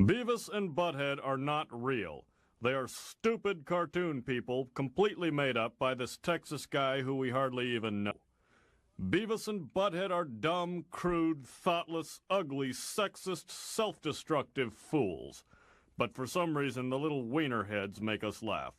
Beavis and Butthead are not real. They are stupid cartoon people completely made up by this Texas guy who we hardly even know. Beavis and Butthead are dumb, crude, thoughtless, ugly, sexist, self-destructive fools. But for some reason, the little wiener heads make us laugh.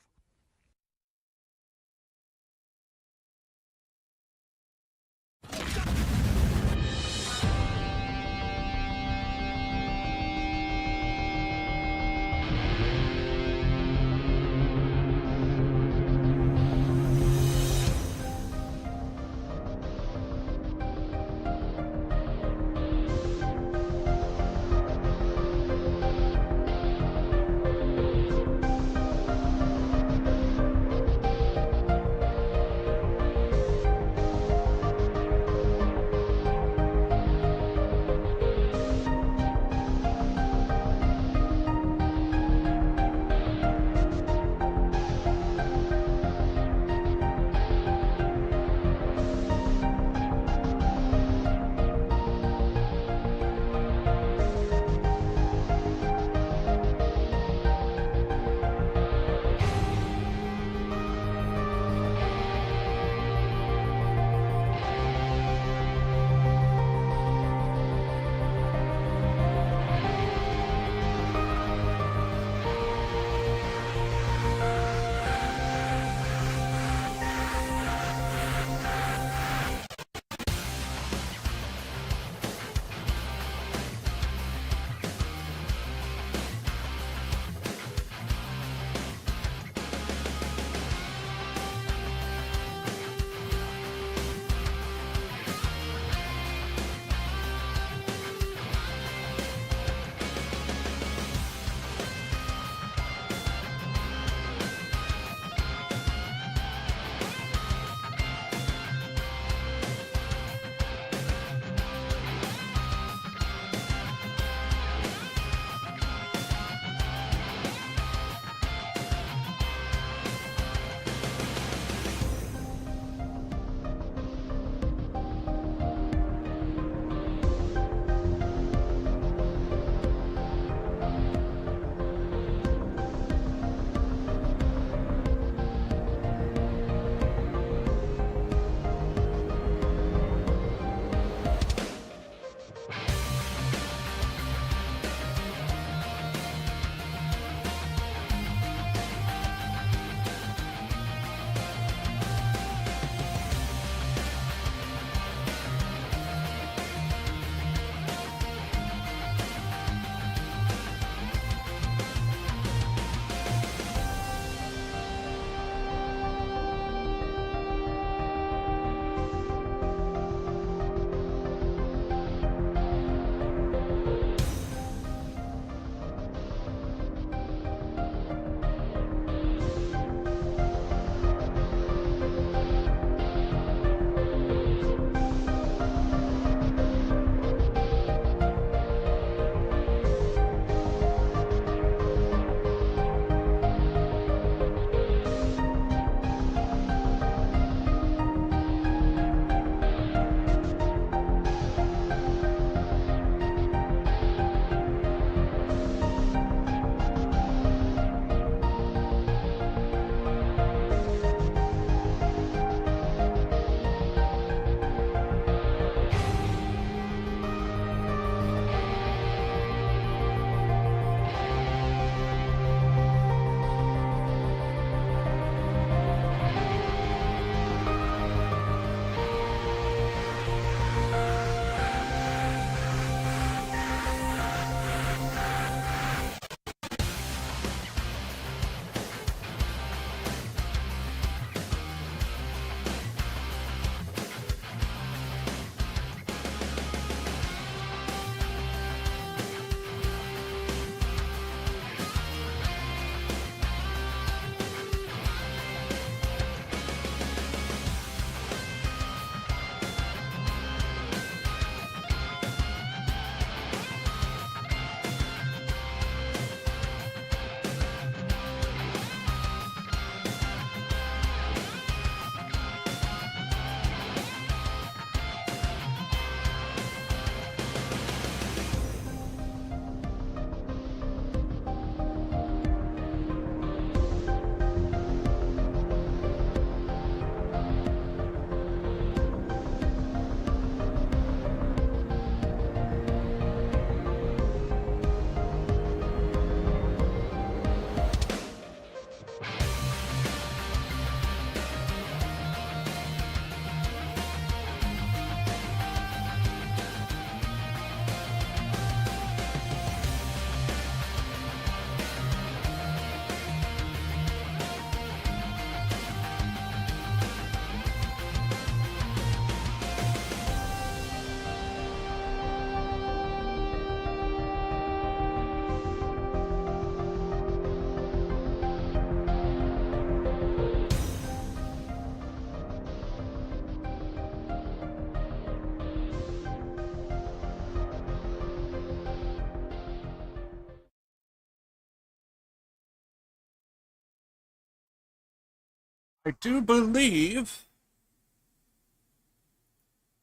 I do believe.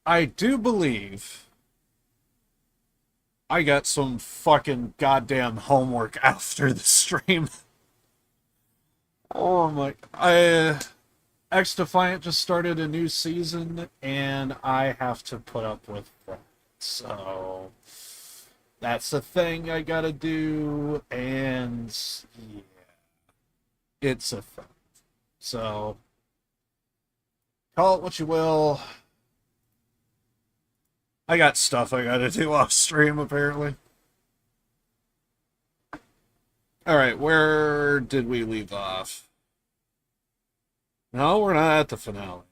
I do believe I got some fucking goddamn homework after the stream. Oh my. X Defiant just started a new season, and I have to put up with that. So. That's the thing I gotta do, and yeah, it's a thing. So, call it what you will. I got stuff I gotta do off stream, apparently. Alright, where did we leave off? No, we're not at the finale.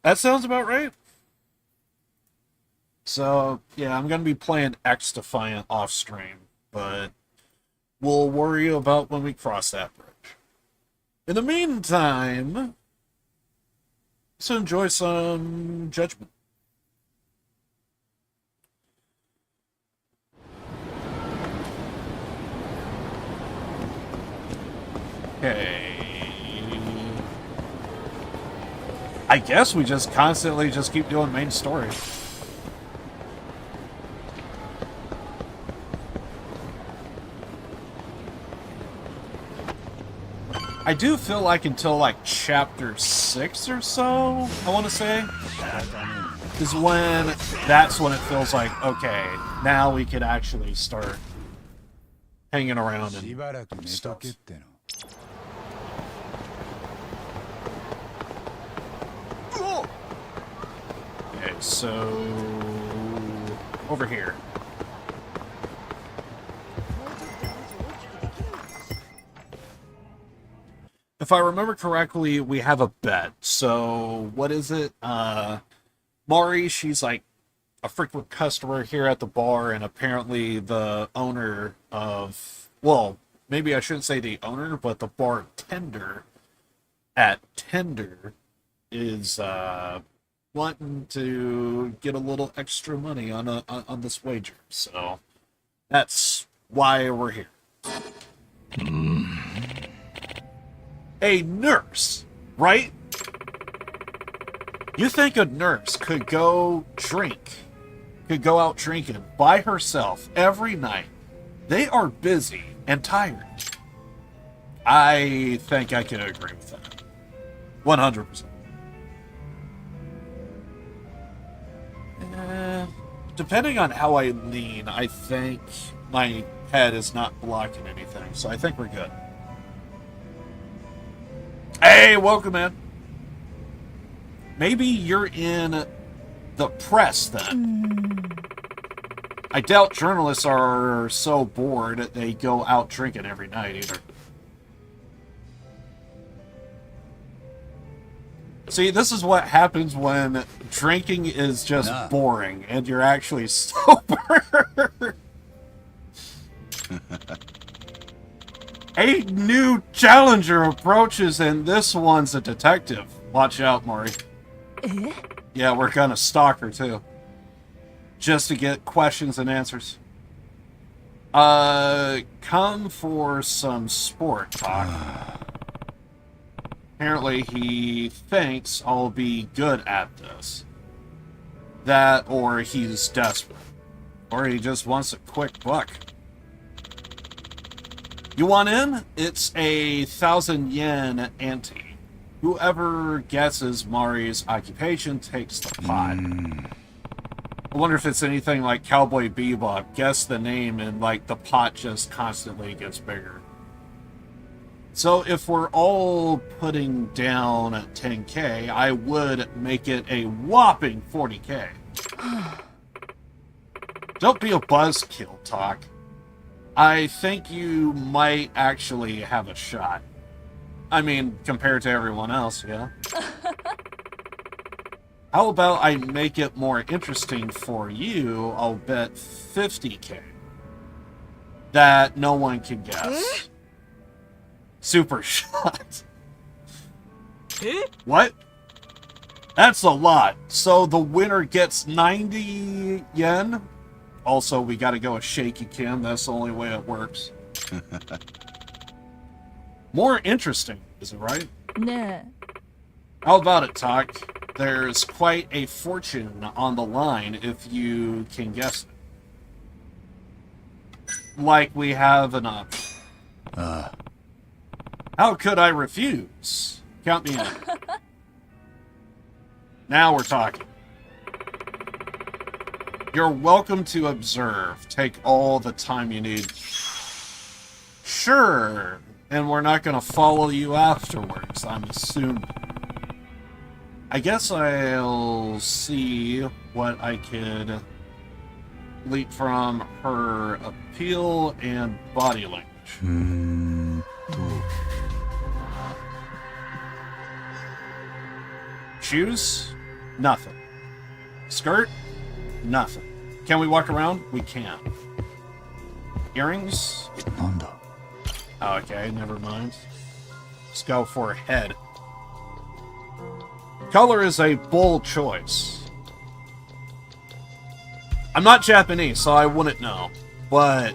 That sounds about right. So, yeah, I'm going to be playing X Defiant off stream, but we'll worry about when we cross that bridge. In the meantime, let's enjoy some Judgment. Okay. I guess we just constantly just keep doing main story. I do feel like until like chapter 6 or so, I want to say, is when that's when it feels like, okay, now we could actually start hanging around and stuff. Okay, so over here. If I remember correctly, we have a bet. So what is it? Mari, she's like a frequent customer here at the bar, and apparently the owner of, well, maybe I shouldn't say the owner, but the bartender at Tender is wanting to get a little extra money on this wager. So that's why we're here. A nurse, right? You think a nurse could go out drinking by herself every night? They are busy and tired. I think I can agree with that. 100%. Depending on how I lean, I think my head is not blocking anything, so I think we're good. Hey, welcome, man. Maybe you're in the press, then. I doubt journalists are so bored they go out drinking every night, either. See, this is what happens when drinking is just boring and you're actually sober. A new challenger approaches, and this one's a detective. Watch out, Maury. Yeah, we're gonna stalk her, too. Just to get questions and answers. Come for some sport talk. Apparently, he thinks I'll be good at this. That, or he's desperate. Or he just wants a quick buck. You want in? It's a 1,000 yen ante. Whoever guesses Mari's occupation takes the pot. I wonder if it's anything like Cowboy Bebop. Guess the name and like the pot just constantly gets bigger. So if we're all putting down 10K, I would make it a whopping 40K. Don't be a buzzkill, Talk. I think you might actually have a shot. I mean, compared to everyone else, yeah? How about I make it more interesting for you? I'll bet 50K. That no one can guess. Super shot. What? That's a lot. So the winner gets 90 yen? Also, we gotta go with Shaky Kim. That's the only way it works. More interesting, is it right? ね How about it, Talk? There's quite a fortune on the line if you can guess it. Like we have an option. How could I refuse? Count me in. Now we're talking. You're welcome to observe. Take all the time you need. Sure. And we're not going to follow you afterwards, I'm assuming. I guess I'll see what I could leap from her appeal and body language. Shoes? Nothing. Skirt? Nothing. Can we walk around? We can. Earrings? Oh, okay, never mind. Let's go for head. Color is a bold choice. I'm not Japanese, so I wouldn't know. But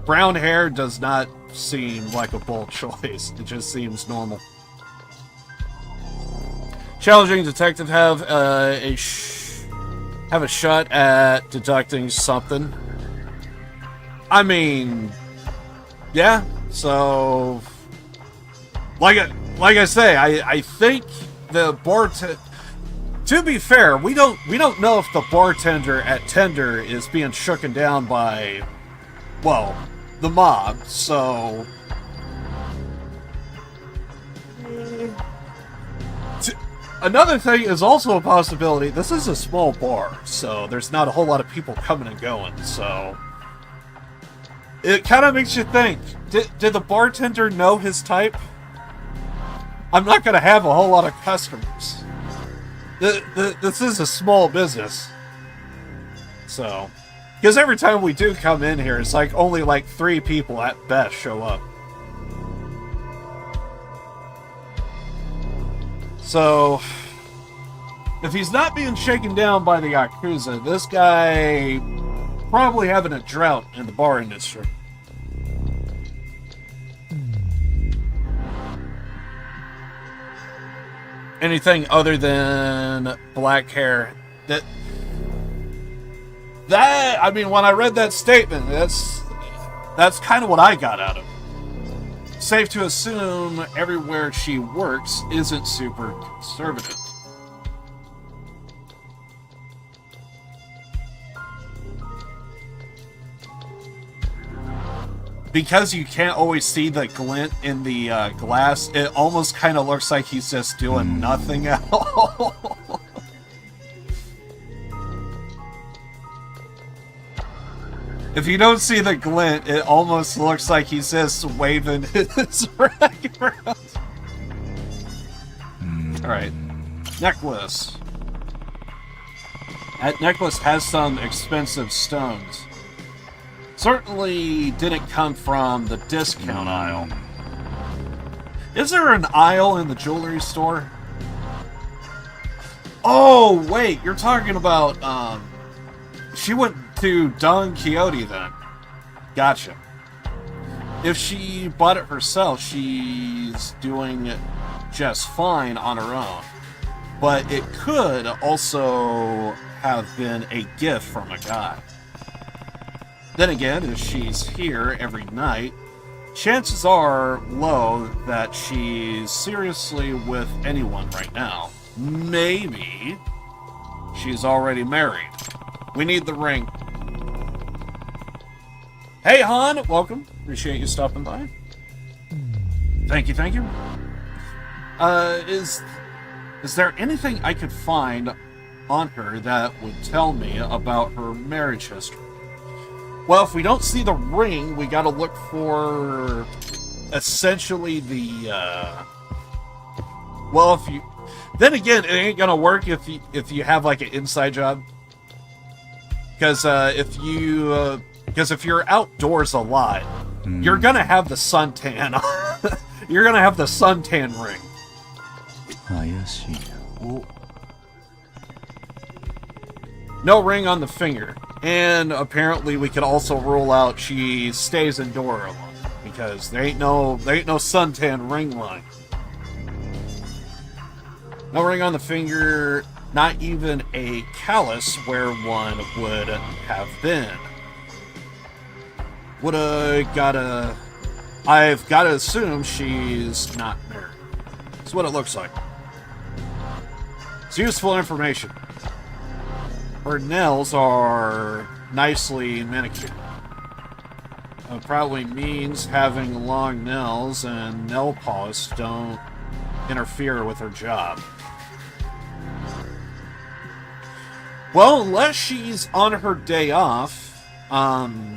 brown hair does not seem like a bold choice. It just seems normal. Challenging detective have a shot at deducting something. I mean, yeah. So, like I say, I think the bartender. To be fair, we don't know if the bartender at Tender is being shooken down by, well, the mob. So, another thing is also a possibility. This is a small bar, so there's not a whole lot of people coming and going. So, it kind of makes you think: did the bartender know his type? I'm not going to have a whole lot of customers. This is a small business. So, because every time we do come in here, it's like only like 3 people at best show up. So, if he's not being shaken down by the Yakuza, this guy probably having a drought in the bar industry. Anything other than black hair. That I mean, when I read that statement, that's kind of what I got out of it. Safe to assume everywhere she works isn't super conservative. Because you can't always see the glint in the glass, it almost kind of looks like he's just doing nothing at all. If you don't see the glint, it almost looks like he's just waving his rag around. Alright. Necklace. That necklace has some expensive stones. Certainly didn't come from the discount aisle. Is there an aisle in the jewelry store? Oh, wait, you're talking about, she went to Don Quixote then. Gotcha. If she bought it herself, she's doing just fine on her own. But it could also have been a gift from a guy. Then again, if she's here every night, chances are low that she's seriously with anyone right now. Maybe she's already married. We need the ring. Hey, Han! Welcome. Appreciate you stopping by. Thank you, thank you. Is there anything I could find on her that would tell me about her marriage history? Well, if we don't see the ring, we gotta look for essentially the, well, if you... Then again, it ain't gonna work if you have, like, an inside job. Because, if you're outdoors a lot, you're gonna have the suntan. You're gonna have the suntan ring. No ring on the finger. And apparently we could also rule out she stays indoor a lot. Because there ain't no suntan ring line. No ring on the finger, not even a callus where one would have been. I've gotta assume she's not married. That's what it looks like. It's useful information. Her nails are nicely manicured. Probably means having long nails and nail polish don't interfere with her job. Well, unless she's on her day off, I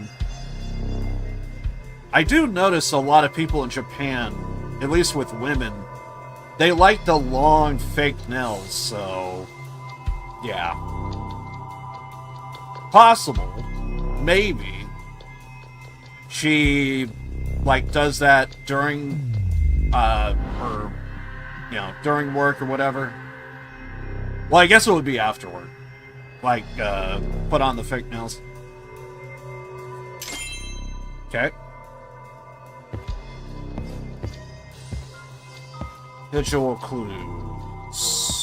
do notice a lot of people in Japan, at least with women, they like the long fake nails, so yeah. Possible. Maybe. She, like, does that during, her, during work or whatever. Well, I guess it would be after work. Like, put on the fake nails. Okay. Visual clues.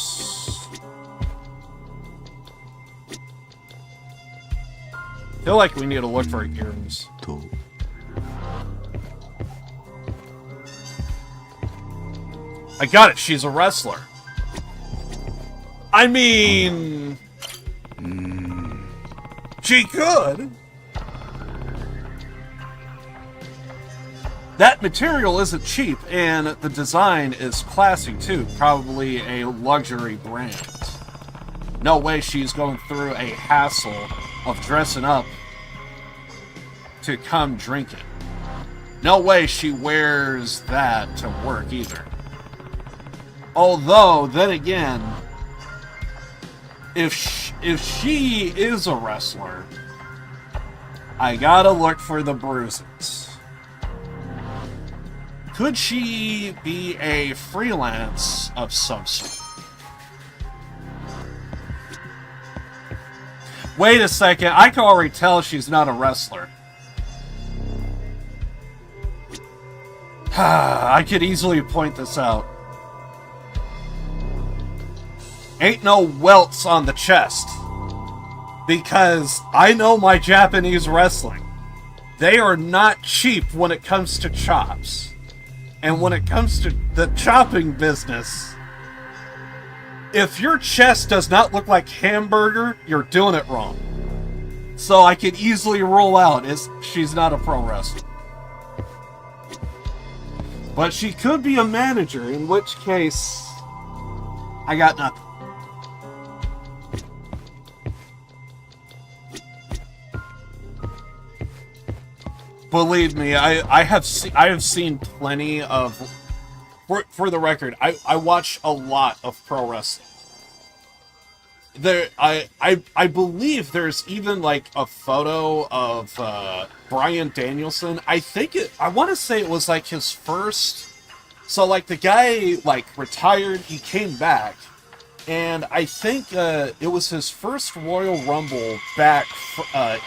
Feel like we need to look for earrings. I got it, she's a wrestler. I mean... She could. That material isn't cheap, and the design is classy too. Probably a luxury brand. No way she's going through a hassle of dressing up to come drinking. No way she wears that to work either. Although, then again, if she is a wrestler, I gotta look for the bruises. Could she be a freelance of some sort? Wait a second, I can already tell she's not a wrestler. I could easily point this out. Ain't no welts on the chest. Because I know my Japanese wrestling. They are not cheap when it comes to chops. And when it comes to the chopping business, if your chest does not look like hamburger, you're doing it wrong. So I could easily rule out she's not a pro wrestler. But she could be a manager, in which case, I got nothing. Believe me, I have seen plenty of. For the record, I watch a lot of pro wrestling. I believe there's even like a photo of Bryan Danielson. I want to say it was like his first. So like the guy like retired, he came back, and I think it was his first Royal Rumble back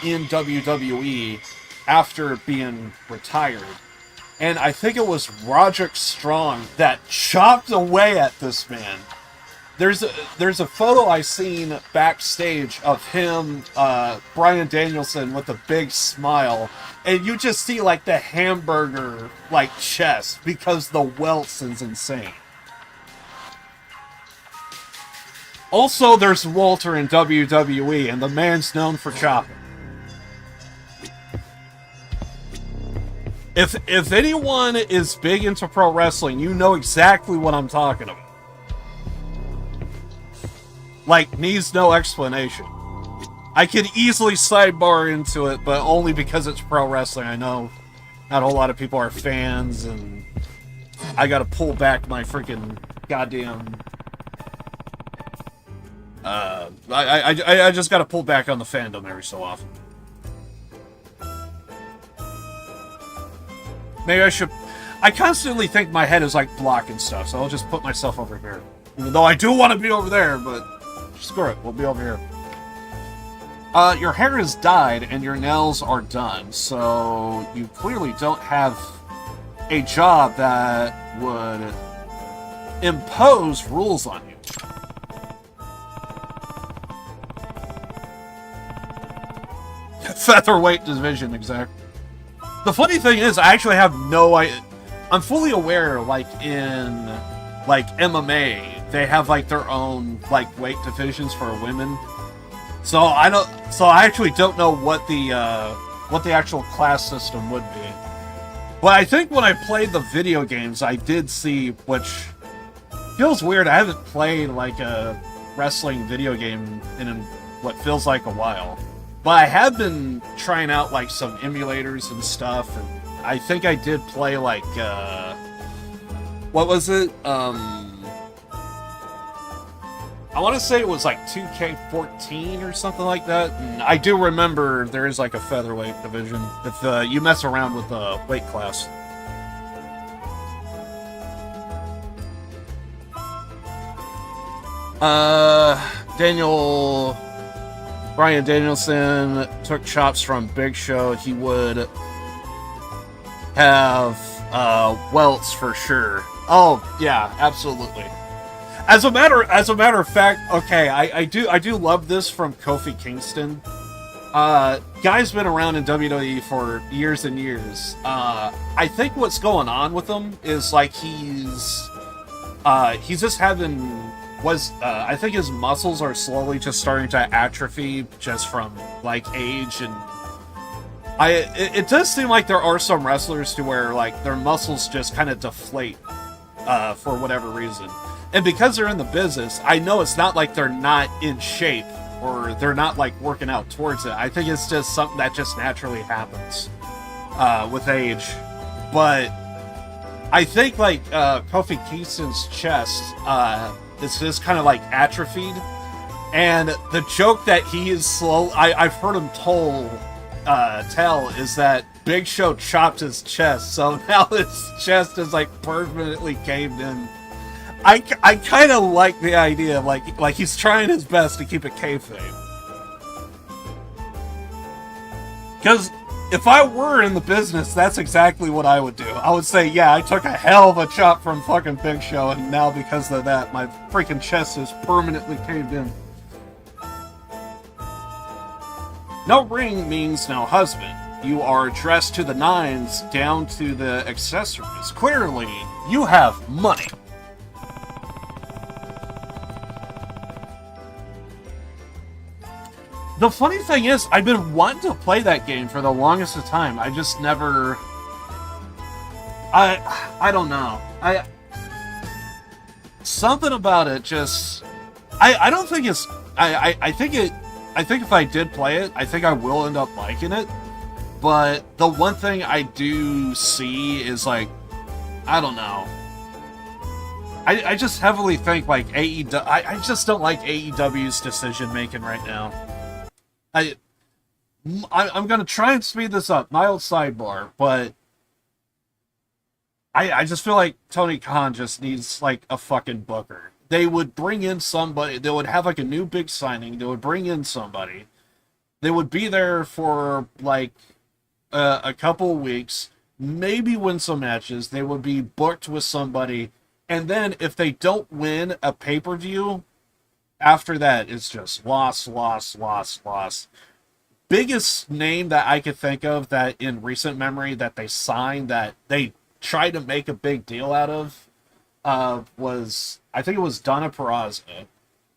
in WWE after being retired. And I think it was Roderick Strong that chopped away at this man. There's a photo I seen backstage of him, Bryan Danielson, with a big smile, and you just see like the hamburger like chest because the welts is insane. Also, there's Walter in WWE, and the man's known for chopping. If anyone is big into pro wrestling, you know exactly what I'm talking about. Like, needs no explanation. I could easily sidebar into it, but only because it's pro wrestling. I know not a whole lot of people are fans, and I gotta pull back my freaking goddamn... I just gotta pull back on the fandom every so often. Maybe I should... I constantly think my head is like blocking stuff, so I'll just put myself over here. Even though I do want to be over there, but screw it, we'll be over here. Your hair is dyed and your nails are done, so you clearly don't have a job that would impose rules on you. Featherweight division, exactly. The funny thing is, I actually have no idea. I'm fully aware, like, in, like, MMA, they have, like, their own, like, weight divisions for women. So I actually don't know what the actual class system would be. But I think when I played the video games, I did see, which feels weird. I haven't played, like, a wrestling video game in what feels like a while. But I have been trying out, like, some emulators and stuff, and I think I did play, like, what was it? I want to say it was, like, 2K14 or something like that, and I do remember there is, like, a featherweight division if you mess around with the weight class. Bryan Danielson took chops from Big Show. He would have welts for sure. Oh yeah, absolutely. As a matter of fact, okay, I do love this from Kofi Kingston. Guy's been around in WWE for years and years. I think what's going on with him is like he's just having. I think his muscles are slowly just starting to atrophy just from, like, age, and it does seem like there are some wrestlers to where, like, their muscles just kind of deflate, for whatever reason. And because they're in the business, I know it's not like they're not in shape, or they're not, like, working out towards it. I think it's just something that just naturally happens, with age. But I think, like, Kofi Kingston's chest, it's just kind of like atrophied, and the joke that he is slow. I've heard him tell is that Big Show chopped his chest, so now his chest is like permanently caved in. I kind of like the idea, like he's trying his best to keep it kayfabe. Because if I were in the business, that's exactly what I would do. I would say, yeah, I took a hell of a chop from fucking Big Show, and now because of that, my freaking chest is permanently caved in. No ring means no husband. You are dressed to the nines, down to the accessories. Clearly, you have money. The funny thing is, I've been wanting to play that game for the longest of time. I just never... I don't know. Something about it just... I don't think it's... I think if I did play it, I think I will end up liking it. But the one thing I do see is, like, I don't know. I just heavily think, like, AEW... I just don't like AEW's decision-making right now. I'm gonna try and speed this up, mild sidebar, but I just feel like Tony Khan just needs, like, a fucking booker. They would bring in somebody, they would have, like, a new big signing, they would bring in somebody, they would be there for, like, a couple of weeks, maybe win some matches, they would be booked with somebody, and then if they don't win a pay-per-view, after that, it's just loss. Biggest name that I could think of that in recent memory that they signed that they tried to make a big deal out of was, I think it was Donna Purrazzo.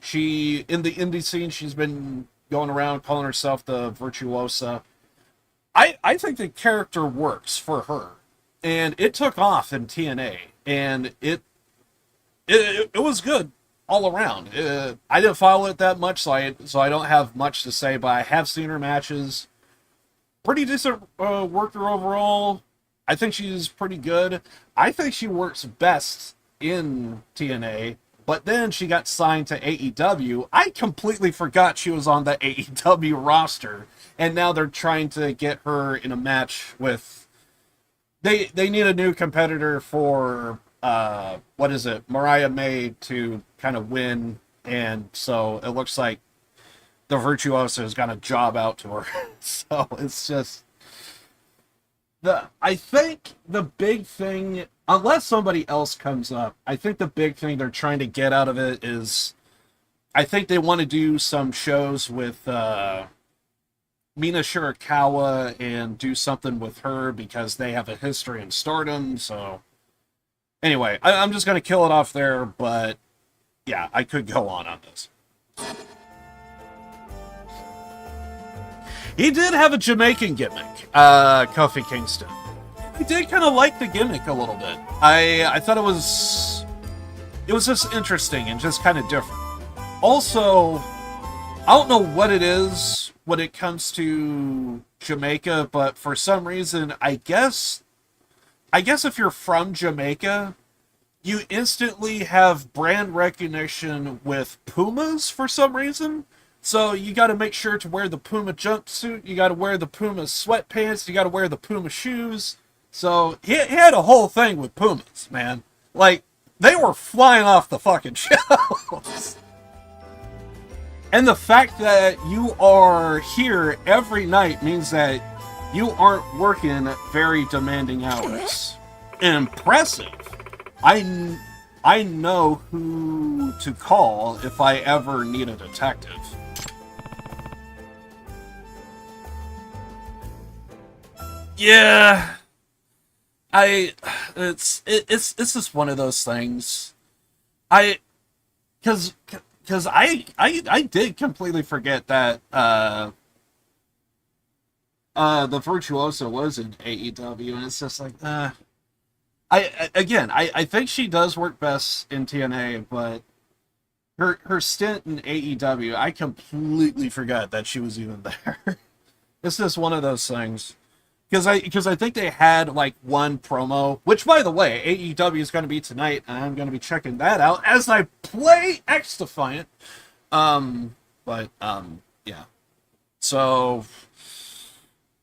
She, in the indie scene, she's been going around calling herself the Virtuosa. I think the character works for her. And it took off in TNA. And it was good all around. I didn't follow it that much, so I don't have much to say, but I have seen her matches. Pretty decent worker overall. I think she's pretty good. I think she works best in TNA, but then she got signed to AEW. I completely forgot she was on the AEW roster, and now they're trying to get her in a match with... They need a new competitor for... Mariah May to kind of win, and so it looks like the virtuoso's got a job out to her. So it's just I think the big thing, unless somebody else comes up, I think the big thing they're trying to get out of it is I think they want to do some shows with Mina Shirakawa and do something with her because they have a history in Stardom. So anyway, I'm just going to kill it off there, but yeah, I could go on this. He did have a Jamaican gimmick, Kofi Kingston. I did kind of like the gimmick a little bit. I thought it was just interesting and just kind of different. Also, I don't know what it is when it comes to Jamaica, but for some reason, I guess if you're from Jamaica, you instantly have brand recognition with Pumas for some reason. So you got to make sure to wear the Puma jumpsuit, you got to wear the Puma sweatpants, you got to wear the Puma shoes. So he had a whole thing with Pumas, man. Like, they were flying off the fucking shelves. And the fact that you are here every night means that you aren't working very demanding hours. Impressive. I know who to call if I ever need a detective. Yeah, it's just one of those things. Because I did completely forget that the Virtuoso was in AEW, and it's just like I think she does work best in TNA, but her stint in AEW, I completely forgot that she was even there. It's just one of those things. Because I think they had like one promo, which by the way, AEW is going to be tonight, and I'm going to be checking that out as I play X Defiant. Yeah. So,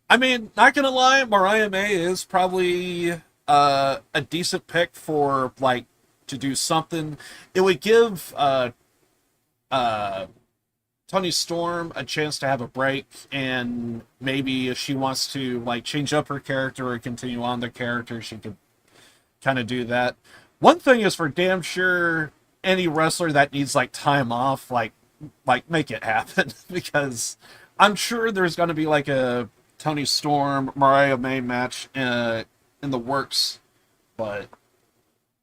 I mean, not gonna lie, Mariah May is probably a decent pick for like to do something. It would give Toni Storm a chance to have a break, and maybe if she wants to like change up her character or continue on the character, she could kind of do that. One thing is for damn sure, any wrestler that needs like time off, like make it happen, because I'm sure there's going to be like a Toni Storm Mariah May match in the works. But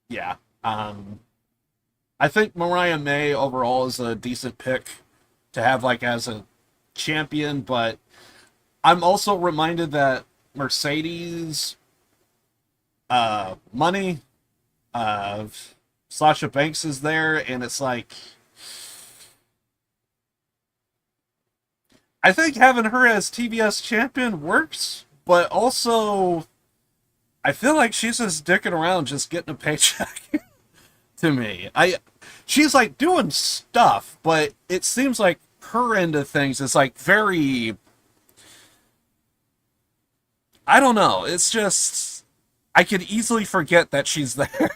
yeah, I think Mariah May overall is a decent pick to have like as a champion, but I'm also reminded that Mercedes money Sasha Banks is there, and it's like I think having her as TBS champion works, but also I feel like she's just dicking around just getting a paycheck to me. She's like doing stuff, but it seems like her end of things is like very, I don't know, it's just I could easily forget that she's there.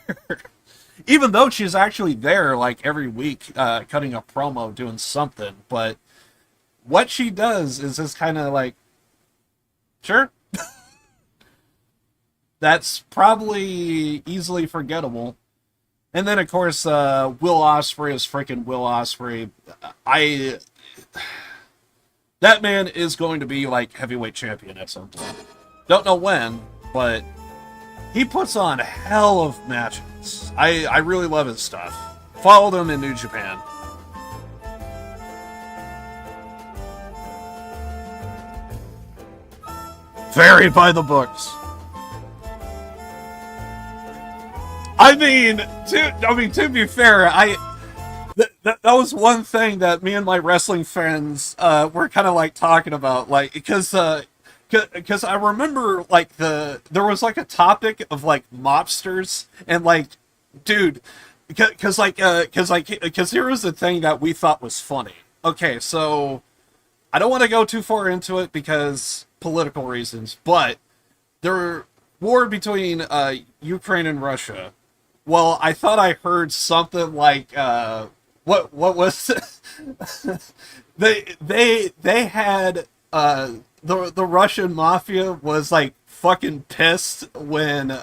Even though she's actually there like every week, cutting a promo, doing something, but what she does is just kind of like, sure. That's probably easily forgettable. And then, of course, Will Ospreay is freaking Will Ospreay. That man is going to be, like, heavyweight champion at some point. Don't know when, but he puts on a hell of matches. I really love his stuff. Followed him in New Japan. Very by the books. I mean, to be fair, that was one thing that me and my wrestling friends were kind of like talking about, like because I remember like there was like a topic of like mobsters and like, dude, because here was the thing that we thought was funny. Okay, so I don't want to go too far into it because political reasons, but there war between Ukraine and Russia. Well, I thought I heard something like, what what was they had the Russian mafia was like fucking pissed when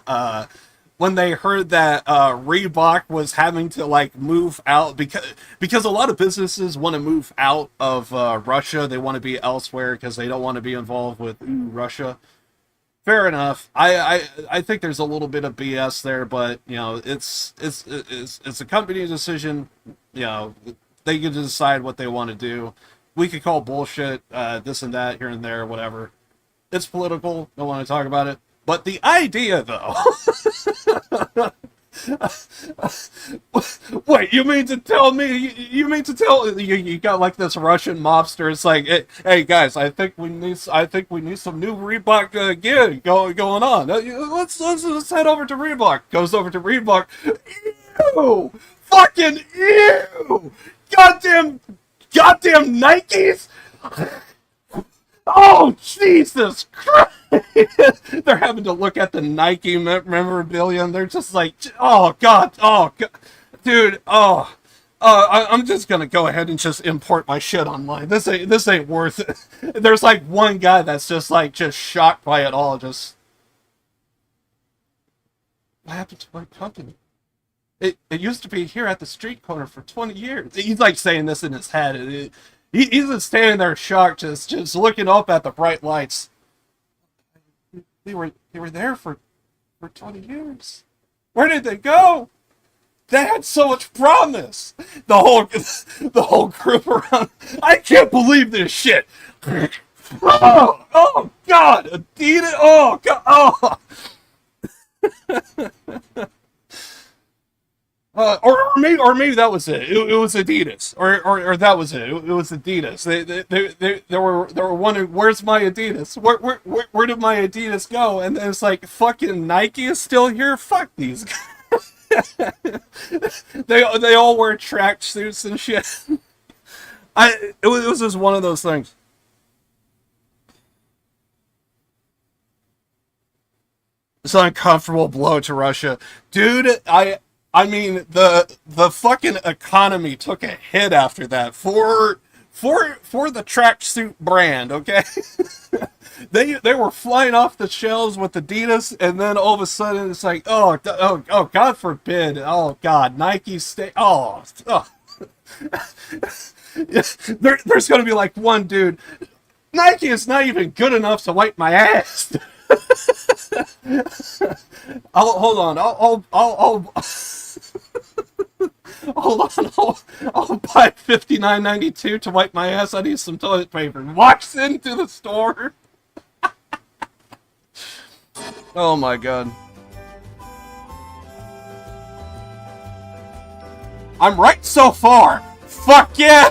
they heard that Reebok was having to like move out because a lot of businesses want to move out of Russia. They want to be elsewhere because they don't want to be involved with Russia. Fair enough. I think there's a little bit of BS there, but you know it's a company decision. You know they get to decide what they want to do. We could call bullshit this and that here and there, whatever. It's political. Don't want to talk about it. But the idea, though. Wait, you mean to tell me? You mean to tell you got like this Russian mobster? It's like, hey guys, I think we need some new Reebok gear going on. Let's head over to Reebok. Goes over to Reebok. Ew, fucking ew, goddamn Nikes. Oh, Jesus Christ! They're having to look at the Nike memorabilia, and they're just like, oh God, dude, I'm just gonna go ahead and just import my shit online. This ain't worth it. There's like one guy that's just shocked by it all. Just, what happened to my company? It used to be here at the street corner for 20 years. He's like saying this in his head. He's just standing there shocked, just looking up at the bright lights. They were there for 20 years. Where did they go? They had so much promise. The whole group around. I can't believe this shit. Oh God, Adidas. Oh God. Oh. Or maybe that was it. It was Adidas, or that was it. It was Adidas. They were wondering, where's my Adidas? Where did my Adidas go? And then it's like, fucking Nike is still here. Fuck these guys. they all wear track suits and shit. It was just one of those things. It's an uncomfortable blow to Russia, dude. I mean, the fucking economy took a hit after that for the tracksuit brand. Okay, they were flying off the shelves with Adidas, and then all of a sudden it's like, oh God forbid, oh God, Nike stay, there's gonna be like one dude, Nike is not even good enough to wipe my ass. Hold on. I'll hold on. I'll buy $59.92 to wipe my ass. I need some toilet paper. Walks into the store. Oh my God. I'm right so far. Fuck yeah.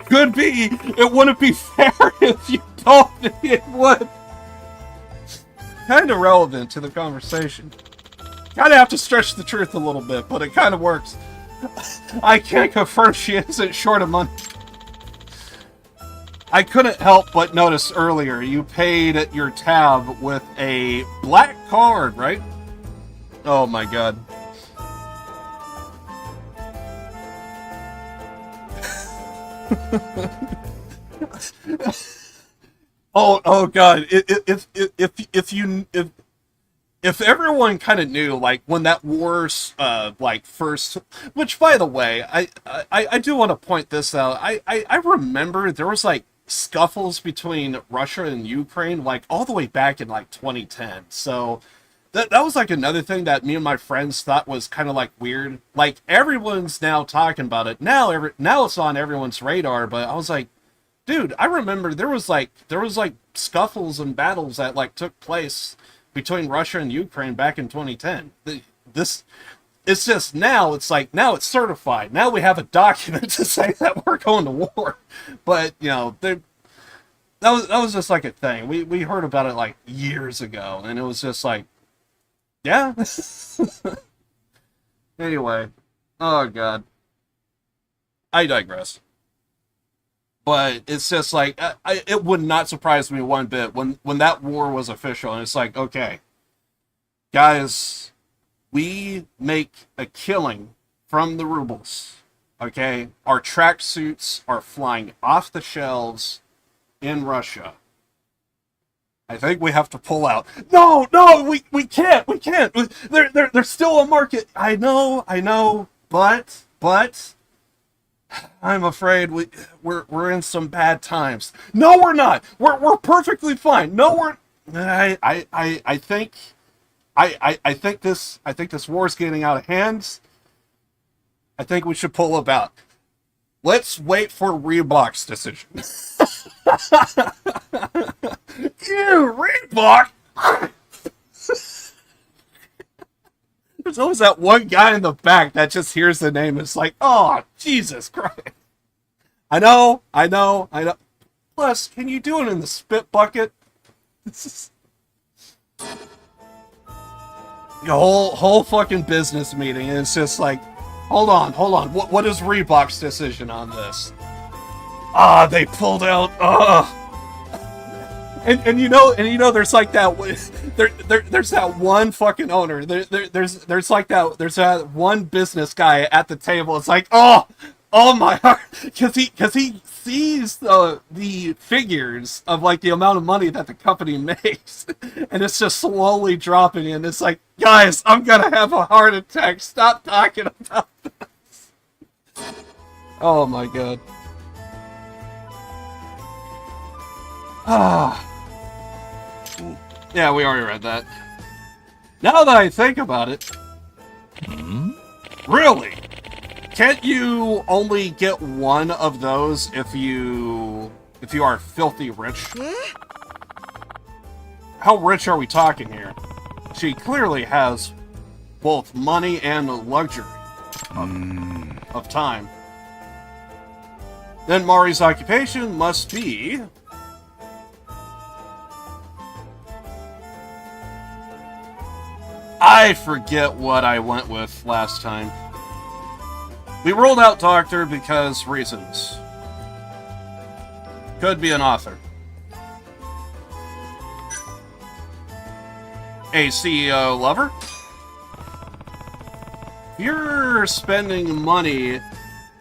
Could be. It wouldn't be fair if you told me it would. Kind of relevant to the conversation. Kind of have to stretch the truth a little bit, but it kind of works. I can't confirm she isn't short of money. I couldn't help but notice earlier you paid your tab with a black card, right? Oh my God. Oh God! If everyone kind of knew, like when that war, like first, which by the way, I do want to point this out. I remember there was like scuffles between Russia and Ukraine, like all the way back in like 2010. So that was like another thing that me and my friends thought was kind of like weird. Like everyone's now talking about it now. Now it's on everyone's radar. But I was like, dude, I remember there was like scuffles and battles that like took place between Russia and Ukraine back in 2010. This, it's just now it's certified. Now we have a document to say that we're going to war. But you know, that was just like a thing. We heard about it like years ago, and it was just like, yeah. Anyway, oh God, I digress. But it's just like, it would not surprise me one bit when that war was official. And it's like, okay, guys, we make a killing from the rubles. Okay? Our tracksuits are flying off the shelves in Russia. I think we have to pull out. No, we can't. There's still a market. I know, but I'm afraid we're in some bad times. No, we're not. We're perfectly fine. No, we're. I think this war's getting out of hand. I think we should pull about. Let's wait for Reebok's decision. Ew, Reebok! There's always that one guy in the back that just hears the name and is like, oh, Jesus Christ. I know. Plus, can you do it in the spit bucket? This is... The whole fucking business meeting, and it's just like, hold on. What is Reebok's decision on this? They pulled out. And you know, there's like that. There's that one fucking owner. There's like that. There's that one business guy at the table. It's like, oh my heart, because he sees the figures of like the amount of money that the company makes, and it's just slowly dropping. And it's like, guys, I'm gonna have a heart attack. Stop talking about this. Oh my god. Yeah, we already read that. Now that I think about it, really, can't you only get one of those if you are filthy rich? How rich are we talking here? She clearly has both money and luxury of time. Then Mari's occupation must be... I forget what I went with last time. We ruled out doctor because reasons. Could be an author. A CEO lover. If you're spending money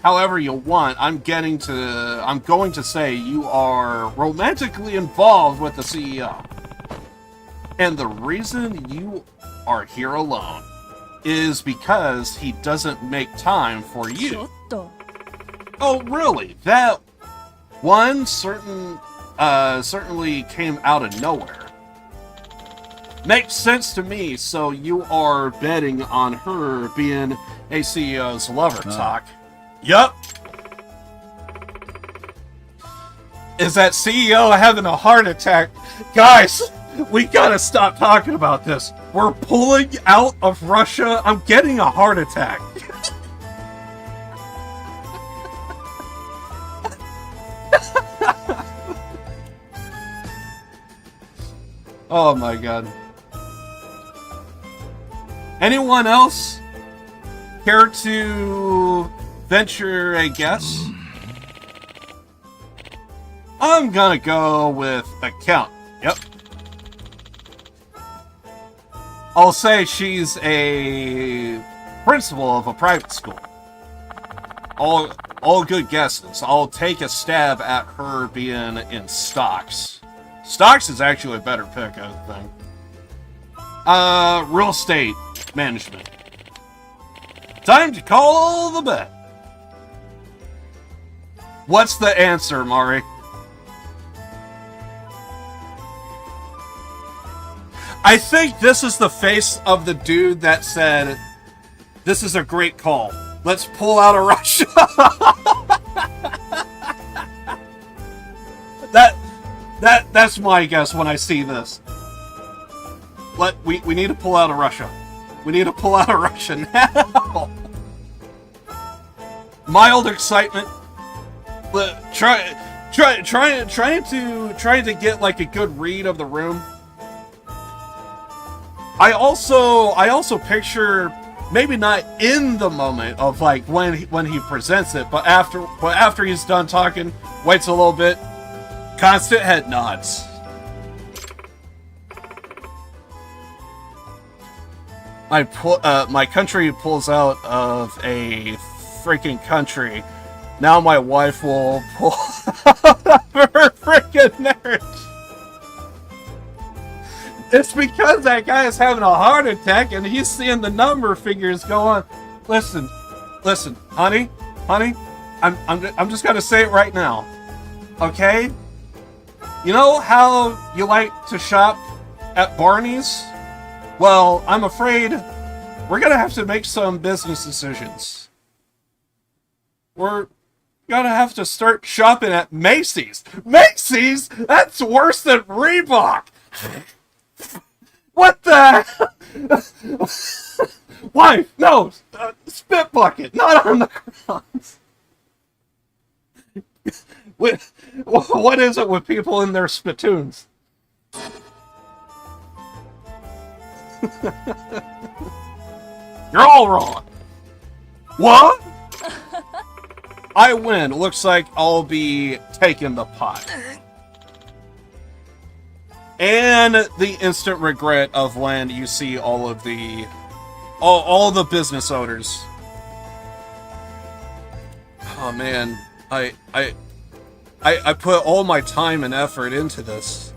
however you want, I'm going to say you are romantically involved with the CEO. And the reason you are here alone is because he doesn't make time for you. Oh, really? That one certainly came out of nowhere. Makes sense to me, so you are betting on her being a CEO's lover, Talk. Yup. Is that CEO having a heart attack? Guys, we gotta stop talking about this. We're pulling out of Russia. I'm getting a heart attack. Oh my god. Anyone else care to venture a guess? I'm gonna go with account. Yep. I'll say she's a principal of a private school. All good guesses. I'll take a stab at her being in stocks. Stocks is actually a better pick, I think. Real estate management. Time to call the bet. What's the answer, Mari? I think this is the face of the dude that said, "This is a great call. Let's pull out of Russia." That's my guess when I see this. We need to pull out of Russia. We need to pull out of Russia now. Mild excitement. Trying to get like a good read of the room. I also picture, maybe not in the moment of like when he presents it, but after he's done talking, waits a little bit, constant head nods. my country pulls out of a freaking country, now my wife will pull out of her freaking marriage. It's because that guy is having a heart attack and he's seeing the number figures going. Listen, honey, I'm just gonna say it right now, okay? You know how you like to shop at Barney's? Well, I'm afraid we're gonna have to make some business decisions. We're gonna have to start shopping at Macy's. Macy's? That's worse than Reebok! What the? Wife, no! Spit bucket, not on the ground! What is it with people in their spittoons? You're all wrong. What? I win. Looks like I'll be taking the pot. And the instant regret of when you see all of the all the business owners. Oh man, I put all my time and effort into this.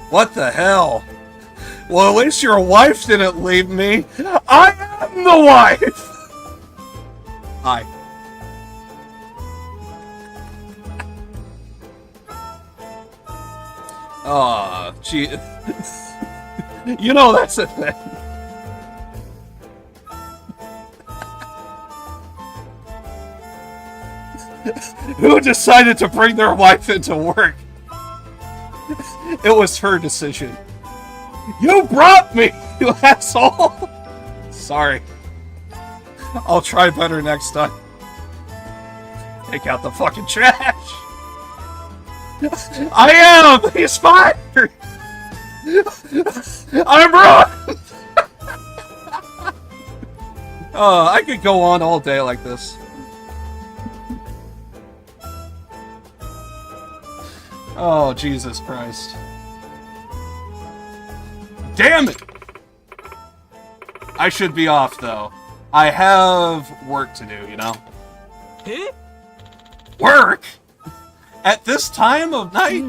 What the hell? Well, at least your wife didn't leave me. I am the wife! Hi. Aw, gee. You know that's a thing. Who decided to bring their wife into work? It was her decision. You brought me, you asshole! Sorry. I'll try better next time. Take out the fucking trash! I am! He's fired! I'm ruined! I could go on all day like this. Oh, Jesus Christ. Damn it! I should be off, though. I have work to do, you know? Eh? Work? At this time of night?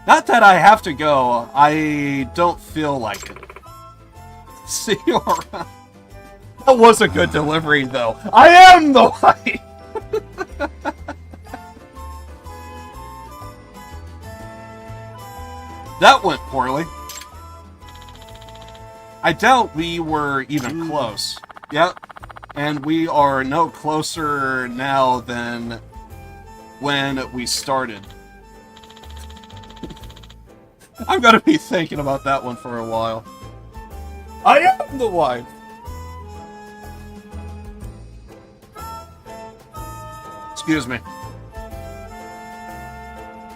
Not that I have to go. I don't feel like it. See you around. That was a good delivery, though. I am the wife! That went poorly. I doubt we were even close. Yep. And we are no closer now than when we started. I'm gonna be thinking about that one for a while. I am the wife! Excuse me.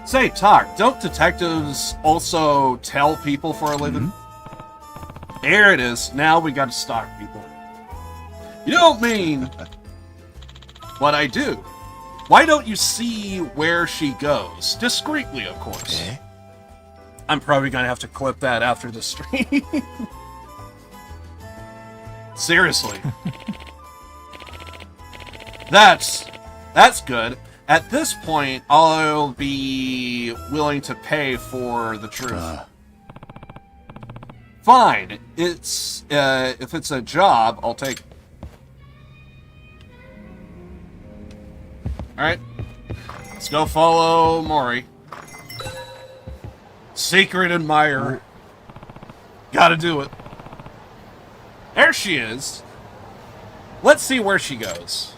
Say, Talk, don't detectives also tell people for a living? There it is. Now we gotta stalk people. You don't mean... What I do. Why don't you see where she goes? Discreetly, of course. Okay. I'm probably gonna have to clip that after the stream. Seriously. That's good. At this point, I'll be willing to pay for the truth. Fine. It's if it's a job, I'll take it. Alright. Let's go follow Mori. Secret admirer. Gotta do it. There she is. Let's see where she goes.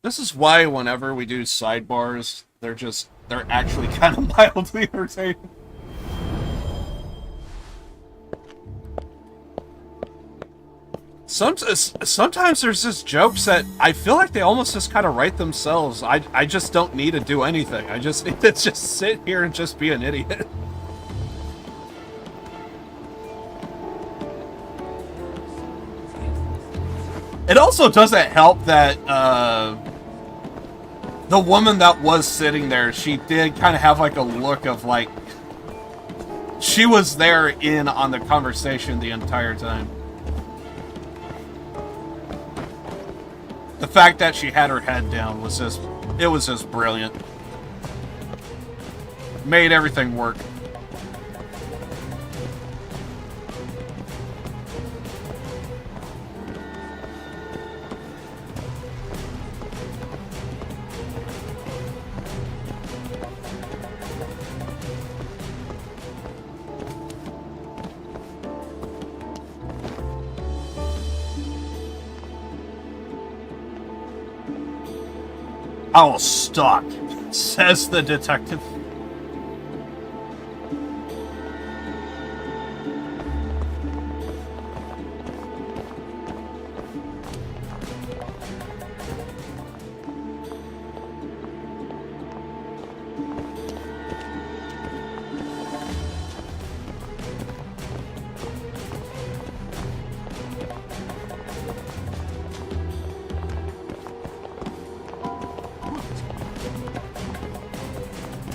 This is why whenever we do sidebars, they're actually kind of mildly entertaining. Sometimes there's just jokes that I feel like they almost just kind of write themselves. I just don't need to do anything. I just need to just sit here and just be an idiot. It also doesn't help that the woman that was sitting there, she did kind of have like a look of like, She was there in on the conversation the entire time. The fact that she had her head down was just, it was just brilliant. Made everything work. I will stalk, says the detective.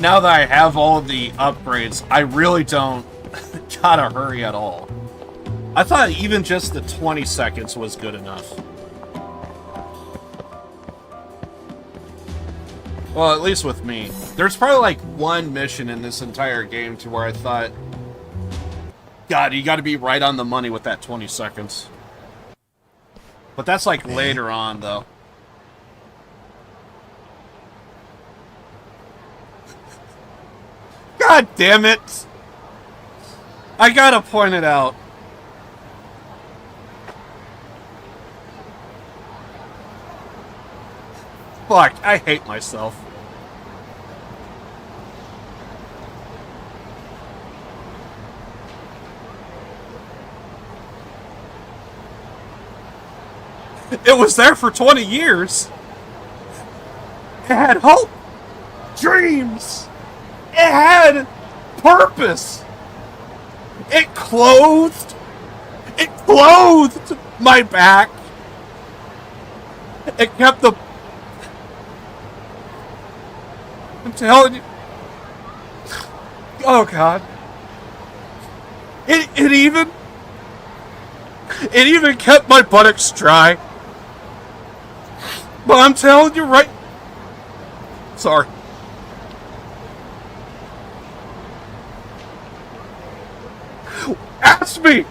Now that I have all of the upgrades, I really don't gotta hurry at all. I thought even just the 20 seconds was good enough. Well, at least with me. There's probably like one mission in this entire game to where I thought, God, you gotta be right on the money with that 20 seconds. But that's like later on, though. God damn it! I gotta point it out. Fuck, I hate myself. It was there for 20 years. It had hope, dreams. It had purpose. It clothed my back. It kept the... I'm telling you. Oh, God. It even kept my buttocks dry. But I'm telling you right... Sorry. Ask me!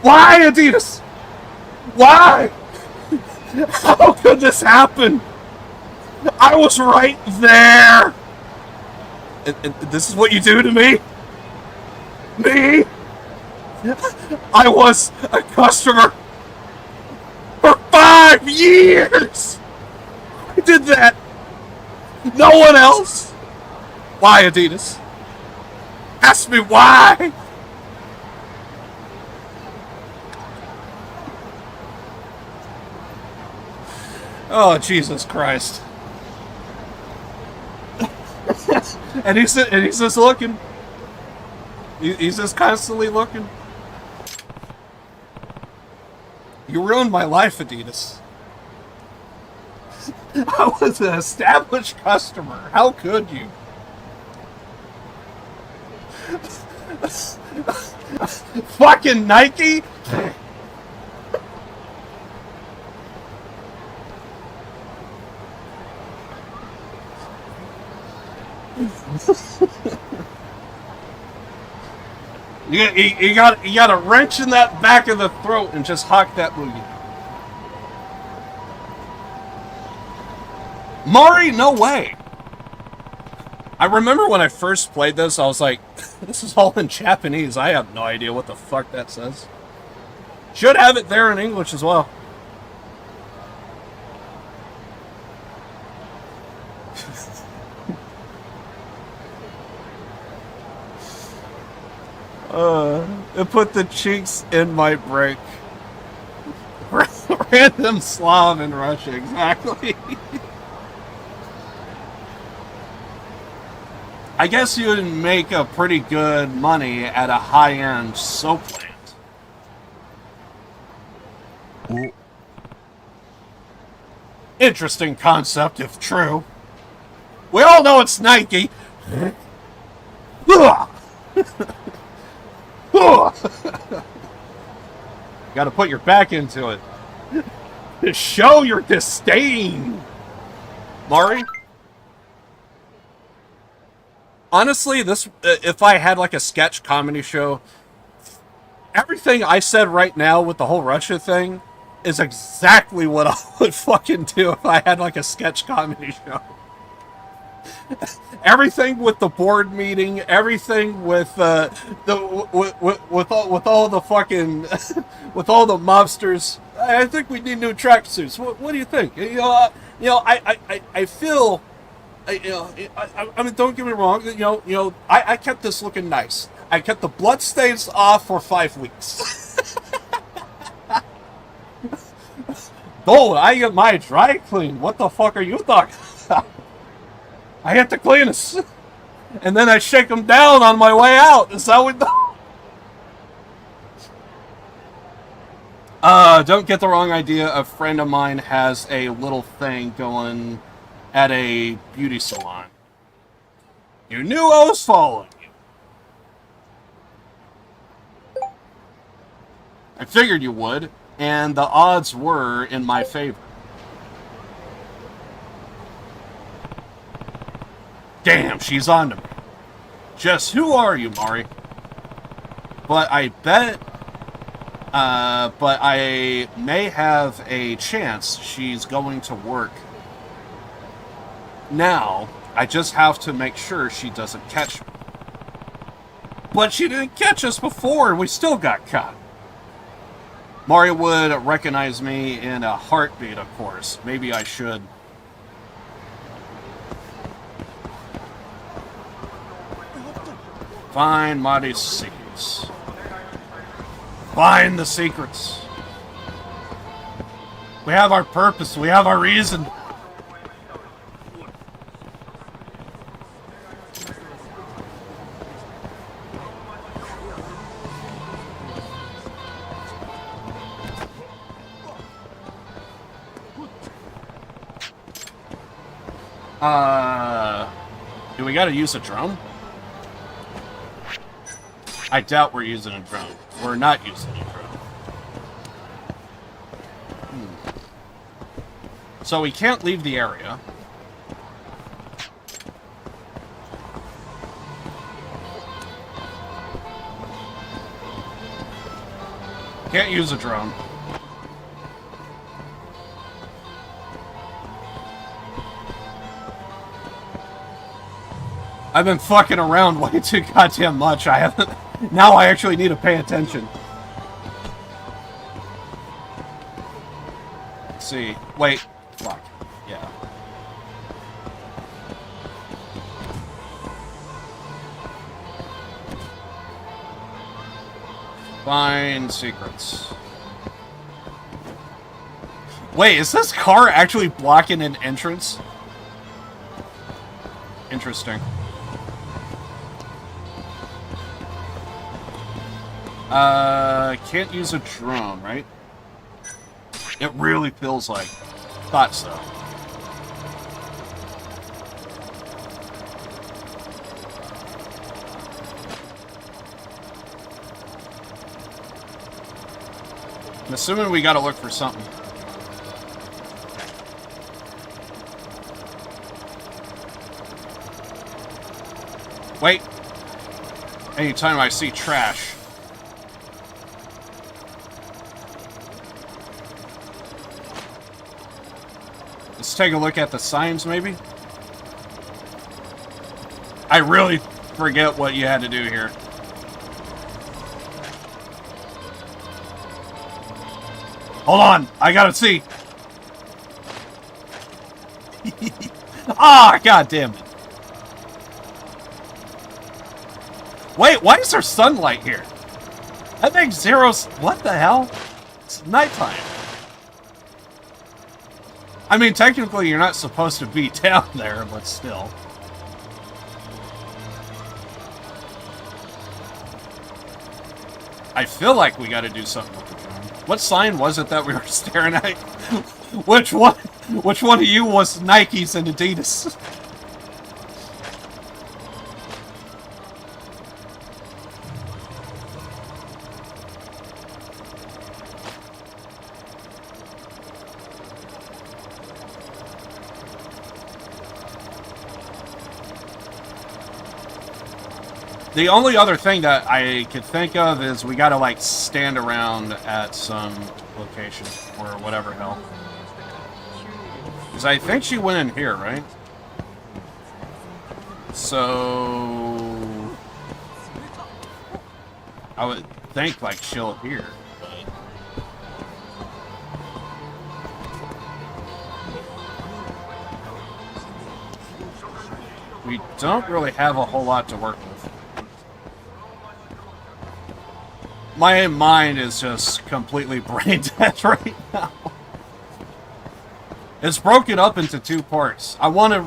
Why, Adidas? Why? How could this happen? I was right there! And this is what you do to me? Me? I was a customer for 5 years! I did that! No one else! Why, Adidas? Ask me why! Oh, Jesus Christ. and he's just looking. He's just constantly looking. You ruined my life, Adidas. I was an established customer. How could you? Fucking Nike? You got a wrench in that back of the throat and just hock that boogie. Mari, no way. I remember when I first played this, I was like, this is all in Japanese. I have no idea what the fuck that says. Should have it there in English as well. It put the cheeks in my break. Random Slav in Russia, exactly. I guess you would make a pretty good money at a high-end soap plant. Ooh. Interesting concept, if true. We all know it's Nike. Got to put your back into it. To show your disdain. Mari? Honestly, this if I had like a sketch comedy show, everything I said right now with the whole Russia thing is exactly what I would fucking do if I had like a sketch comedy show. Everything with the board meeting, everything with with all the fucking with all the mobsters. I think we need new tracksuits. What do you think? I feel. I mean, don't get me wrong. I kept this looking nice. I kept the bloodstains off for 5 weeks. Oh, I get my dry clean. What the fuck are you talking about? I had to clean us, and then I shake them down on my way out. Is that what? Don't get the wrong idea. A friend of mine has a little thing going at a beauty salon. You knew I was following you. I figured you would, and the odds were in my favor. Damn, she's on to me. Just who are you, Mari? But I may have a chance she's going to work. Now, I just have to make sure she doesn't catch me. But she didn't catch us before, and we still got caught. Mari would recognize me in a heartbeat, of course. Maybe I should. Find Mari's secrets. Find the secrets. We have our purpose. We have our reason. Do we gotta use a drone? I doubt we're using a drone. We're not using a drone. So we can't leave the area. Can't use a drone. I've been fucking around way too goddamn much. I haven't... Now I actually need to pay attention. Let's see. Wait. Fuck. Yeah. Find secrets. Wait, is this car actually blocking an entrance? Interesting. Can't use a drone, right? It really feels like. Thought so. I'm assuming we gotta look for something. Wait. Anytime I see trash. Let's take a look at the signs, maybe? I really forget what you had to do here. Hold on, I gotta see. Ah, god damn it. Wait, why is there sunlight here? That makes zero... What the hell? It's nighttime. I mean, technically, you're not supposed to be down there, but still. I feel like we gotta do something with the drone. What sign was it that we were staring at? Which one of you was Nikes and Adidas? The only other thing that I could think of is we gotta, like, stand around at some location, or whatever hell. Because I think she went in here, right? So... I would think, like, she'll here. We don't really have a whole lot to work with. My mind is just completely brain dead right now. It's broken up into two parts. I want to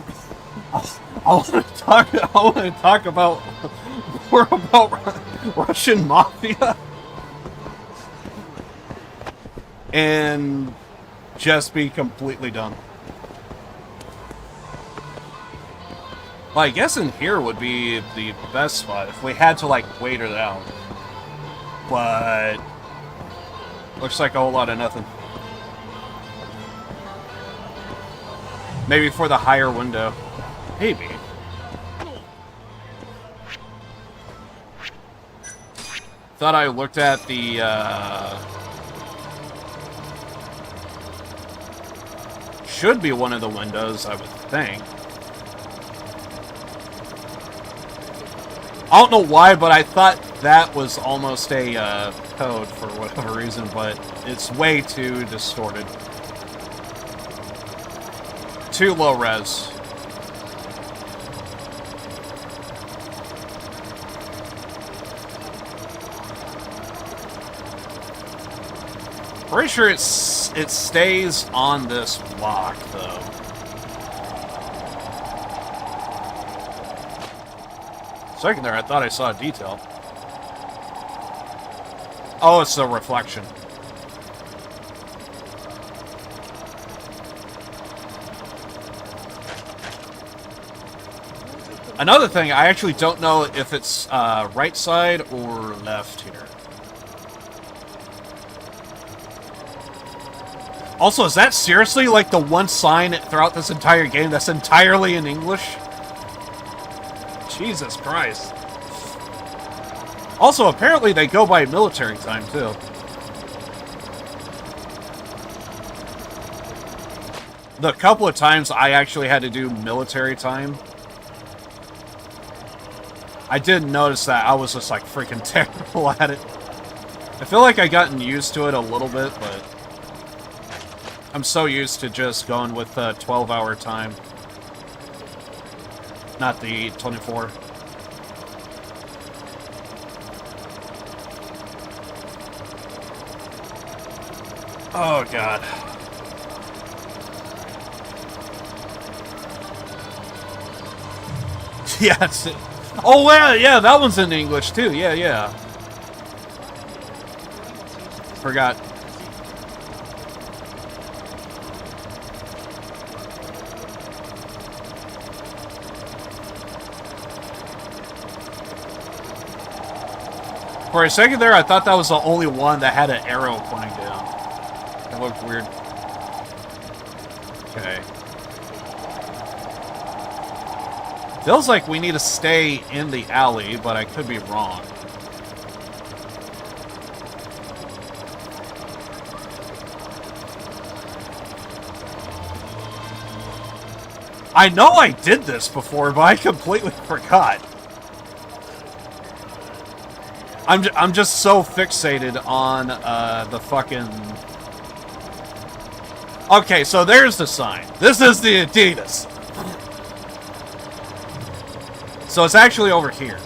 talk about more about Russian mafia and just be completely done. Well, I guess in here would be the best spot if we had to, like, wait it out. But looks like a whole lot of nothing. Maybe for the higher window. Maybe. Thought I looked at the, should be one of the windows, I would think. I don't know why, but I thought that was almost a code for whatever reason, but it's way too distorted. Too low res. Pretty sure it stays on this block, though. Second there, I thought I saw a detail. Oh, it's the reflection. Another thing, I actually don't know if it's right side or left here. Also, is that seriously like the one sign throughout this entire game that's entirely in English? Jesus Christ. Also, apparently they go by military time, too. The couple of times I actually had to do military time, I did notice that I was just, like, freaking terrible at it. I feel like I gotten used to it a little bit, but I'm so used to just going with 12-hour time. Not the 24. Oh, God. Yeah, it's... Oh, yeah, that one's in English, too. Yeah. Forgot. For a second there, I thought that was the only one that had an arrow pointing down. That looked weird. Okay. Feels like we need to stay in the alley, but I could be wrong. I know I did this before, but I completely forgot. I'm just so fixated on the fucking... Okay, so there's the sign. This is the Adidas. So it's actually over here.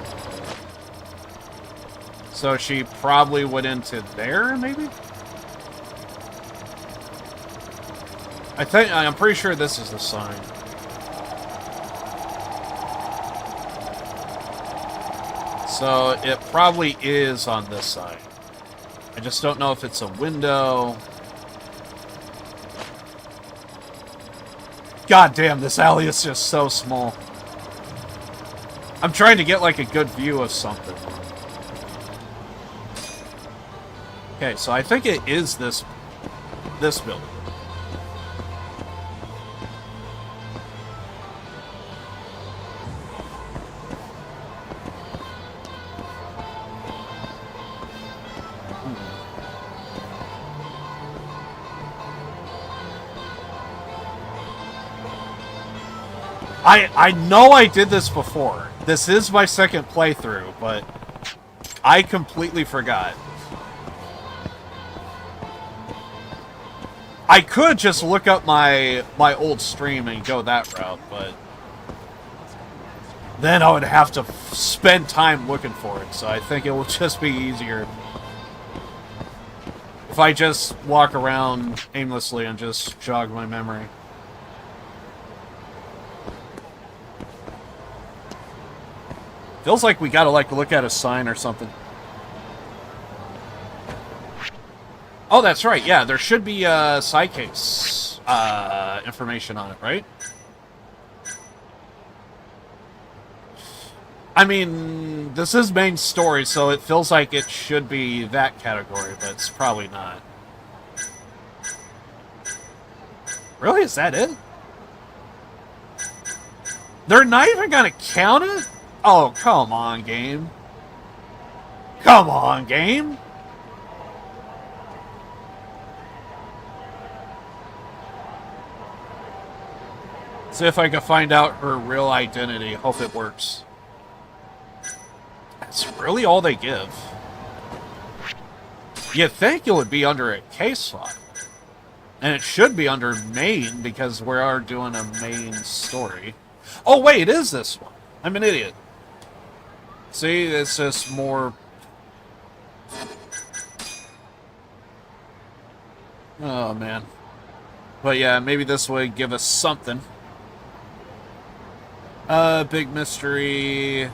So she probably went into there, maybe? I'm pretty sure this is the sign. So it probably is on this side. I just don't know if it's a window. God damn, this alley is just so small. I'm trying to get like a good view of something. Okay, so I think it is this building. I know I did this before. This is my second playthrough, but I completely forgot. I could just look up my old stream and go that route, but then I would have to spend time looking for it, so I think it will just be easier if I just walk around aimlessly and just jog my memory. Feels like we gotta, like, look at a sign or something. Oh, that's right, yeah, there should be side case information on it, right? I mean, this is main story, so it feels like it should be that category, but it's probably not. Really? Is that it? They're not even gonna count it? Oh, come on, game. Come on, game. See if I can find out her real identity. Hope it works. That's really all they give. You'd think it would be under a case file. And it should be under main, because we are doing a main story. Oh, wait, it is this one. I'm an idiot. See, it's just more... Oh, man. But yeah, maybe this would give us something. Big mystery.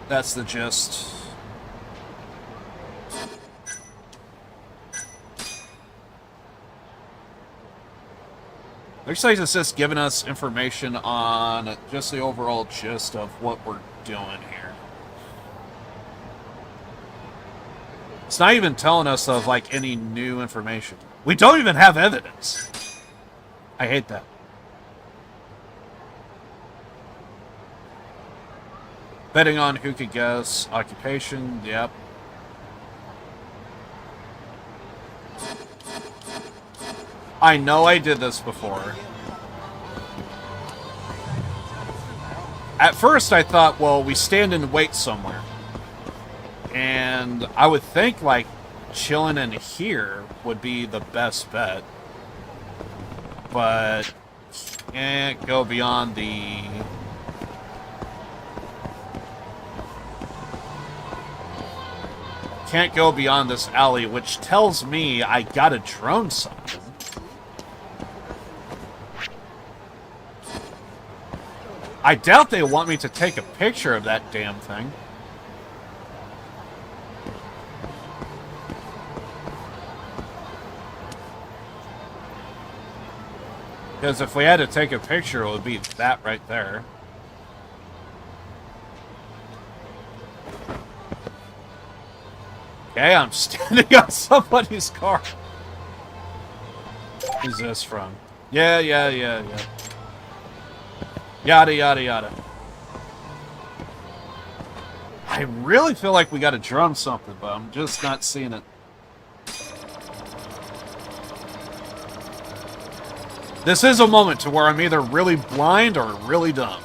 That's the gist. Looks like it's just giving us information on just the overall gist of what we're doing here. It's not even telling us of, like, any new information. We don't even have evidence. I hate that. Betting on who could guess. Occupation, yep. I know I did this before. At first I thought, well, we stand and wait somewhere. And I would think, like, chilling in here would be the best bet. But can't go beyond the... Can't go beyond this alley, which tells me I gotta drone something. I doubt they want me to take a picture of that damn thing. Because if we had to take a picture, it would be that right there. Okay, I'm standing on somebody's car. Who's this from? Yeah. Yada, yada, yada. I really feel like we gotta drum something, but I'm just not seeing it. This is a moment to where I'm either really blind or really dumb.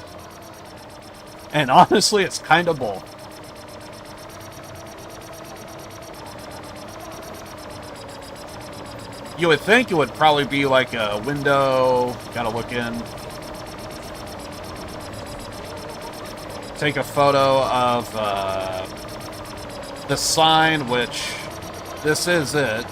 And honestly, it's kind of both. You would think it would probably be like a window, gotta look in. Take a photo of the sign, which this is it.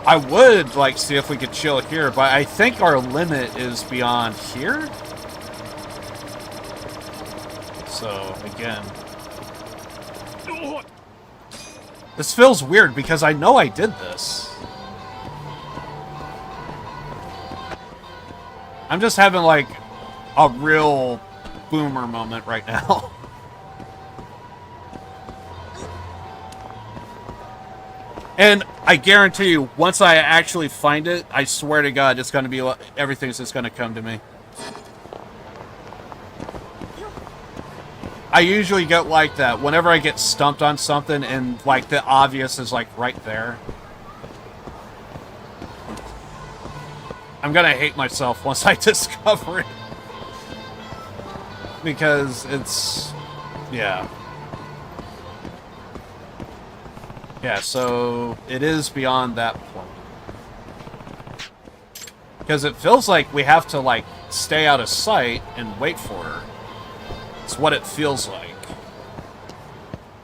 I would like see if we could chill here, but I think our limit is beyond here. So, again. This feels weird because I know I did this. I'm just having like a real boomer moment right now. And I guarantee you, once I actually find it, I swear to God, it's going to be everything's just going to come to me. I usually get like that whenever I get stumped on something and like the obvious is like right there. I'm going to hate myself once I discover it. Because it's... yeah. Yeah, so it is beyond that point. Because it feels like we have to, like, stay out of sight and wait for her. It's what it feels like.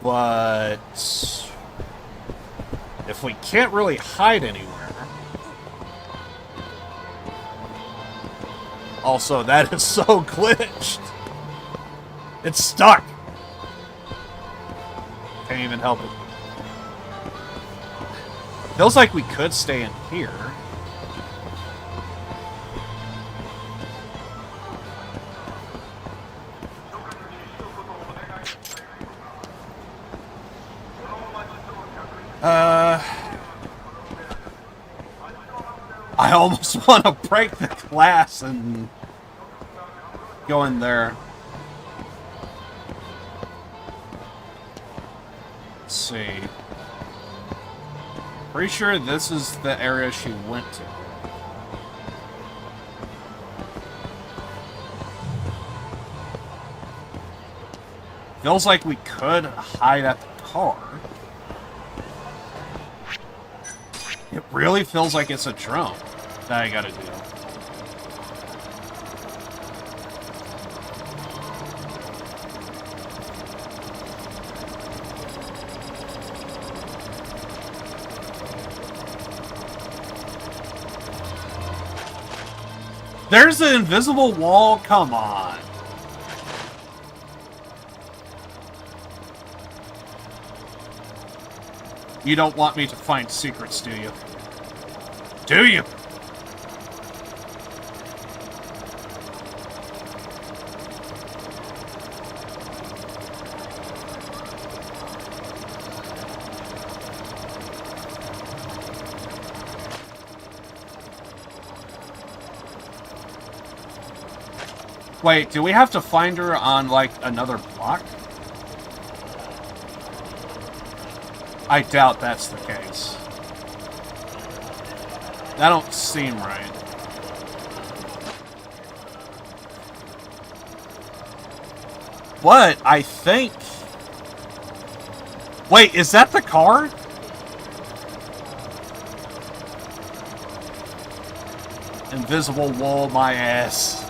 But... if we can't really hide anywhere... Also, that is so glitched! It's stuck! Can't even help it. Feels like we could stay in here. I almost want to break the glass and go in there. Let's see. Pretty sure this is the area she went to. Feels like we could hide at the car. It really feels like it's a drone that I gotta do. There's an invisible wall? Come on. You don't want me to find secrets, do you? Do you? Wait, do we have to find her on, like, another block? I doubt that's the case. That don't seem right. But I think... Wait, is that the car? Invisible wall, my ass.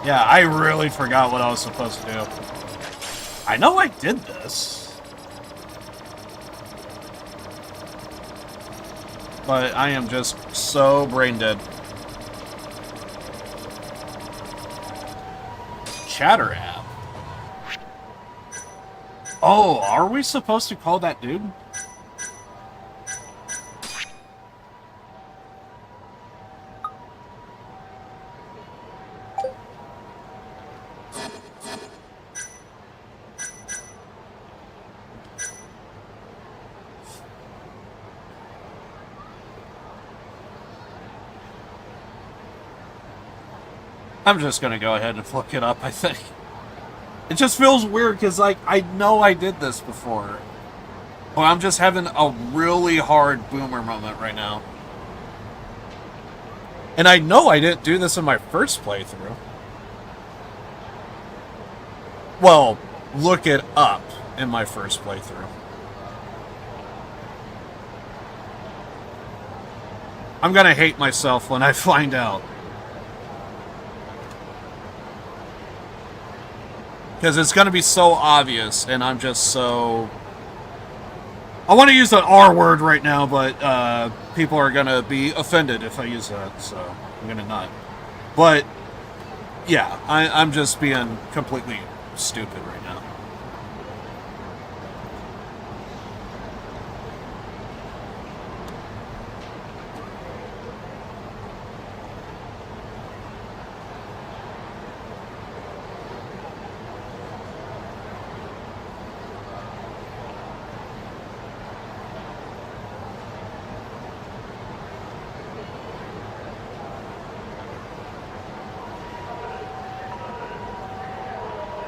Yeah, I really forgot what I was supposed to do. I know I did this. But I am just so brain dead. Chatter app. Oh, are we supposed to call that dude? I'm just gonna go ahead and look it up, I think. It just feels weird, because, like, I know I did this before. But I'm just having a really hard boomer moment right now. And I know I didn't do this in my first playthrough. Well, look it up in my first playthrough. I'm gonna hate myself when I find out. Because it's going to be so obvious, and I'm just so... I want to use an R word right now, but people are going to be offended if I use that, so I'm going to not. But, yeah, I'm just being completely stupid right now.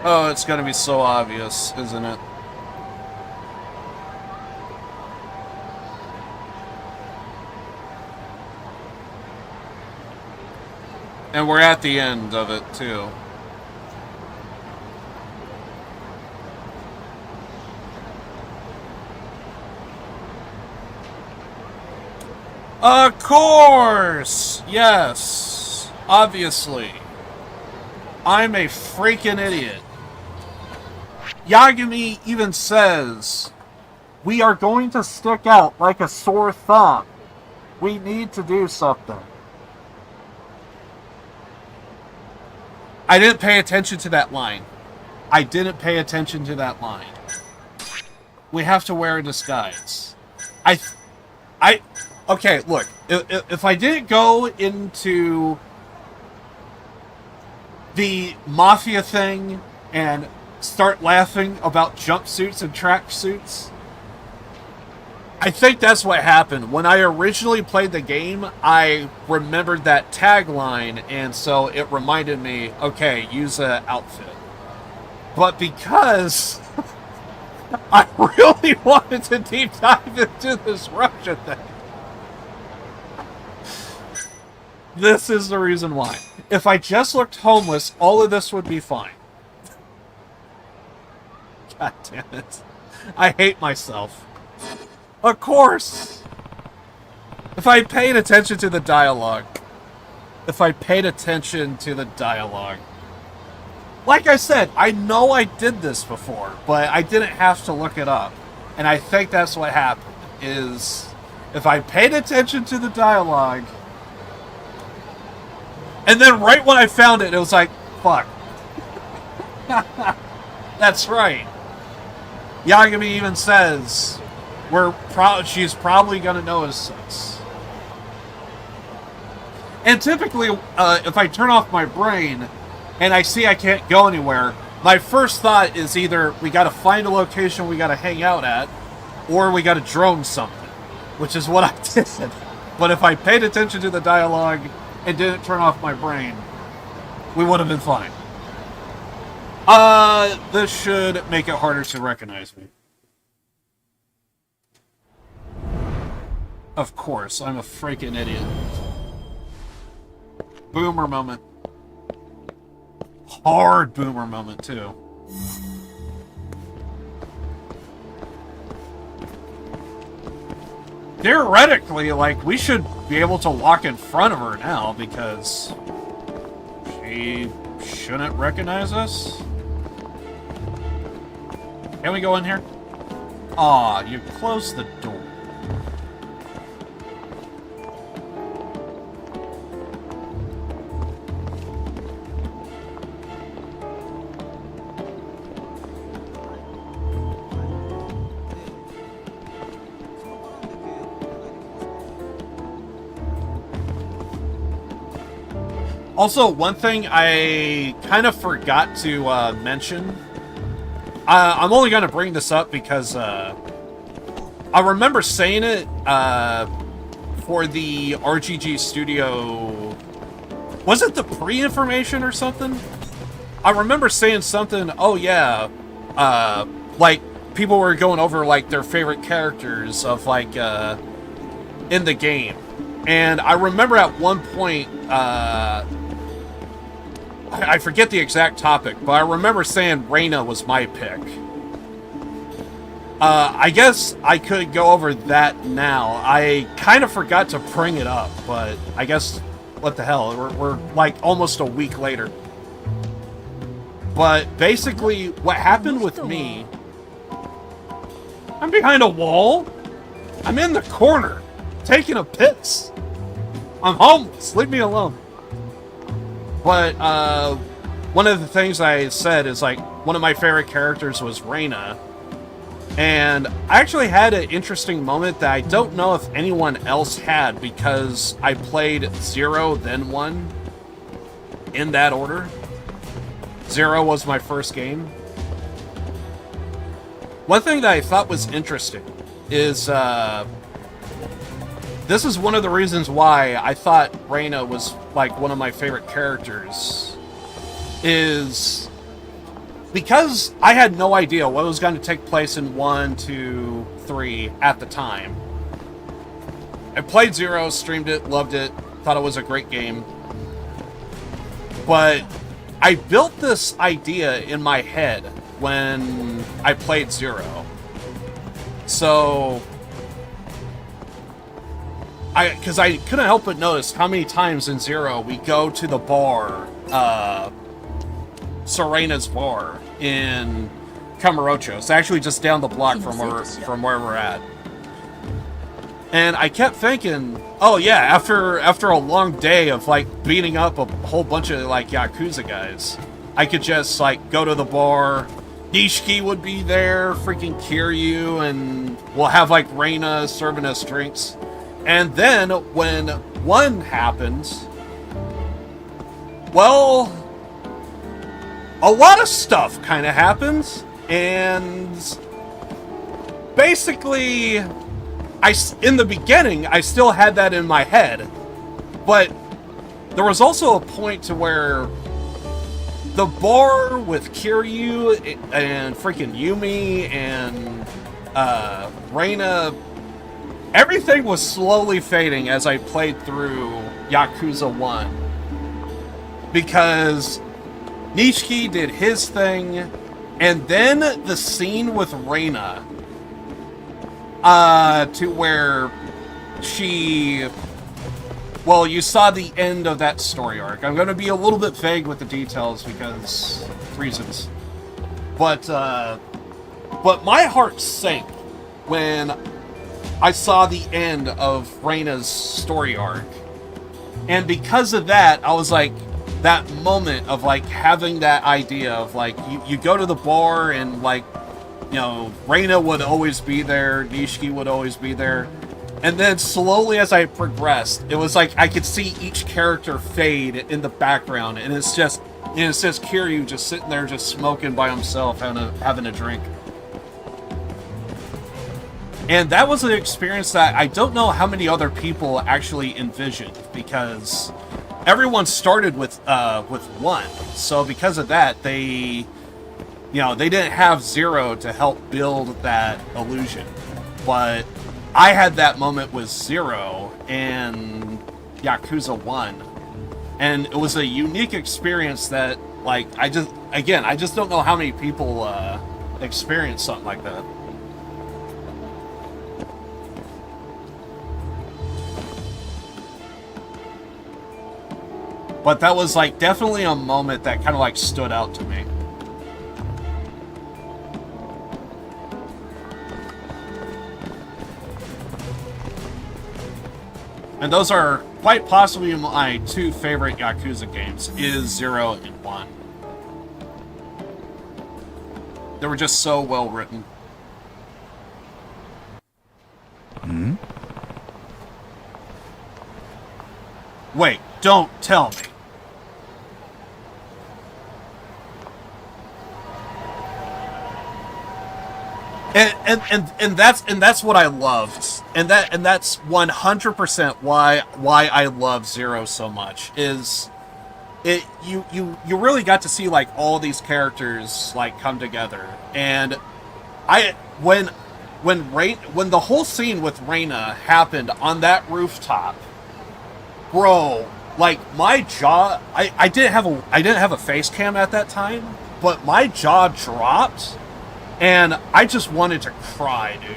Oh, it's gonna be so obvious, isn't it? And we're at the end of it, too. Of course! Yes! Obviously. I'm a freaking idiot. Yagami even says, we are going to stick out like a sore thumb. We need to do something. I didn't pay attention to that line. I didn't pay attention to that line. We have to wear a disguise. Okay, look. If I didn't go into the mafia thing and start laughing about jumpsuits and tracksuits, I think that's what happened. When I originally played the game, I remembered that tagline, and so it reminded me, okay, use an outfit. But because I really wanted to deep dive into this Russia thing, this is the reason why. If I just looked homeless, all of this would be fine. God damn it. I hate myself. Of course! If I paid attention to the dialogue. Like I said, I know I did this before, but I didn't have to look it up. And I think that's what happened, is if I paid attention to the dialogue, and then right when I found it, it was like, fuck. That's right. Yagami even says, she's probably going to notice us. And typically, if I turn off my brain and I see I can't go anywhere, my first thought is either we got to find a location we got to hang out at, or we got to drone something, which is what I did. But if I paid attention to the dialogue and didn't turn off my brain, we would have been fine. This should make it harder to recognize me. Of course, I'm a freaking idiot. Boomer moment. Hard boomer moment, too. Theoretically, like, we should be able to walk in front of her now, because she shouldn't recognize us. Can we go in here? Aw, you closed the door. Also, one thing I kind of forgot to mention. I'm only going to bring this up because I remember saying it for the RGG Studio. Was it the pre-information or something? I remember saying something, oh yeah, like people were going over like their favorite characters of like in the game. And I remember at one point, I forget the exact topic, but I remember saying Reina was my pick. I guess I could go over that now. I kind of forgot to bring it up, but I guess, what the hell, we're like almost a week later. But basically, what happened with me... I'm behind a wall. I'm in the corner, taking a piss. I'm homeless. Leave me alone. But one of the things I said is like one of my favorite characters was Reina, and I actually had an interesting moment that I don't know if anyone else had because I played 0 then 1 in that order. 0 was my first game. One thing that I thought was interesting is this is one of the reasons why I thought Reina was like one of my favorite characters, is because I had no idea what was going to take place in 1, 2, 3 at the time, I played Zero, streamed it, loved it, thought it was a great game. But I built this idea in my head when I played Zero. So, because I couldn't help but notice how many times in Zero we go to the bar, Serena's bar in Camarocho. It's actually just down the block from where we're at. And I kept thinking, oh yeah, after a long day of like beating up a whole bunch of like Yakuza guys, I could just like go to the bar. Nishiki would be there, freaking Kiryu, and we'll have like Reina serving us drinks. And then when 1 happens, well, a lot of stuff kind of happens, and basically, in the beginning, I still had that in my head, but there was also a point to where the bar with Kiryu and freaking Yumi and Reina, everything was slowly fading as I played through Yakuza 1. Because Nishiki did his thing, and then the scene with Reina, to where she... Well, you saw the end of that story arc. I'm going to be a little bit vague with the details because reasons. But my heart sank when I saw the end of Reina's story arc. And because of that, I was like, that moment of like having that idea of like, you go to the bar and like, you know, Reina would always be there, Nishiki would always be there. And then slowly as I progressed, it was like I could see each character fade in the background, and it's just Kiryu just sitting there just smoking by himself, having a drink. And that was an experience that I don't know how many other people actually envisioned, because everyone started with 1. So because of that, they didn't have Zero to help build that illusion. But I had that moment with Zero and Yakuza 1. And it was a unique experience that, like, I just don't know how many people experience something like that. But that was, like, definitely a moment that kind of, like, stood out to me. And those are quite possibly my 2 favorite Yakuza games, is 0 and 1. They were just so well written. Hmm? Wait, don't tell me. And that's what I loved, and that's 100% why I love Zero so much. Is it you really got to see like all these characters like come together, and when the whole scene with Reina happened on that rooftop, bro, like my jaw, I didn't have a face cam at that time, but my jaw dropped. And I just wanted to cry, dude.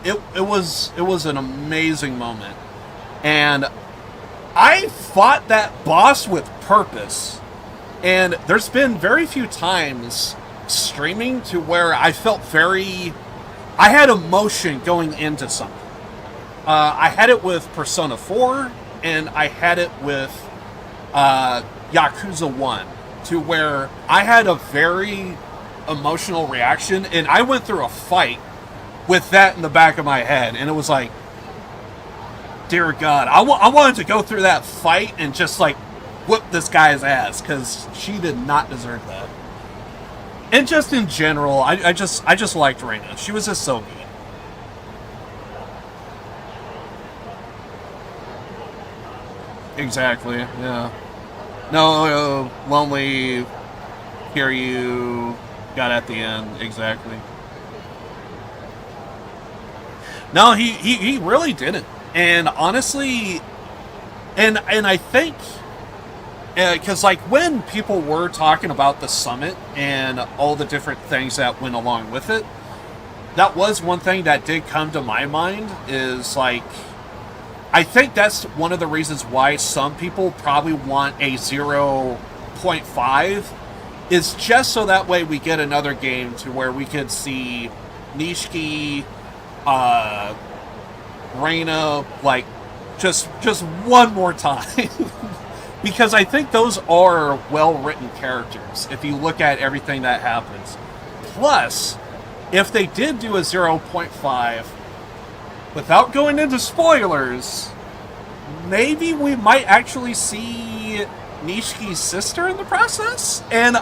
It was an amazing moment. And I fought that boss with purpose. And there's been very few times streaming to where I felt I had emotion going into something. I had it with Persona 4, and I had it with Yakuza 1, to where I had a very emotional reaction, and I went through a fight with that in the back of my head, and it was like, dear God, I wanted to go through that fight and just like whip this guy's ass, because she did not deserve that. And just in general, I just liked Reina. She was just so good. Exactly, yeah. No, lonely Kiryu got at the end, exactly. No, he really didn't. And honestly, and I think, because like when people were talking about the summit and all the different things that went along with it, that was one thing that did come to my mind, is like, I think that's one of the reasons why some people probably want a 0.5, is just so that way we get another game to where we could see Nishiki, Reina, like, just one more time. Because I think those are well-written characters, if you look at everything that happens. Plus, if they did do a 0.5, without going into spoilers, maybe we might actually see Nishiki's sister in the process? And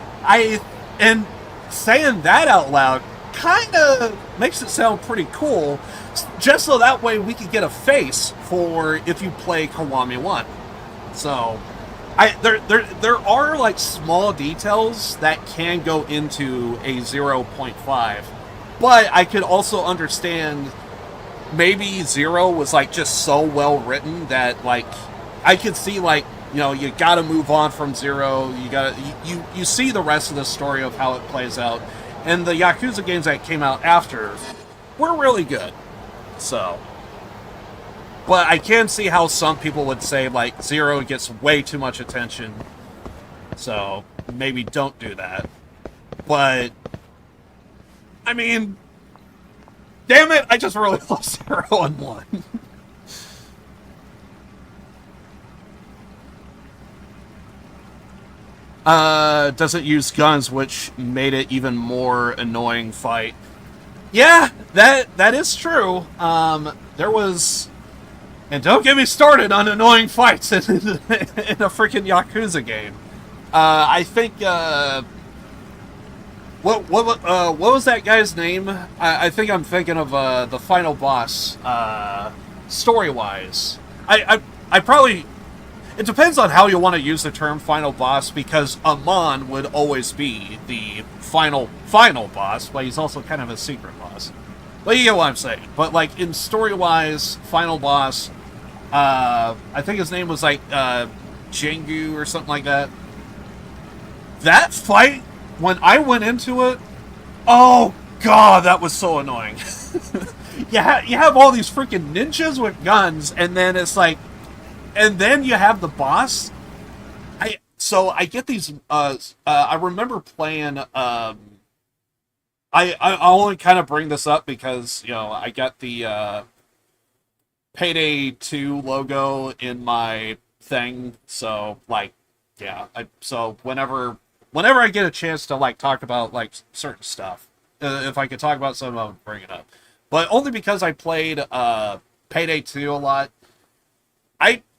saying that out loud kind of makes it sound pretty cool, just so that way we could get a face for if you play Kiwami 1. So, there are like small details that can go into a 0.5, but I could also understand maybe 0 was like just so well written that like I could see like, you know, you gotta move on from 0. You see the rest of the story of how it plays out. And the Yakuza games that came out after were really good. So, but I can see how some people would say like 0 gets way too much attention. So maybe don't do that. But I mean, damn it, I just really love 0 and 1. Doesn't use guns, which made it even more annoying fight. Yeah, that is true. There was, and don't get me started on annoying fights in a freaking Yakuza game. I think what was that guy's name? I think I'm thinking of the final boss. Story-wise, I probably. It depends on how you want to use the term final boss, because Amon would always be the final boss, but he's also kind of a secret boss. But you get what I'm saying. But like in story-wise, final boss, I think his name was like Jingu or something like that. That fight, when I went into it, oh god, that was so annoying. You have all these freaking ninjas with guns, and then it's like, and then you have the boss. So I get these. I remember playing. I only kind of bring this up because, you know, I got the Payday 2 logo in my thing. So like, yeah. So whenever I get a chance to like talk about like certain stuff, if I could talk about something, I would bring it up. But only because I played Payday 2 a lot.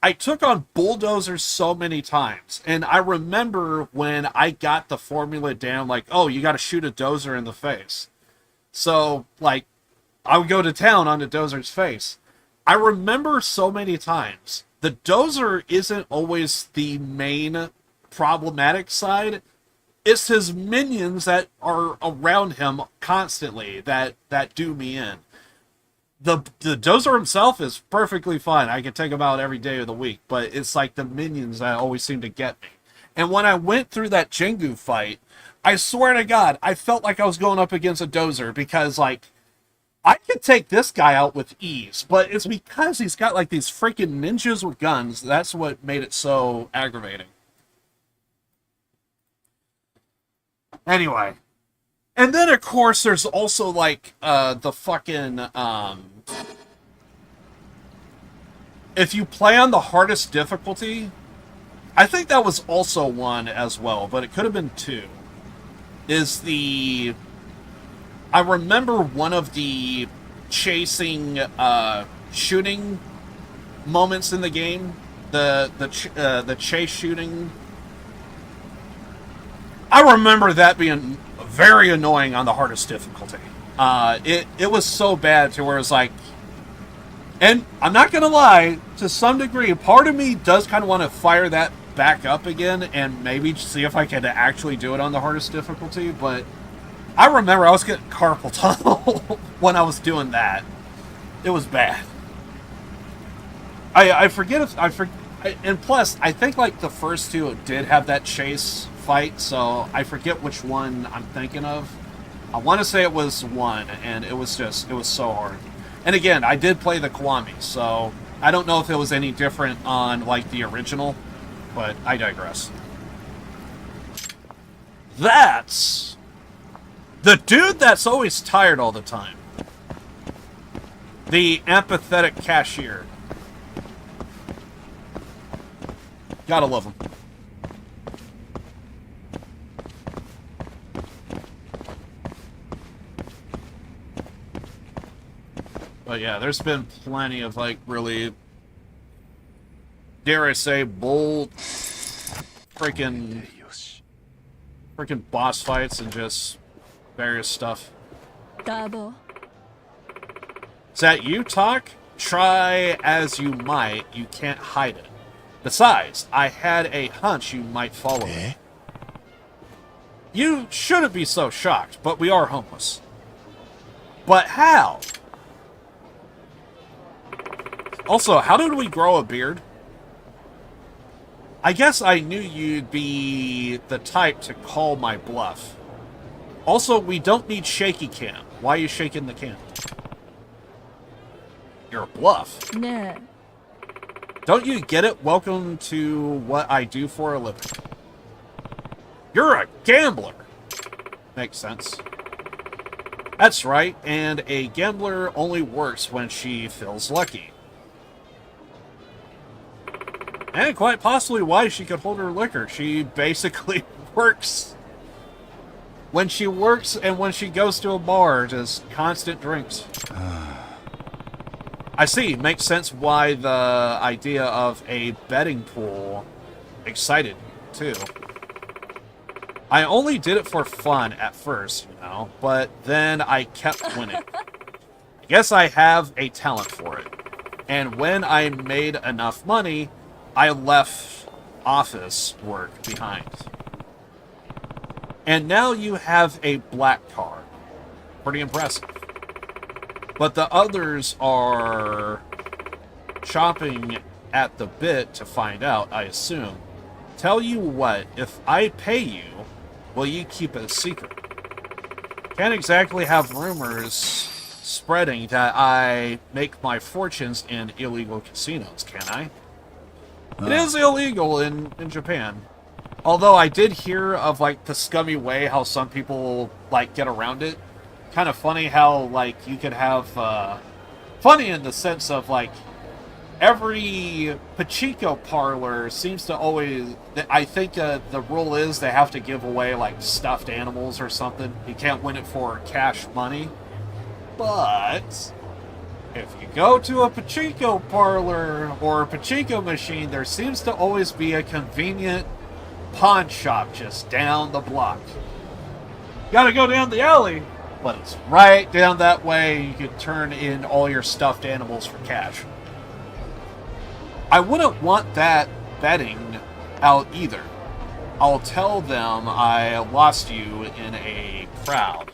I took on bulldozers so many times, and I remember when I got the formula down, like, oh, you got to shoot a dozer in the face. So, like, I would go to town on the dozer's face. I remember so many times, the dozer isn't always the main problematic side. It's his minions that are around him constantly that do me in. The dozer himself is perfectly fine. I can take him out every day of the week, but it's like the minions that always seem to get me. And when I went through that Jingu fight, I swear to God, I felt like I was going up against a dozer, because like, I could take this guy out with ease, but it's because he's got like these freaking ninjas with guns. That's what made it so aggravating. Anyway. And then, of course, there's also, like, the fucking, if you play on the hardest difficulty, I think that was also one as well, but it could have been 2, is the, I remember one of the chasing, shooting moments in the game, the chase shooting. I remember that being very annoying on the hardest difficulty. It was so bad to where it's like, and I'm not gonna lie, to some degree, part of me does kind of want to fire that back up again and maybe see if I can actually do it on the hardest difficulty, but I remember I was getting carpal tunnel when I was doing that. It was bad. I forget if... and plus, I think like the first two did have that chase fight, so I forget which one I'm thinking of. I want to say it was one, and it was so hard. And again, I did play the Kiwami, so I don't know if it was any different on like the original, but I digress. That's the dude that's always tired all the time. The empathetic cashier. Gotta love him. But yeah, there's been plenty of like really, dare I say, bold freaking boss fights and just various stuff. Double. Is that you, Talk? Try as you might, you can't hide it. Besides, I had a hunch you might follow me. You shouldn't be so shocked, but we are homeless. But how? Also, how did we grow a beard? I guess I knew you'd be the type to call my bluff. Also, we don't need shaky cam. Why are you shaking the cam? You're a bluff. No. Don't you get it? Welcome to what I do for a living. You're a gambler. Makes sense. That's right, and a gambler only works when she feels lucky. And quite possibly why she could hold her liquor. She basically works when she works and when she goes to a bar, just constant drinks. I see. Makes sense why the idea of a betting pool excited too. I only did it for fun at first, you know, but then I kept winning. I guess I have a talent for it. And when I made enough money, I left office work behind. And now you have a black card. Pretty impressive. But the others are chomping at the bit to find out, I assume. Tell you what, if I pay you, will you keep it a secret? Can't exactly have rumors spreading that I make my fortunes in illegal casinos, can I? It is illegal in Japan. Although I did hear of, like, the scummy way how some people, like, get around it. Kind of funny how, like, you could have, funny in the sense of, like, every pachinko parlor seems to always, I think the rule is they have to give away, like, stuffed animals or something. You can't win it for cash money. But if you go to a pachinko parlor or a pachinko machine, there seems to always be a convenient pawn shop just down the block. Gotta go down the alley, but it's right down that way. You can turn in all your stuffed animals for cash. I wouldn't want that betting out either. I'll tell them I lost you in a crowd.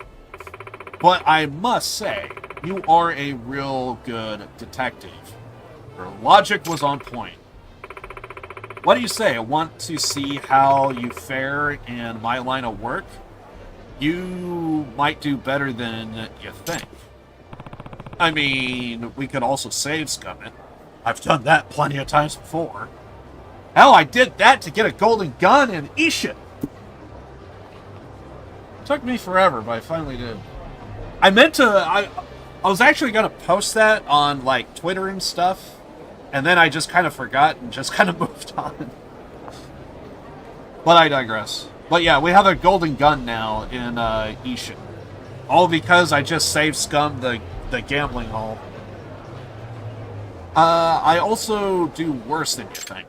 But I must say, you are a real good detective. Your logic was on point. What do you say? I want to see how you fare in my line of work. You might do better than you think. I mean, we could also save Scummit. I've done that plenty of times before. Hell, I did that to get a golden gun in Ishin. Took me forever, but I finally did. I meant to... I was actually going to post that on, like, Twitter and stuff. And then I just kind of forgot and just kind of moved on. But I digress. But yeah, we have a golden gun now in Ishin. All because I just saved Scum the gambling hall. I also do worse than you think.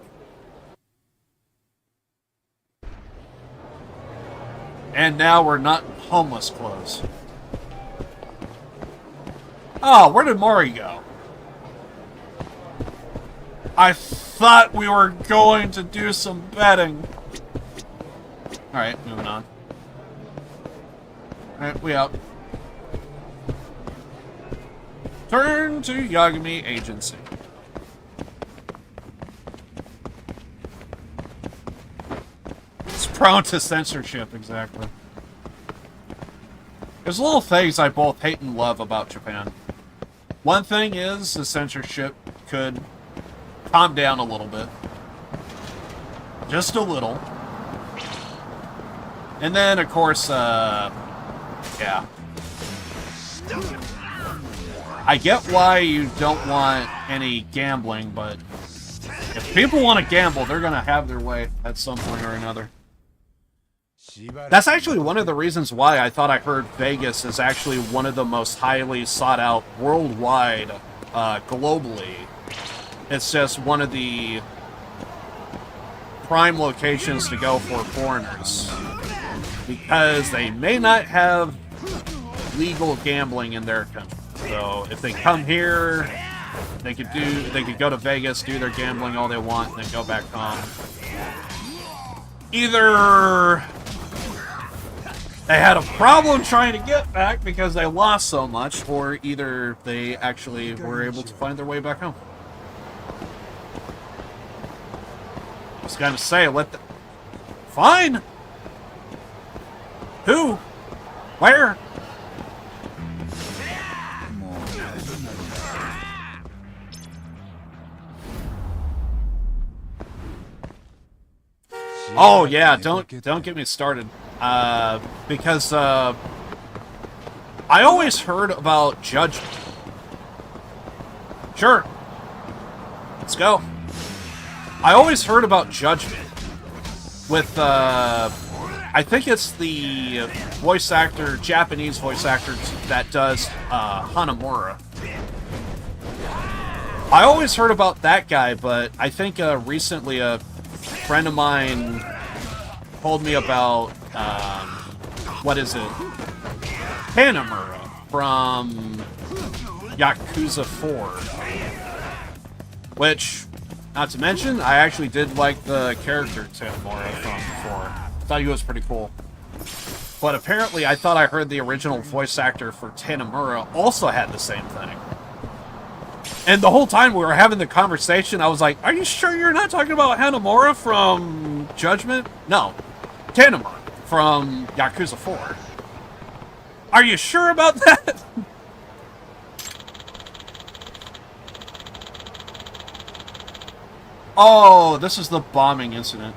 And now we're not in homeless clothes. Oh, where did Mari go? I thought we were going to do some betting. Alright, moving on. Alright, we out. Turn to Yagami Agency. It's prone to censorship, exactly. There's little things I both hate and love about Japan. One thing is the censorship could calm down a little bit. Just a little. And then, of course, yeah. I get why you don't want any gambling, but if people want to gamble, they're going to have their way at some point or another. That's actually one of the reasons why I thought I heard Vegas is actually one of the most highly sought out worldwide, globally. It's just one of the prime locations to go for foreigners. Because they may not have legal gambling in their country. So if they come here, they could go to Vegas, do their gambling all they want, and then go back home. Either they had a problem trying to get back because they lost so much, or either they actually were able to find their way back home. Just gotta say, fine! Who? Where? Oh yeah, don't get me started. Because I always heard about judgment. Sure. Let's go. I always heard about judgment with I think it's the voice actor, Japanese voice actor that does Hanamura. I always heard about that guy, but I think recently a friend of mine told me about what is it? Hanamura from Yakuza 4. Which, not to mention, I actually did like the character Hanamura from 4. Thought he was pretty cool. But apparently I thought I heard the original voice actor for Tanamura also had the same thing. And the whole time we were having the conversation, I was like, are you sure you're not talking about Hanamura from Judgment? No. Tanamura from Yakuza 4. Are you sure about that? Oh, this is the bombing incident.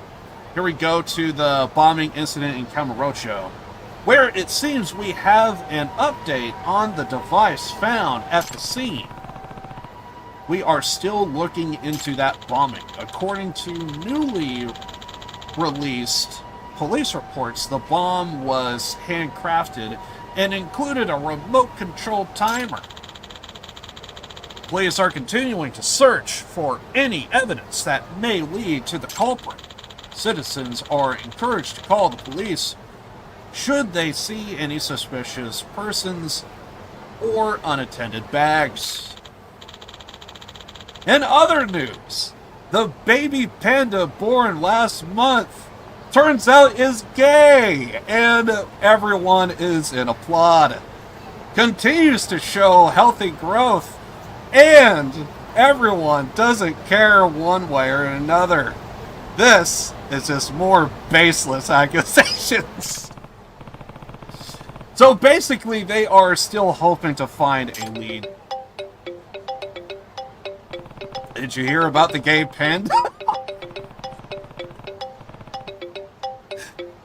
Here we go to the bombing incident in Kamurocho, where it seems we have an update on the device found at the scene. We are still looking into that bombing. According to newly released police reports, the bomb was handcrafted and included a remote-controlled timer. Police are continuing to search for any evidence that may lead to the culprit. Citizens are encouraged to call the police should they see any suspicious persons or unattended bags. In other news, the baby panda born last month turns out is gay, and everyone is in applaud. Continues to show healthy growth, and everyone doesn't care one way or another. This is just more baseless accusations. So basically, they are still hoping to find a lead. Did you hear about the gay panda?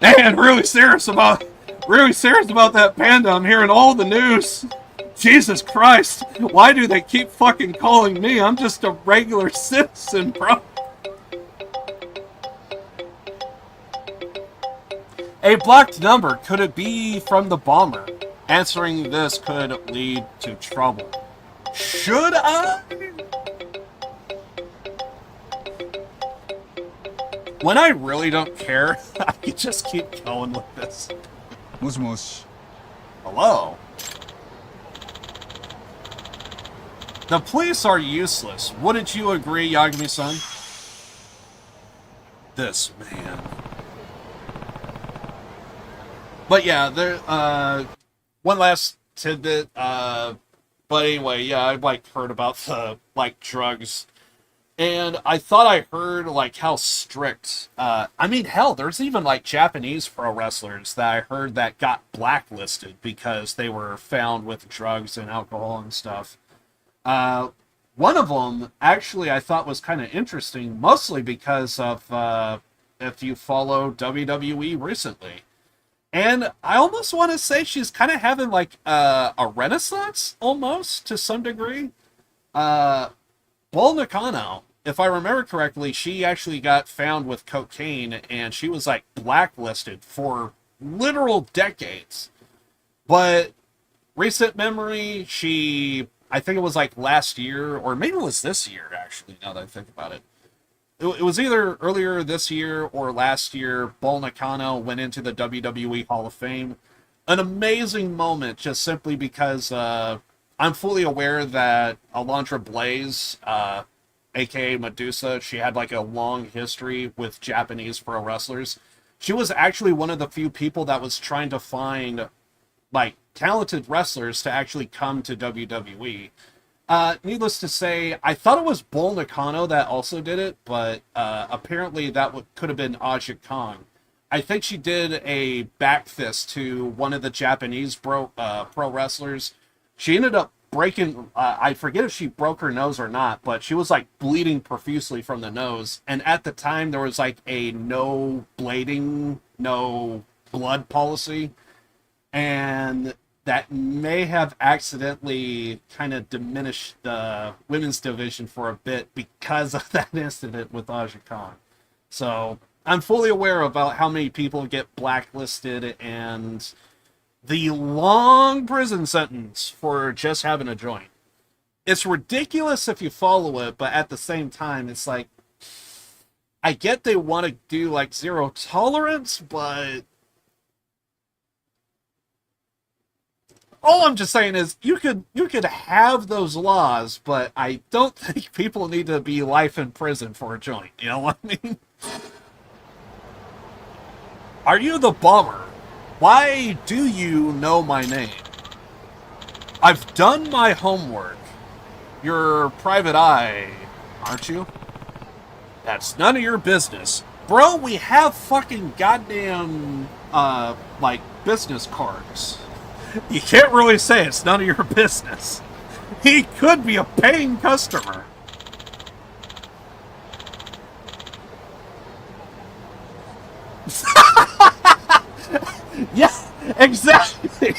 Man, really serious about that panda. I'm hearing all the news. Jesus Christ, why do they keep fucking calling me? I'm just a regular citizen, bro. A blocked number. Could it be from the bomber? Answering this could lead to trouble. Should I? When I really don't care, I can just keep going with this. もしもし。 Hello? The police are useless. Wouldn't you agree, Yagami-san? This man. But yeah, there. One last tidbit. But anyway, yeah, I heard about the drugs, and I thought I heard how strict. I mean, hell, there's even Japanese pro wrestlers that I heard that got blacklisted because they were found with drugs and alcohol and stuff. One of them, actually, I thought was kind of interesting, mostly because of, if you follow WWE recently. And I almost want to say she's kind of having, a renaissance, almost, to some degree. Bull Nakano, if I remember correctly, she actually got found with cocaine, and she was, blacklisted for literal decades. But recent memory, I think it was last year, or maybe it was this year, actually, now that I think about it. It was either earlier this year or last year. Bull Nakano went into the WWE Hall of Fame. An amazing moment, just simply because I'm fully aware that Alundra Blaze, aka Medusa, she had a long history with Japanese pro wrestlers. She was actually one of the few people that was trying to find talented wrestlers to actually come to WWE. Needless to say, I thought it was Bull Nakano that also did it, but apparently that could have been Aja Kong. I think she did a back fist to one of the Japanese pro wrestlers. She ended up breaking, I forget if she broke her nose or not, but she was bleeding profusely from the nose. And at the time, there was a no blading, no blood policy. And that may have accidentally kind of diminished the women's division for a bit because of that incident with Aja Kong. So I'm fully aware about how many people get blacklisted and the long prison sentence for just having a joint. It's ridiculous if you follow it, but at the same time, it's I get they want to do zero tolerance, but all I'm just saying is you could have those laws, but I don't think people need to be life in prison for a joint. You know what I mean? Are you the bummer? Why do you know my name? I've done my homework. You're private eye, aren't you? That's none of your business. Bro, we have fucking goddamn, business cards. You can't really say it's none of your business. He could be a paying customer. Yeah, exactly.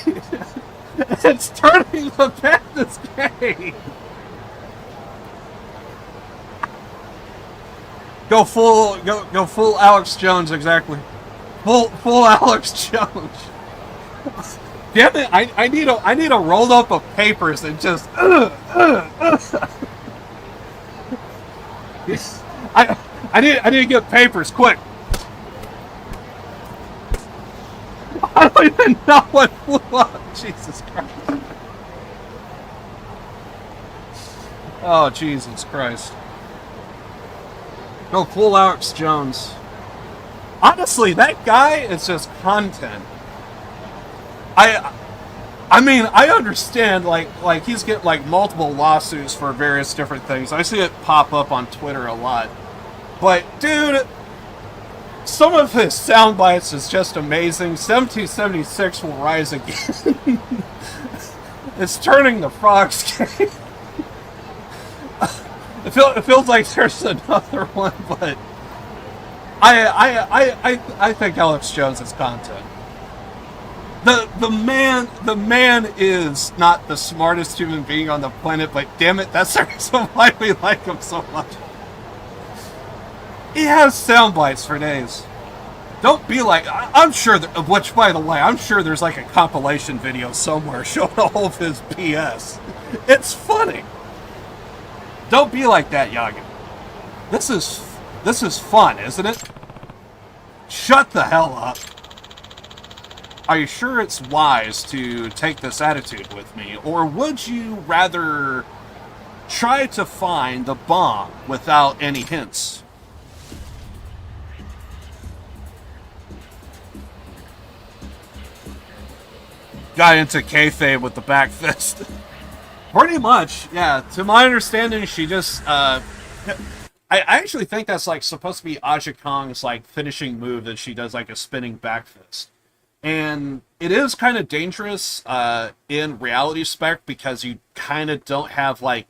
It's turning the madness gay. Go full Alex Jones, exactly. Full Alex Jones. Damn it! I need a roll up of papers and just. I need to get papers quick. I don't even know what flew up. Jesus Christ. Oh Jesus Christ. Go full Alex Jones. Honestly, that guy is just content. I mean, I understand, he's getting, multiple lawsuits for various different things. I see it pop up on Twitter a lot. But, dude, some of his sound bites is just amazing. 1776 will rise again. It's turning the frogs gay. It feels like there's another one, but I think Alex Jones is content. The man is not the smartest human being on the planet, but damn it, that's the reason why we like him so much. He has sound bites for days. Don't be I'm sure, which by the way, I'm sure there's a compilation video somewhere showing all of his BS. It's funny. Don't be like that, Yagi. This is fun, isn't it? Shut the hell up. Are you sure it's wise to take this attitude with me? Or would you rather try to find the bomb without any hints. Got into kayfabe with the back fist. Pretty much, yeah. To my understanding, she just, I actually think that's, like, supposed to be Aja Kong's, like, finishing move, that she does, like, a spinning back fist. And it is kind of dangerous, in reality spec, because you kind of don't have, like,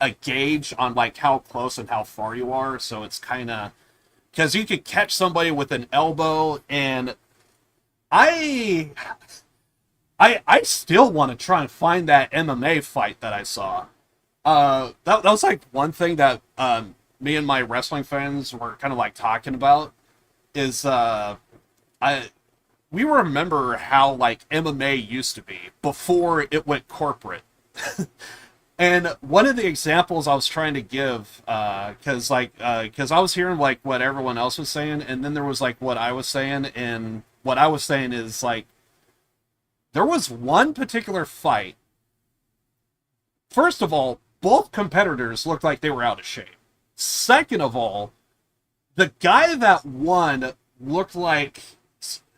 a gauge on, like, how close and how far you are, so it's kind of... Because you could catch somebody with an elbow, and I still want to try and find that MMA fight that I saw. That was like one thing that me and my wrestling fans were kind of like talking about is we remember how like MMA used to be before it went corporate. And one of the examples I was trying to give, because I was hearing like what everyone else was saying, and then there was like what I was saying, and what I was saying is like, there was one particular fight. First of all, both competitors looked like they were out of shape. Second of all, the guy that won looked like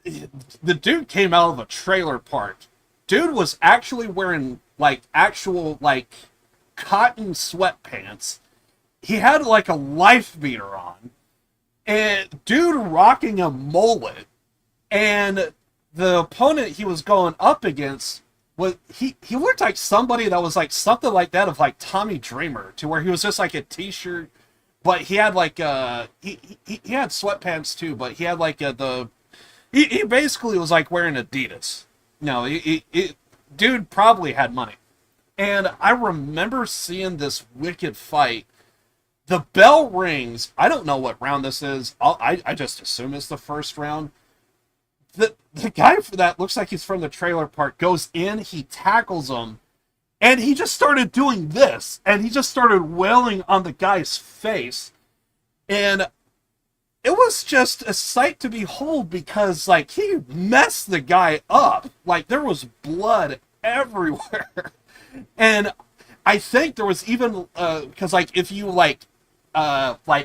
the dude came out of a trailer park. Dude was actually wearing like actual like cotton sweatpants. He had like a life beater on. And dude rocking a mullet. And the opponent he was going up against was he looked like somebody that was like something like that of like Tommy Dreamer, to where he was just like a t-shirt, but he had like he had sweatpants too, but he had like he basically was like wearing Adidas. No, dude probably had money. And I remember seeing this wicked fight. The bell rings. I don't know what round this is. I just assume it's the first round. The guy that looks like he's from the trailer park goes in, he tackles him, and he just started doing this, and he just started wailing on the guy's face. And it was just a sight to behold, because like he messed the guy up. Like there was blood everywhere. And I think there was even because like if you like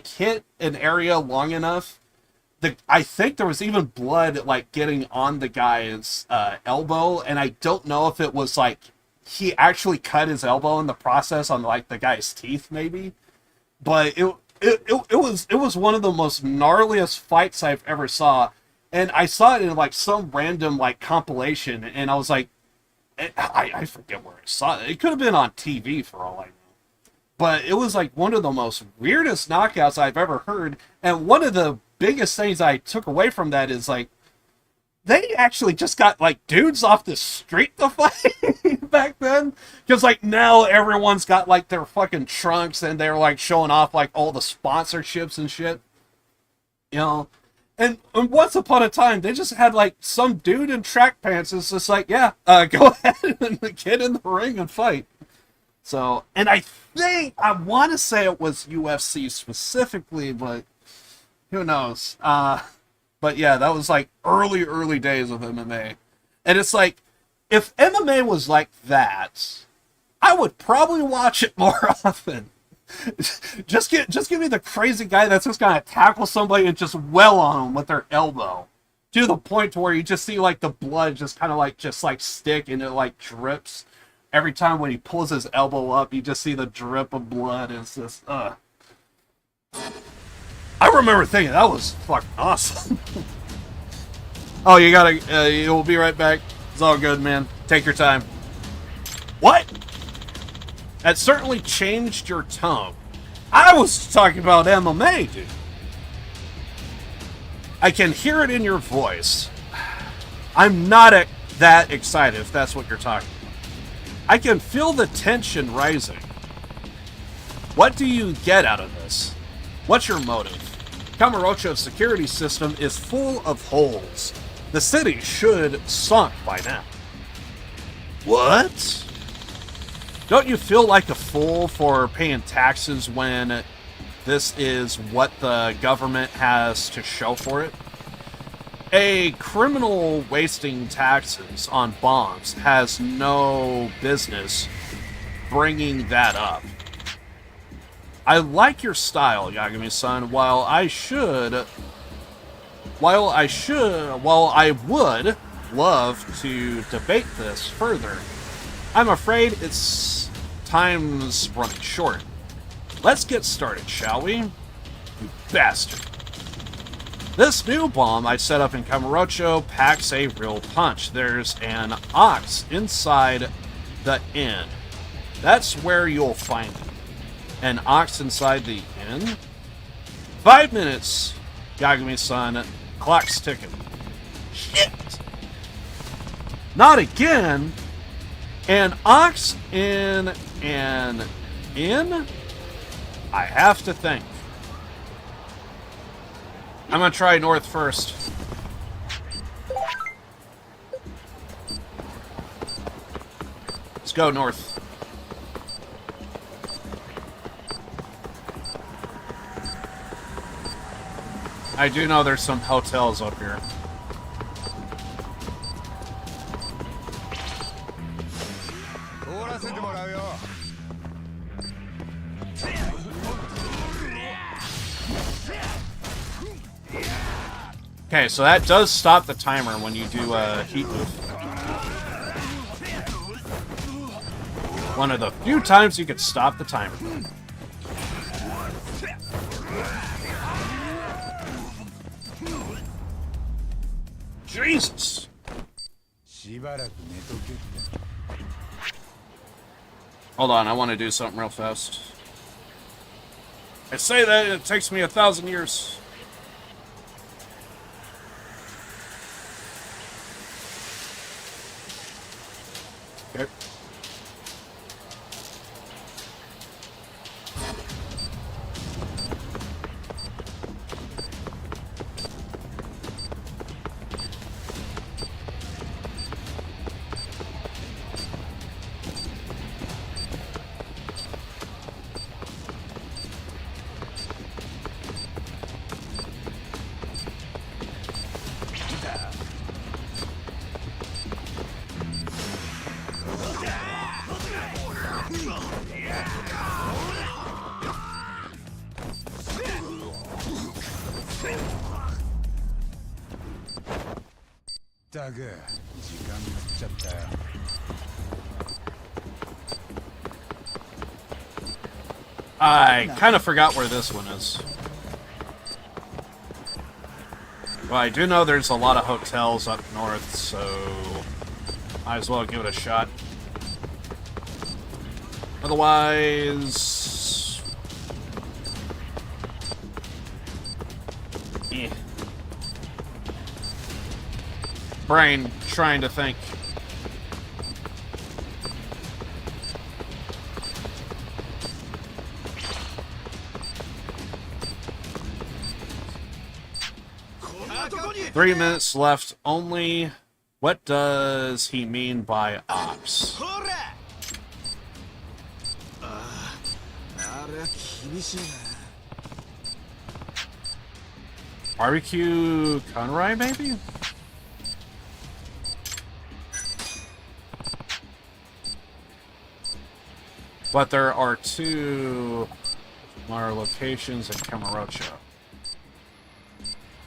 hit an area long enough, I think there was even blood like getting on the guy's elbow, and I don't know if it was like he actually cut his elbow in the process on like the guy's teeth maybe, but it was one of the most gnarliest fights I've ever saw. And I saw it in like some random like compilation, and I was like, I forget where I saw it. It could have been on TV for all I know. But it was like one of the most weirdest knockouts I've ever heard. And one of the biggest things I took away from that is like, they actually just got like dudes off the street to fight back then. Because like now everyone's got like their fucking trunks, and they're like showing off like all the sponsorships and shit. You know? And once upon a time, they just had like some dude in track pants. It's just like, yeah, go ahead and get in the ring and fight. So, and I want to say it was UFC specifically, but who knows? But yeah, that was like early days of MMA. And it's like, if MMA was like that, I would probably watch it more often. Just give me the crazy guy that's just gonna tackle somebody and just wail on them with their elbow. To the point to where you just see like the blood just kind of like stick, and it like drips. Every time when he pulls his elbow up, you just see the drip of blood. It's just, I remember thinking, that was fucking awesome. Oh, you gotta, you'll be right back. It's all good, man. Take your time. What? That certainly changed your tone. I was talking about MMA, dude. I can hear it in your voice. I'm not that excited, if that's what you're talking about. I can feel the tension rising. What do you get out of this? What's your motive? Kamurocho's security system is full of holes. The city should sunk by now. What? Don't you feel like a fool for paying taxes when this is what the government has to show for it? A criminal wasting taxes on bombs has no business bringing that up. I like your style, Yagami-san. While I would love to debate this further, I'm afraid time's running short. Let's get started, shall we? You bastard. This new bomb I set up in Kamurocho packs a real punch. There's an ox inside the inn. That's where you'll find it. An ox inside the inn? 5 minutes, Yagami-san. Clock's ticking. Shit! Not again! An ox in an inn? I have to think. I'm gonna try north first. Let's go north. I do know there's some hotels up here. Okay, so that does stop the timer when you do a heat move. One of the few times you could stop the timer. Jesus! Hold on, I want to do something real fast. I say that, it takes me 1,000 years. Okay. I kind of forgot where this one is. Well, I do know there's a lot of hotels up north, so might as well give it a shot. Otherwise... eh. Brain trying to think. Three minutes left only. What does he mean by ops? Barbecue Conroy, maybe? But there are two more locations in Kamurocho.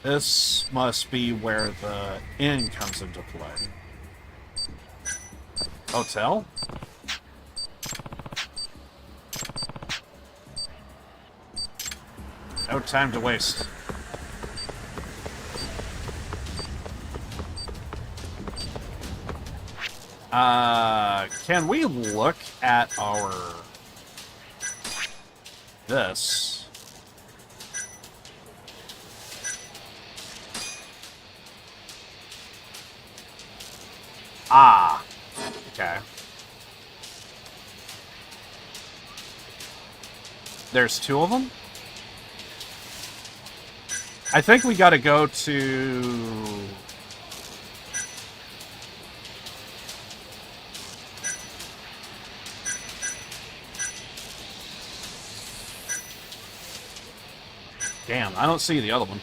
This must be where the inn comes into play. Hotel? No time to waste. Can we look at our... this? Ah. Okay. There's two of them? I think we gotta go to... Damn, I don't see the other one.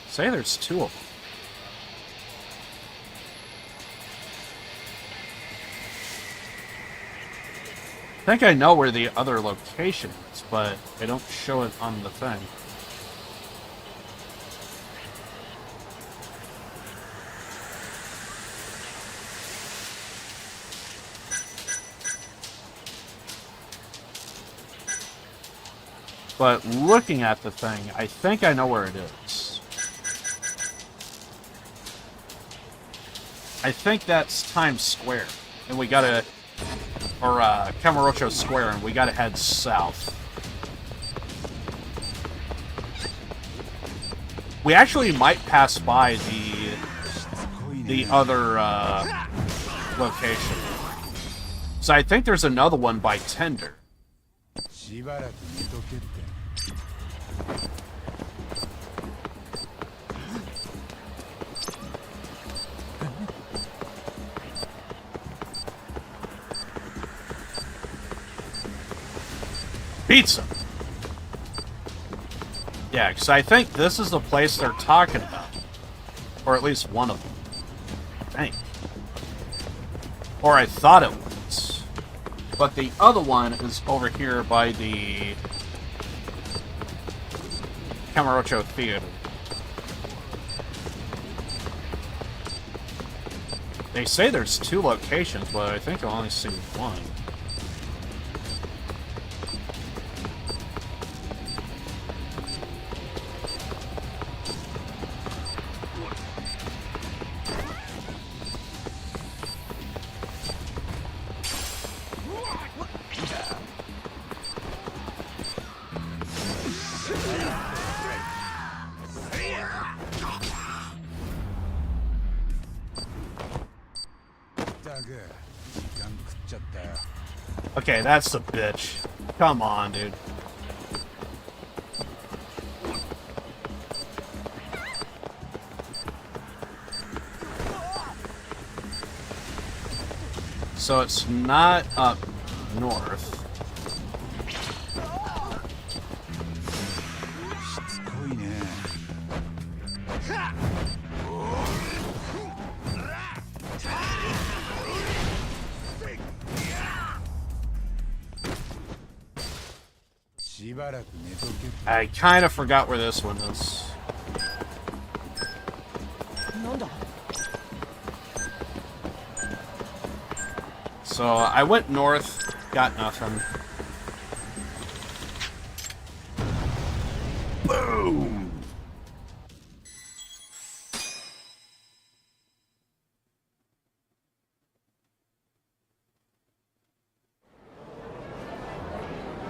Say there's two of them. think I know where the other location is, but they don't show it on the thing. But looking at the thing, I think I know where it is. I think that's Times Square. And we gotta... Or, Kamurocho Square, and we gotta head south. We actually might pass by the other, location. So I think there's another one by Tender. Pizza! Yeah, because I think this is the place they're talking about. Or at least one of them. I think. Or I thought it was. But the other one is over here by the Kamurocho Theater. They say there's 2 locations, but I think I'll only see one. Okay, that's the bitch. Come on, dude. So it's not up north. I kind of forgot where this one is. So I went north, got nothing. Boom!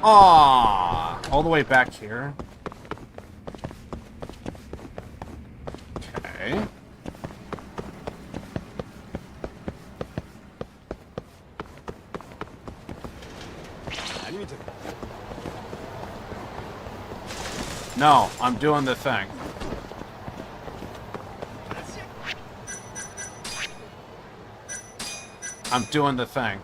Ah, all the way back here. Okay. No, I'm doing the thing. I'm doing the thing.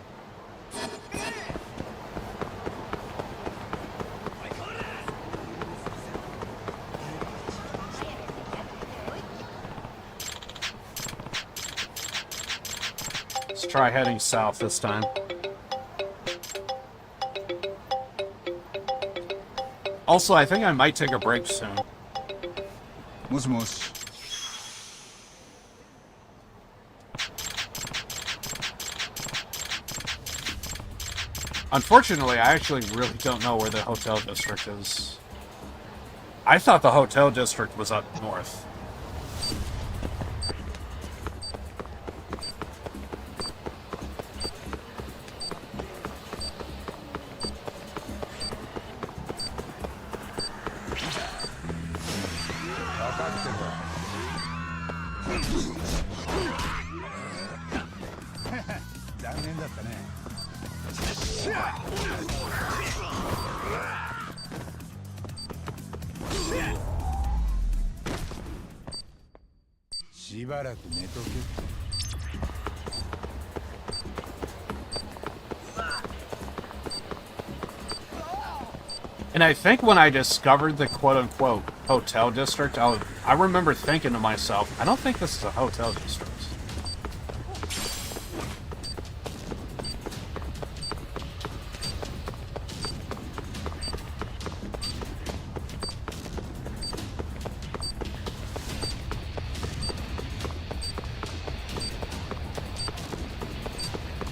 Let's try heading south this time. Also, I think I might take a break soon. Moshi. Unfortunately, I actually really don't know where the hotel district is. I thought the hotel district was up north. And I think when I discovered the quote-unquote hotel district, I remember thinking to myself, I don't think this is a hotel district.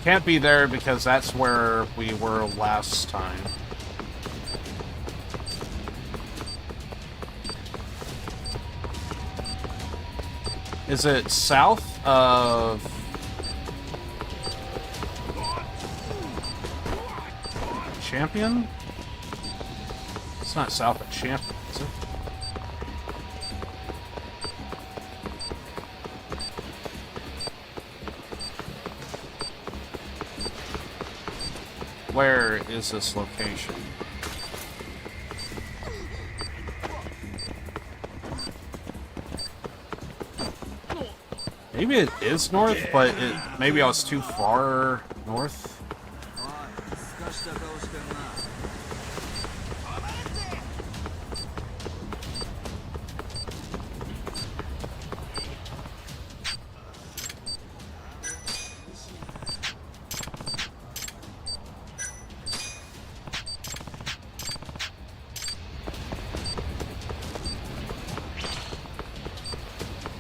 Can't be there because that's where we were last time. Is it south of... Champion? It's not south of Champion, is it? Where is this location? Maybe it is north, but maybe I was too far north.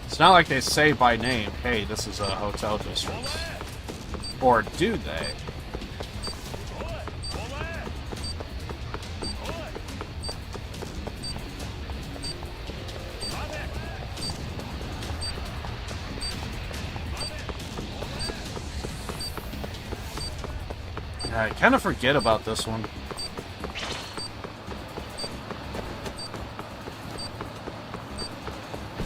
It's not like they say by name, hey, this is a hotel district. Or do they? I kind of forget about this one.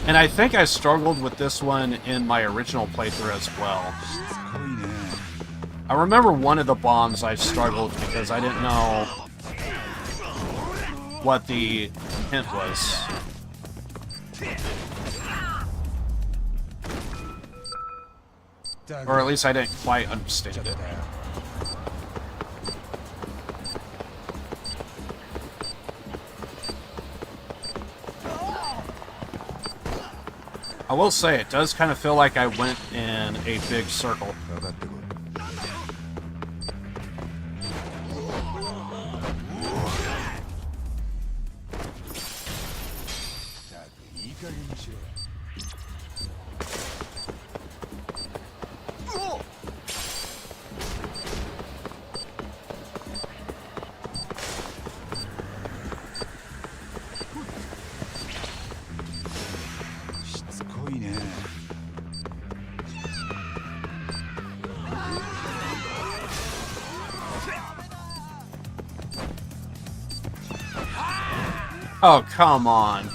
And I think I struggled with this one in my original playthrough as well. I remember one of the bombs I struggled because I didn't know what the hint was. Or at least I didn't quite understand it. I will say, it does kind of feel like I went in a big circle. Oh, come on.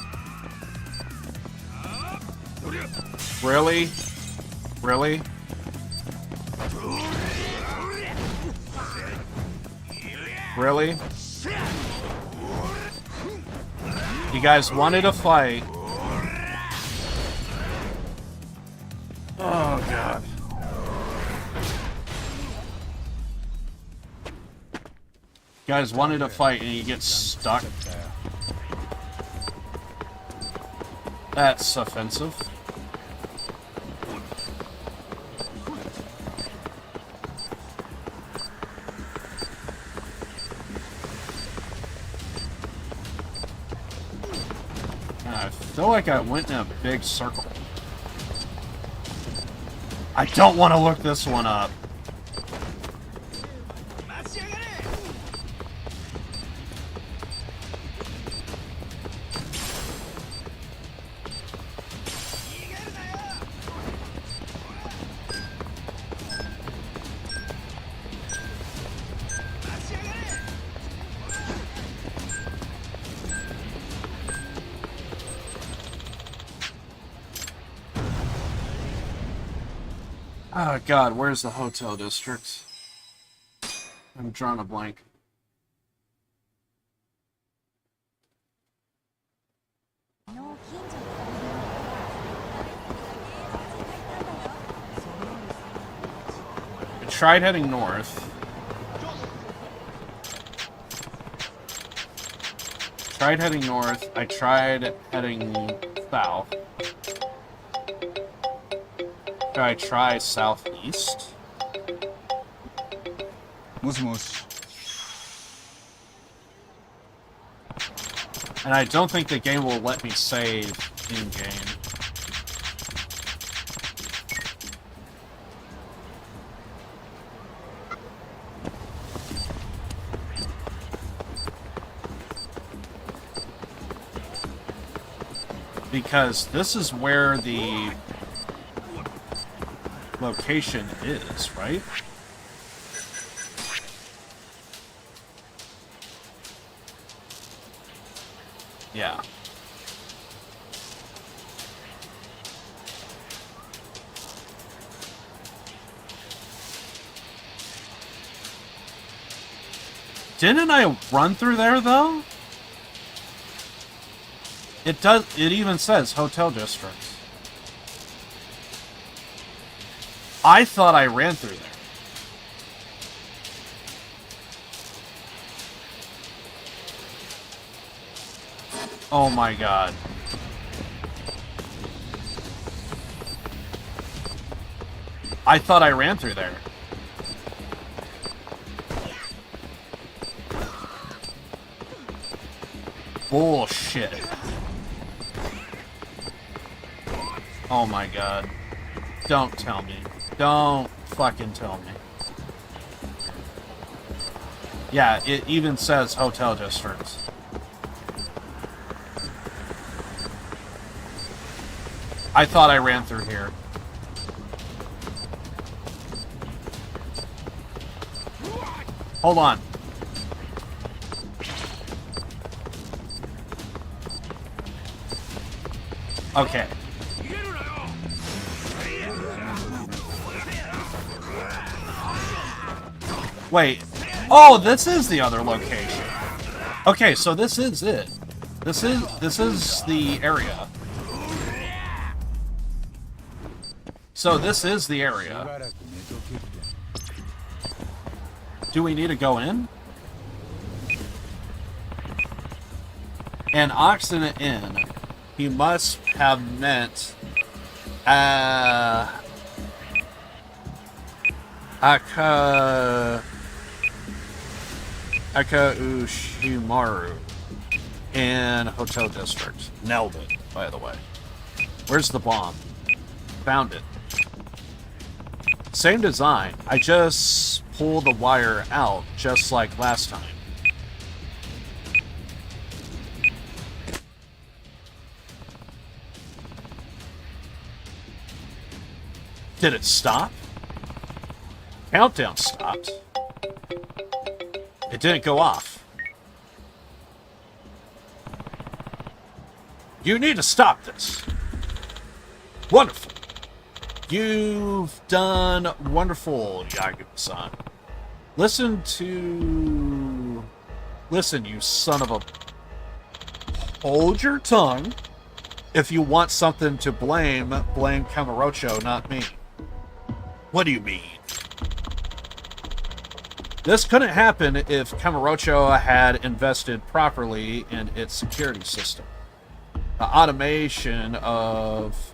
Really? Really? Really? You guys wanted a fight. Oh, God. You guys wanted a fight and you get stuck. That's offensive. I feel like I went in a big circle. I don't want to look this one up. Oh God, where's the hotel district? I'm drawing a blank. I tried heading north. I tried heading south. Should I try southeast? And I don't think the game will let me save in-game. Because this is where the location is, right? Yeah. Didn't I run through there, though? It does. It even says hotel districts. I thought I ran through there. Oh my god. I thought I ran through there. Bullshit. Oh my god. Don't tell me. Don't fucking tell me. Yeah, it even says hotel districts. I thought I ran through here. Hold on. Okay. Wait. Oh, this is the other location. Okay, so this is it. This is the area. So this is the area. Do we need to go in? An Occident Inn. He must have meant Ushimaru in Hotel District. Nailed it, by the way. Where's the bomb? Found it. Same design. I just pull the wire out just like last time. Did it stop? Countdown stopped. It didn't go off. You need to stop this. Wonderful. You've done wonderful, Yagu-san. Listen, you son of a... Hold your tongue. If you want something to blame Kamurocho, not me. What do you mean? This couldn't happen if Kamurocho had invested properly in its security system. The automation of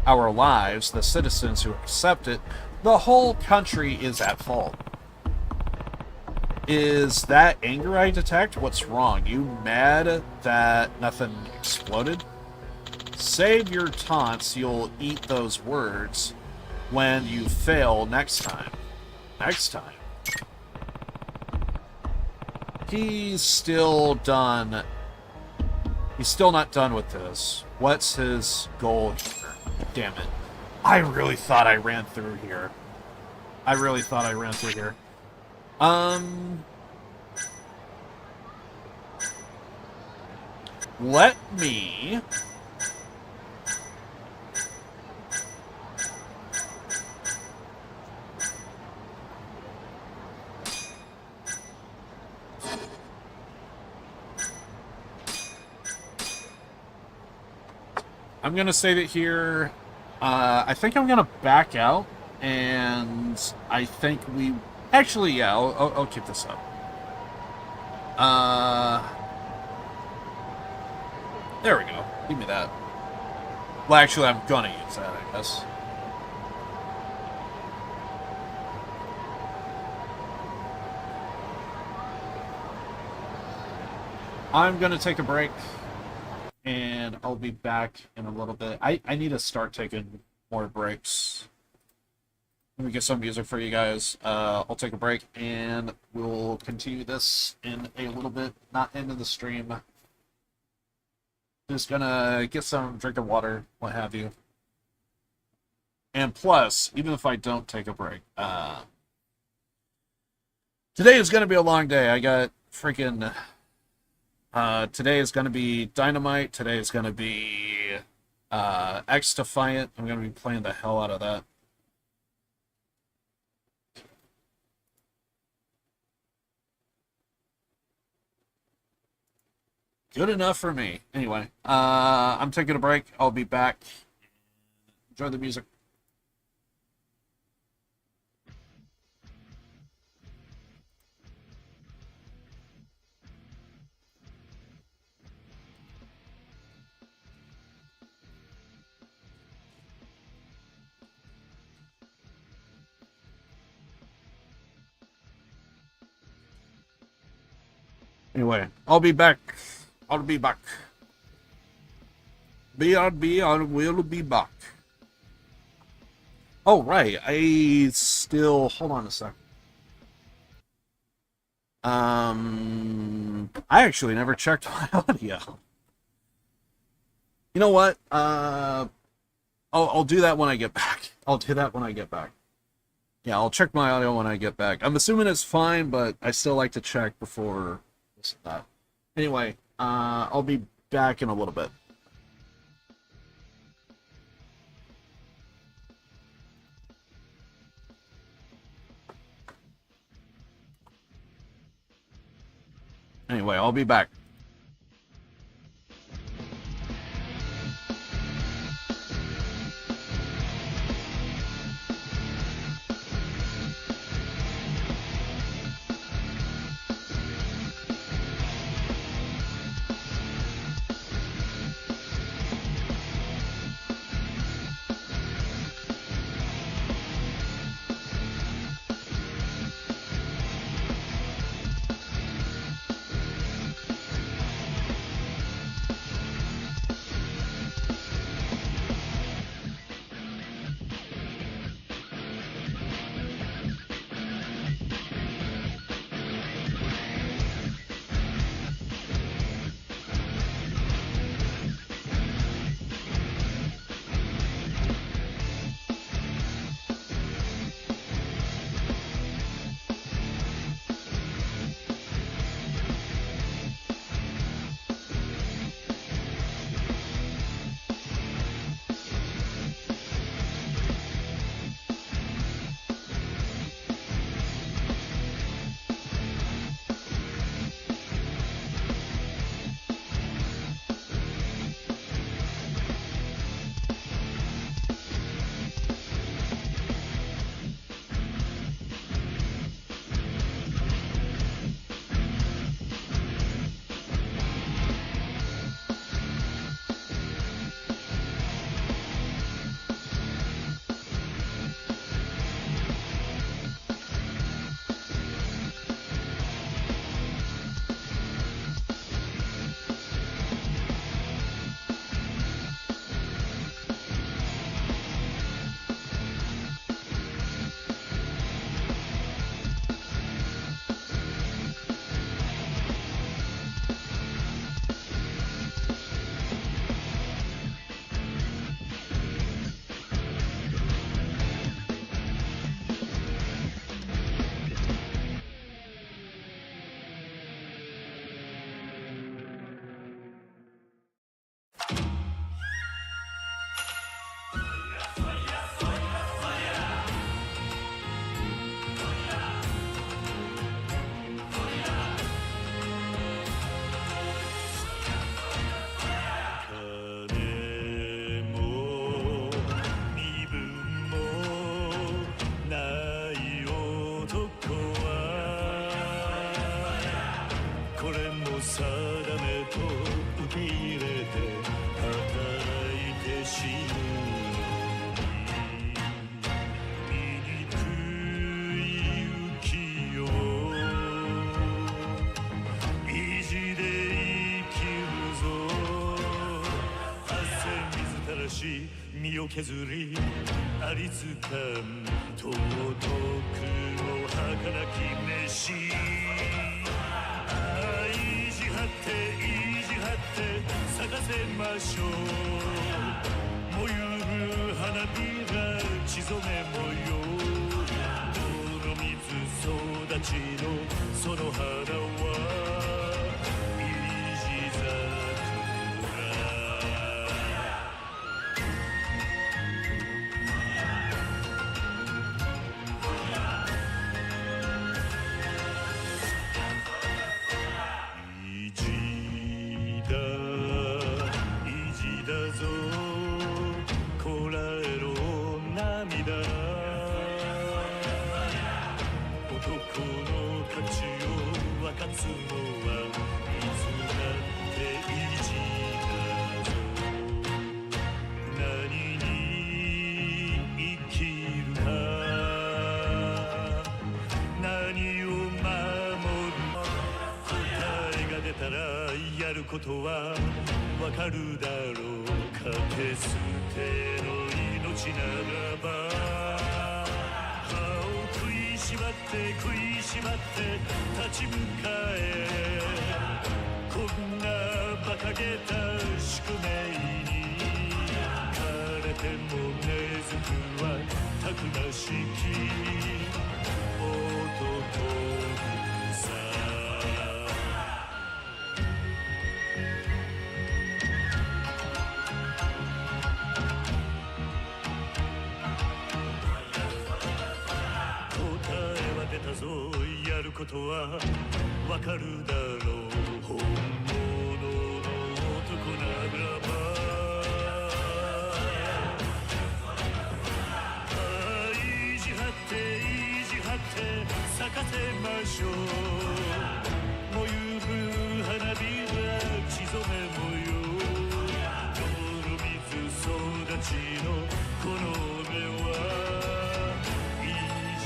our lives, the citizens who accept it, the whole country is at fault. Is that anger I detect? What's wrong? You mad that nothing exploded? Save your taunts, you'll eat those words when you fail next time. Next time. He's still not done with this. What's his goal here? Damn it. I really thought I ran through here. Let me... I'm going to save it here. I think I'm going to back out, and I think we... Actually, yeah, I'll keep this up. There we go. Give me that. Well, actually, I'm going to use that, I guess. I'm going to take a break. And I'll be back in a little bit. I need to start taking more breaks. Let me get some music for you guys. I'll take a break, and we'll continue this in a little bit. Not into the stream. Just gonna get some drinking water, what have you. And plus, even if I don't take a break, today is gonna be a long day. I got freaking. Today is gonna be Dynamite. Today is gonna be X Defiant. I'm gonna be playing the hell out of that. Good enough for me. Anyway, I'm taking a break. I'll be back. Enjoy the music. Anyway, I'll be back. I'll be back. BRB, I will be back. Oh, right. I still... Hold on a sec. I actually never checked my audio. You know what? I'll do that when I get back. I'll do that when I get back. Yeah, I'll check my audio when I get back. I'm assuming it's fine, but I still like to check before this and that. Anyway, I'll be back in a little bit. Anyway, I'll be back. ましょう燃ゆる花びら血染め模様泥水育ちのその花はいじ桜意地だ意地だぞこらえろ涙男の価値を分かつのはいつだって意地だぞ何に生きるか何を守る答えが出たらやることはわかるだろうかけ捨ての命ならば歯を食いしばって食いしばって立ち向かえこんな馬鹿げた宿命に枯れても根付くはたくましき男さ出たぞやることはわかるだろう本物の男ならば意地張って意地張って咲かせましょう燃ゆる花びら血染め模様泥水育ちのこの俺は意地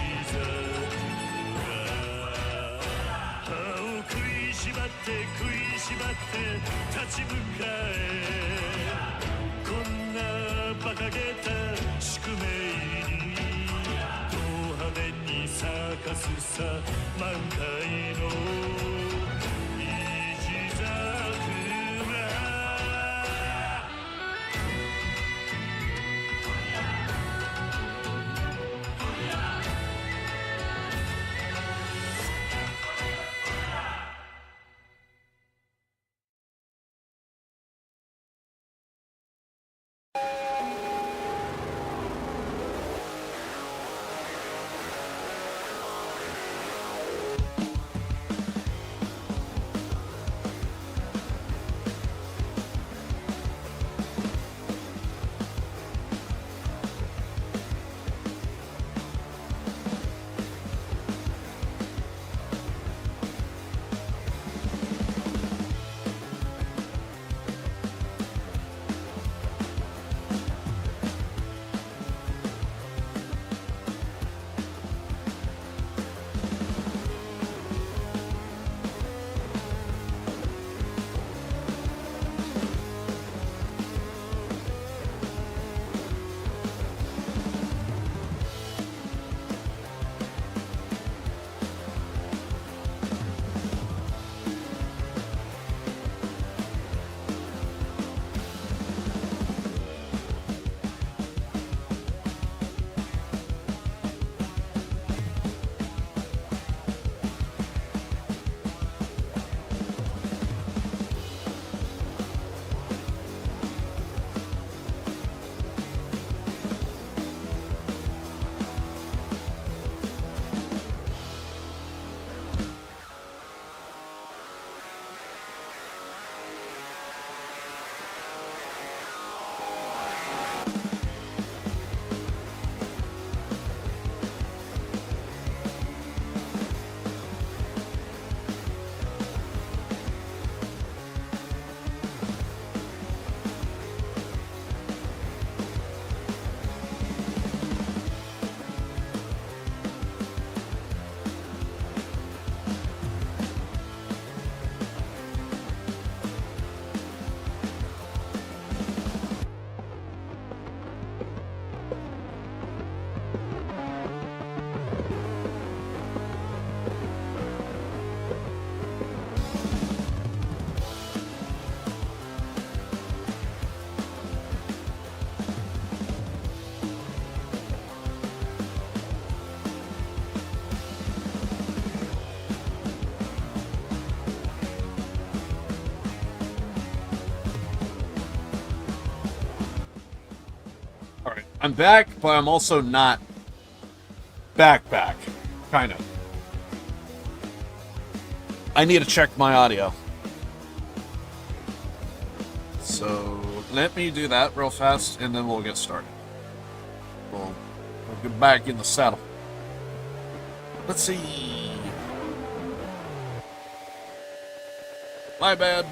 食いしばって食いしばって立ち向かえこんな馬鹿げた宿命にド派手に咲かすさ満開の意地桜 I'm back, but I'm also not back. Kind of. I need to check my audio. So, let me do that real fast, and then we'll get started. We'll get back in the saddle. Let's see. My bad.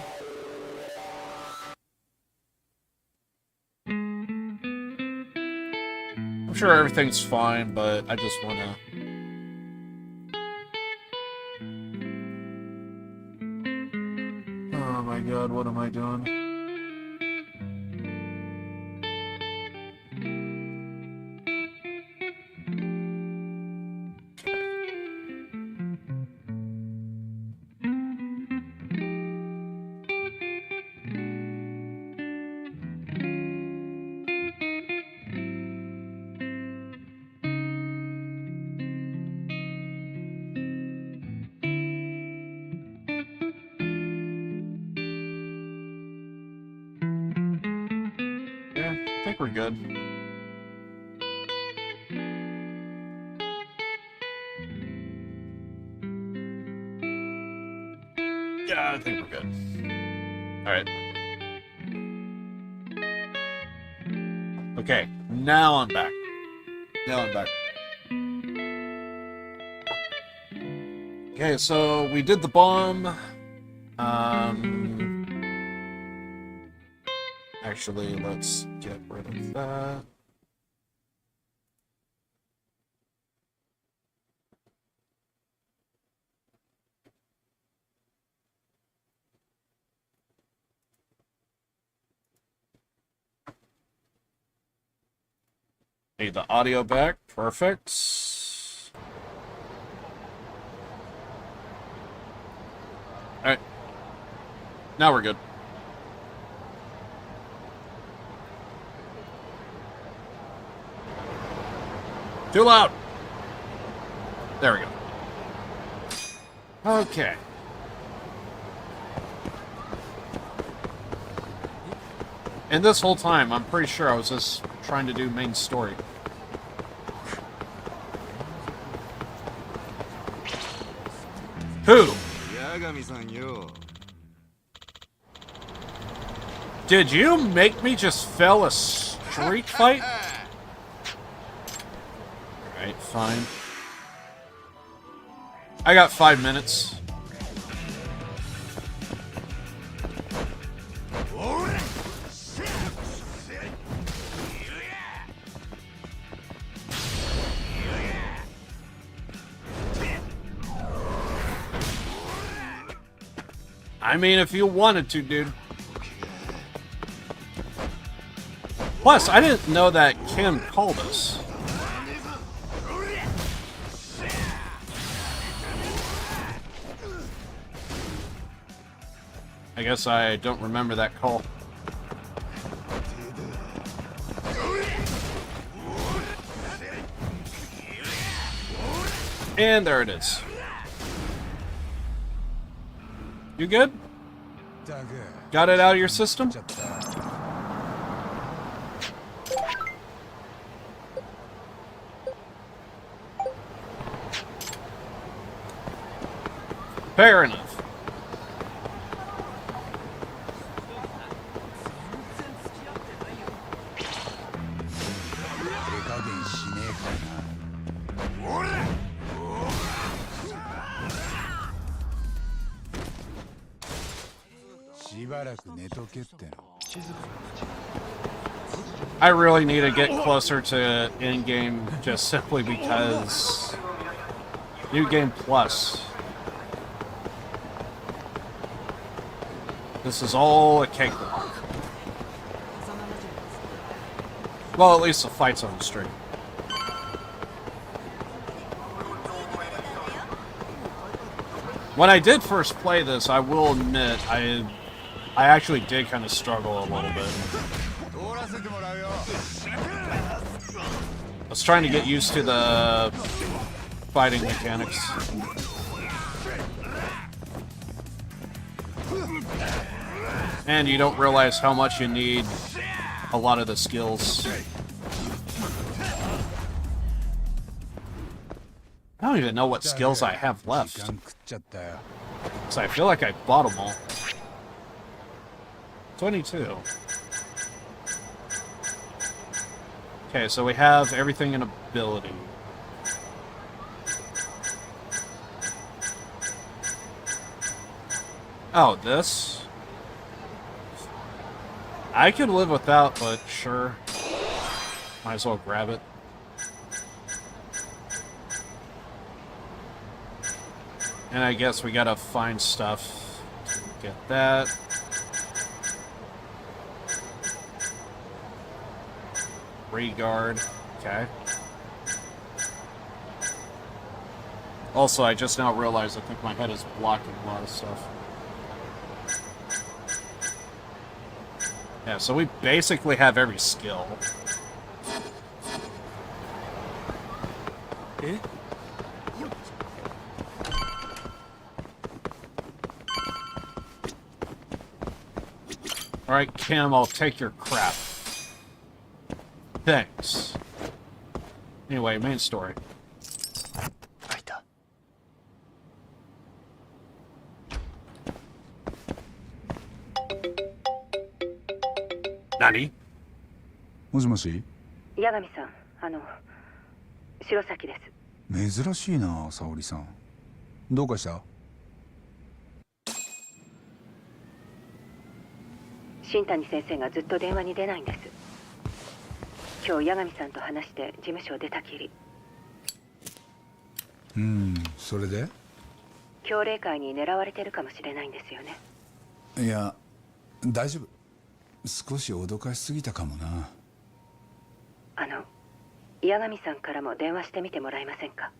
I'm sure everything's fine, but I just want to... Oh my god, what am I doing? I think we're good. Yeah, I think we're good. Alright. Okay, now I'm back. Okay, so we did the bomb. Actually, let's get rid of that. Need the audio back. Perfect. Alright. Now we're good. Too loud! There we go. Okay. And this whole time, I'm pretty sure I was just trying to do main story. Who? Did you make me just fail a street fight? Alright, fine. I got 5 minutes. I mean, if you wanted to, dude. Plus, I didn't know that Kim called us. I guess I don't remember that call. And there it is. You good? Got it out of your system? Fair enough. I really need to get closer to in-game just simply because New Game Plus. This is all a cakewalk. Well, at least the fight's on the stream. When I did first play this, I will admit, I actually did kind of struggle a little bit. I was trying to get used to the fighting mechanics. And you don't realize how much you need a lot of the skills. I don't even know what skills I have left. 時間食っちゃったよ。 So I feel like I bought them all. 22. Okay, so we have everything in ability. Oh, this? I could live without, but sure. Might as well grab it. And I guess we gotta find stuff to get that. Regard. Okay. Also, I just now realized I think my head is blocking a lot of stuff. Yeah, so we basically have every skill. Eh? Alright, Kim, I'll take your crap. Thanks. Anyway, main story. 開いた。何？もしもし。八神さん、白崎です。珍しいな、沙織さん。どうかした？新谷先生がずっと電話に出ないんです。今日八神さんと話して事務所を出たきり。それで？強霊会に狙われてるかもしれないんですよね。いや、大丈夫。少し脅かしすぎたかもな。八神さんからも電話してみてもらえませんか？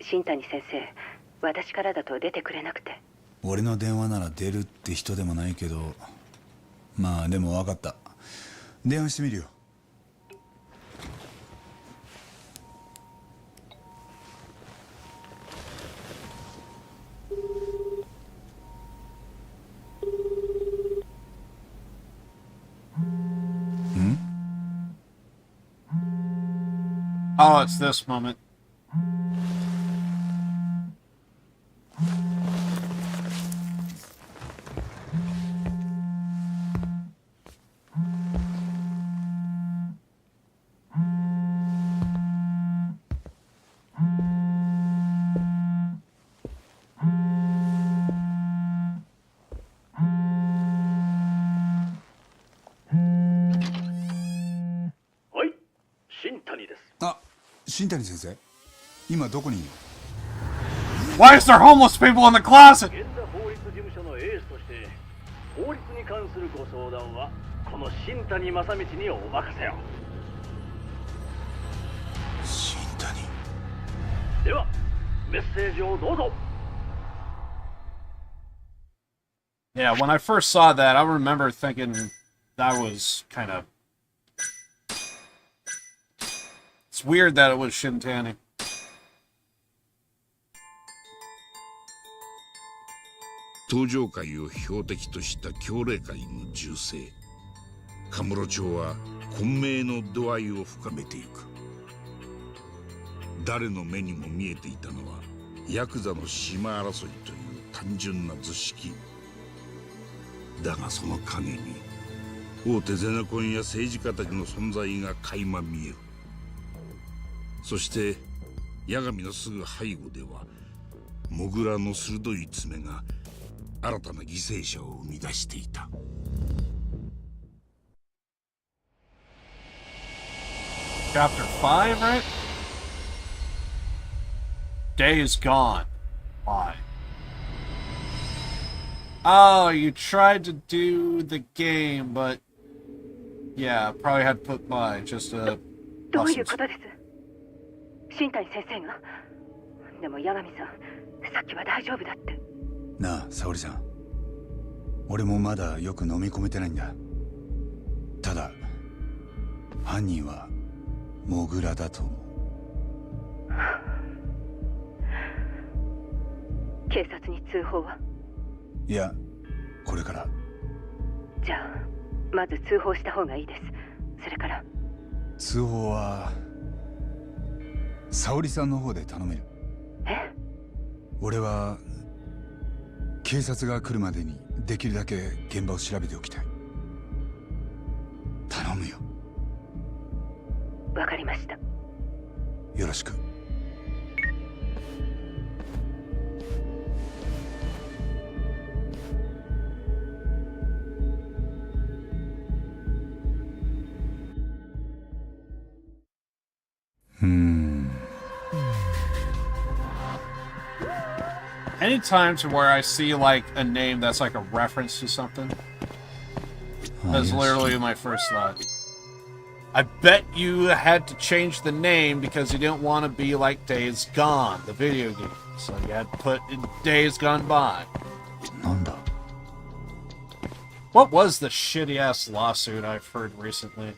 新谷先生、私からだと出てくれなくて。俺の電話なら出るって人でもないけど、まあでも分かった。電話してみるよ。Oh, it's this moment. Oi, 新谷です。あ、新谷先生、今どこにいる？ Why is there homeless people in the closet? 現在法律事務所のエースとして法律に関するご相談はこの新谷正道にお任せを。新谷。ではメッセージをどうぞ。 Yeah, when I first saw that, I remember thinking that was kind of... It's weird that it was Shintani. 東上界を標的とした強霊界の銃声。カムロ町は混迷の度合いを深めていく。誰の目にも見えていたのはヤクザの島争いという単純な図式だが、その陰に大手ゼネコンや政治家たちの存在が垣間見える。そして八神のすぐ背後ではモグラの鋭い爪が新たな犠牲者を生み出していた。Chapter 5, right? Day is gone. Why? Oh, you tried to do the game, but... Yeah, probably had to put by just to... どういうことです？新谷先生が。でも八神さん、さっきは大丈夫だって。なあ、沙織さん。俺もまだよく飲み込めてないんだ。ただ、犯人はモグラだと思う。警察に通報は？いや、これから。じゃあ、まず通報した方がいいです。それから。通報は沙織さんの方で頼める。え？俺は警察が来るまでにできるだけ現場を調べておきたい。頼むよ。わかりました。よろしく。Any times where I see like a name that's like a reference to something, that's literally my first thought. I bet you had to change the name because you didn't want to be like Days Gone, the video game. So you had to put in Days Gone By. なんだ? What was the shitty-ass lawsuit I've heard recently?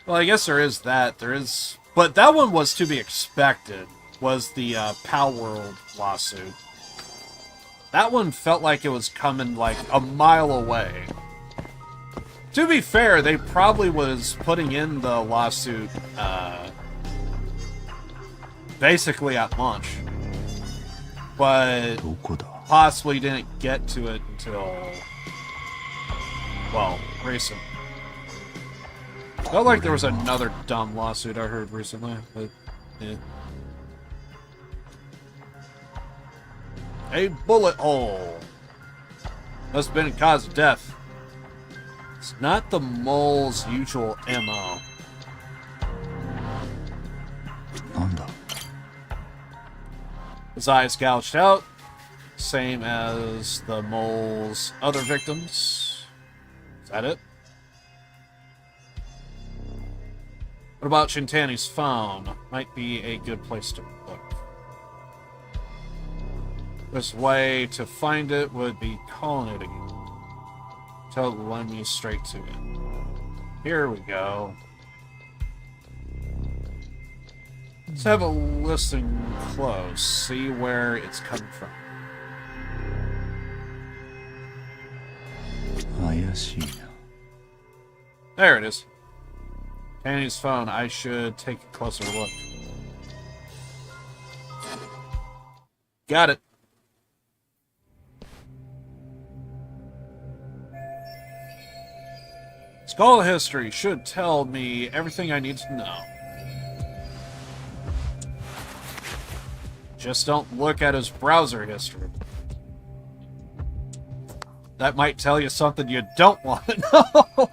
Well, I guess there is that. There is... But that one was to be expected, was the Pal World lawsuit. That one felt like it was coming like a mile away. To be fair, they probably was putting in the lawsuit basically at launch. But possibly didn't get to it until, well, recent. Felt like there was another dumb lawsuit I heard recently, but yeah. A bullet hole. Must have been a cause of death. It's not the mole's usual MO. なんだ? His eyes gouged out, same as the mole's other victims. Is that it? What about Shintani's phone? Might be a good place to look. This way to find it would be calling it again. Tell it to lend me straight to it. Here we go. Let's have a listen close, see where it's coming from. 怪しいな。 There it is. Tanny's phone. I should take a closer look. Got it. Skull history should tell me everything I need to know. Just don't look at his browser history. That might tell you something you don't want to know.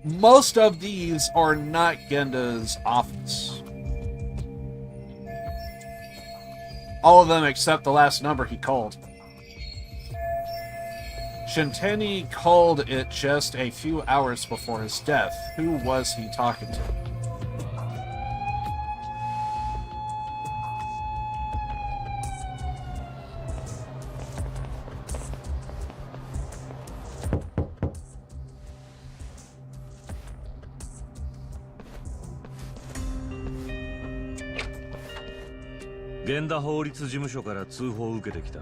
Most of these are not Genda's office. All of them except the last number he called. Shintani called it just a few hours before his death. Who was he talking to?源田法律事務所から通報を受けてきた。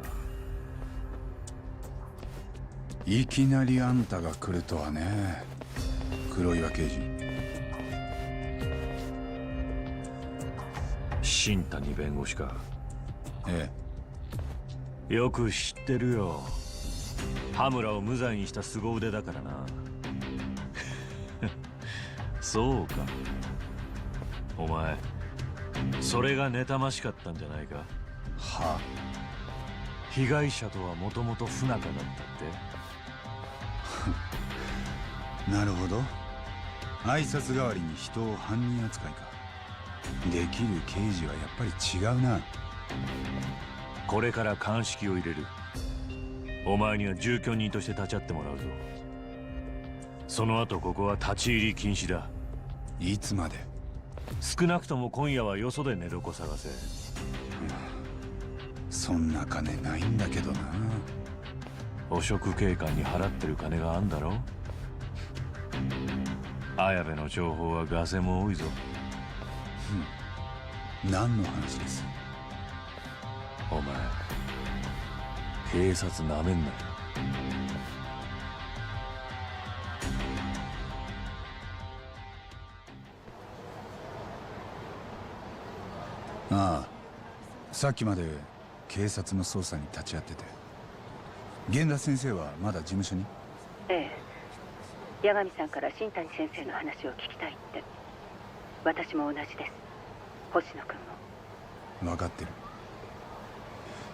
いきなりあんたが来るとはね、黒岩刑事。新谷弁護士か。ええ。よく知ってるよ。羽村を無罪にした凄腕だからな。そうか。お前、それが妬ましかったんじゃないか。はあ。被害者とはもともと不仲だったって。なるほど。挨拶代わりに人を犯人扱いか。できる刑事はやっぱり違うな。これから鑑識を入れる。お前には住居人として立ち会ってもらうぞ。その後ここは立ち入り禁止だ。いつまで？少なくとも今夜はよそで寝床探せ。そんな金ないんだけどな。汚職警官に払ってる金があんだろ。綾部の情報はガセも多いぞ。何の話です？お前警察なめんなよ。さっきまで警察の捜査に立ち会ってて、源田先生はまだ事務所に？ええ、八神さんから新谷先生の話を聞きたいって。私も同じです。星野君も。分かってる。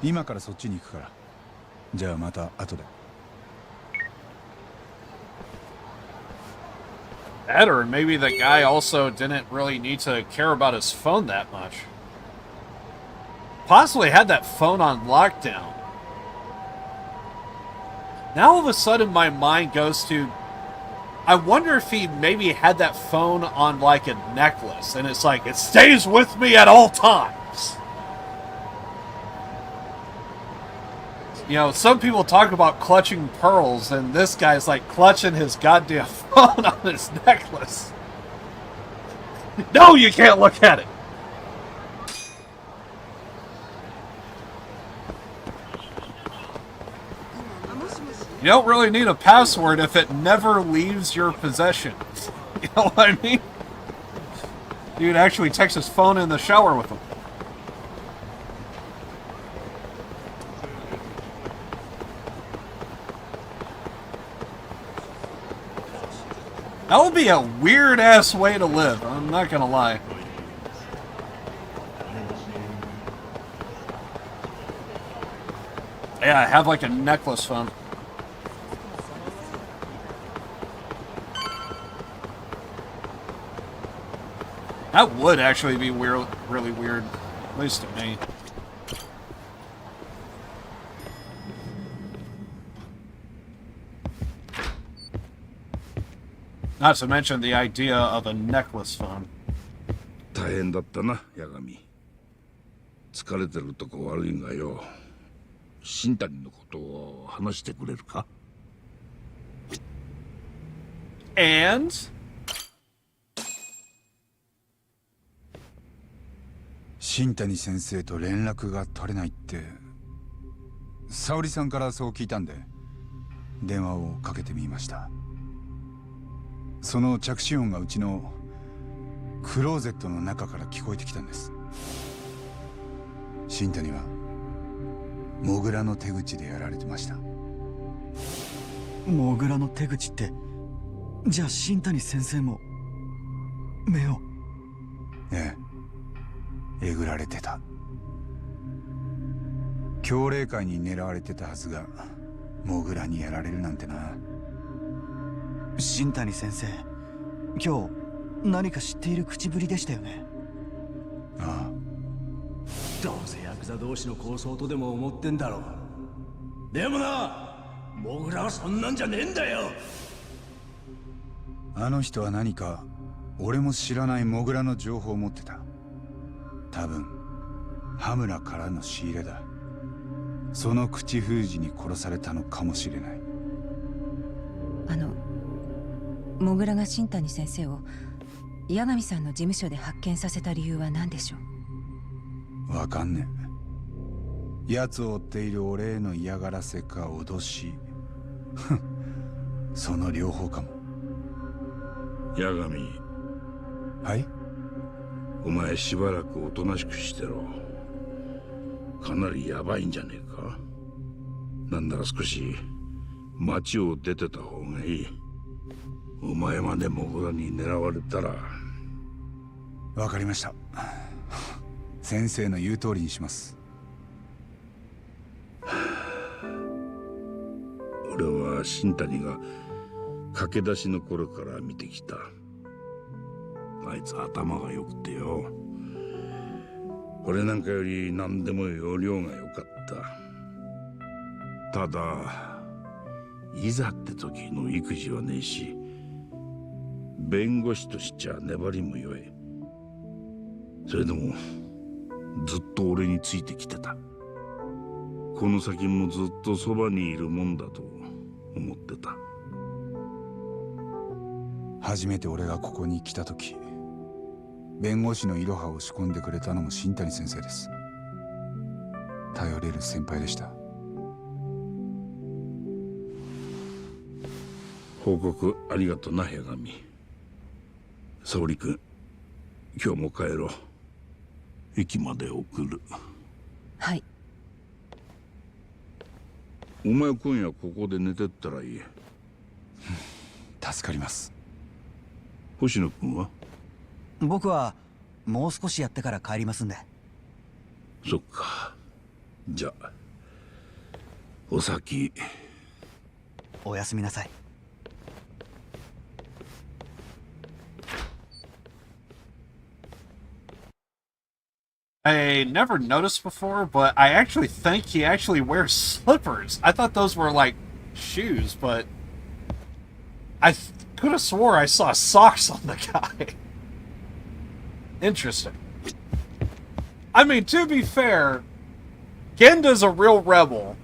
今からそっちに行くから。じゃあまた後で。That, or maybe the guy also didn't really need to care about his phone that much. Possibly had that phone on lockdown. Now all of a sudden my mind goes to, I wonder if he maybe had that phone on like a necklace, and it's like, it stays with me at all times. You know, some people talk about clutching pearls, and this guy's like clutching his goddamn phone on his necklace. No, you can't look at it! You don't really need a password if it never leaves your possession. You know what I mean? Dude actually takes his phone in the shower with him. That would be a weird-ass way to live, I'm not gonna lie. Yeah, I have like a necklace phone. That would actually be weird, really weird, at least to me. Not to mention the idea of a necklace phone. 大変だったな、八神。疲れてるとこ悪いがよ。新谷のことを話してくれるか？ And? 新谷先生と連絡が取れないって、沙織さんからそう聞いたんで、電話をかけてみました。その着信音がうちのクローゼットの中から聞こえてきたんです。新谷はモグラの手口でやられてました。モグラの手口って、じゃあ新谷先生も目を？ええ、えぐられてた。強霊界に狙われてたはずがモグラにやられるなんてな。新谷先生、今日何か知っている口ぶりでしたよね。ああ、どうせヤクザ同士の抗争とでも思ってんだろう。でもな、モグラはそんなんじゃねえんだよ。あの人は何か俺も知らないモグラの情報を持ってた。多分羽村からの仕入れだ。その口封じに殺されたのかもしれない。モグラが新谷先生を八神さんの事務所で発見させた理由は何でしょう？わかんねえ。奴を追っている俺への嫌がらせか脅しその両方かも。八神。はい。お前しばらくおとなしくしてろ。かなりヤバいんじゃねえか。なんなら少し町を出てた方がいい。お前までモグラに狙われたら。わかりました。先生の言う通りにします。俺は新谷が駆け出しの頃から見てきた。あいつ頭が良くてよ。俺なんかより何でも要領が良かった。ただいざって時の育児はねえし、弁護士としちゃ粘りも弱い。それでもずっと俺についてきてた。この先もずっとそばにいるもんだと思ってた。初めて俺がここに来た時、弁護士のイロハを仕込んでくれたのも新谷先生です。頼れる先輩でした。報告ありがとな、八神。沙織君、今日も帰ろう。駅まで送る。はい。お前今夜ここで寝てったらいい。助かります。星野君は？僕はもう少しやってから帰りますんで。そっか。じゃあお先。おやすみなさい。I never noticed before, but I actually think he actually wears slippers. I thought those were like shoes, but I could have swore I saw socks on the guy. Interesting. I mean, to be fair, Genda's a real rebel.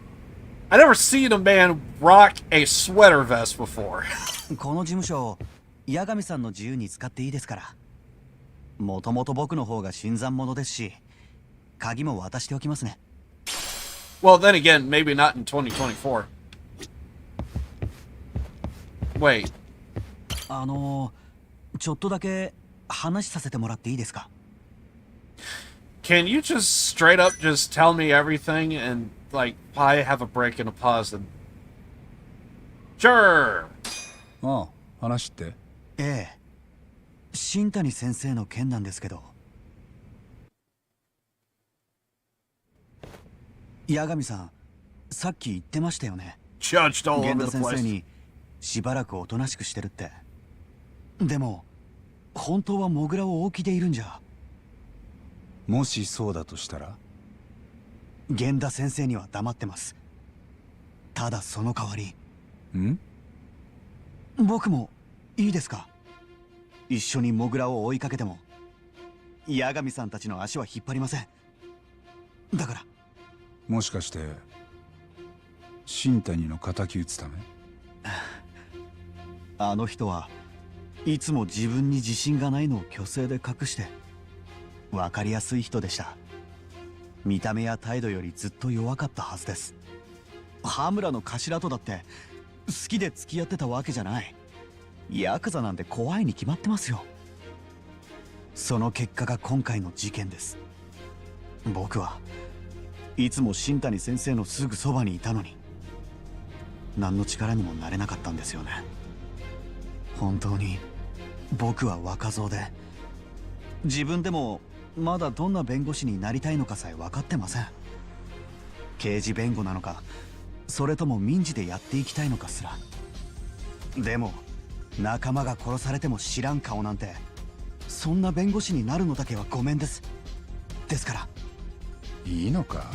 I never seen a man rock a sweater vest before. この事務所、八神さんの自由に使っていいですから。もともと僕の方が新参者ですし、鍵も渡しておきますね。Well, then again, maybe not in 2024. Wait. ちょっとだけ話させてもらっていいですか？ Can you just straight up just tell me everything and, like, I have a break and a pause and... Sure! ああ、話って？ええ。新谷先生の件なんですけど。八神さん、さっき言ってましたよね。Judged all 源 over 田 the 先生 place. にしばらくおとなしくしてるって。でも、本当はモグラを大木でいるんじゃ。もしそうだとしたら？源田先生には黙ってます。ただその代わり。ん？僕もいいですか？一緒にモグラを追いかけても八神さんたちの足は引っ張りません。だから。もしかして新谷の敵討つため？あの人はいつも自分に自信がないのを虚勢で隠して分かりやすい人でした。見た目や態度よりずっと弱かったはずです。羽村の頭とだって好きで付き合ってたわけじゃない。ヤクザなんて怖いに決まってますよ。その結果が今回の事件です。僕はいつも新谷先生のすぐそばにいたのに何の力にもなれなかったんですよね。本当に僕は若造で自分でもまだどんな弁護士になりたいのかさえ分かってません。刑事弁護なのかそれとも民事でやっていきたいのかすら。でも仲間が殺されても知らん顔なんてそんな弁護士になるのだけはごめんです。ですから。いいのか？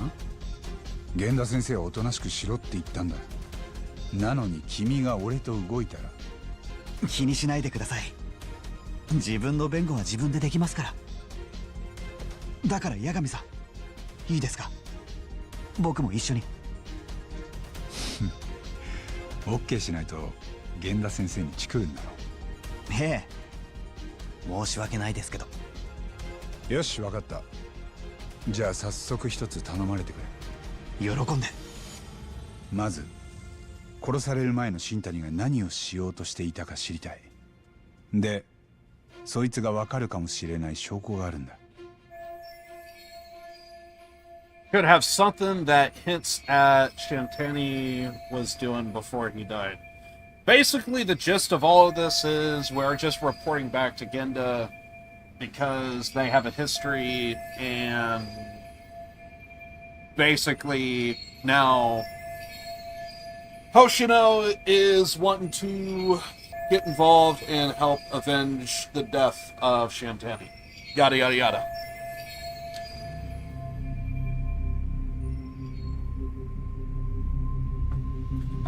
源田先生はおとなしくしろって言ったんだ。なのに君が俺と動いたら。気にしないでください。自分の弁護は自分でできますから。だから八神さんいいですか？僕も一緒に。オッケーしないと源田先生にチクるんだろ。ええ、申し訳ないですけど。よし、分かった。じゃあ早速一つ頼まれてくれ。喜んで。まず殺される前の新谷が何をしようとしていたか知りたい。でそいつが分かるかもしれない証拠があるんだ。Could have something that hints at Shantani was doing before he died. Basically, the gist of all of this is we're just reporting back to Genda because they have a history, and basically now Hoshino is wanting to get involved and help avenge the death of Shantani. Yada yada yada.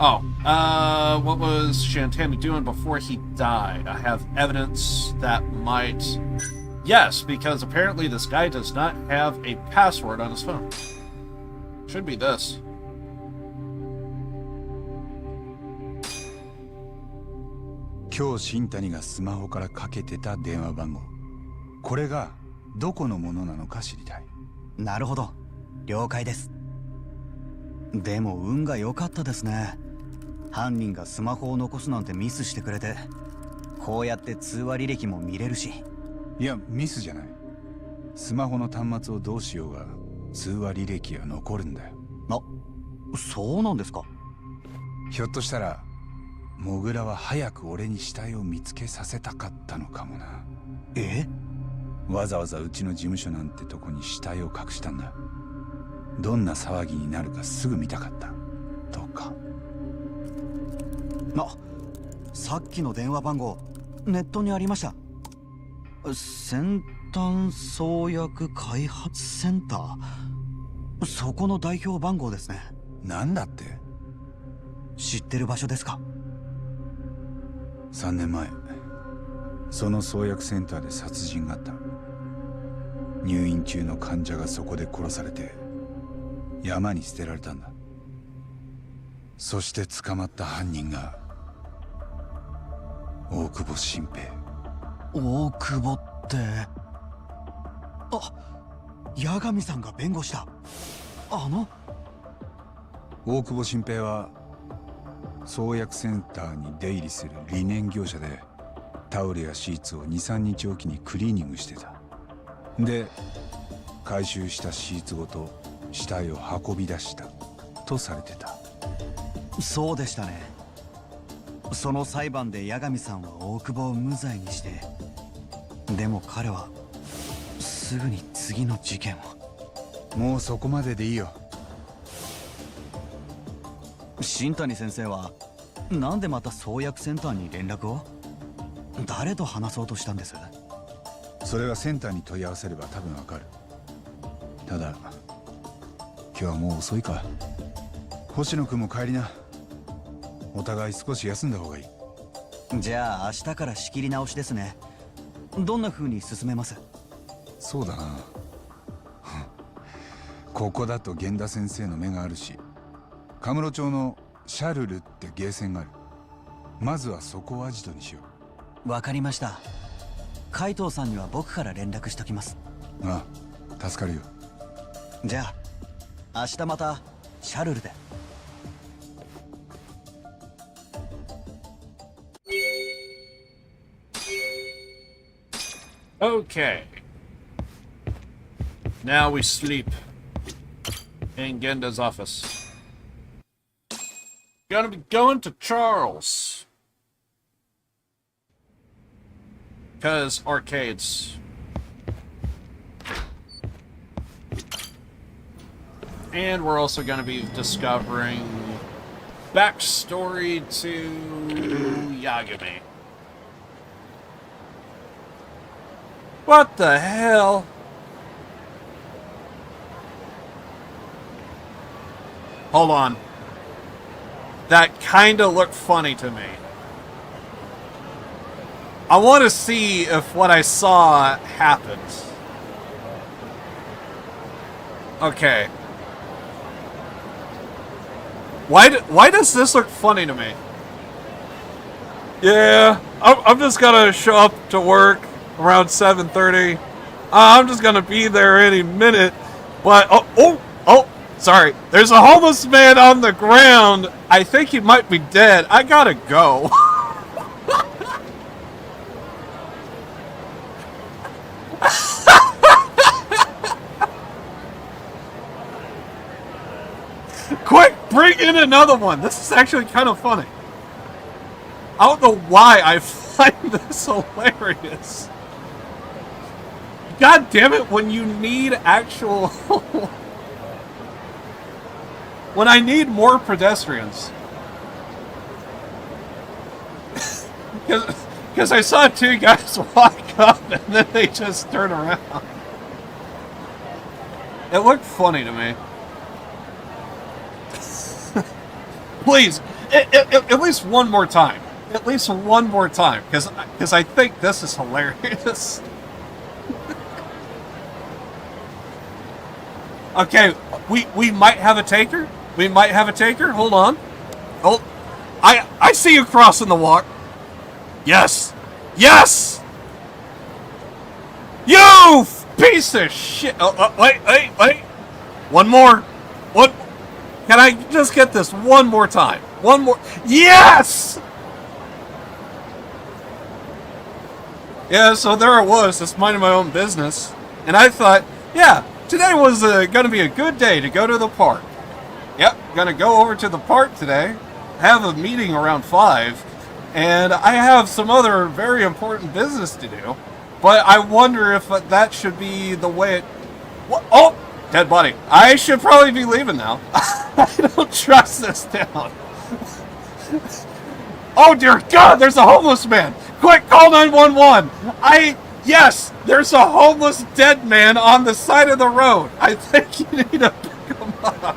Oh, what was Shantani doing before he died? I have evidence that might... Yes, because apparently this guy does not have a password on his phone. Should be this. Today, 新谷がスマホからかけてた電話番号。これがどこのものなのか知りたい。なるほど、了解です。でも運が良かったですね。犯人がスマホを残すなんてミスしてくれて、こうやって通話履歴も見れるし。いや、ミスじゃない。スマホの端末をどうしようが通話履歴が残るんだよ。そうなんですか。ひょっとしたらモグラは早く俺に死体を見つけさせたかったのかもな。わざわざうちの事務所なんてとこに死体を隠したんだ。どんな騒ぎになるかすぐ見たかったとか。さっきの電話番号ネットにありました。先端創薬開発センター、そこの代表番号ですね。なんだって？知ってる場所ですか？3年前その創薬センターで殺人があった。入院中の患者がそこで殺されて山に捨てられたんだ。そして捕まった犯人が大久保新平。大久保って、八神さんが弁護した大久保新平は創薬センターに出入りする理念業者で、タオルやシーツを 2,3 日おきにクリーニングしてた。で回収したシーツごと死体を運び出したとされてた。そうでしたね。その裁判で八神さんは大久保を無罪にして、でも彼はすぐに次の事件を。もうそこまででいいよ。新谷先生はなんでまた創薬センターに連絡を？誰と話そうとしたんです？それはセンターに問い合わせれば多分わかる。ただ今日はもう遅いか。星野君も帰りな。お互い少し休んだ方がいい。じゃあ明日から仕切り直しですね。どんな風に進めます？そうだなここだと源田先生の目があるし、カムロ町のシャルルってゲーセンがある。まずはそこをアジトにしよう。わかりました。海藤さんには僕から連絡しときます。ああ、助かるよ。じゃあ明日またシャルルで。Okay. Now we sleep in Genda's office. Gonna be going to Charles. 'Cause arcades. And we're also gonna be discovering backstory to Yagami. What the hell? Hold on. That kinda looked funny to me. I want to see if what I saw happens. Okay. Why does this look funny to me? Yeah, I'm just gonna show up to work around 7:30. I'm just gonna be there any minute. But oh, sorry. There's a homeless man on the ground. I think he might be dead. I gotta go. Quick, bring in another one. This is actually kind of funny. I don't know why I find this hilarious. God damn it, when you need actual... when I need more pedestrians. Because I saw two guys walk up and then they just turn around. It looked funny to me. Please, at least one more time. At least one more time, because I think this is hilarious. Okay, we might have a taker. We might have a taker. Hold on. Oh, I see you crossing the walk. Yes, yes. You piece of shit. Oh, wait. One more. What? Can I just get this one more time? One more. Yes! Yeah, so there I was, just minding my own business. And I thought, yeah, Today was going to be a good day to go to the park. Yep, gonna go over to the park today, have a meeting around 5, and I have some other very important business to do. But I wonder if that should be the way it... What? Oh! Dead body. I should probably be leaving now. I don't trust this town. Oh dear God, there's a homeless man! Quick, call 911! Yes, there's a homeless dead man on the side of the road. I think you need to pick him up.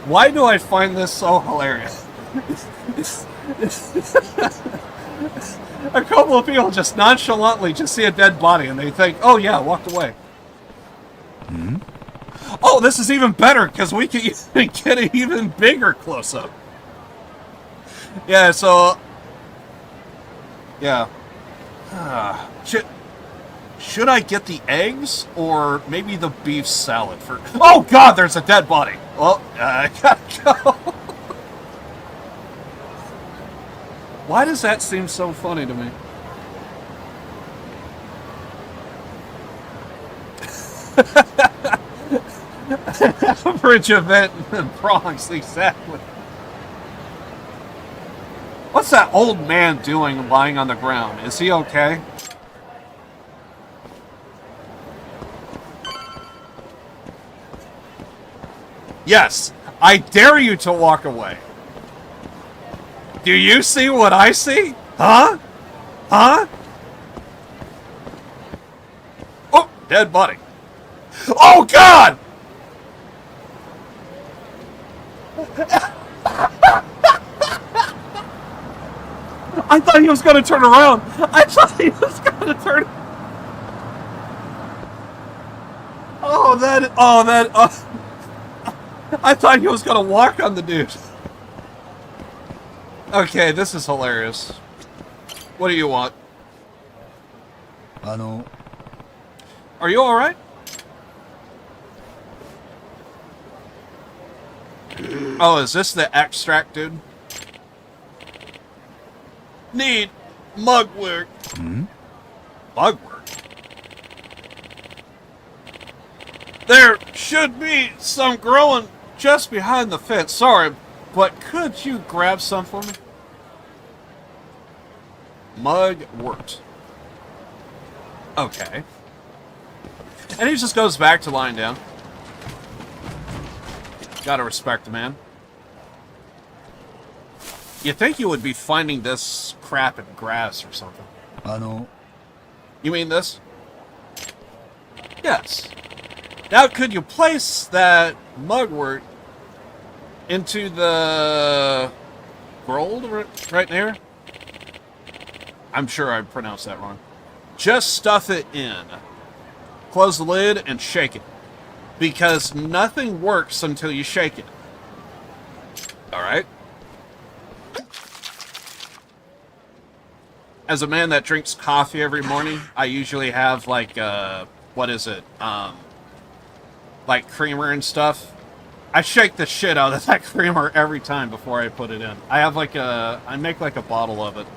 Why do I find this so hilarious? A couple of people just nonchalantly just see a dead body and they think, oh yeah, walked away. Hmm? Oh, this is even better because we can even get an even bigger close-up. Yeah, so... Yeah. Should I get the eggs or maybe the beef salad for... Oh God, there's a dead body. Well, I gotta go. Why does that seem so funny to me? Average event in the Bronx, exactly. What's that old man doing lying on the ground? Is he okay? Yes, I dare you to walk away. Do you see what I see? Huh? Huh? Oh, dead body. Oh, God! I thought he was going to turn around. I thought he was going to turn... I thought he was going to walk on the dude. Okay, this is hilarious. What do you want? Are you alright? Oh, is this the extract, dude? Need mugwort. Hmm? Mugwort? There should be some growing just behind the fence. Sorry, but could you grab some for me? Mugwort. Okay. And he just goes back to lying down. Gotta respect the man. You'd think you would be finding this crap in grass or something. You mean this? Yes. Now, could you place that mugwort into the gold right there? I'm sure I pronounced that wrong. Just stuff it in. Close the lid and shake it. Because nothing works until you shake it. Alright? As a man that drinks coffee every morning, I usually have like, what is it? Like creamer and stuff. I shake the shit out of that creamer every time before I put it in. I have like I make like a bottle of it.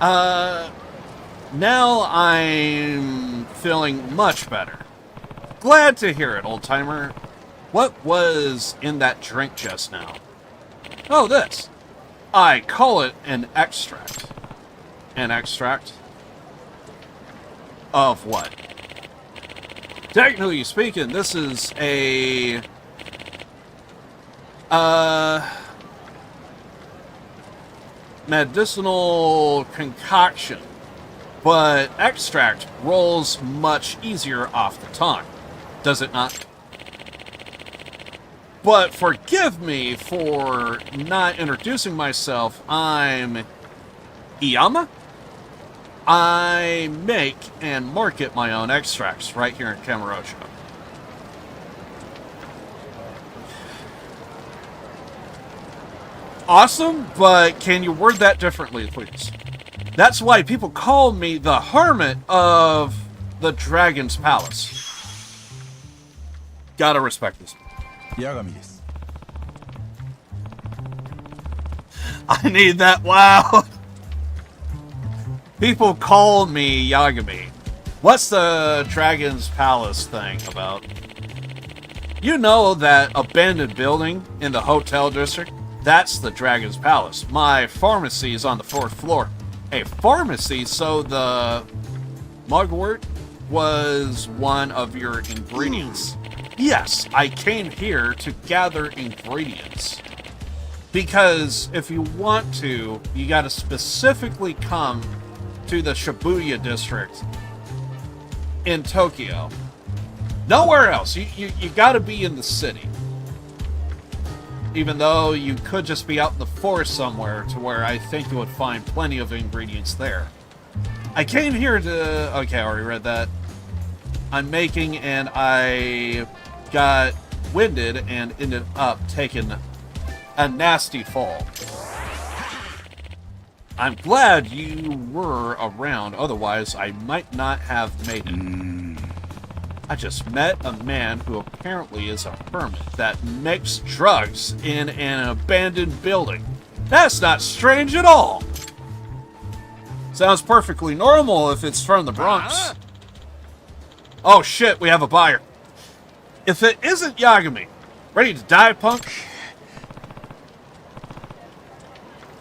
Now I'm feeling much better. Glad to hear it, old-timer. What was in that drink just now? Oh, this. I call it an extract. An extract? Of what? Technically speaking, this is a... medicinal concoction. But extract rolls much easier off the tongue. Does it not? But forgive me for not introducing myself. I'm Iyama. I make and market my own extracts right here in Kamurocho. Awesome, but can you word that differently, please? That's why people call me the Hermit of the Dragon's Palace. Gotta respect this. I need that. Wow. People call me Yagami. What's the Dragon's Palace thing about? You know that abandoned building in the hotel district? That's the Dragon's Palace. My pharmacy is on the 4th floor. A pharmacy? So the mugwort was one of your ingredients. Yes, I came here to gather ingredients. Because if you want to, you gotta specifically come to the Shibuya district in Tokyo. Nowhere else. You gotta be in the city. Even though you could just be out in the forest somewhere to where I think you would find plenty of ingredients there. I came here to... Okay, I already read that. I'm making, and I got winded and ended up taking a nasty fall. I'm glad you were around, otherwise I might not have made it. I just met a man who apparently is a hermit that makes drugs in an abandoned building. That's not strange at all. Sounds perfectly normal if it's from the Bronx. Oh shit, we have a buyer. If it isn't Yagami, ready to die, punk?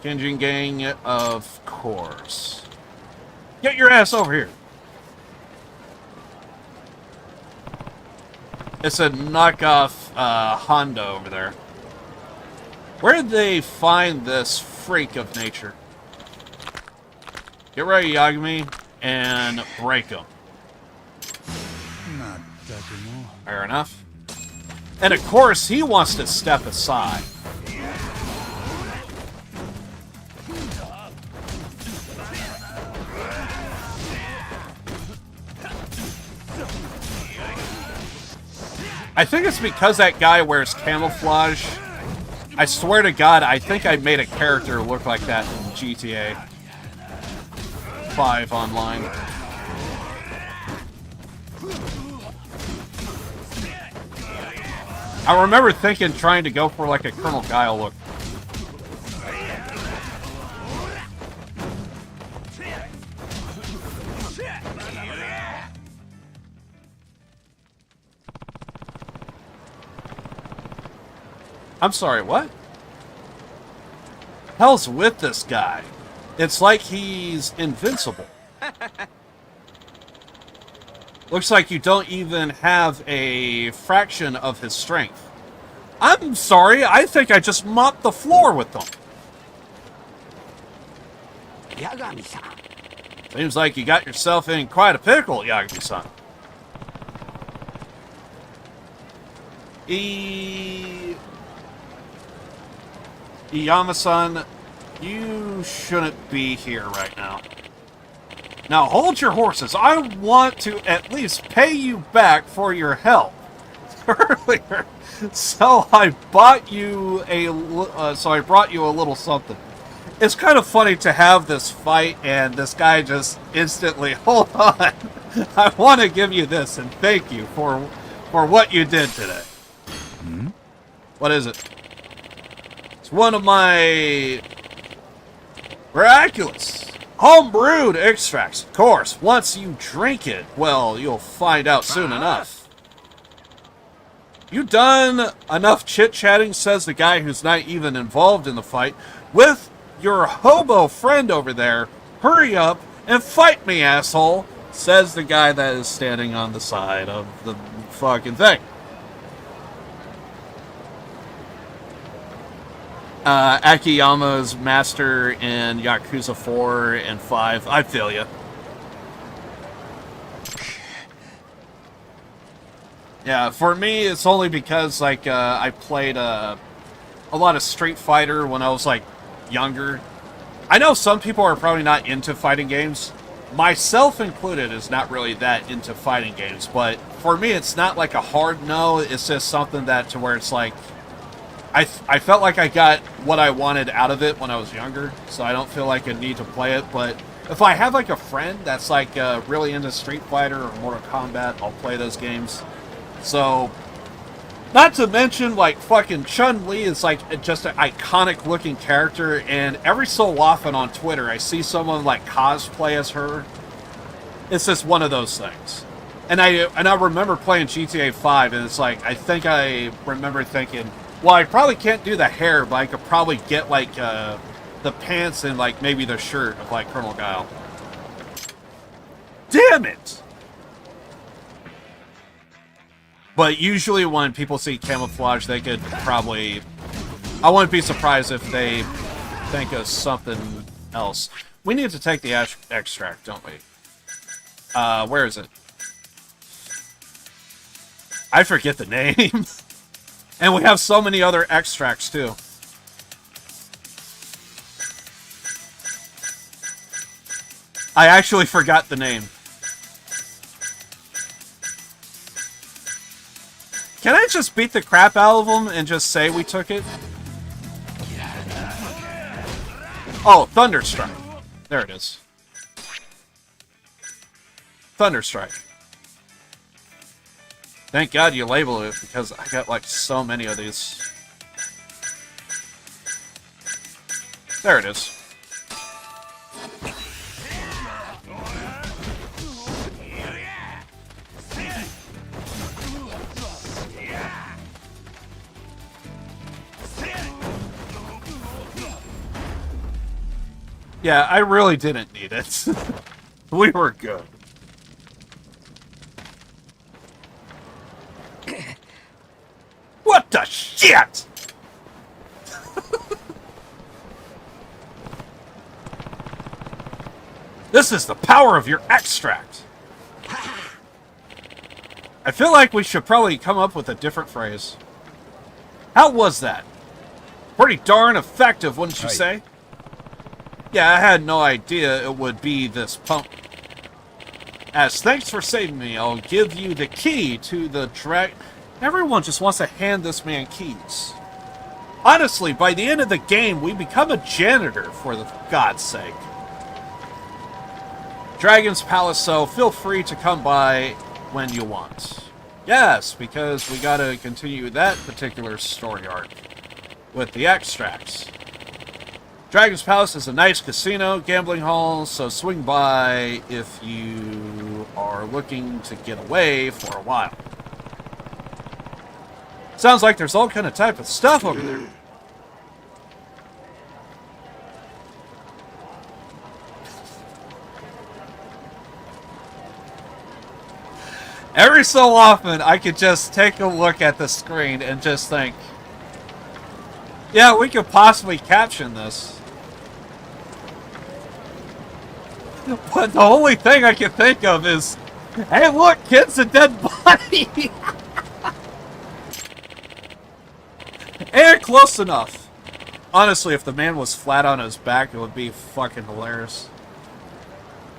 Kenjin Gang, of course. Get your ass over here. It's a knockoff Honda over there. Where did they find this freak of nature? Get ready, Yagami, and break him. Fair enough. And of course, he wants to step aside. I think it's because that guy wears camouflage. I swear to God, I think I made a character look like that in GTA 5 online. I remember thinking, trying to go for like a Colonel Guile look. I'm sorry, what? Hell's with this guy? It's like he's invincible. Looks like you don't even have a fraction of his strength. I'm sorry, I think I just mopped the floor with them. Yagami-san. Seems like you got yourself in quite a pickle, Yagami-san. Iyama-san, you shouldn't be here right now. Now hold your horses. I want to at least pay you back for your help earlier. So I bought you I brought you a little something. It's kind of funny to have this fight and this guy just instantly, hold on. I want to give you this and thank you for what you did today. What is it? One of my miraculous home-brewed extracts. Of course, once you drink it, well, you'll find out soon enough. You done enough chit-chatting, says the guy who's not even involved in the fight, with your hobo friend over there. Hurry up and fight me, asshole, says the guy that is standing on the side of the fucking thing. Akiyama's master in Yakuza 4 and 5. I feel ya. Yeah, for me, it's only because, like, I played a lot of Street Fighter when I was, like, younger. I know some people are probably not into fighting games. Myself included is not really that into fighting games, but for me, it's not like a hard no. It's just something that to where it's like, I felt like I got what I wanted out of it when I was younger, so I don't feel like I need to play it. But if I have like a friend that's like really into Street Fighter or Mortal Kombat, I'll play those games. So, not to mention like fucking Chun-Li is like just an iconic looking character, and every so often on Twitter I see someone like cosplay as her. It's just one of those things. And I remember playing GTA 5, and it's like, I think I remember thinking, well, I probably can't do the hair, but I could probably get, like, the pants and, like, maybe the shirt of, like, Colonel Guile. Damn it! But usually when people see camouflage, they could probably... I wouldn't be surprised if they think of something else. We need to take the extract, don't we? Where is it? I forget the name. And we have so many other extracts, too. I actually forgot the name. Can I just beat the crap out of them and just say we took it? Oh, Thunderstrike. There it is. Thunderstrike. Thank God you labeled it, because I got, like, so many of these. There it is. Yeah, I really didn't need it. We were good. What the shit?! This is the power of your extract. I feel like we should probably come up with a different phrase. How was that? Pretty darn effective, wouldn't you say? Yeah, I had no idea it would be this pump. As thanks for saving me, I'll give you the key to the Everyone just wants to hand this man keys. Honestly, by the end of the game, we become a janitor, for the God's sake. Dragon's Palace, so feel free to come by when you want. Yes, because we gotta continue that particular story arc with the extracts. Dragon's Palace is a nice casino, gambling hall, so swing by if you are looking to get away for a while. Sounds like there's all kind of type of stuff over there. Every so often, I could just take a look at the screen and just think, yeah, we could possibly caption this. But the only thing I can think of is, hey look, kid's a dead body! And close enough. Honestly, if the man was flat on his back, it would be fucking hilarious.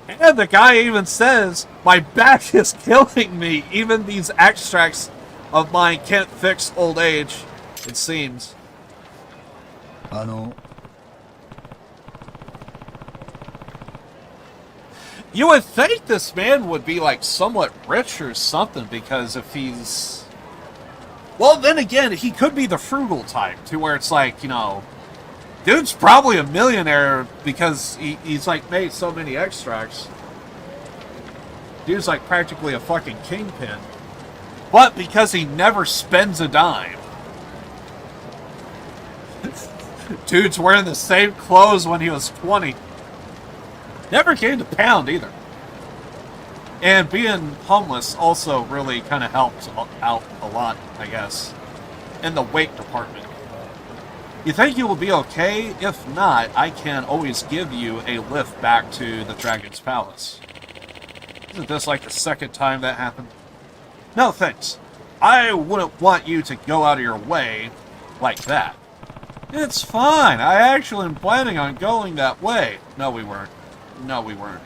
And the guy even says, my back is killing me. Even these extracts of mine can't fix old age, it seems. You would think this man would be, like, somewhat rich or something, because if he's... Well, then again, he could be the frugal type, to where it's like, you know, dude's probably a millionaire because he's, like, made so many extracts. Dude's, like, practically a fucking kingpin. But because he never spends a dime. Dude's wearing the same clothes when he was 20. Never gained a pound, either. And being homeless also really kind of helped out a lot, I guess, in the weight department. You think you will be okay? If not, I can always give you a lift back to the Dragon's Palace. Isn't this like the second time that happened? No thanks. I wouldn't want you to go out of your way like that. It's fine. I actually am planning on going that way. No, we weren't. No, we weren't.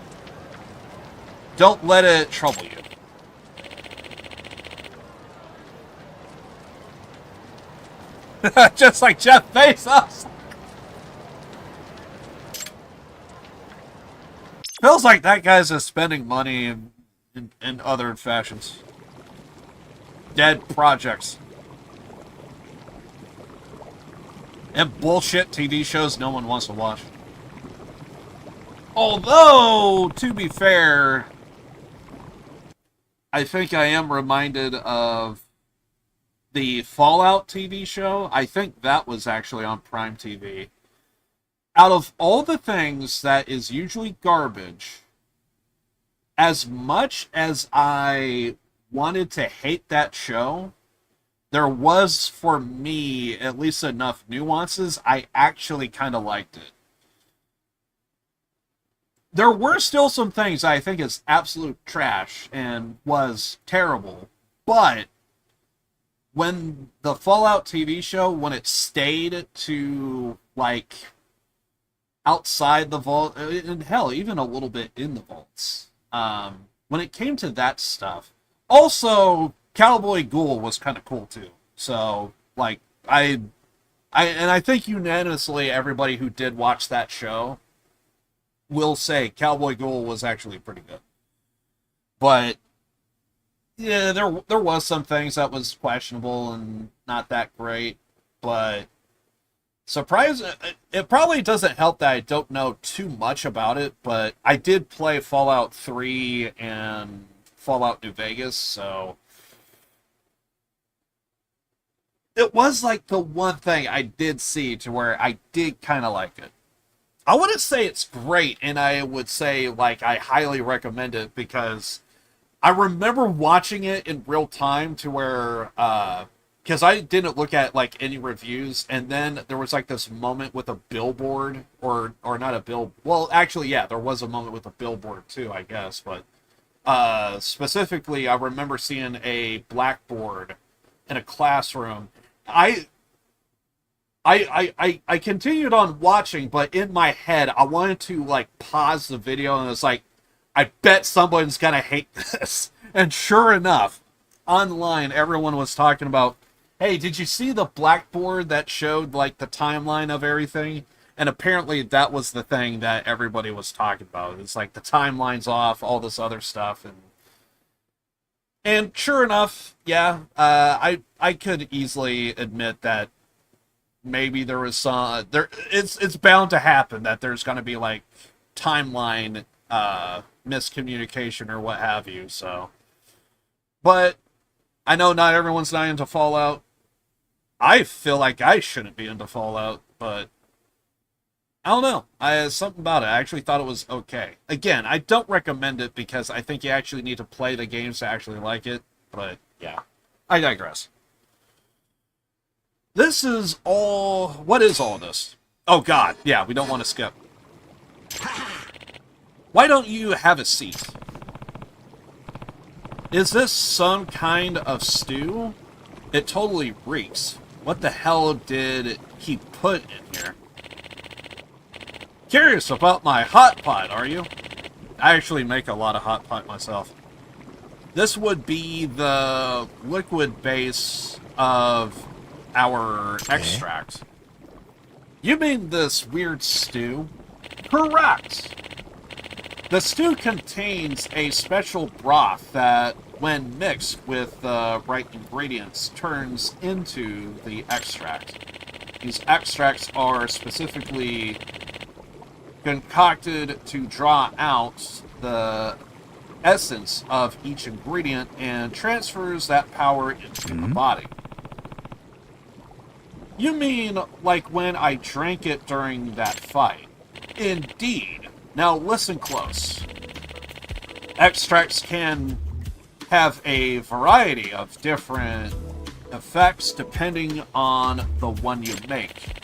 Don't let it trouble you. Just like Jeff Bezos. Feels like that guy's just spending money in other fashions. Dead projects. And bullshit TV shows no one wants to watch. Although, to be fair, I think I am reminded of the Fallout TV show. I think that was actually on Prime TV. Out of all the things that is usually garbage, as much as I wanted to hate that show, there was, for me, at least enough nuances. I actually kind of liked it. There were still some things I think is absolute trash and was terrible, but when the Fallout TV show, when it stayed to, like, outside the vault, and hell, even a little bit in the vaults, when it came to that stuff, also, Cowboy Ghoul was kind of cool, too. So, like, I think unanimously everybody who did watch that show will say Cowboy Ghoul was actually pretty good. But yeah, there was some things that was questionable and not that great, but it probably doesn't help that I don't know too much about it, but I did play Fallout 3 and Fallout New Vegas, so it was like the one thing I did see to where I did kind of like it. I wouldn't say it's great, and I would say, like, I highly recommend it because I remember watching it in real time to where, because I didn't look at, like, any reviews, and then there was, like, this moment with a billboard, or not a bill, well, actually, yeah, there was a moment with a billboard, too, I guess, but, specifically, I remember seeing a blackboard in a classroom. I continued on watching, but in my head, I wanted to, like, pause the video, and it's like, I bet someone's gonna hate this. And sure enough, online, everyone was talking about, hey, did you see the blackboard that showed, like, the timeline of everything? And apparently that was the thing that everybody was talking about. It's like the timeline's off, all this other stuff, and sure enough, yeah, I could easily admit that maybe there was it's bound to happen that there's going to be, like, timeline miscommunication or what have you, so. But I know not everyone's not into Fallout. I feel like I shouldn't be into Fallout, but I don't know. Something about it. I actually thought it was okay. Again, I don't recommend it because I think you actually need to play the games to actually like it, but yeah, I digress. This is all... What is all this? Oh, God. Yeah, we don't want to skip. Why don't you have a seat? Is this some kind of stew? It totally reeks. What the hell did he put in here? Curious about my hot pot, are you? I actually make a lot of hot pot myself. This would be the liquid base of our extract. You mean this weird stew? Correct! The stew contains a special broth that, when mixed with the right ingredients, turns into the extract. These extracts are specifically concocted to draw out the essence of each ingredient and transfers that power into the body. You mean like when I drank it during that fight? Indeed. Now listen close. Extracts can have a variety of different effects depending on the one you make.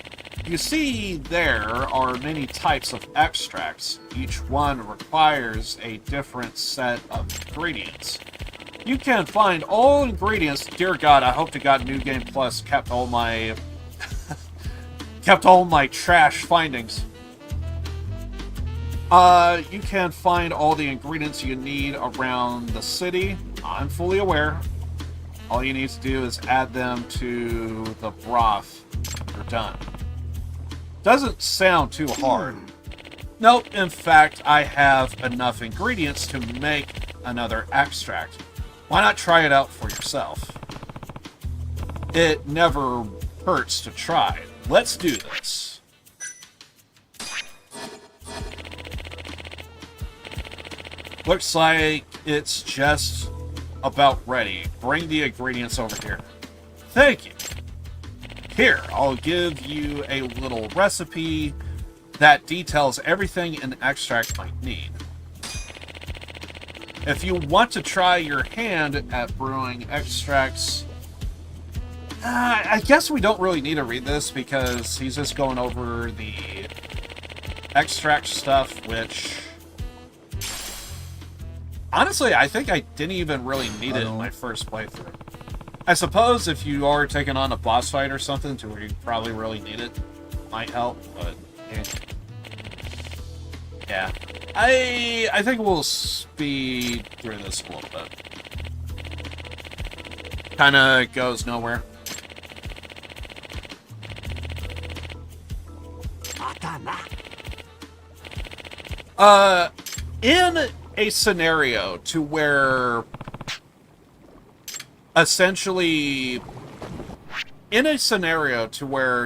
You see, there are many types of extracts. Each one requires a different set of ingredients. You can find all ingredients. Dear God, I hope to God New Game Plus kept all my trash findings. You can find all the ingredients you need around the city. I'm fully aware. All you need to do is add them to the broth. You're done. Doesn't sound too hard. Nope, in fact, I have enough ingredients to make another extract. Why not try it out for yourself? It never hurts to try. Let's do this. Looks like it's just about ready. Bring the ingredients over here. Thank you. Here, I'll give you a little recipe that details everything an extract might need. If you want to try your hand at brewing extracts, I guess we don't really need to read this because he's just going over the extract stuff, which honestly, I think I didn't even really need it in my first playthrough. I suppose if you are taking on a boss fight or something to where you probably really need it, might help, but yeah. I think we'll speed through this a little bit. Kinda goes nowhere. In a scenario to where essentially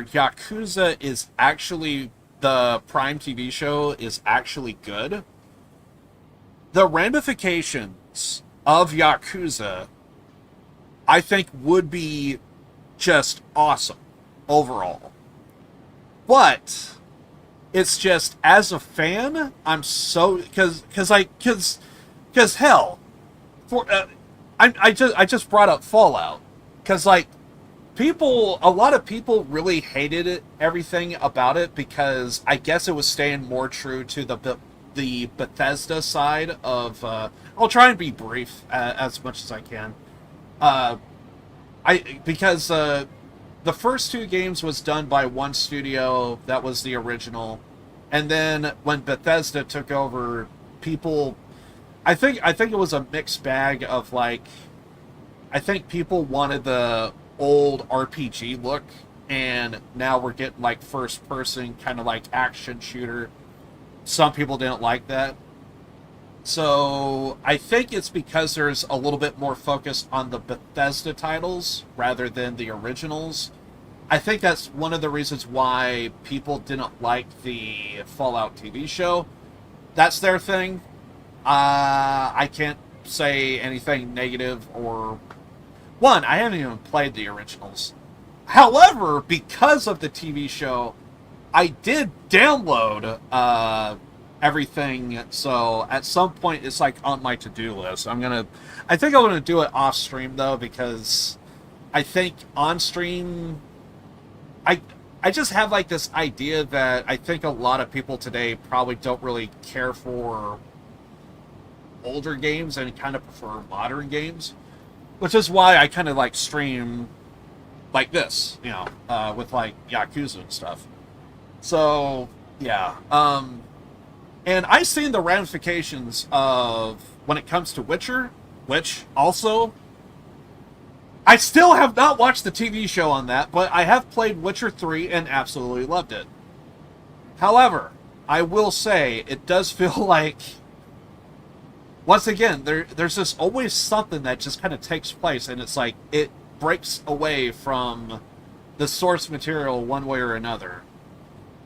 Yakuza is actually, the Prime TV show is actually good, the ramifications of Yakuza, I think, would be just awesome overall. But it's just, as a fan, I'm so, because hell, for I just brought up Fallout because like a lot of people really hated everything about it because I guess it was staying more true to the Bethesda side of. I'll try and be brief as much as I can. Because the first two games was done by one studio that was the original, and then when Bethesda took over, people. I think it was a mixed bag of like. I think people wanted the old RPG look, and now we're getting like first person kind of like action shooter. Some people didn't like that. So I think it's because there's a little bit more focus on the Bethesda titles rather than the originals. I think that's one of the reasons why people didn't like the Fallout TV show. That's their thing. I can't say anything negative or... One, I haven't even played the originals. However, because of the TV show, I did download everything, so at some point it's like on my to-do list. I think I'm gonna do it off stream though, because I think on stream I just have like this idea that I think a lot of people today probably don't really care for older games and kind of prefer modern games, which is why I kind of like stream like this, you know, with like Yakuza and stuff. So yeah, and I've seen the ramifications of when it comes to Witcher, which also I still have not watched the TV show on that, but I have played Witcher 3 and absolutely loved it. However, I will say it does feel like, once again, there's just always something that just kind of takes place, and it's like it breaks away from the source material one way or another.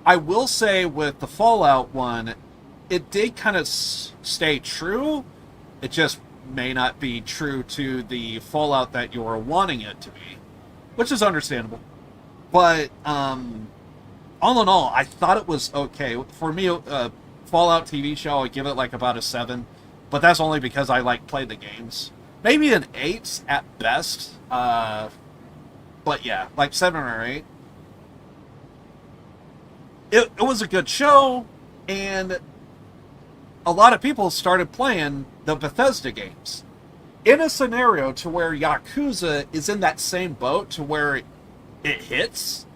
I will say with the Fallout one, it did kind of stay true. It just may not be true to the Fallout that you're wanting it to be, which is understandable. But all in all, I thought it was okay. For me, Fallout TV show, I give it like about a 7, but that's only because I like played the games. Maybe an 8 at best, but yeah, like 7 or 8. It was a good show, and a lot of people started playing the Bethesda games. In a scenario to where Yakuza is in that same boat to where it hits,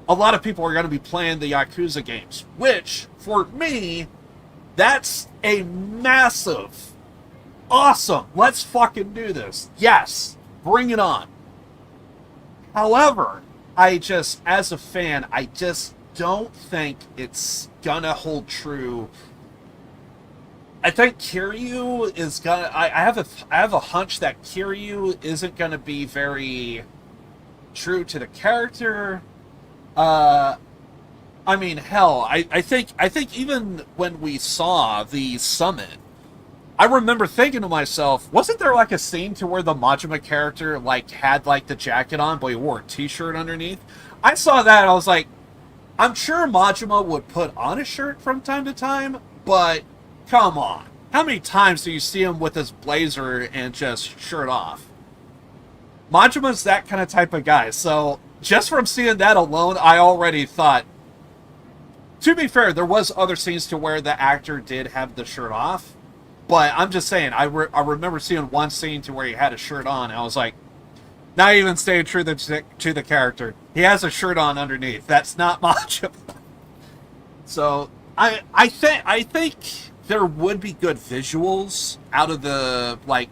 a lot of people are going to be playing the Yakuza games, which, for me, that's a massive, awesome, let's fucking do this. Yes, bring it on. However, as a fan, I just don't think it's gonna hold true. I think Kiryu is gonna. I have a hunch that Kiryu isn't gonna be very true to the character. I mean, hell, I think even when we saw the summit, I remember thinking to myself, wasn't there like a scene to where the Majima character like had like the jacket on, but he wore a t-shirt underneath? I saw that and I was like, I'm sure Majima would put on a shirt from time to time, but come on. How many times do you see him with his blazer and just shirt off? Majima's that kind of type of guy, so just from seeing that alone, I already thought, to be fair, there was other scenes to where the actor did have the shirt off, but I'm just saying, I remember seeing one scene to where he had a shirt on, and I was like, not even staying true to the character. He has a shirt on underneath. That's not Majima. So, I think there would be good visuals out of the, like,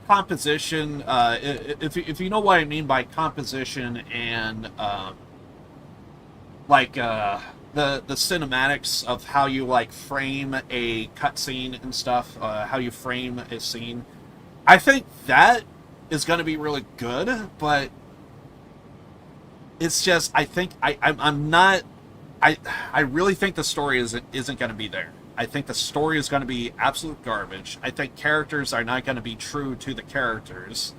composition, if you know what I mean by composition and the cinematics of how you like frame a cutscene and stuff, how you frame a scene, I think that is going to be really good. But it's just, I think I'm not. I really think the story isn't going to be there. I think the story is going to be absolute garbage. I think characters are not going to be true to the characters.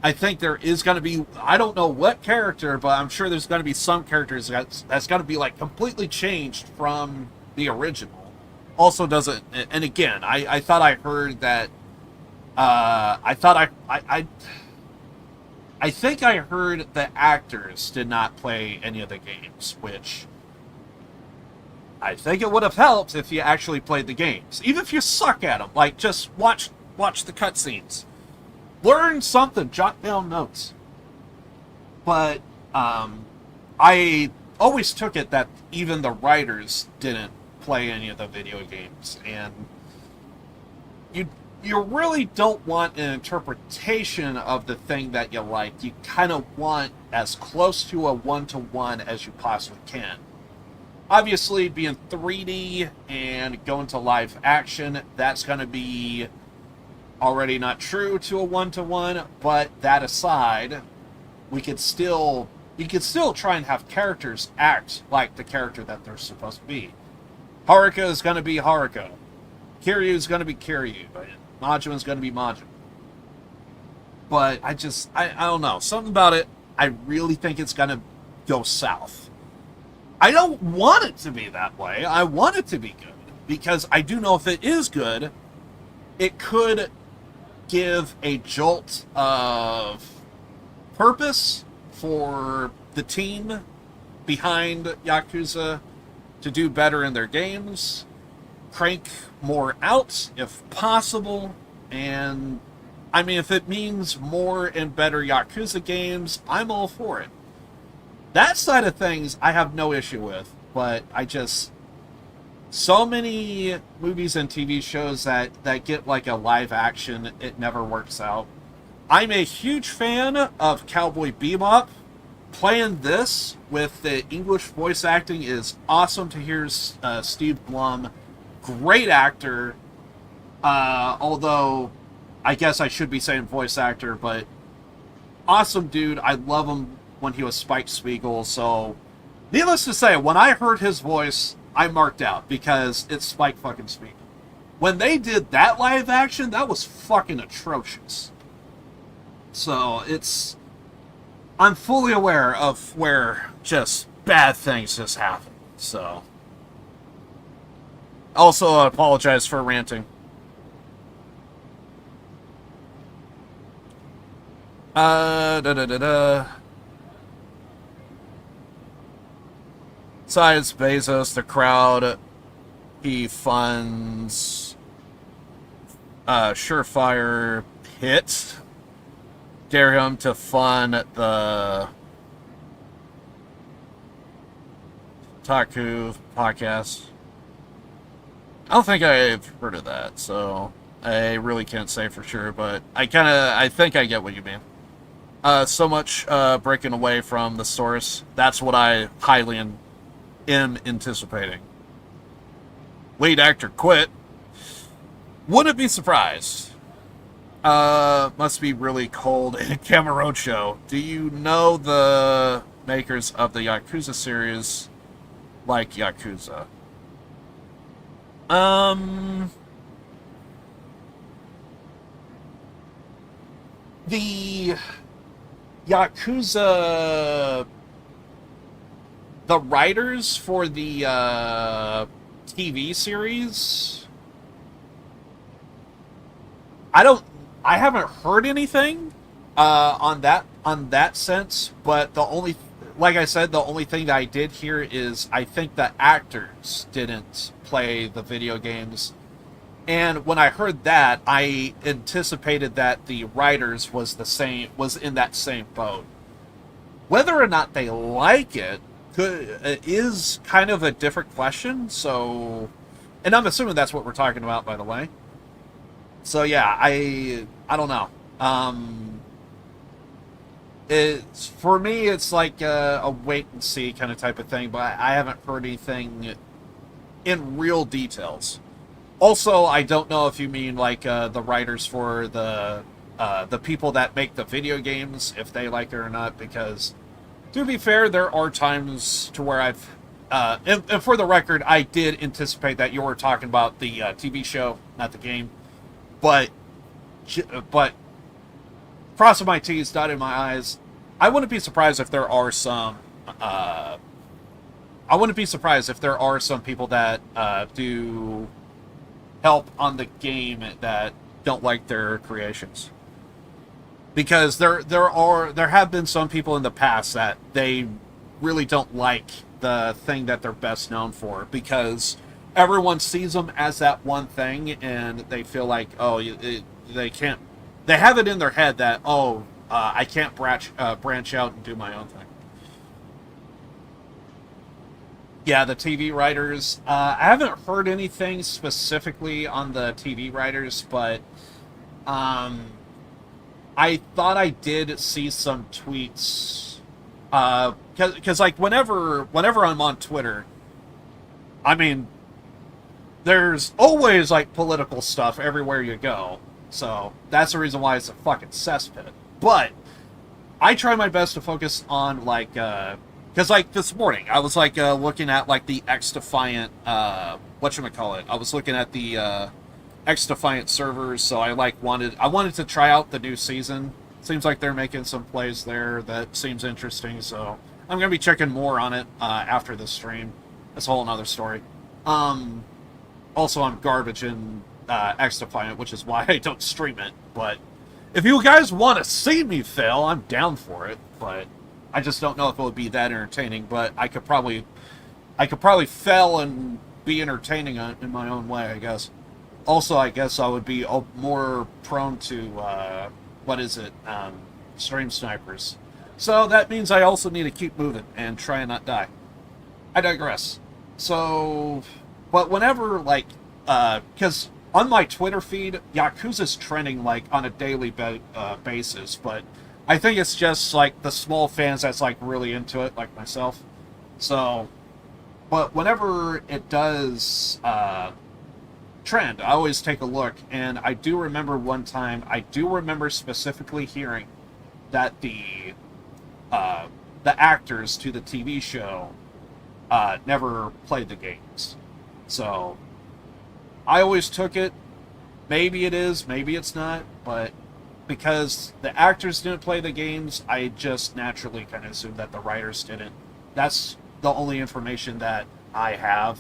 I think there is going to be, I don't know what character, but I'm sure there's going to be some characters that's going to be like completely changed from the original. Also doesn't, and again, I thought I heard that, I think I heard the actors did not play any of the games, which I think it would have helped if you actually played the games. Even if you suck at them, like, just watch the cutscenes. Learn something, jot down notes. But, I always took it that even the writers didn't play any of the video games. And you really don't want an interpretation of the thing that you like. You kind of want as close to a one-to-one as you possibly can. Obviously, being 3D and going to live action, that's going to be already not true to a one-to-one, but that aside, you could still try and have characters act like the character that they're supposed to be. Haruka is going to be Haruka. Kiryu is going to be Kiryu. Majima is going to be Majima. But I don't know. Something about it, I really think it's going to go south. I don't want it to be that way. I want it to be good. Because I do know if it is good, it could give a jolt of purpose for the team behind Yakuza to do better in their games, crank more out if possible, and I mean, if it means more and better Yakuza games, I'm all for it. That side of things I have no issue with, but so many movies and TV shows that get like a live action, it never works out. I'm a huge fan of Cowboy Bebop. Playing this with the English voice acting is awesome to hear. Steve Blum, great actor, although I guess I should be saying voice actor, but awesome dude. I love him when he was Spike Spiegel, so needless to say, when I heard his voice, I marked out, because it's Spike fucking Spiegel. When they did that live action, that was fucking atrocious. So, I'm fully aware of where just bad things just happen, so. Also, I apologize for ranting. Besides Bezos, the crowd, he funds Surefire Hit. Dare him to fund the Taku podcast. I don't think I've heard of that, so I really can't say for sure, but I think I get what you mean. So much breaking away from the source. That's what I highly am anticipating. Lead actor quit. Wouldn't be surprised. Must be really cold in Kamurocho. Do you know the makers of the Yakuza series like Yakuza? The Yakuza, the writers for the TV series, I haven't heard anything on that sense, but like I said, the only thing that I did hear is I think the actors didn't play the video games. And when I heard that, I anticipated that the writers was in that same boat. Whether or not they like it is kind of a different question. So, and I'm assuming that's what we're talking about, by the way. So yeah, I don't know. For me, it's like a wait and see kind of type of thing. But I haven't heard anything in real details. Also, I don't know if you mean like the writers for the people that make the video games, if they like it or not, because to be fair, there are times to where I've and for the record, I did anticipate that you were talking about the TV show, not the game, but crossing my T's, dotting my I's, I wouldn't be surprised if there are some people that do help on the game that don't like their creations, because there have been some people in the past that they really don't like the thing that they're best known for, because everyone sees them as that one thing, and they feel like they have it in their head that I can't branch out and do my own thing. Yeah, the TV writers. I haven't heard anything specifically on the TV writers, but I thought I did see some tweets. Because like whenever I'm on Twitter, I mean, there's always like political stuff everywhere you go. So that's the reason why it's a fucking cesspit. But I try my best to focus on like. Because, like, this morning, I was, like, looking at, like, the X-Defiant, whatchamacallit. I was looking at the, X-Defiant servers, so I wanted to try out the new season. Seems like they're making some plays there that seems interesting, so I'm gonna be checking more on it, after this stream. That's a whole another story. Also, I'm garbage in, X-Defiant, which is why I don't stream it, but if you guys want to see me fail, I'm down for it, but I just don't know if it would be that entertaining, but I could probably fail and be entertaining in my own way, I guess. Also, I guess I would be more prone to, stream snipers. So that means I also need to keep moving and try and not die. I digress. So, but whenever, like, because on my Twitter feed, Yakuza's trending, like, on a daily basis, but I think it's just, like, the small fans that's, like, really into it, like myself. So, but whenever it does trend, I always take a look, and I do remember one time, specifically hearing that the actors to the TV show never played the games. So, I always took it, maybe it is, maybe it's not, but because the actors didn't play the games, I just naturally kind of assumed that the writers didn't. That's the only information that I have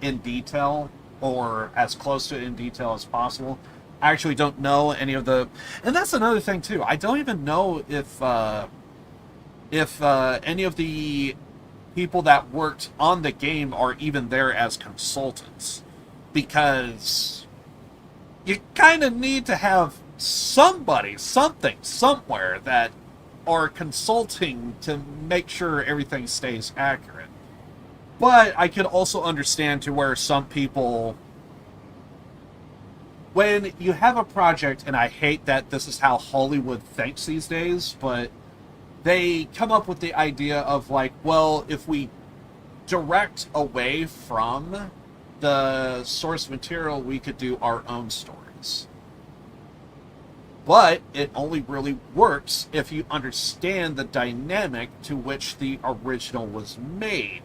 in detail, or as close to in detail as possible. I actually don't know any of the... And that's another thing, too. I don't even know if any of the people that worked on the game are even there as consultants. Because you kind of need to have somebody, something, somewhere that are consulting to make sure everything stays accurate. But I could also understand to where some people, when you have a project, and I hate that this is how Hollywood thinks these days, but they come up with the idea of like, well, if we direct away from the source material, we could do our own stories. But it only really works if you understand the dynamic to which the original was made.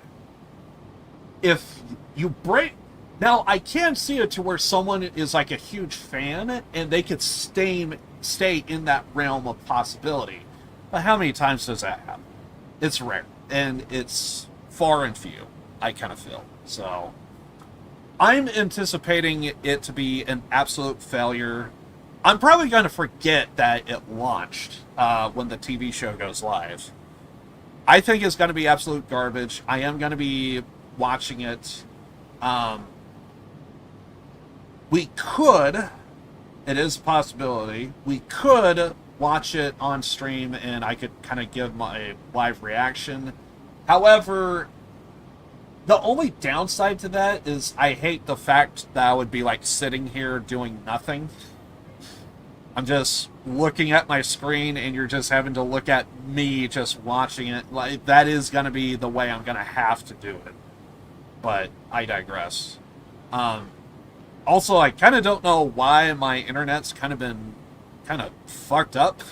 If you break... Now, I can see it to where someone is like a huge fan and they could stay in that realm of possibility. But how many times does that happen? It's rare. And it's far and few, I kind of feel. So, I'm anticipating it to be an absolute failure. I'm probably going to forget that it launched when the TV show goes live. I think it's going to be absolute garbage. I am going to be watching it. We could, it is a possibility, we could watch it on stream and I could kind of give my live reaction. However, the only downside to that is I hate the fact that I would be like sitting here doing nothing. I'm just looking at my screen and you're just having to look at me just watching it. Like, that is going to be the way I'm going to have to do it. But I digress. Also, I kind of don't know why my internet's kind of been kind of fucked up.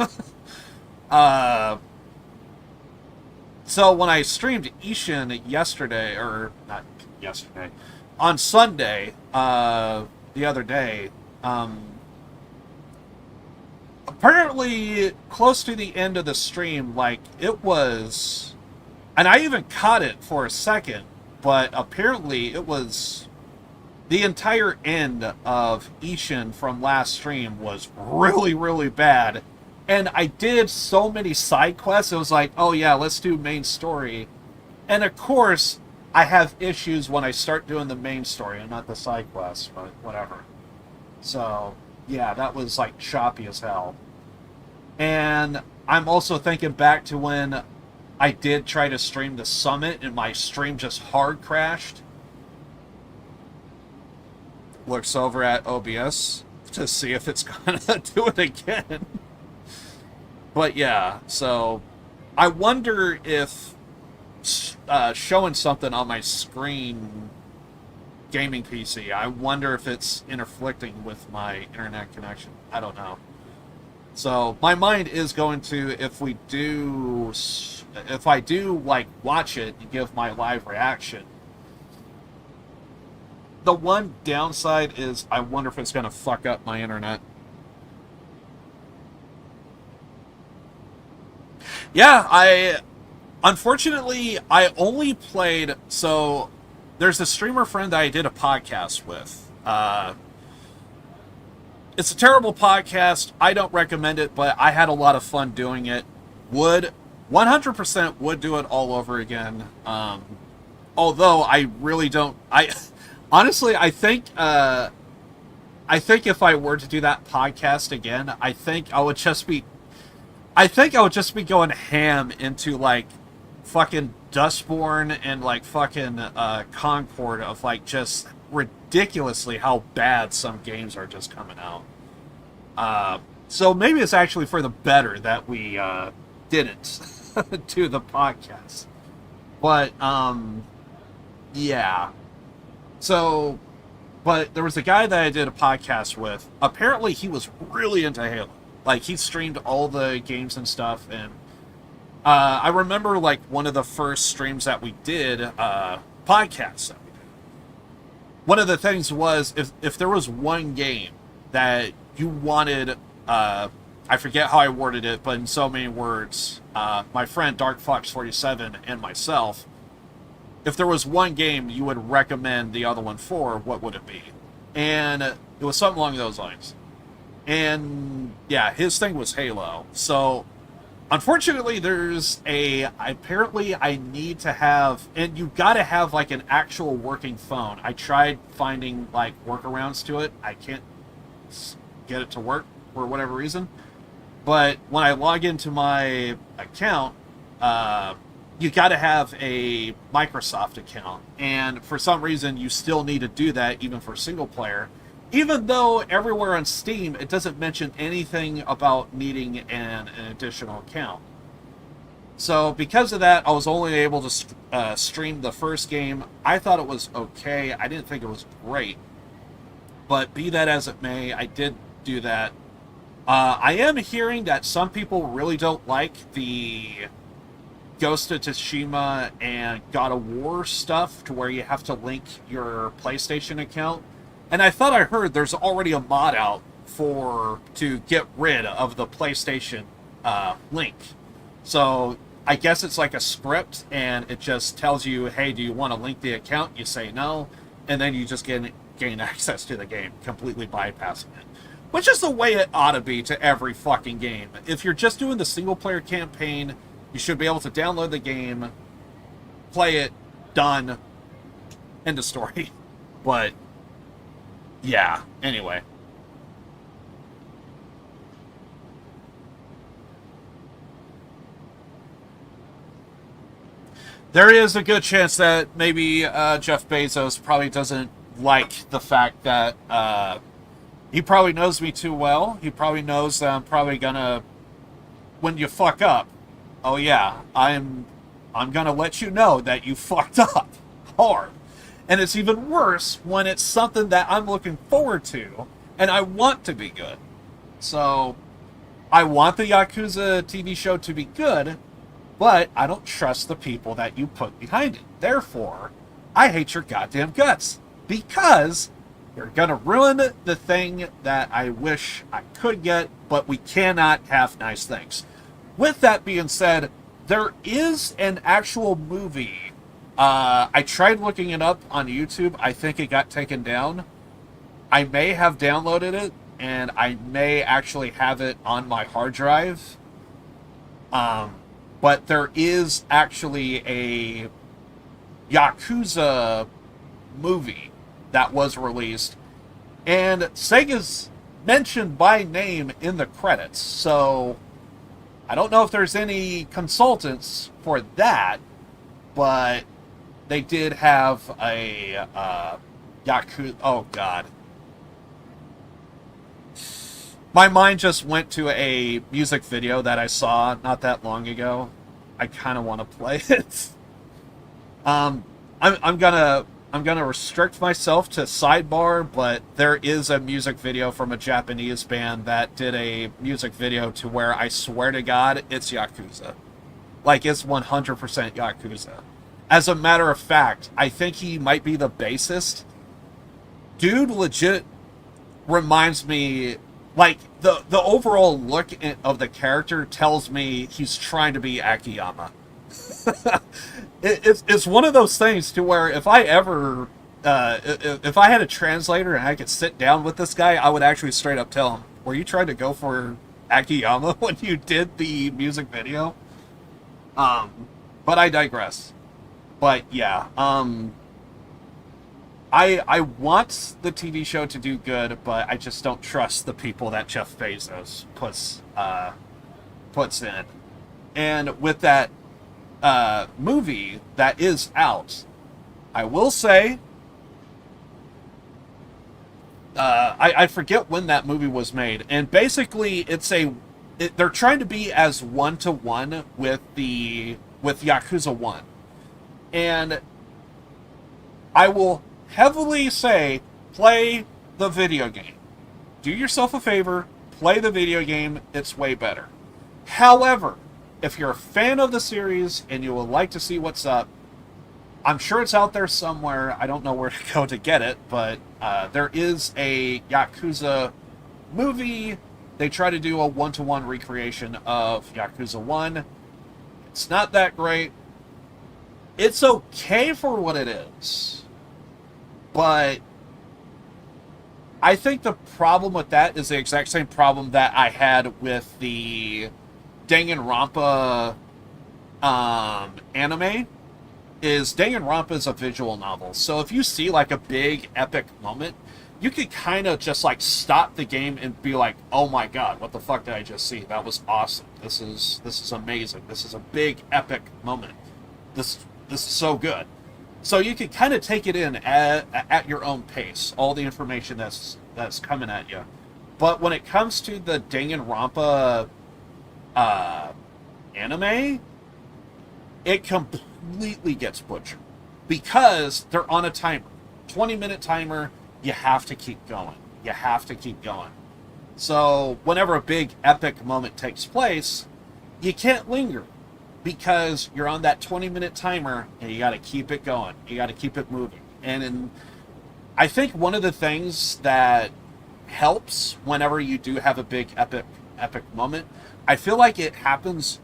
So when I streamed Ishin yesterday, or not yesterday, on Sunday, the other day, apparently close to the end of the stream, like, it was, and I even caught it for a second, but apparently it was, the entire end of Ishin from last stream was really, really bad. And I did so many side quests, it was like, oh yeah, let's do main story. And of course, I have issues when I start doing the main story and not the side quests, but whatever. So, yeah, that was like choppy as hell. And I'm also thinking back to when I did try to stream the summit and my stream just hard crashed. Looks over at OBS to see if it's gonna do it again. But yeah, so I wonder if showing something on my screen gaming PC, I wonder if it's interflicting with my internet connection. I don't know. So my mind is going to, if I do like watch it and give my live reaction, the one downside is I wonder if it's going to fuck up my internet. Yeah, unfortunately, I only played, so there's a streamer friend that I did a podcast with. It's a terrible podcast. I don't recommend it, but I had a lot of fun doing it. 100% would do it all over again. Although I really don't, honestly, I think if I were to do that podcast again, I think I would just be going ham into like fucking Dustborn and like fucking Concord of like just ridiculously how bad some games are just coming out. So maybe it's actually for the better that we didn't do the podcast. But yeah. So, but there was a guy that I did a podcast with. Apparently he was really into Halo. Like, he streamed all the games and stuff, and I remember, like, one of the first streams that we did, podcasts that we did. One of the things was, if there was one game that you wanted, I forget how I worded it, but in so many words, my friend Dark Fox 47 and myself, if there was one game you would recommend the other one for, what would it be? And it was something along those lines. And yeah, his thing was Halo. So unfortunately apparently I need to have, and you gotta have like an actual working phone. I tried finding like workarounds to it. I can't get it to work for whatever reason. But when I log into my account, you gotta have a Microsoft account. And for some reason you still need to do that even for single player. Even though everywhere on Steam, it doesn't mention anything about needing an additional account. So because of that, I was only able to stream the first game. I thought it was okay. I didn't think it was great. But be that as it may, I did do that. I am hearing that some people really don't like the Ghost of Tsushima and God of War stuff to where you have to link your PlayStation account. And I thought I heard there's already a mod out to get rid of the PlayStation link. So I guess it's like a script, and it just tells you, hey, do you want to link the account? You say no, and then you just gain access to the game, completely bypassing it. Which is the way it ought to be to every fucking game. If you're just doing the single-player campaign, you should be able to download the game, play it, done, end of story. But, yeah, anyway. There is a good chance that maybe Jeff Bezos probably doesn't like the fact that he probably knows me too well. He probably knows that I'm probably gonna, when you fuck up, oh yeah, I'm gonna let you know that you fucked up hard. And it's even worse when it's something that I'm looking forward to and I want to be good. So I want the Yakuza TV show to be good, but I don't trust the people that you put behind it. Therefore, I hate your goddamn guts. Because you're going to ruin the thing that I wish I could get, but we cannot have nice things. With that being said, there is an actual movie. I tried looking it up on YouTube. I think it got taken down. I may have downloaded it, and I may actually have it on my hard drive. But there is actually a Yakuza movie that was released, and Sega's mentioned by name in the credits, so I don't know if there's any consultants for that, but they did have a Yakuza. Oh god, my mind just went to a music video that I saw not that long ago. I kind of want to play it. I'm gonna restrict myself to sidebar, but there is a music video from a Japanese band that did a music video to where I swear to God, it's Yakuza. Like, it's 100% Yakuza. As a matter of fact, I think he might be the bassist. Dude legit reminds me, like, the overall look of the character tells me he's trying to be Akiyama. It's one of those things to where if I ever, if I had a translator and I could sit down with this guy, I would actually straight up tell him, were you trying to go for Akiyama when you did the music video? But I digress. But yeah, I want the TV show to do good, but I just don't trust the people that Jeff Bezos puts in. And with that movie that is out, I will say, I forget when that movie was made, and basically they're trying to be as one-to-one with Yakuza 1. And I will heavily say, play the video game. Do yourself a favor, play the video game, it's way better. However, if you're a fan of the series and you would like to see what's up, I'm sure it's out there somewhere. I don't know where to go to get it, but there is a Yakuza movie. They try to do a one-to-one recreation of Yakuza 1. It's not that great. It's okay for what it is. But I think the problem with that is the exact same problem that I had with the Danganronpa anime. Is Danganronpa is a visual novel. So if you see like a big epic moment, you could kind of just like stop the game and be like, oh my god, what the fuck did I just see? That was awesome. This is amazing. This is a big epic moment. This is so good. So you can kind of take it in at your own pace, all the information that's coming at you. But when it comes to the Danganronpa anime, it completely gets butchered because they're on a timer, 20-minute timer. You have to keep going. You have to keep going. So whenever a big epic moment takes place, you can't linger. because you're on that 20-minute timer and you got to keep it going. You got to keep it moving. And I think one of the things that helps whenever you do have a big epic moment, I feel like it happens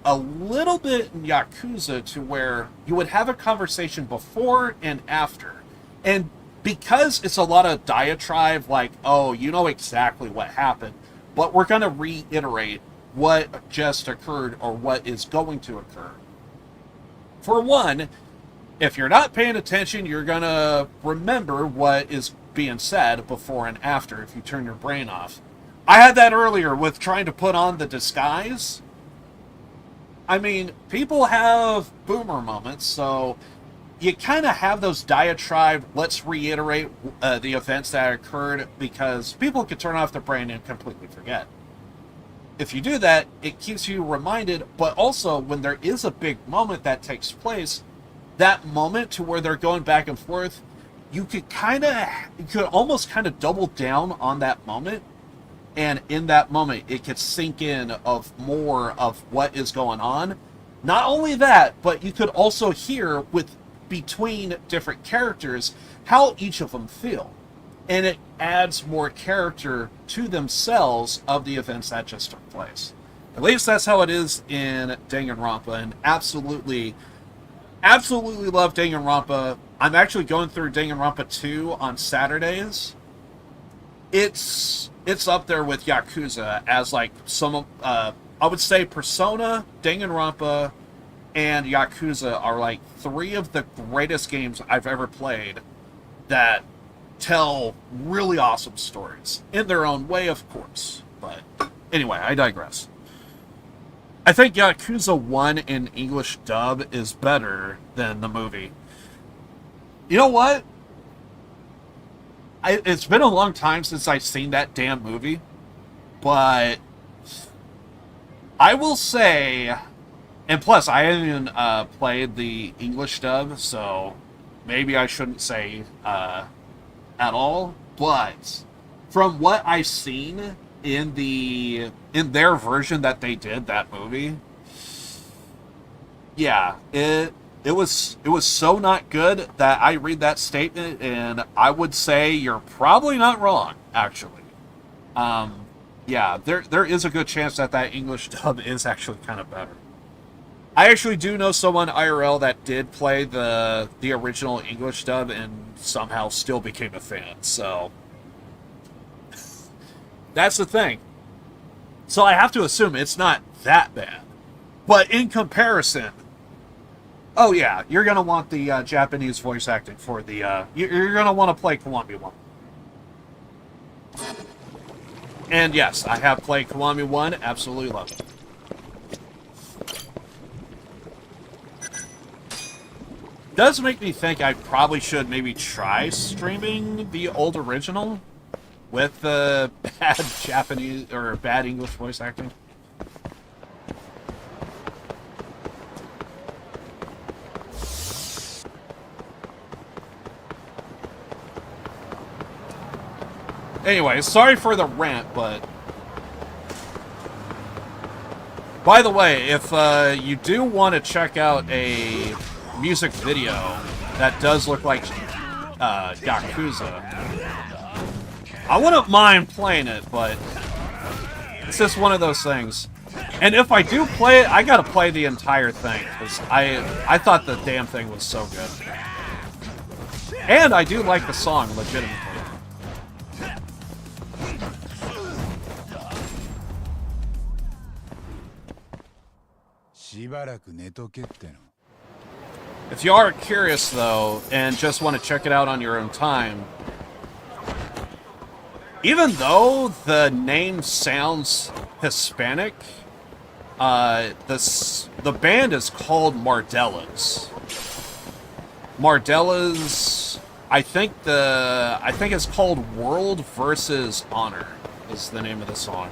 a little bit in Yakuza to where you would have a conversation before and after. And because it's a lot of diatribe, like, oh, you know exactly what happened, but we're going to reiterate what just occurred or what is going to occur. For one, if you're not paying attention, you're going to remember what is being said before and after if you turn your brain off. I had that earlier with trying to put on the disguise. I mean, people have boomer moments, so you kind of have those diatribe, let's reiterate the events that occurred, because people could turn off their brain and completely forget. If you do that, it keeps you reminded, but also when there is a big moment that takes place, that moment to where they're going back and forth, you could almost kind of double down on that moment. And in that moment, it could sink in of more of what is going on. Not only that, but you could also hear between different characters how each of them feel. And it adds more character to themselves of the events that just took place. At least that's how it is in Danganronpa. And absolutely love Danganronpa. I'm actually going through Danganronpa 2 on Saturdays. It's up there with Yakuza as like some, I would say Persona, Danganronpa, and Yakuza are like three of the greatest games I've ever played that tell really awesome stories. In their own way, of course. But anyway, I digress. I think Yakuza 1 in English dub is better than the movie. You know what? It's been a long time since I've seen that damn movie, but I will say, and plus I haven't even played the English dub, so maybe I shouldn't say at all, but from what I've seen in their version that they did, that movie, yeah, it was so not good that I read that statement, and I would say you're probably not wrong, actually. Yeah, there is a good chance that English dub is actually kind of better. I actually do know someone IRL that did play the original English dub and somehow still became a fan, so that's the thing. So I have to assume it's not that bad. But in comparison, oh yeah, you're going to want the Japanese voice acting for the... you're going to want to play Kiwami 1. And yes, I have played Kiwami 1. Absolutely love it. Does make me think I probably should maybe try streaming the old original with the bad Japanese or bad English voice acting. Anyway, sorry for the rant, but... By the way, if you do want to check out a music video that does look like Yakuza, I wouldn't mind playing it, but it's just one of those things. And if I do play it, I gotta play the entire thing, because I thought the damn thing was so good. And I do like the song, legitimately. If you are curious, though, and just want to check it out on your own time, even though the name sounds Hispanic, the band is called Mardellas. Mardellas, I think it's called World versus Honor is the name of the song.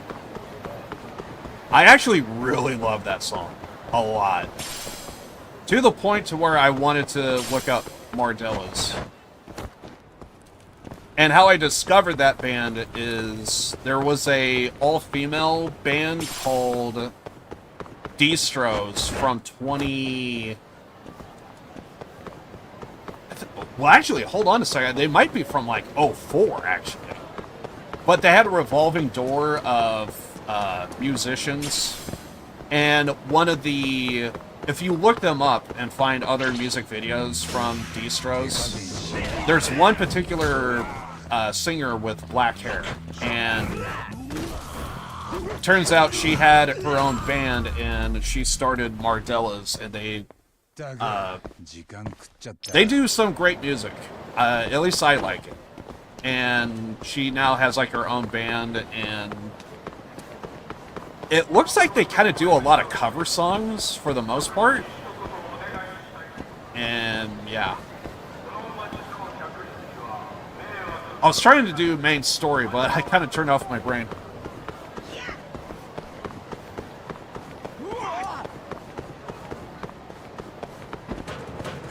I actually really love that song a lot. To the point to where I wanted to look up Mardellas. And how I discovered that band is there was a all-female band called distros from 20... Well, actually, hold on a second. They might be from, like, '04, actually. But they had a revolving door of musicians. And one of the... If you look them up and find other music videos from distros, there's one particular singer with black hair. And turns out she had her own band, and she started Mardella's, and they do some great music. At least I like it. And she now has like her own band, and it looks like they kind of do a lot of cover songs for the most part. And yeah. I was trying to do main story, but I kind of turned off my brain.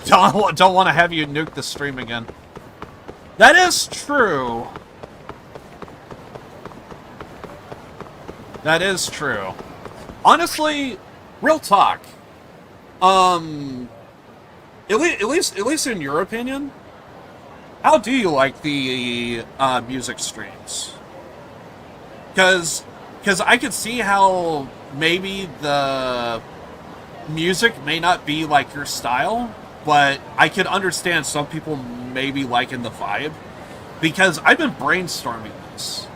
Don't want to have you nuke the stream again. That is true. That is true. Honestly, real talk. At least in your opinion, how do you like the music streams? Because I could see how maybe the music may not be like your style, but I could understand some people maybe liking the vibe, because I've been brainstorming this.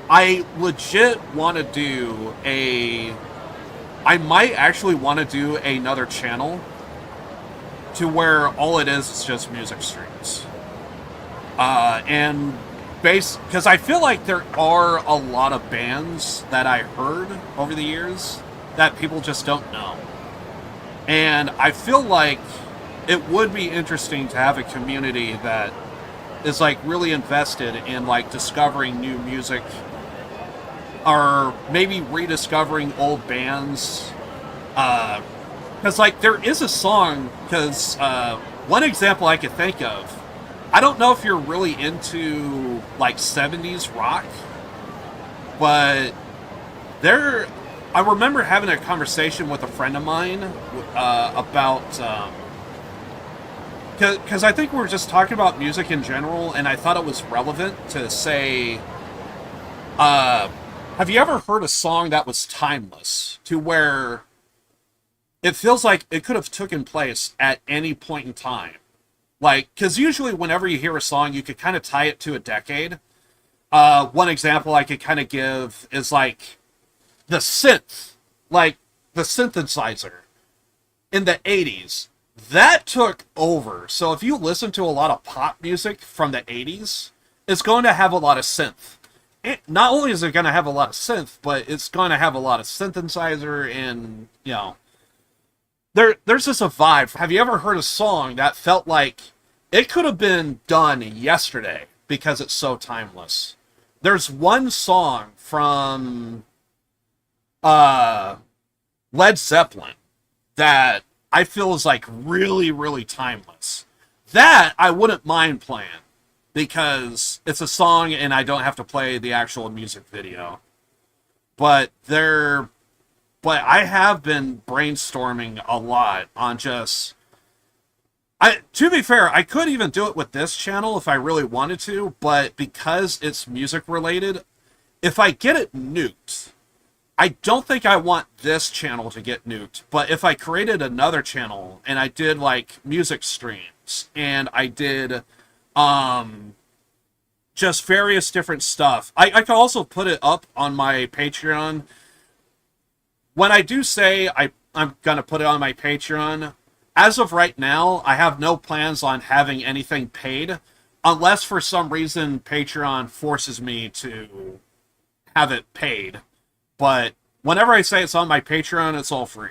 I legit want to do I might actually want to do another channel to where all it is just music streams. Because I feel like there are a lot of bands that I heard over the years that people just don't know. And I feel like it would be interesting to have a community that is like really invested in like discovering new music, or maybe rediscovering old bands. Because like there is a song, because one example I could think of, I don't know if you're really into like 70s rock, but I remember having a conversation with a friend of mine about because I think we were just talking about music in general, and I thought it was relevant to say, have you ever heard a song that was timeless, to where it feels like it could have taken place at any point in time? Like, because usually whenever you hear a song, you could kind of tie it to a decade. One example I could kind of give is like the synth, like the synthesizer in the 80s. That took over. So if you listen to a lot of pop music from the 80s, it's going to have a lot of synth. Not only is it going to have a lot of synth, but it's going to have a lot of synthesizer, and, you know, there's just a vibe. Have you ever heard a song that felt like it could have been done yesterday because it's so timeless? There's one song from Led Zeppelin that I feel is like really, really timeless. That I wouldn't mind playing, because it's a song and I don't have to play the actual music video. But I have been brainstorming a lot on just... to be fair, I could even do it with this channel if I really wanted to, but because it's music related, if I get it nuked, I don't think I want this channel to get nuked. But if I created another channel and I did like music streams and I did just various different stuff, I could also put it up on my Patreon. When I do say I'm going to put it on my Patreon, as of right now, I have no plans on having anything paid, unless for some reason Patreon forces me to have it paid. But whenever I say it's on my Patreon, it's all free.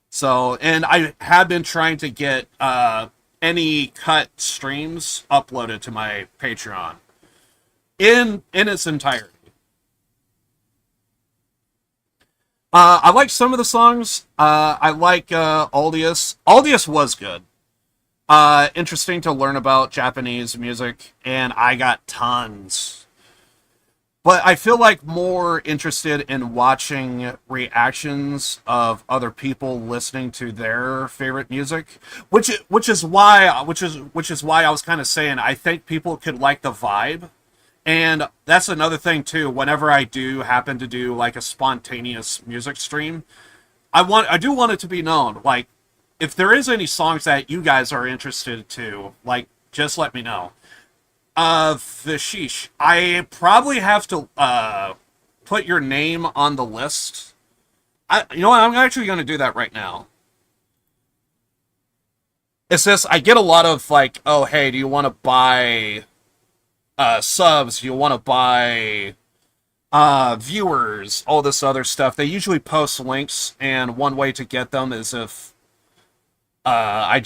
So, and I have been trying to get any cut streams uploaded to my Patreon in its entirety. I like some of the songs. I like Aldius. Aldius was good. Interesting to learn about Japanese music, and I got tons. But I feel like more interested in watching reactions of other people listening to their favorite music, which is why I was kind of saying I think people could like the vibe. And that's another thing too. Whenever I do happen to do like a spontaneous music stream, I do want it to be known. Like, if there is any songs that you guys are interested to, like, just let me know. Vishish, I probably have to put your name on the list. You know what? I'm actually going to do that right now. It's just I get a lot of like, oh hey, do you want to buy subs? Do you want to buy viewers? All this other stuff. They usually post links, and one way to get them is if I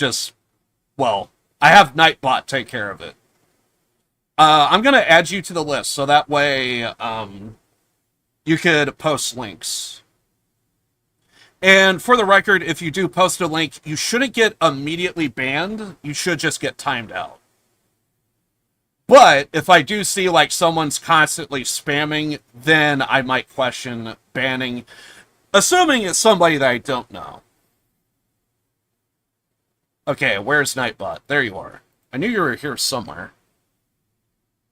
have Nightbot take care of it. I'm going to add you to the list, so that way you could post links. And for the record, if you do post a link, you shouldn't get immediately banned. You should just get timed out. But if I do see like someone's constantly spamming, then I might question banning, assuming it's somebody that I don't know. Okay, where's Nightbot? There you are. I knew you were here somewhere.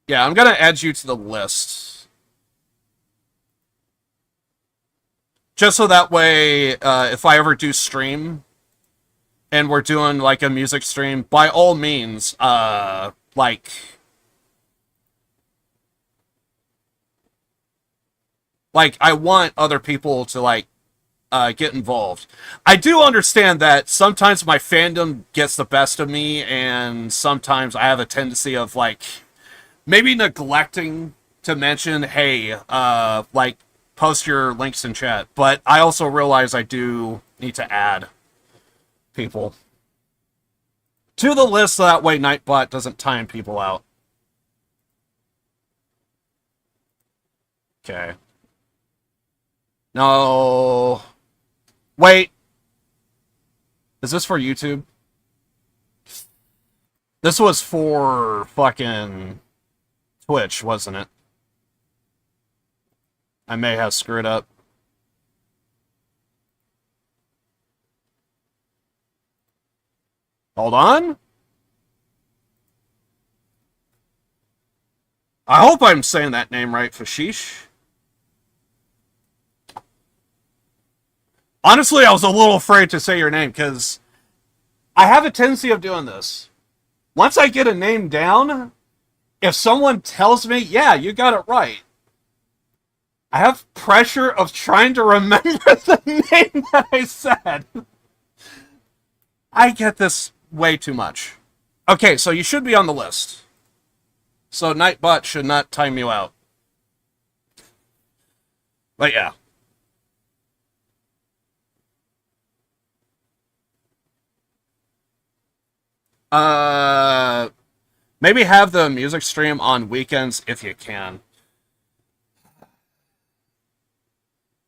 Yeah, I'm gonna add you to the list. Just so that way, if I ever do stream, and we're doing, like, a music stream, by all means, like... Like, I want other people to, like, get involved. I do understand that sometimes my fandom gets the best of me, and sometimes I have a tendency of, like... maybe neglecting to mention, hey, like, post your links in chat. But I also realize I do need to add people to the list so that way Nightbot doesn't time people out. Okay. No. Wait. Is this for YouTube? This was for fucking Twitch, wasn't it? I may have screwed up. Hold on. I hope I'm saying that name right, Fashish. Honestly, I was a little afraid to say your name, because I have a tendency of doing this. Once I get a name down, if someone tells me, yeah, you got it right, I have pressure of trying to remember the name that I said. I get this way too much. Okay, so you should be on the list. So Nightbot should not time you out. But yeah. Maybe have the music stream on weekends if you can.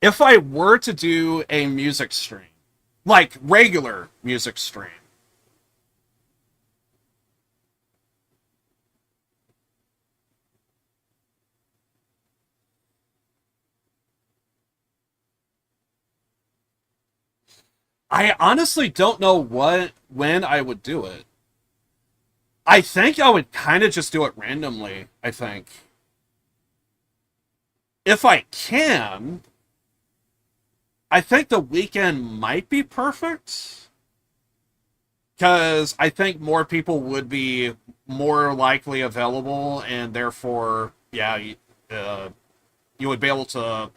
If I were to do a music stream, like regular music stream, I honestly don't know when I would do it. I think I would kind of just do it randomly, I think. If I can, I think the weekend might be perfect. Because I think more people would be more likely available, and therefore, yeah, you would be able to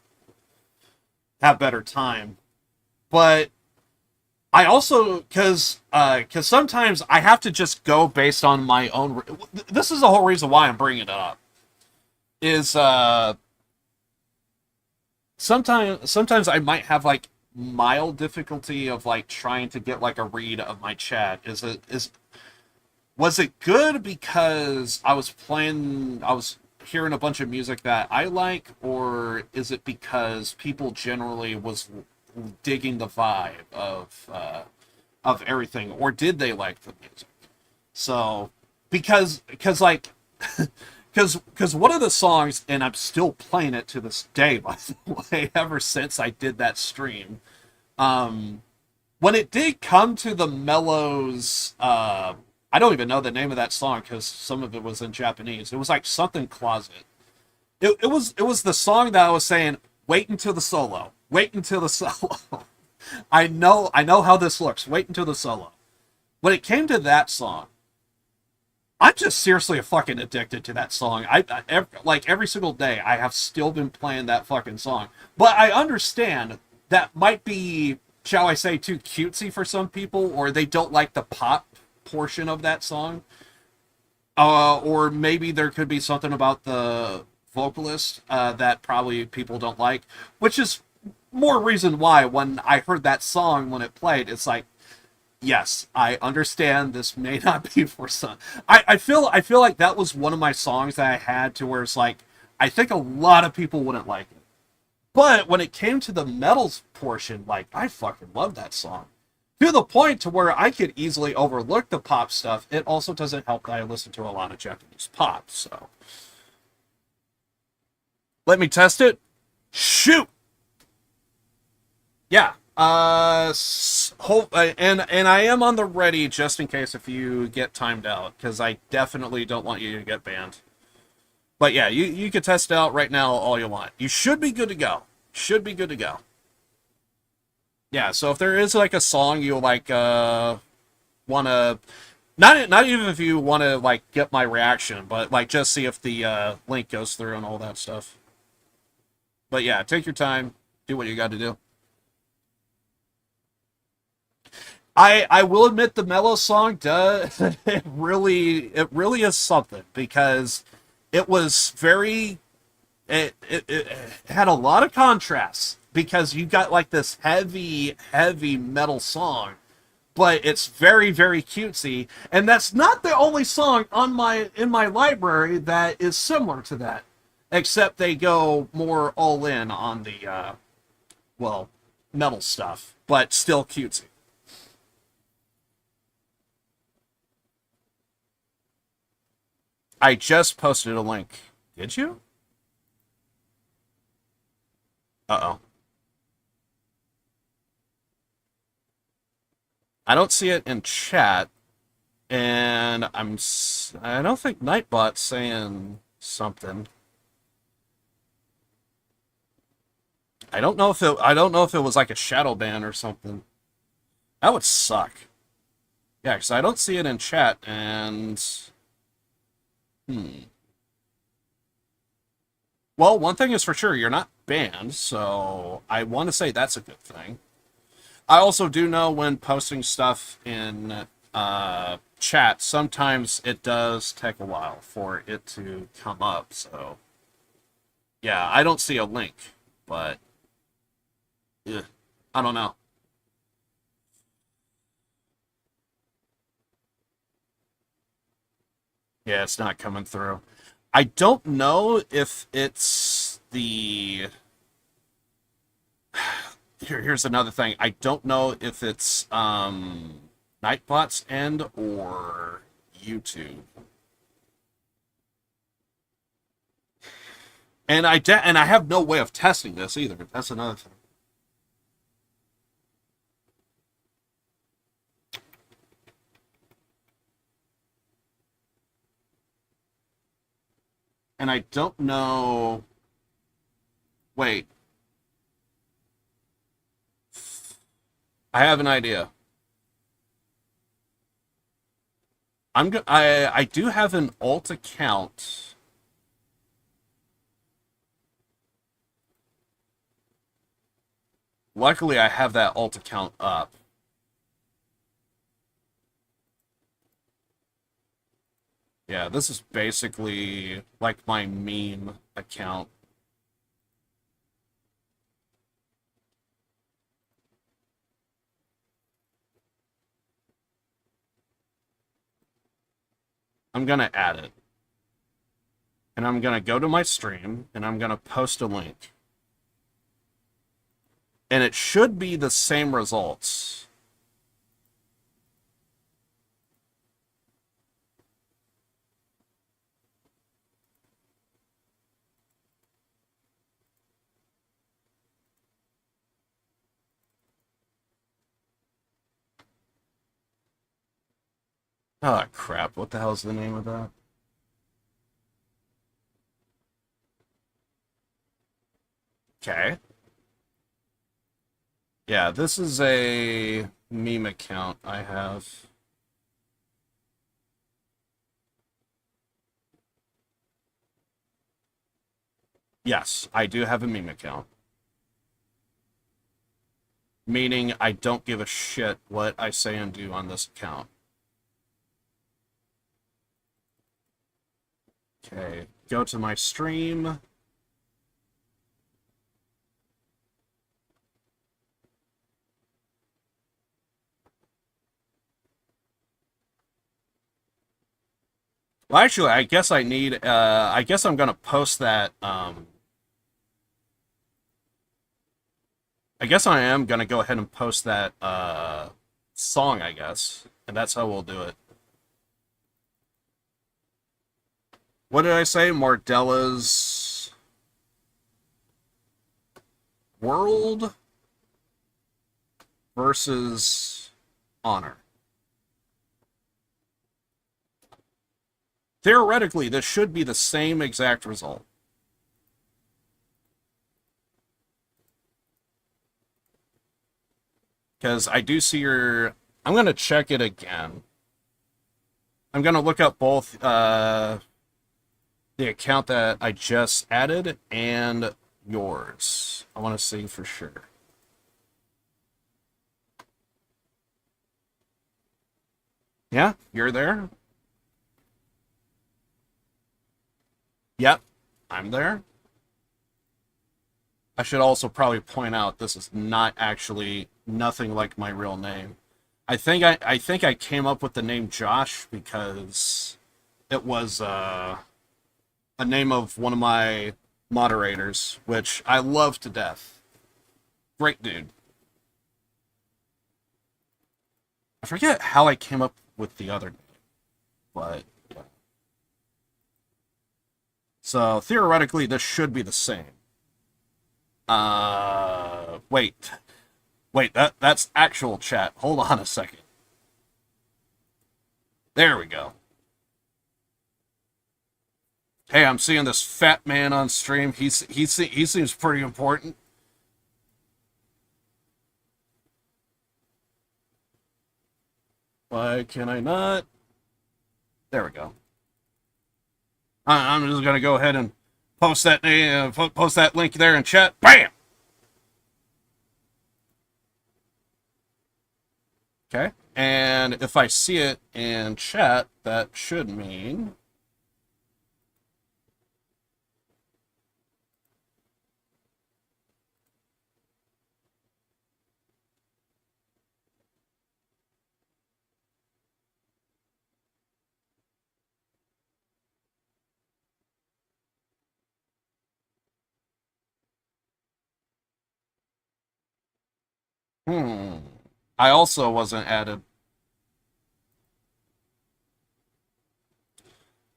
have better time. But I also, because sometimes I have to just go based on my own... This is the whole reason why I'm bringing it up. Is, sometimes I might have, like, mild difficulty of, like, trying to get, like, a read of my chat. Was it good because I was hearing a bunch of music that I like, or is it because people generally was digging the vibe of everything, or did they like the music? So because like because one of the songs, and I'm still playing it to this day, by the way, ever since I did that stream. When it did come to the mellows, I don't even know the name of that song because some of it was in Japanese. It was like something closet. It was the song that I was saying, wait until the solo. Wait until the solo. I know how this looks. Wait until the solo. When it came to that song, I'm just seriously fucking addicted to that song. Every single day, I have still been playing that fucking song. But I understand that might be, shall I say, too cutesy for some people, or they don't like the pop portion of that song. Or maybe there could be something about the vocalist that probably people don't like, which is more reason why when I heard that song when it played, it's like, yes, I understand this may not be for some. I feel like that was one of my songs that I had to where it's like, I think a lot of people wouldn't like it. But when it came to the metals portion, like, I fucking love that song. To the point to where I could easily overlook the pop stuff. It also doesn't help that I listen to a lot of Japanese pop, so. Let me test it. Shoot! Yeah. And I am on the ready just in case if you get timed out, because I definitely don't want you to get banned. But yeah, you can test it out right now all you want. You should be good to go. Should be good to go. Yeah, so if there is like a song you like want to, not even if you want to like get my reaction, but like just see if the link goes through and all that stuff. But yeah, take your time, do what you got to do. I will admit the mellow song does it really is something, because it was very it had a lot of contrasts, because you got like this heavy metal song, but it's very cutesy, and that's not the only song in my library that is similar to that, except they go more all in on the metal stuff, but still cutesy. I just posted a link. Did you? Uh-oh. I don't see it in chat, and I don't think Nightbot's saying something. I don't know if it was like a shadow ban or something. That would suck. Yeah, because I don't see it in chat, and well, one thing is for sure, you're not banned, so I want to say that's a good thing. I also do know when posting stuff in chat, sometimes it does take a while for it to come up, so yeah, I don't see a link, but I don't know. Yeah, it's not coming through. I don't know if it's the... Here's another thing. I don't know if it's Nightbot's end or YouTube. And I have no way of testing this either. That's another thing. And I don't know... Wait. I have an idea. I do have an alt account. Luckily, I have that alt account up. Yeah, this is basically like my meme account. I'm going to add it. And I'm going to go to my stream, and I'm going to post a link. And it should be the same results. Oh, crap. What the hell's the name of that? Okay. Yeah, this is a meme account I have. Yes, I do have a meme account. Meaning I don't give a shit what I say and do on this account. Okay, go to my stream. Well, actually, I guess I need, I guess I'm gonna post that, I guess I am gonna go ahead and post that, song, I guess. And that's how we'll do it. What did I say? Mardella's World versus Honor. Theoretically, this should be the same exact result. Because I do see your... I'm going to check it again. I'm going to look up both the account that I just added and yours. I want to see for sure. Yeah, you're there? Yep, I'm there. I should also probably point out this is not actually nothing like my real name. I think I came up with the name Josh because it was a name of one of my moderators, which I love to death. Great dude. I forget how I came up with the other name, but yeah. So theoretically, this should be the same. Wait. Wait, that's actual chat. Hold on a second. There we go. Hey, I'm seeing this fat man on stream. He seems pretty important. Why can I not? There we go. I'm just gonna go ahead and post that link there in chat. Bam. Okay, and if I see it in chat, that should mean I also wasn't added.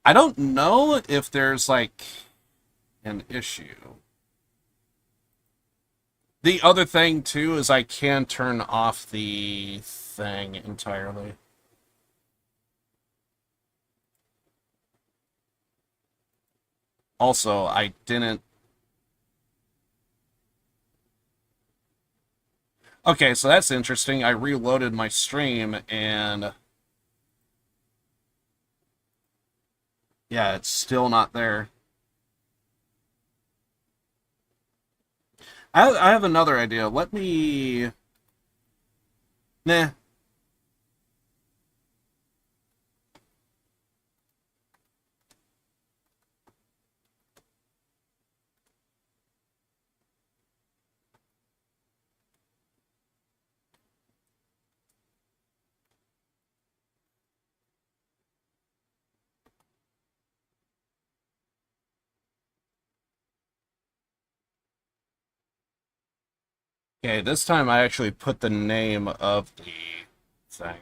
I don't know if there's like an issue. The other thing too is I can turn off the thing entirely. Also, I didn't... Okay, so that's interesting. I reloaded my stream and... yeah, it's still not there. I have another idea. Let me... Nah. Okay, this time I actually put the name of the thing.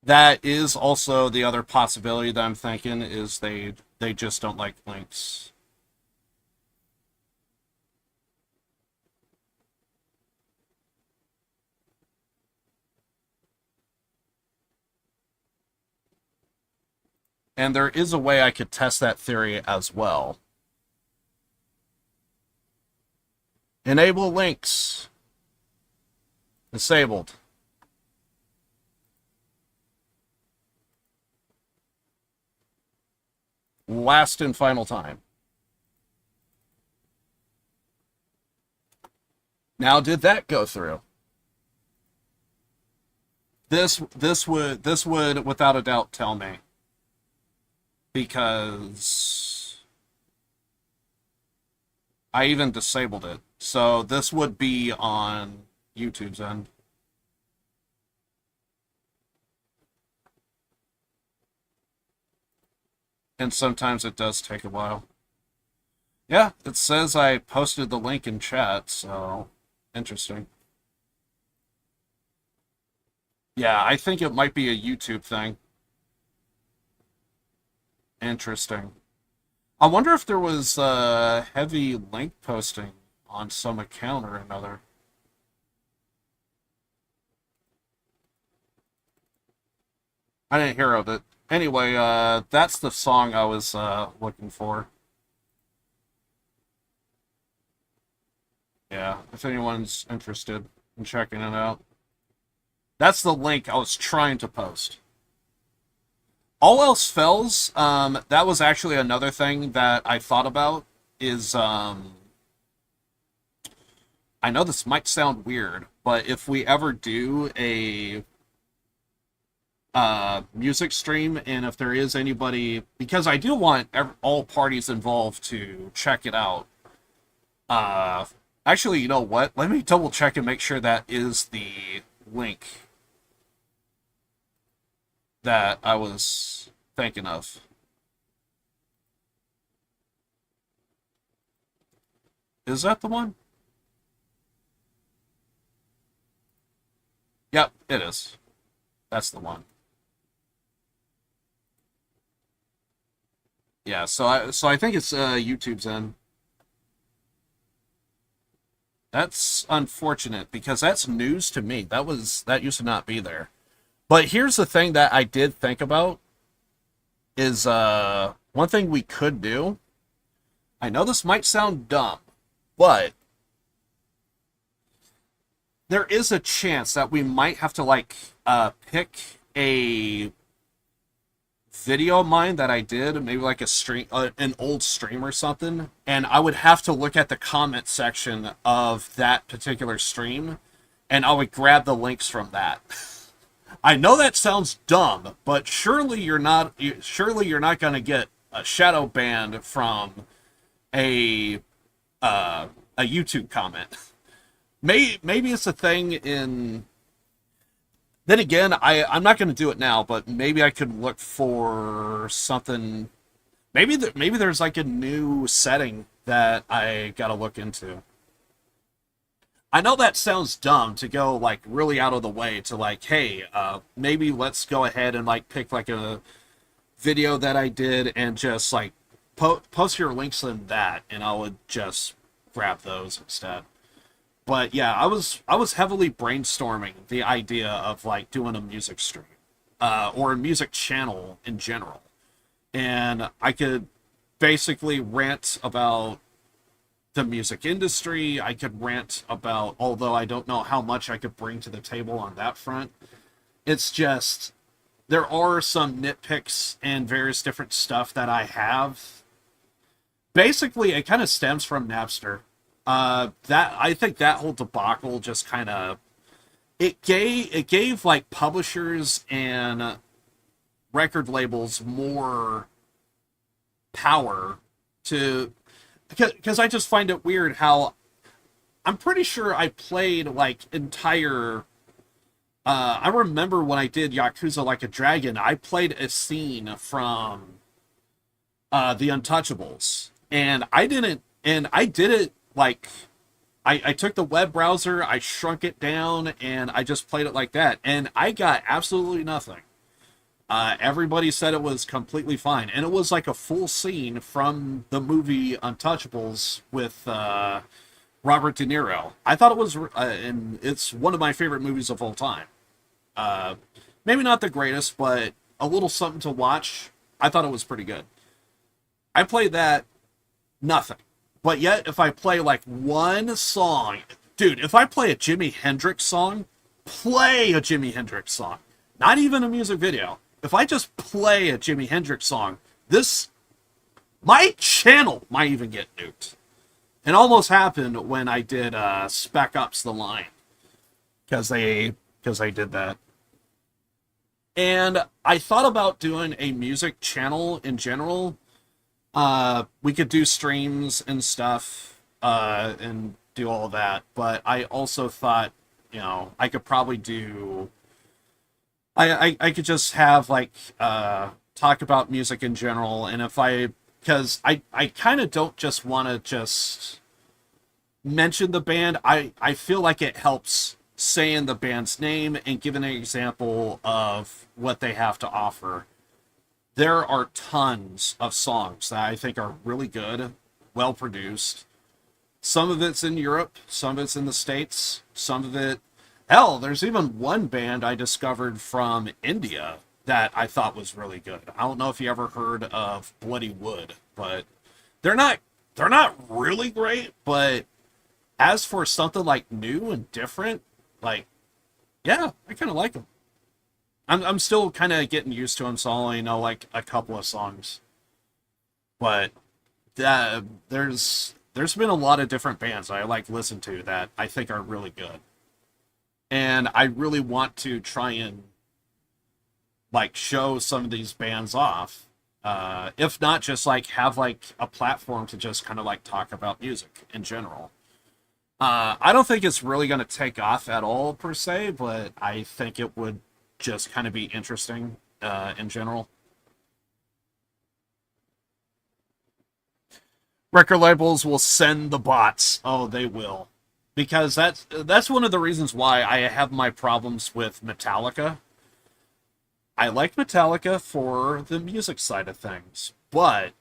That is also the other possibility that I'm thinking, is they just don't like links. And there is a way I could test that theory as well. Enable links. Disabled. Last and final time. Now, did that go through? This would without a doubt tell me, because I even disabled it. So this would be on YouTube's end. And sometimes it does take a while. Yeah, it says I posted the link in chat, so interesting. Yeah, I think it might be a YouTube thing. Interesting. I wonder if there was heavy link posting on some account or another. I didn't hear of it. Anyway, that's the song I was looking for. Yeah, if anyone's interested in checking it out. That's the link I was trying to post. All else fails, that was actually another thing that I thought about, is, I know this might sound weird, but if we ever do a music stream, and if there is anybody, because I do want all parties involved to check it out. Actually, you know what? Let me double check and make sure that is the link that I was thinking of. Is that the one? Yep, it is. That's the one. Yeah, so I think it's YouTube's end. That's unfortunate, because that's news to me. That used to not be there. But here's the thing that I did think about, is one thing we could do. I know this might sound dumb, but there is a chance that we might have to, like, pick a video of mine that I did, maybe like a stream, an old stream or something, and I would have to look at the comment section of that particular stream, and I would grab the links from that. I know that sounds dumb, but surely you're not going to get a shadow banned from a YouTube comment. Maybe it's a thing in. Then again, I'm not going to do it now, but maybe I could look for something. Maybe there's like a new setting that I got to look into. I know that sounds dumb to go like really out of the way to like, hey, maybe let's go ahead and like pick like a video that I did and just like post your links in that, and I would just grab those instead. But yeah, I was heavily brainstorming the idea of like doing a music stream, or a music channel in general, and I could basically rant about the music industry. I could rant about, although I don't know how much I could bring to the table on that front. It's just there are some nitpicks and various different stuff that I have. Basically, it kind of stems from Napster. That I think that whole debacle just kind of it gave like publishers and record labels more power to, because I just find it weird how I'm pretty sure I played like entire. I remember when I did Yakuza Like a Dragon, I played a scene from The Untouchables, and I did it. Like, I took the web browser, I shrunk it down, and I just played it like that. And I got absolutely nothing. Everybody said it was completely fine. And it was like a full scene from the movie Untouchables with Robert De Niro. I thought it was, and it's one of my favorite movies of all time. Maybe not the greatest, but a little something to watch. I thought it was pretty good. I played that, nothing. But yet, if I play like one song, dude, if I play a Jimi Hendrix song, not even a music video. If I just play a Jimi Hendrix song, my channel might even get nuked. It almost happened when I did Spec Ops: The Line, because I did that. And I thought about doing a music channel in general. We could do streams and stuff, and do all that. But I also thought, I could probably do... I could just have, like, talk about music in general. And because I kind of don't just want to just mention the band. I feel like it helps saying the band's name and giving an example of what they have to offer. There are tons of songs that I think are really good, well produced. Some of it's in Europe, some of it's in the States, some of it... Hell, there's even one band I discovered from India that I thought was really good. I don't know if you ever heard of Bloody Wood, but they're not really great, but as for something like new and different, like, yeah, I kind of like them. I'm still kind of getting used to them, so I only know like a couple of songs. But there's been a lot of different bands I like listen to that I think are really good. And I really want to try and like show some of these bands off. If not, just like have like a platform to just kind of like talk about music in general. I don't think it's really going to take off at all per se, but I think it would just kind of be interesting in general. Record labels will send the bots. Oh, they will. Because that's one of the reasons why I have my problems with Metallica. I like Metallica for the music side of things, but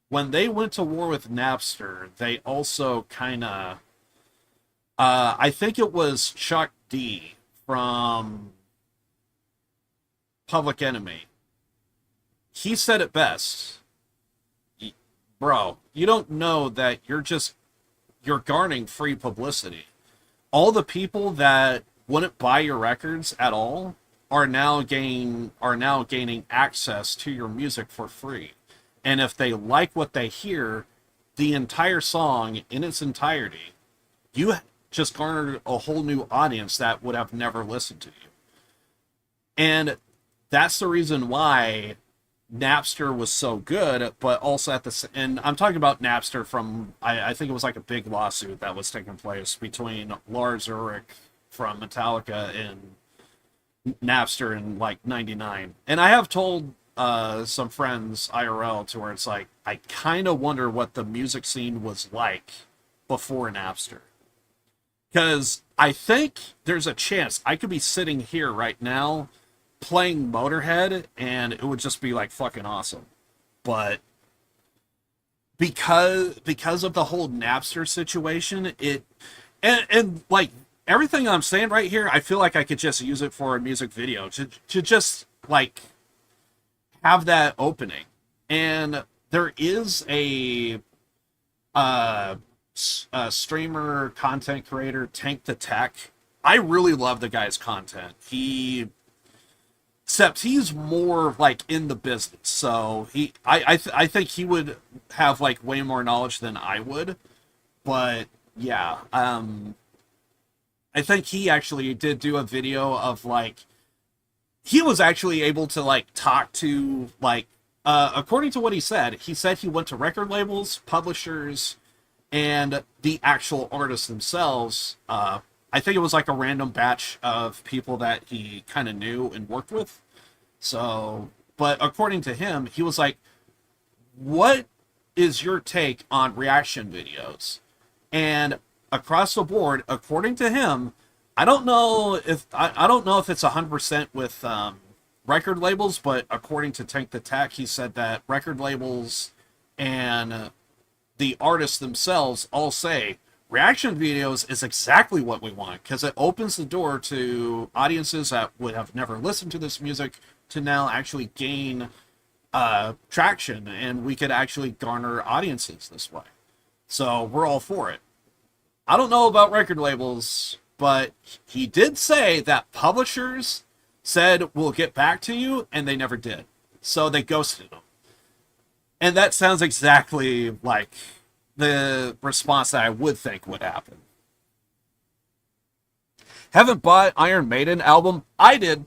when they went to war with Napster, they also kind of... I think it was Chuck D from Public Enemy. He said it best. Bro, you don't know that you're garnering free publicity. All the people that wouldn't buy your records at all are now gaining access to your music for free. And if they like what they hear, the entire song in its entirety, you just garnered a whole new audience that would have never listened to you. And that's the reason why Napster was so good, but also and I'm talking about Napster from, I think it was like a big lawsuit that was taking place between Lars Ulrich from Metallica and Napster in like 99. And I have told some friends IRL to where it's like, I kind of wonder what the music scene was like before Napster. Because I think there's a chance I could be sitting here right now playing Motorhead and it would just be like fucking awesome. But because of the whole Napster situation, and like everything I'm saying right here, I feel like I could just use it for a music video to just like have that opening. And there is a streamer content creator, Tank the Tech. I really love the guy's content. Except he's more like in the business, so I think he would have like way more knowledge than I would. But yeah, I think he actually did do a video of like, he was actually able to like talk to like, according to what he said he went to record labels, publishers, and the actual artists themselves. I think it was like a random batch of people that he kind of knew and worked with. So, but according to him, he was like, what is your take on reaction videos? And across the board, according to him, I don't know if it's 100% with record labels, but according to Tank the Tech, he said that record labels and the artists themselves all say reaction videos is exactly what we want, because it opens the door to audiences that would have never listened to this music to now actually gain traction, and we could actually garner audiences this way. So we're all for it. I don't know about record labels, but he did say that publishers said, we'll get back to you, and they never did. So they ghosted him. And that sounds exactly like the response that I would think would happen. Haven't bought Iron Maiden album? I did.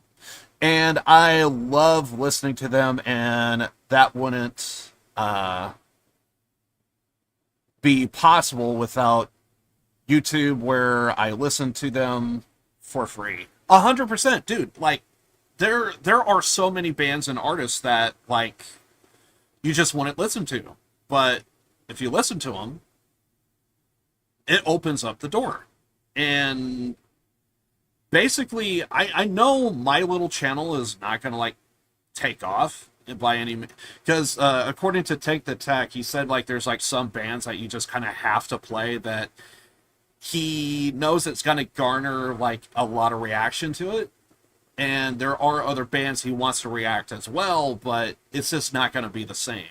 And I love listening to them, and that wouldn't be possible without YouTube, where I listen to them for free. 100%, dude. Like, there are so many bands and artists that, like, you just wouldn't listen to. But if you listen to them, it opens up the door. And basically, I know my little channel is not going to, like, take off by any... Because according to Take the Tech, he said, like, there's, like, some bands that you just kind of have to play that he knows it's going to garner, like, a lot of reaction to it. And there are other bands he wants to react as well, but it's just not going to be the same.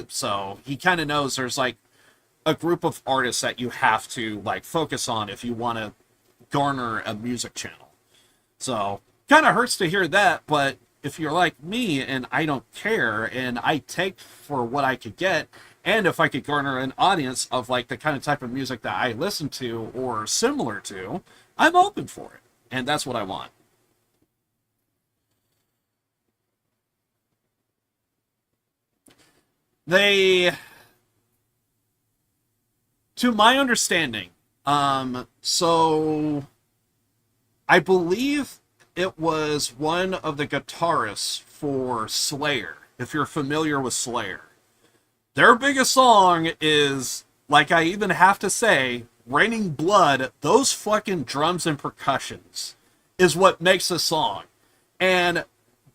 So he kind of knows there's, like, a group of artists that you have to, like, focus on if you want to garner a music channel. So kind of hurts to hear that, but if you're like me and I don't care and I take for what I could get, and if I could garner an audience of, like, the kind of type of music that I listen to or similar to, I'm open for it. And that's what I want. To my understanding, so I believe it was one of the guitarists for Slayer, if you're familiar with Slayer. Their biggest song is, like, I even have to say, Raining Blood. Those fucking drums and percussions is what makes the song. And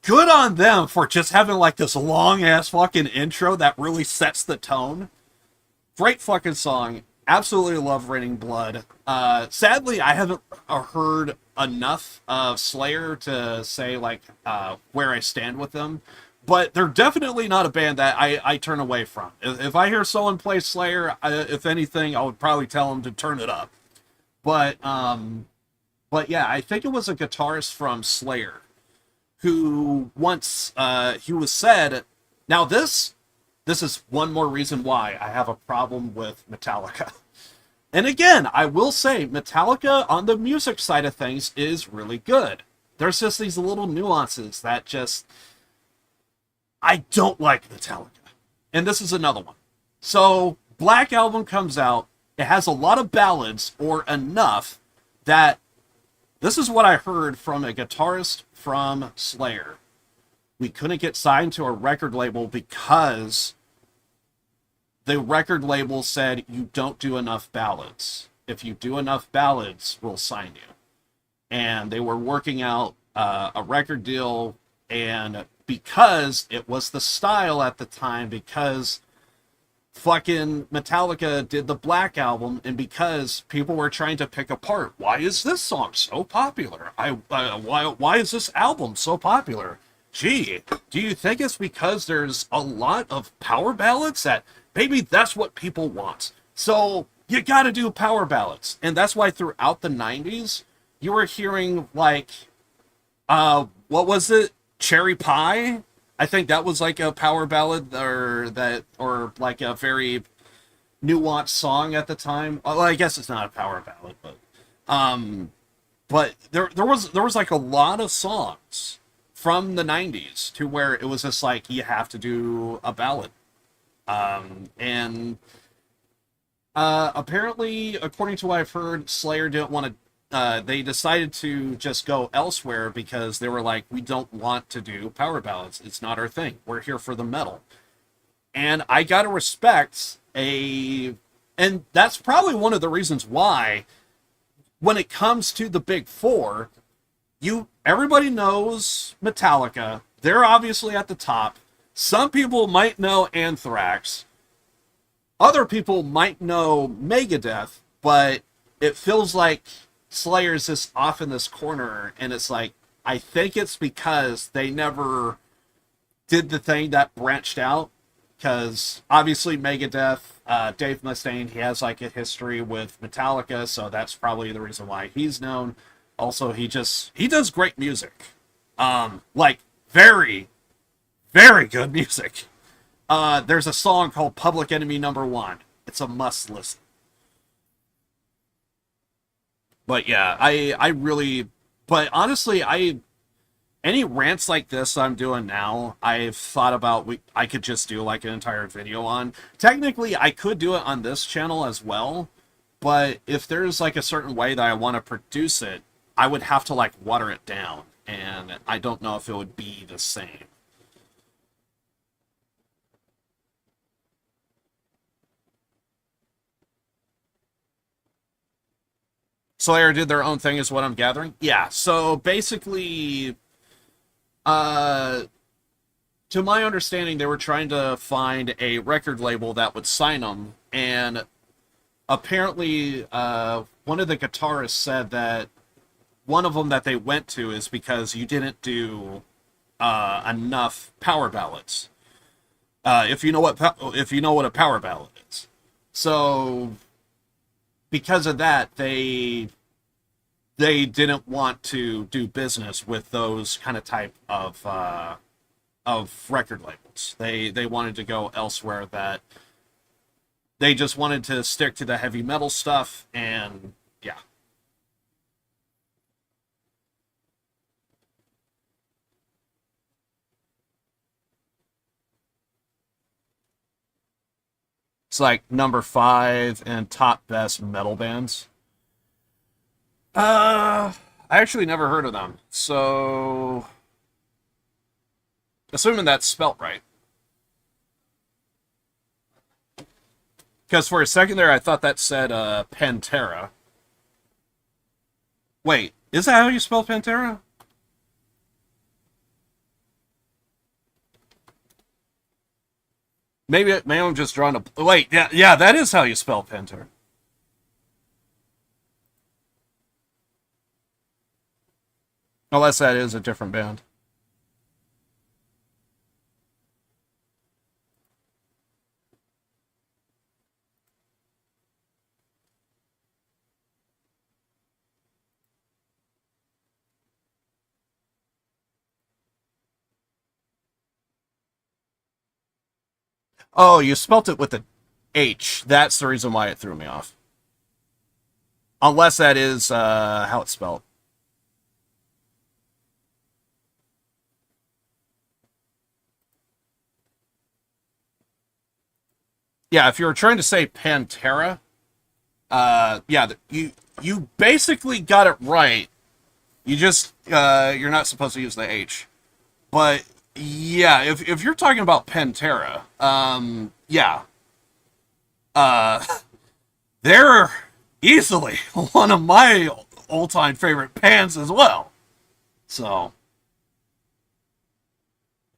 good on them for just having, like, this long-ass fucking intro that really sets the tone. Great fucking song. Absolutely love Raining Blood. Sadly, I haven't heard enough of Slayer to say, like, where I stand with them. But they're definitely not a band that I turn away from. If I hear someone play Slayer, if anything, I would probably tell them to turn it up. But yeah, I think it was a guitarist from Slayer who once, he was said, now this is one more reason why I have a problem with Metallica. And again, I will say Metallica on the music side of things is really good. There's just these little nuances that just, I don't like Metallica. And this is another one. So, Black Album comes out. It has a lot of ballads, or enough, that this is what I heard from a guitarist from Slayer. We couldn't get signed to a record label because the record label said, you don't do enough ballads. If you do enough ballads, we'll sign you. And they were working out a record deal, and because it was the style at the time, because fucking Metallica did the Black Album, and because people were trying to pick apart, why is this song so popular? Why is this album so popular? Gee, do you think it's because there's a lot of power ballads that maybe that's what people want? So you gotta do power ballads. And that's why throughout the 90s, you were hearing, like, what was it? Cherry Pie? I think that was like a power ballad, or like a very nuanced song at the time. Well, I guess it's not a power ballad, but there was like a lot of songs from the 90s to where it was just like, you have to do a ballad. And apparently, according to what I've heard, Slayer didn't want to, they decided to just go elsewhere because they were like, we don't want to do power ballads. It's not our thing. We're here for the metal. And I gotta respect and that's probably one of the reasons why, when it comes to the big four, everybody knows Metallica. They're obviously at the top. Some people might know Anthrax. Other people might know Megadeth, but it feels like Slayer's just off in this corner, and it's like, I think it's because they never did the thing that branched out, because obviously Megadeth, Dave Mustaine, he has like a history with Metallica, so that's probably the reason why he's known. Also, he does great music, like very, very good music. There's a song called Public Enemy Number One. It's a must listen. But yeah, but honestly, any rants like this I'm doing now, I've thought about I could just do like an entire video on. Technically, I could do it on this channel as well, but if there's like a certain way that I want to produce it, I would have to like water it down, and I don't know if it would be the same. Slayer did their own thing is what I'm gathering. Yeah, so basically, to my understanding, they were trying to find a record label that would sign them, and apparently one of the guitarists said that one of them that they went to is because you didn't do enough power ballads. If you know what a power ballad is. So because of that, they didn't want to do business with those kind of type of record labels. They wanted to go elsewhere. That they just wanted to stick to the heavy metal stuff, and yeah. It's like number 5 and top best metal bands. I actually never heard of them, so assuming that's spelt right. Because for a second there, I thought that said Pantera. Wait, is that how you spell Pantera? Maybe I'm just drawing a... Wait, yeah, that is how you spell Pantera. Unless that is a different band. Oh, you spelt it with an H. That's the reason why it threw me off. Unless that is how it's spelled. Yeah, if you were trying to say Pantera, yeah, you basically got it right. You just you're not supposed to use the H. But yeah, if you're talking about Pantera, yeah, they're easily one of my all-time favorite bands as well. So,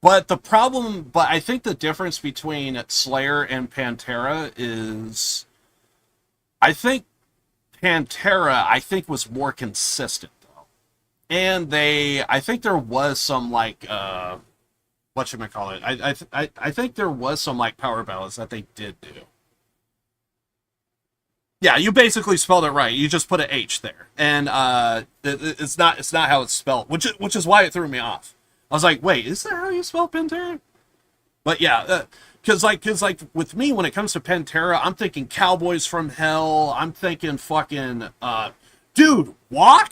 but I think the difference between Slayer and Pantera is, I think Pantera was more consistent though, and I think there was some like whatchamacallit, I think there was some like power ballads that they did do. Yeah, you basically spelled it right. You just put an H there, and it's not how it's spelled, which is why it threw me off. I was like, wait, is that how you spell Pantera? But yeah, cause like with me, when it comes to Pantera, I'm thinking Cowboys from Hell. I'm thinking fucking dude, Walk.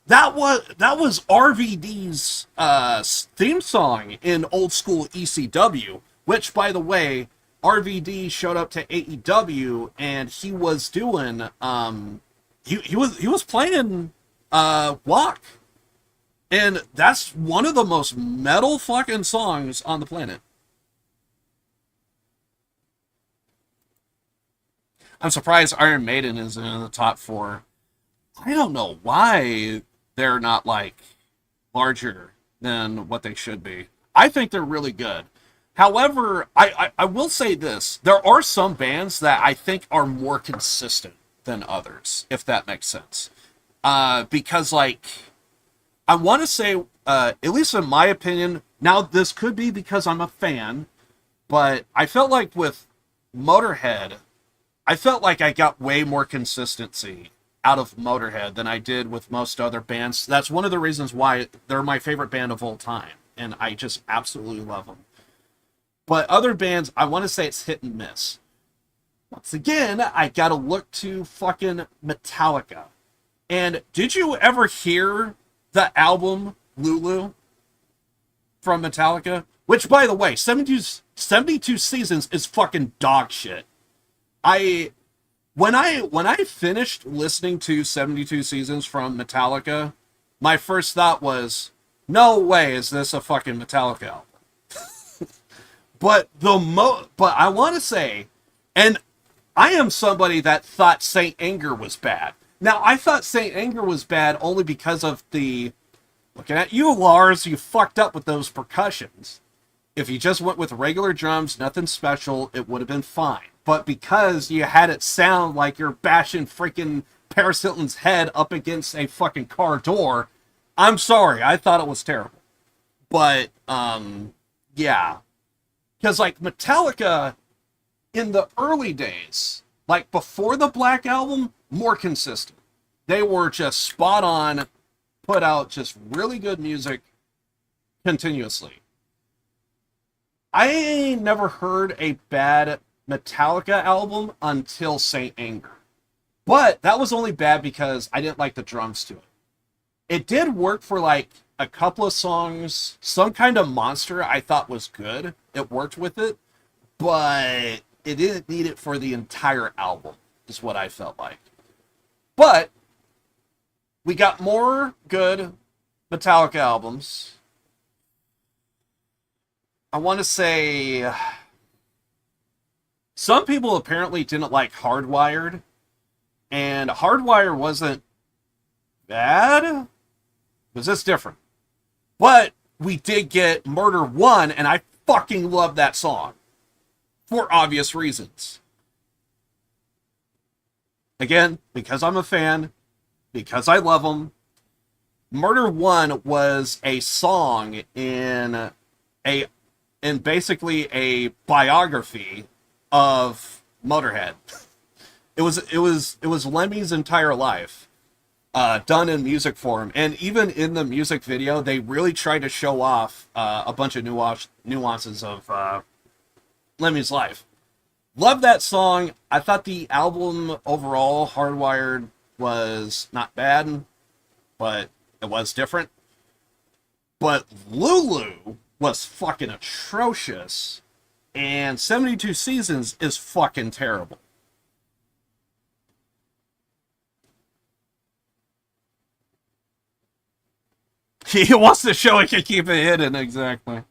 That was RVD's theme song in old school ECW, which, by the way, RVD showed up to AEW and he was doing he was playing Walk. And that's one of the most metal fucking songs on the planet. I'm surprised Iron Maiden is in the top 4. I don't know why they're not like larger than what they should be. I think they're really good. However, I will say this. There are some bands that I think are more consistent than others, if that makes sense. Because, like, I want to say, at least in my opinion, Now, this could be because I'm a fan, but I felt like with Motorhead, I felt like I got way more consistency out of Motorhead than I did with most other bands. That's one of the reasons why they're my favorite band of all time, and I just absolutely love them. But other bands, I want to say it's hit and miss. Once again, I gotta look to fucking Metallica. And did you ever hear the album Lulu from Metallica? Which, by the way, 72 Seasons is fucking dog shit. When I finished listening to 72 Seasons from Metallica, my first thought was, no way is this a fucking Metallica album. But I want to say, and I am somebody that thought Saint Anger was bad. Now, I thought Saint Anger was bad only because of looking at you, Lars, you fucked up with those percussions. If you just went with regular drums, nothing special, it would have been fine. But because you had it sound like you're bashing freaking Paris Hilton's head up against a fucking car door, I'm sorry, I thought it was terrible. But, yeah. Because, like, Metallica, in the early days, like, before the Black Album, more consistent. They were just spot on, put out just really good music continuously. I never heard a bad Metallica album until Saint Anger. But that was only bad because I didn't like the drums to it. It did work for like a couple of songs. Some Kind of Monster I thought was good. It worked with it. But it didn't need it for the entire album, is what I felt like. But we got more good Metallica albums. I want to say some people apparently didn't like Hardwired, and Hardwired wasn't bad. It was just different. But we did get Murder One, and I fucking love that song for obvious reasons. Again, because I'm a fan, because I love them. Murder One was a song in basically a biography of Motorhead. It was Lemmy's entire life, done in music form, and even in the music video, they really tried to show off a bunch of nuances of Lemmy's life. Love that song. I thought the album overall, Hardwired, was not bad, but it was different. But Lulu was fucking atrocious, and 72 Seasons is fucking terrible. He wants to show he can keep it hidden, exactly.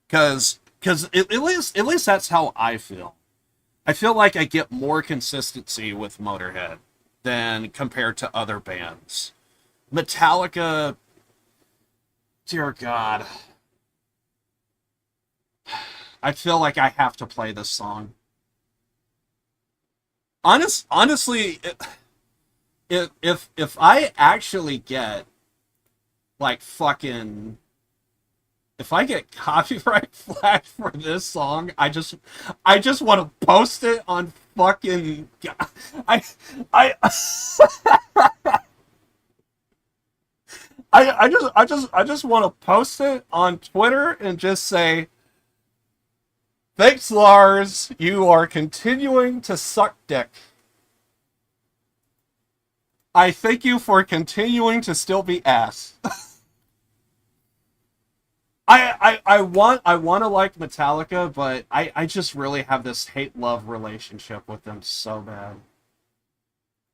Because at least that's how I feel. I feel like I get more consistency with Motorhead than compared to other bands. Metallica, dear God. I feel like I have to play this song. Honestly, if I actually get like fucking, if I get copyright flagged for this song, I just want to post it on fucking I just want to post it on Twitter and just say, thanks, Lars, you are continuing to suck dick. I thank you for continuing to still be ass. I want to like Metallica, but I just really have this hate-love relationship with them so bad.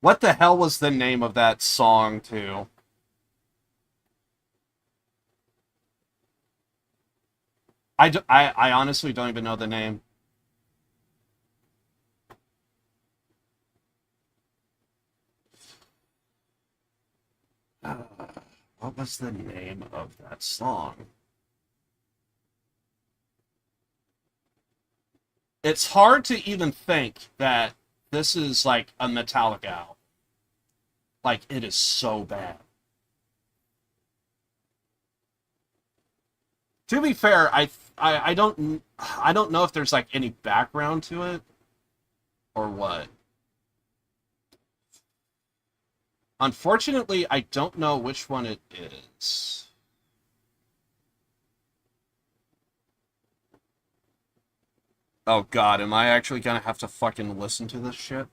What the hell was the name of that song, too? I honestly don't even know the name. What was the name of that song? It's hard to even think that this is like a Metallica album. Like, it is so bad. To be fair, I don't know if there's like any background to it or what. Unfortunately, I don't know which one it is. Oh god, am I actually gonna have to fucking listen to this shit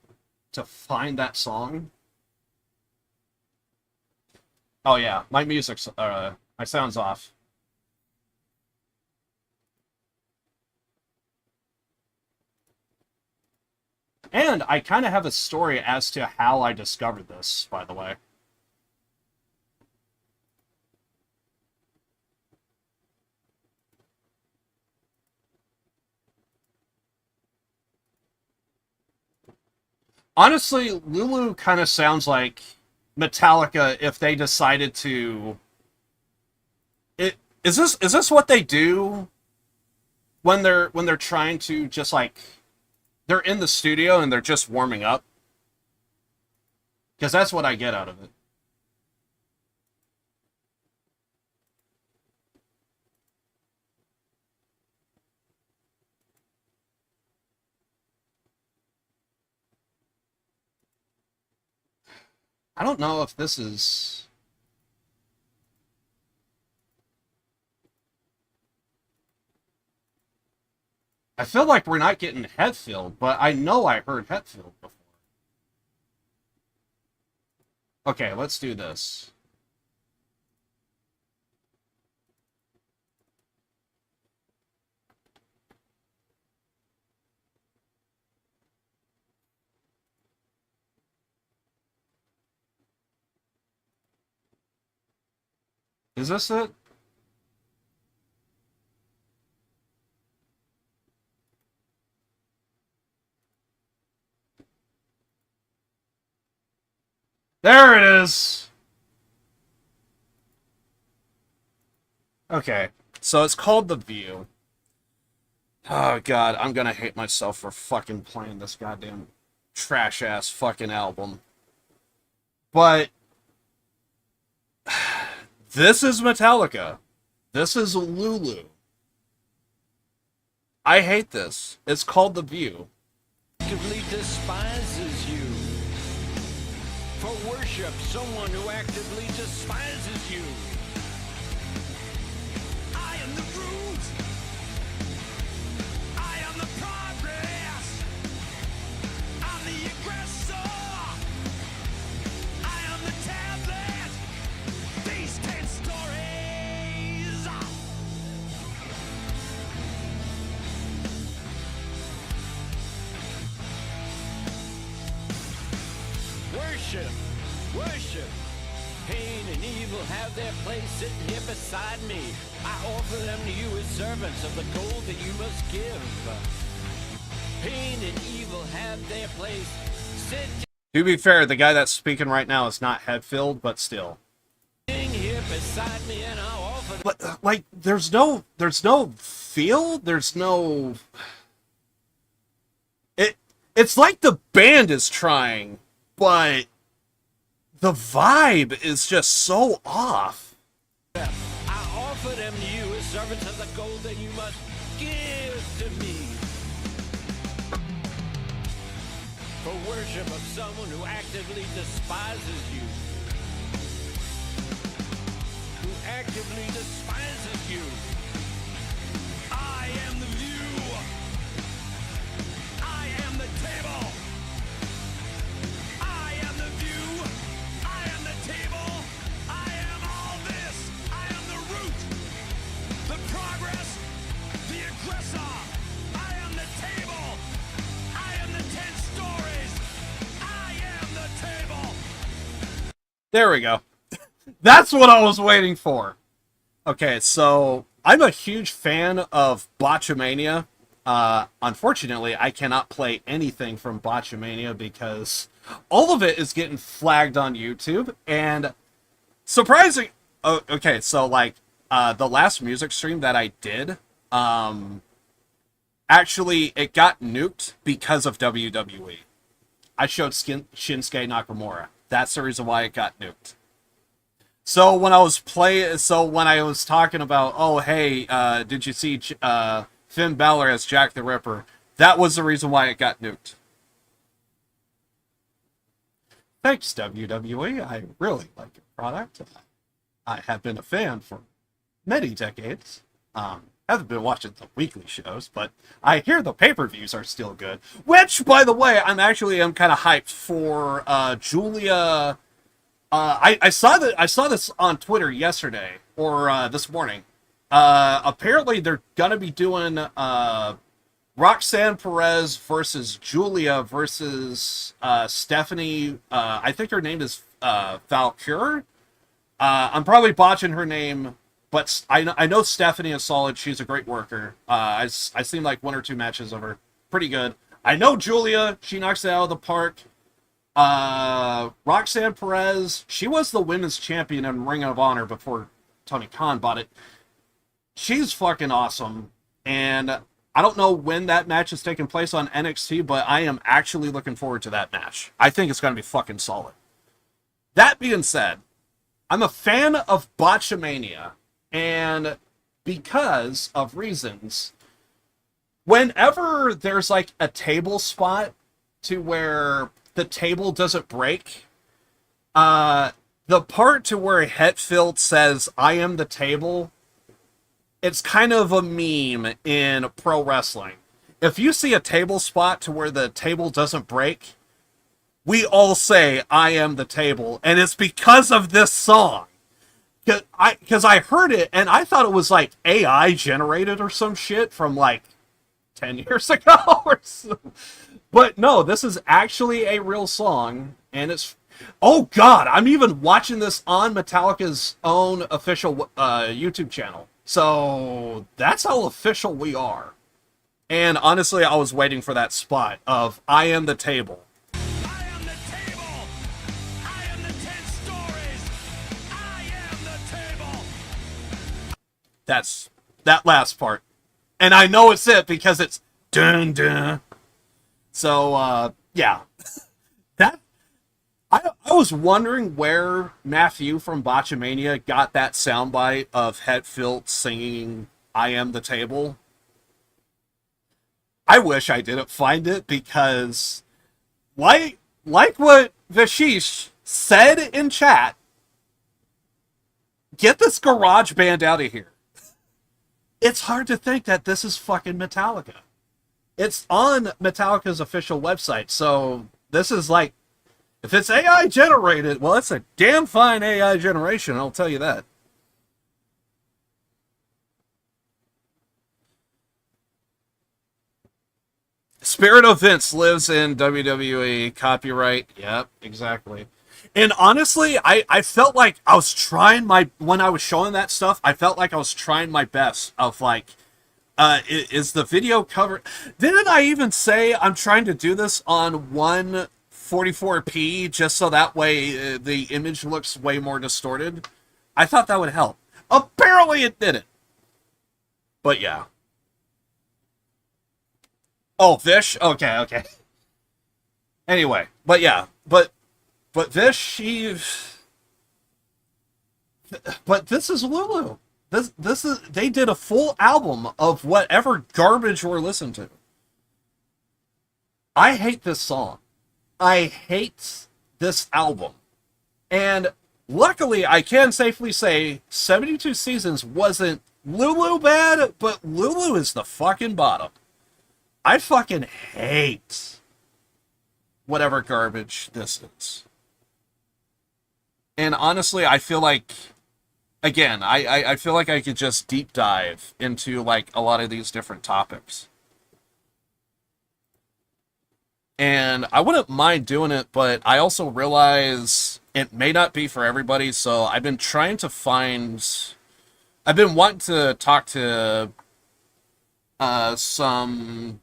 to find that song? Oh yeah, my music's my sound's off. And I kind of have a story as to how I discovered this, by the way. Honestly, Lulu kind of sounds like Metallica if they decided to... Is this what they do when they're trying to just like... They're in the studio and they're just warming up? Because that's what I get out of it. I don't know if this is... I feel like we're not getting Hetfield, but I know I heard Hetfield before. Okay, let's do this. Is this it? There it is! Okay, so it's called The View. Oh god, I'm gonna hate myself for fucking playing this goddamn trash-ass fucking album. But... this is Metallica. This is Lulu. I hate this. It's called The View. Actively despises you. For worship, someone who actively despises you. I am the root. I am the progress. I'm the aggressor. I am the tablet. These 10 stories. Worship, worship. Pain and evil have their place sitting here beside me. I offer them to you as servants of the gold that you must give. Pain and evil have their place. To be fair, the guy that's speaking right now is not Hetfield, but still. Here beside me and I'll offer... But, like, there's no feel, there's no... It's like the band is trying, but the vibe is just so off. I offer them to you as servants of the gold that you must give to me. For worship of someone who actively despises you. Who actively despises you. I am the view. I am the table. I am the view. I am the table. I am all this. I am the root. The progress. The aggressor. I am the table. I am the 10 stories. I am the table. There we go. That's what I was waiting for. Okay, so I'm a huge fan of Botchamania. Unfortunately, I cannot play anything from Botchamania because all of it is getting flagged on YouTube. And surprising... okay, so like the last music stream that I did, actually it got nuked because of WWE. I showed Shinsuke Nakamura. That's the reason why it got nuked. So when I was talking about, oh hey, did you see Finn Balor as Jack the Ripper? That was the reason why it got nuked. Thanks, WWE. I really like your product. I have been a fan for many decades. Haven't been watching the weekly shows, but I hear the pay-per-views are still good. Which, by the way, I'm kind of hyped for Julia. I saw this on Twitter yesterday or this morning. Apparently, they're gonna be doing Roxanne Perez versus Julia versus Stephanie. I think her name is Valkyrie. I'm probably botching her name, but I know Stephanie is solid. She's a great worker. I've seen like 1 or 2 matches of her. Pretty good. I know Julia. She knocks it out of the park. Roxanne Perez, she was the women's champion in Ring of Honor before Tony Khan bought it. She's fucking awesome. And I don't know when that match is taking place on NXT, but I am actually looking forward to that match. I think it's going to be fucking solid. That being said, I'm a fan of Botchamania, and because of reasons, whenever there's like a table spot to where the table doesn't break, the part to where Hetfield says, "I am the table," it's kind of a meme in pro wrestling. If you see a table spot to where the table doesn't break, we all say, "I am the table," and it's because of this song. Because I heard it, and I thought it was like AI generated or some shit from like 10 years ago or so. But no, this is actually a real song, and it's... Oh god, I'm even watching this on Metallica's own official YouTube channel. So that's how official we are. And honestly, I was waiting for that spot of "I am the table." I am the table. I am the 10 stories. I am the table. That's that last part. And I know it's it because it's dun dun. So yeah. That I was wondering where Matthew from Botchamania got that soundbite of Hetfield singing "I am the table." I wish I didn't find it because like what Vishish said in chat, get this garage band out of here. It's hard to think that this is fucking Metallica. It's on Metallica's official website, so this is like, if it's AI generated, well, it's a damn fine AI generation, I'll tell you that. Spirit of Vince lives in WWE. Copyright. Yep, exactly. And honestly, I felt like I was trying when I was showing that stuff, I felt like I was trying my best of like, is the video covered? Didn't I even say I'm trying to do this on 144p just so that way the image looks way more distorted? I thought that would help. Apparently it didn't. But yeah. Oh, Vish? Okay. Anyway, but yeah, but Vish, but this is Lulu. This is, they did a full album of whatever garbage we're listening to. I hate this song. I hate this album. And luckily, I can safely say 72 Seasons wasn't Lulu bad, but Lulu is the fucking bottom. I fucking hate whatever garbage this is. And honestly, I feel like, again, I feel like I could just deep dive into like a lot of these different topics. And I wouldn't mind doing it, but I also realize it may not be for everybody, so I've been trying to I've been wanting to talk to some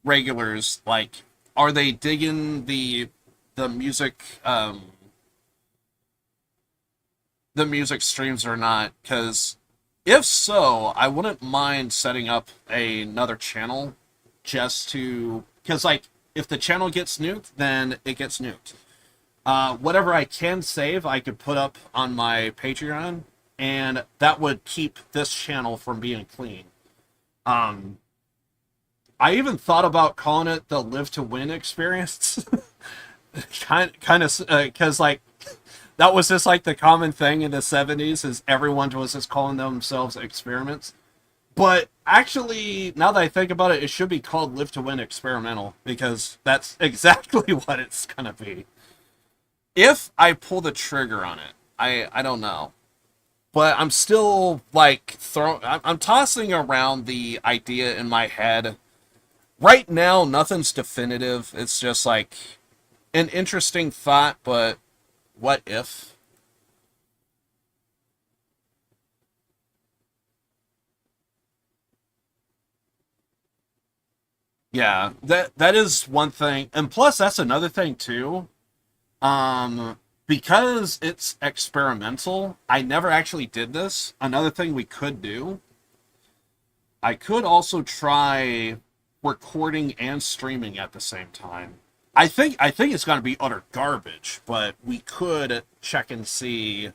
regulars, like, are they digging the music streams or not? Because if so, I wouldn't mind setting up another channel just to, because like if the channel gets nuked, then it gets nuked. Whatever I can save, I could put up on my Patreon, and that would keep this channel from being clean. I even thought about calling it the Live to Win experience. kind of, because, like, that was just, like, the common thing in the 70s, is everyone was just calling themselves experiments. But actually, now that I think about it, it should be called Live to Win Experimental, because that's exactly what it's gonna be. If I pull the trigger on it, I don't know. But I'm still, like, I'm tossing around the idea in my head. Right now, nothing's definitive. It's just, like, an interesting thought, but what if? Yeah, that is one thing. And plus, that's another thing, too. Because it's experimental, I never actually did this. Another thing we could do, I could also try recording and streaming at the same time. I think it's going to be utter garbage, but we could check and see.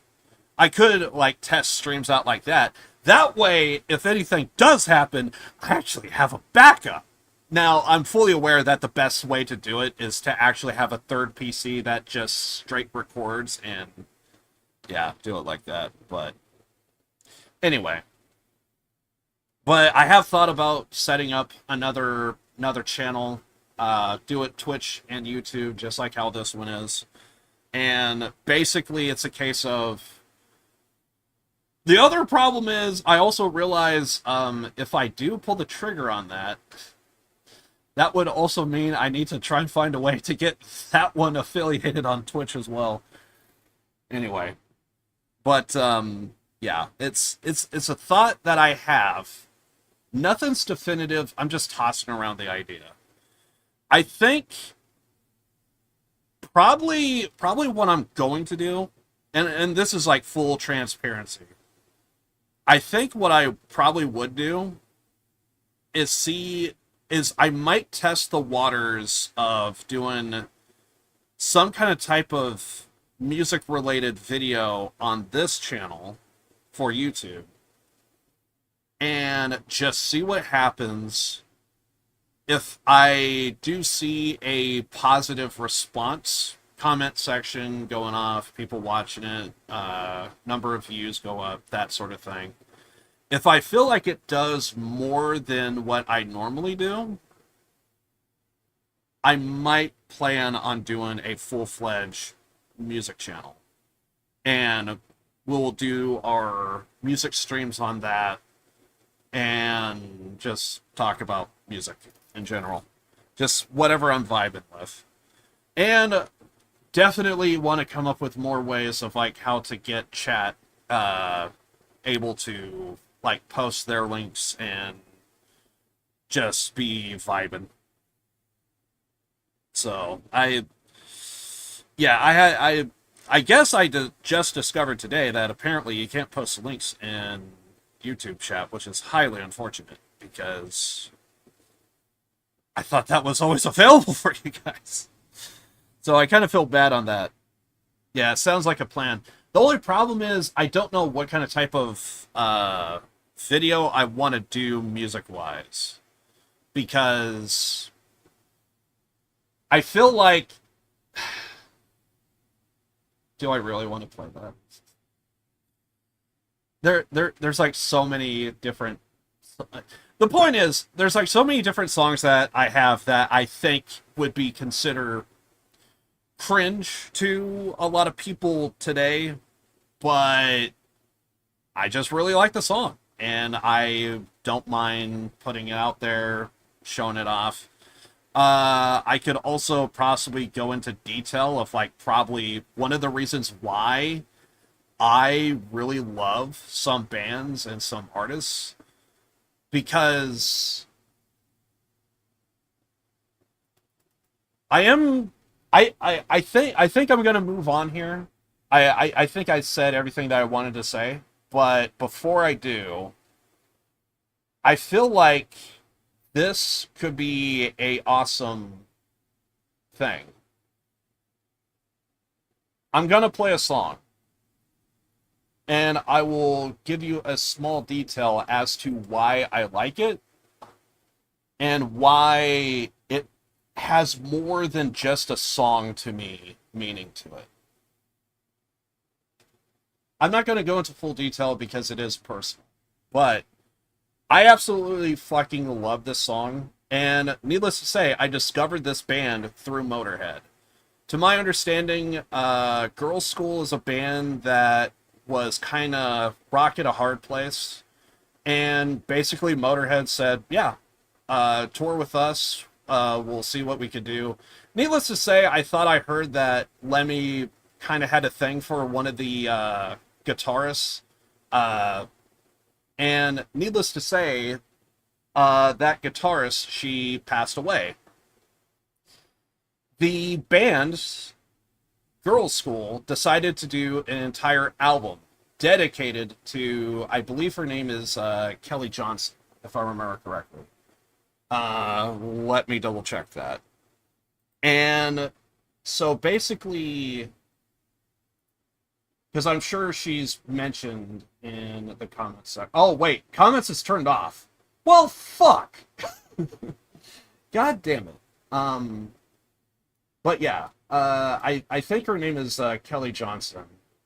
I could, like, test streams out like that. That way, if anything does happen, I actually have a backup. Now, I'm fully aware that the best way to do it is to actually have a third PC that just straight records and, yeah, do it like that. But anyway. But I have thought about setting up another channel, do it Twitch and YouTube, just like how this one is. And basically, it's a case of... The other problem is, I also realize if I do pull the trigger on that, that would also mean I need to try and find a way to get that one affiliated on Twitch as well. Anyway. But, yeah, it's a thought that I have. Nothing's definitive. I'm just tossing around the idea. I think probably what I'm going to do, and this is like full transparency. I think what I probably would do is I might test the waters of doing some kind of type of music related video on this channel for YouTube. And just see what happens. If I do see a positive response, comment section going off, people watching it, number of views go up, that sort of thing. If I feel like it does more than what I normally do, I might plan on doing a full-fledged music channel. And we'll do our music streams on that, and just talk about music in general. Just whatever I'm vibing with. And definitely want to come up with more ways of, like, how to get chat able to, like, post their links and just be vibing. So, I guess I just discovered today that apparently you can't post links in YouTube chat, which is highly unfortunate, because I thought that was always available for you guys. So I kind of feel bad on that. Yeah, it sounds like a plan. The only problem is I don't know what kind of type of video I want to do music-wise. Because I feel like... Do I really want to play that? There's like so many different... The point is, there's like so many different songs that I have that I think would be considered cringe to a lot of people today, but I just really like the song, and I don't mind putting it out there, showing it off. I could also possibly go into detail of, like, probably one of the reasons why I really love some bands and some artists, because I think I'm gonna move on here. I think I said everything that I wanted to say, but before I do, I feel like this could be a awesome thing. I'm gonna play a song, and I will give you a small detail as to why I like it, and why it has more than just a song to me meaning to it. I'm not going to go into full detail because it is personal, but I absolutely fucking love this song, and needless to say, I discovered this band through Motorhead. To my understanding, Girls' School is a band that was kind of rock at a hard place, and basically Motorhead said, yeah, tour with us, we'll see what we could do. Needless to say, I thought I heard that Lemmy kind of had a thing for one of the guitarists, and needless to say, that guitarist, she passed away. The band, Girls' School, decided to do an entire album dedicated to, I believe her name is Kelly Johnson, if I remember correctly. Let me double check that. And so basically, because I'm sure she's mentioned in the comments section. Oh, wait, comments is turned off. Well, fuck. God damn it. But yeah, I think her name is Kelly Johnson.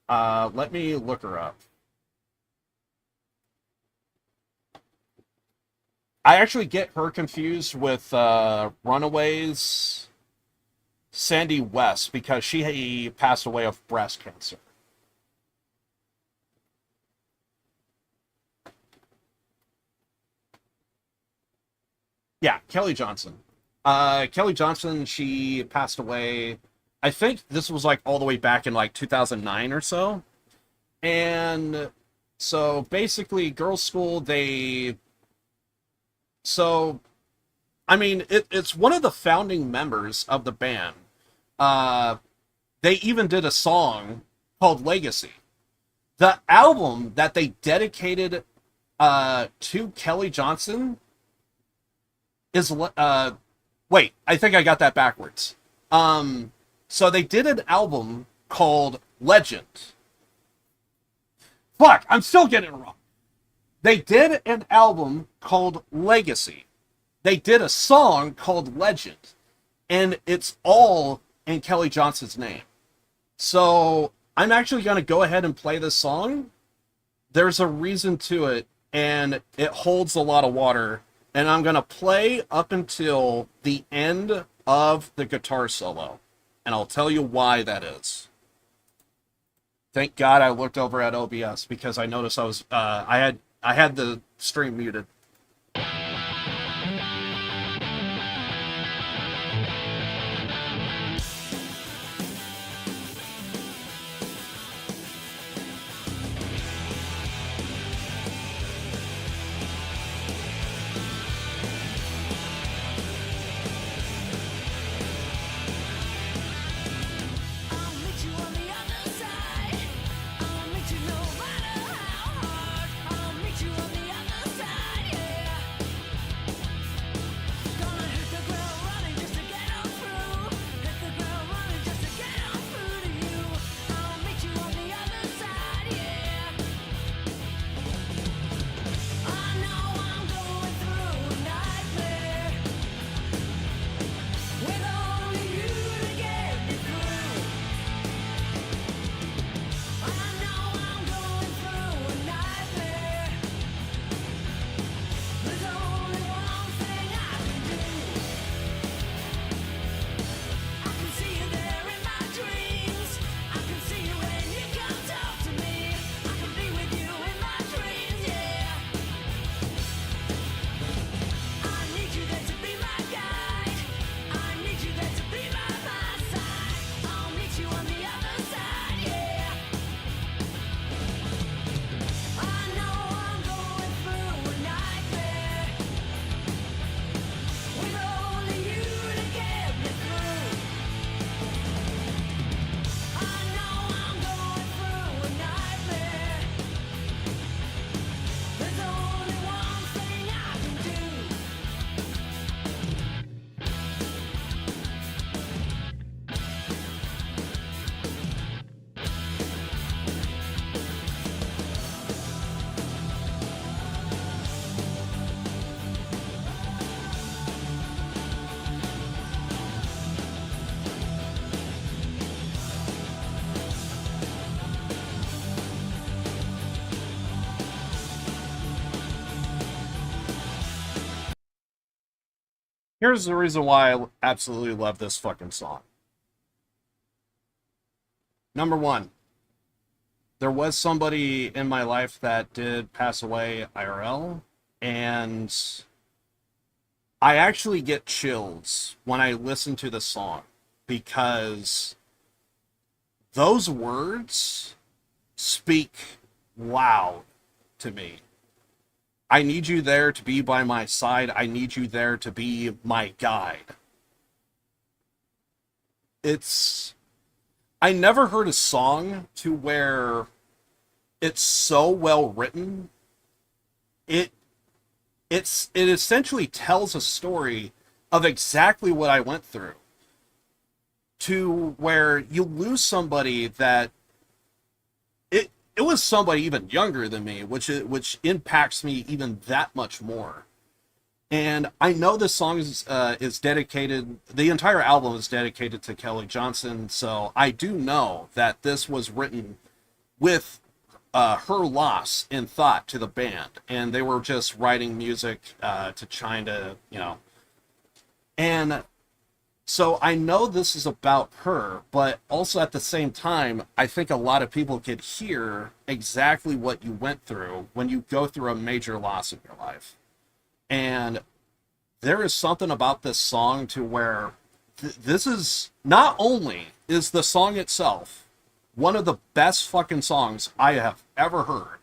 Let me look her up. I actually get her confused with Runaways Sandy West because she passed away of breast cancer. Yeah, Kelly Johnson. Kelly Johnson, she passed away, I think this was like all the way back in like 2009 or so. And so basically Girls' School, it's one of the founding members of the band. They even did a song called Legacy. The album that they dedicated to Kelly Johnson is wait, I think I got that backwards. So they did an album called Legend. Fuck, I'm still getting it wrong. They did an album called Legacy. They did a song called Legend. And it's all in Kelly Johnson's name. So I'm actually going to go ahead and play this song. There's a reason to it, and it holds a lot of water. And I'm going to play up until the end of the guitar solo. And I'll tell you why that is. Thank God I looked over at OBS because I noticed I had the stream muted. I'll meet you no matter how hard. I'll meet you on the other side. Here's the reason why I absolutely love this fucking song. Number one, there was somebody in my life that did pass away IRL, and I actually get chills when I listen to the song because those words speak loud to me. I need you there to be by my side. I need you there to be my guide. I never heard a song to where it's so well written. It essentially tells a story of exactly what I went through. To where you lose somebody that it was somebody even younger than me, which impacts me even that much more. And I know this song is dedicated. The entire album is dedicated to Kelly Johnson, so I do know that this was written with her loss in thought to the band, and they were just writing music to try to, and so I know this is about her, but also at the same time, I think a lot of people could hear exactly what you went through when you go through a major loss in your life. And there is something about this song to where this is, not only is the song itself one of the best fucking songs I have ever heard,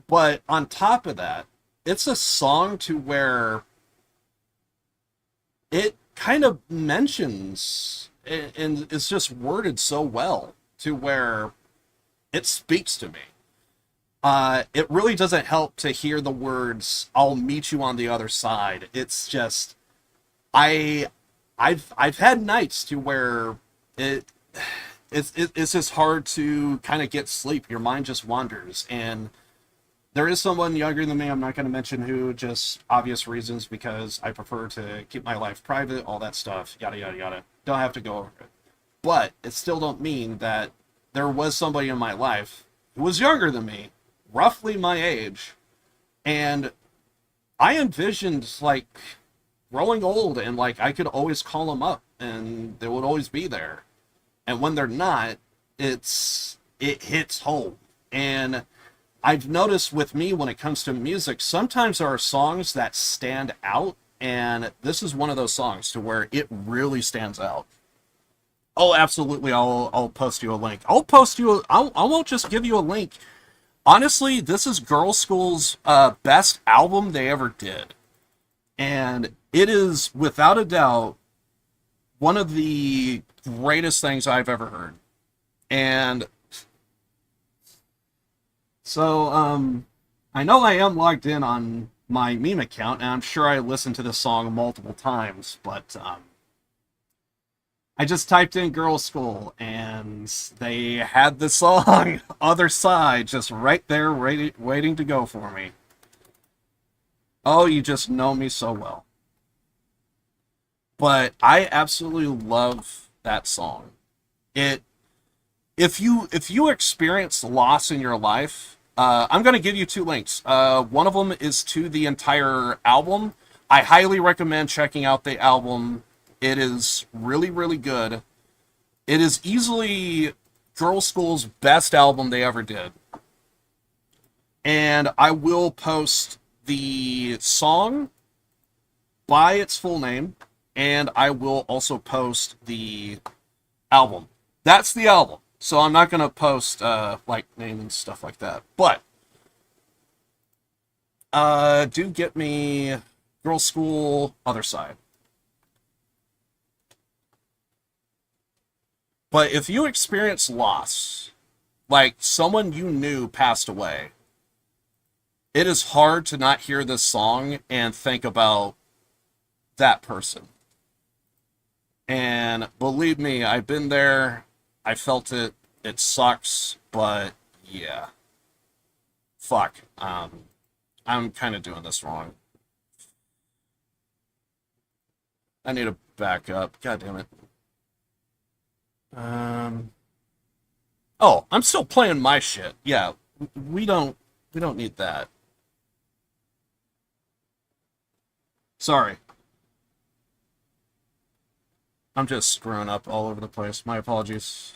but on top of that, it's a song to where it kind of mentions, and it's just worded so well to where it speaks to me. It really doesn't help to hear the words "I'll meet you on the other side." It's just I've had nights to where it's just hard to kind of get sleep. Your mind just wanders, and there is someone younger than me. I'm not going to mention who, just obvious reasons, because I prefer to keep my life private, all that stuff, yada, yada, yada. Don't have to go over it. But it still don't mean that there was somebody in my life who was younger than me, roughly my age, and I envisioned, like, growing old, and, like, I could always call them up, and they would always be there. And when they're not, it hits home. And I've noticed with me when it comes to music, sometimes there are songs that stand out, and this is one of those songs to where it really stands out. Oh, absolutely, I'll post you a link. I won't just give you a link. Honestly, this is Girl School's best album they ever did. And it is, without a doubt, one of the greatest things I've ever heard. And so, I know I am logged in on my meme account, and I'm sure I listened to this song multiple times, but I just typed in Girl School, and they had the song Other Side just right there waiting to go for me. Oh, you just know me so well. But I absolutely love that song. If you experience loss in your life, I'm going to give you two links. One of them is to the entire album. I highly recommend checking out the album. It is really, really good. It is easily Girl School's best album they ever did. And I will post the song by its full name, and I will also post the album. That's the album. So I'm not going to post, like, name and stuff like that. But, do get me Girl School, Other Side. But if you experience loss, like someone you knew passed away, it is hard to not hear this song and think about that person. And believe me, I've been there. I felt it. It sucks, but yeah. Fuck. I'm kind of doing this wrong. I need to back up. God damn it. Oh, I'm still playing my shit. Yeah, we don't need that. Sorry. I'm just screwing up all over the place. My apologies.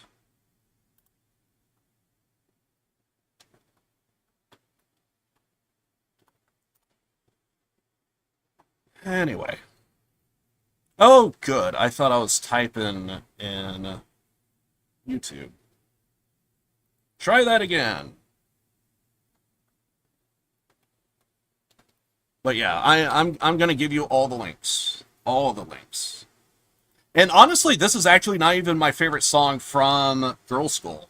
Anyway. Oh, good. I thought I was typing in YouTube. Try that again. But yeah, I'm gonna give you all the links. All the links. And honestly, this is actually not even my favorite song from Girls' School.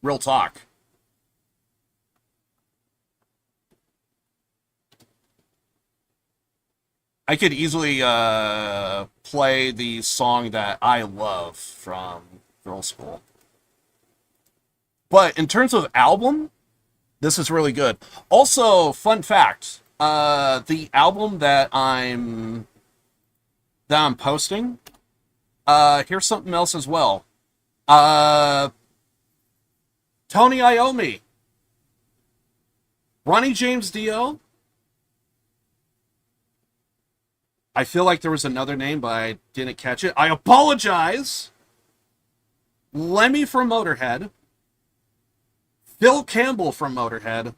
Real talk. I could easily play the song that I love from Girls' School. But in terms of album, this is really good. Also, fun fact, the album that I'm posting, here's something else as well. Tony Iommi, Ronnie James Dio. I feel like there was another name, but I didn't catch it. I apologize. Lemmy from Motorhead, Phil Campbell from Motorhead,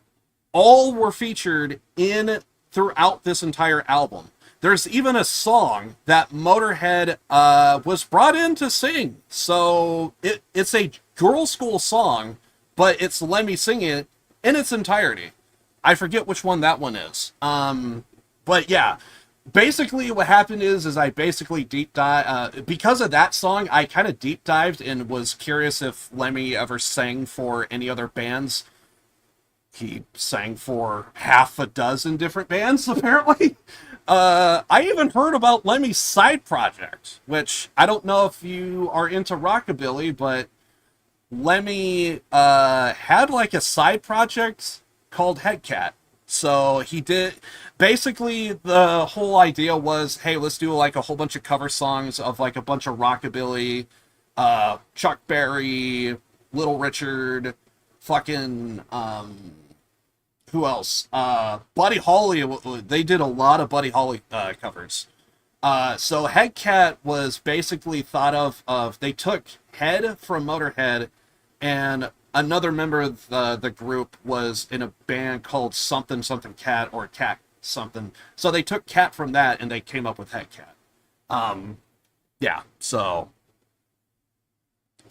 all were featured in throughout this entire album. There's even a song that Motorhead was brought in to sing. So it's a Girls' School song, but it's Lemmy singing it in its entirety. I forget which one that one is. But yeah, basically what happened is I basically deep dive, because of that song, I kind of deep dived and was curious if Lemmy ever sang for any other bands. He sang for half a dozen different bands, apparently. I even heard about Lemmy's side project, which I don't know if you are into rockabilly, but Lemmy had like a side project called Headcat. So he did, basically the whole idea was, hey, let's do like a whole bunch of cover songs of like a bunch of rockabilly, Chuck Berry, Little Richard, fucking, who else? Buddy Holly, they did a lot of Buddy Holly covers. So Headcat was basically thought of, they took Head from Motorhead, and another member of the group was in a band called Something Something Cat, or Cat something. So they took Cat from that and they came up with Headcat. Yeah, so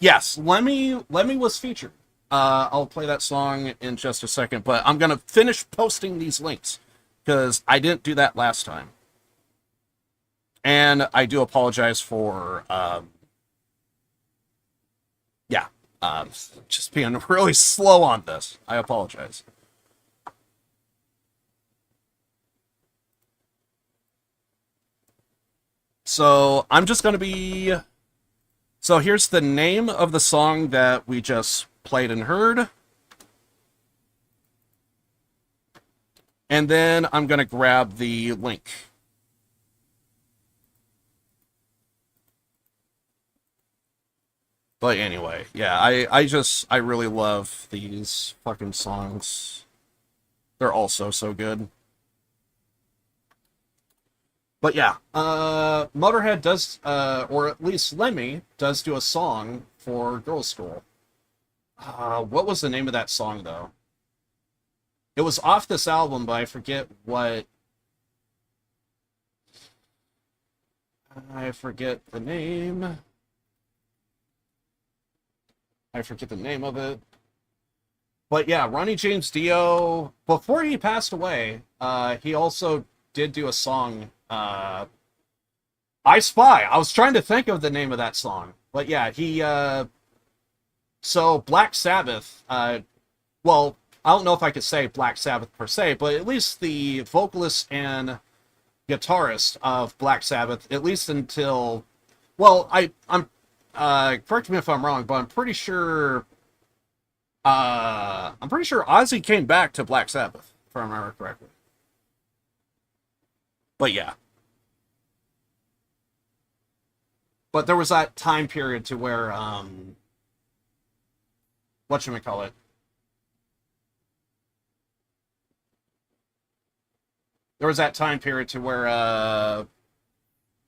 yes, Lemmy was featured. I'll play that song in just a second, but I'm gonna finish posting these links because I didn't do that last time. And I do apologize for just being really slow on this. I apologize. So I'm just going to be... So here's the name of the song that we just played and heard. And then I'm going to grab the link. But anyway, yeah, I really love these fucking songs. They're all so good. But yeah, Motorhead does, or at least Lemmy does do a song for Girls' School. What was the name of that song, though? It was off this album, but I forget what... I forget the name. I forget the name of it. But yeah, Ronnie James Dio, before he passed away, he also did do a song, I Spy. I was trying to think of the name of that song. But yeah, he, so Black Sabbath, well, I don't know if I could say Black Sabbath per se, but at least the vocalist and guitarist of Black Sabbath, at least until, well, I'm correct me if I'm wrong, but I'm pretty sure Ozzy came back to Black Sabbath, if I remember correctly. But yeah. But there was that time period to where, whatchamacallit? There was that time period to where,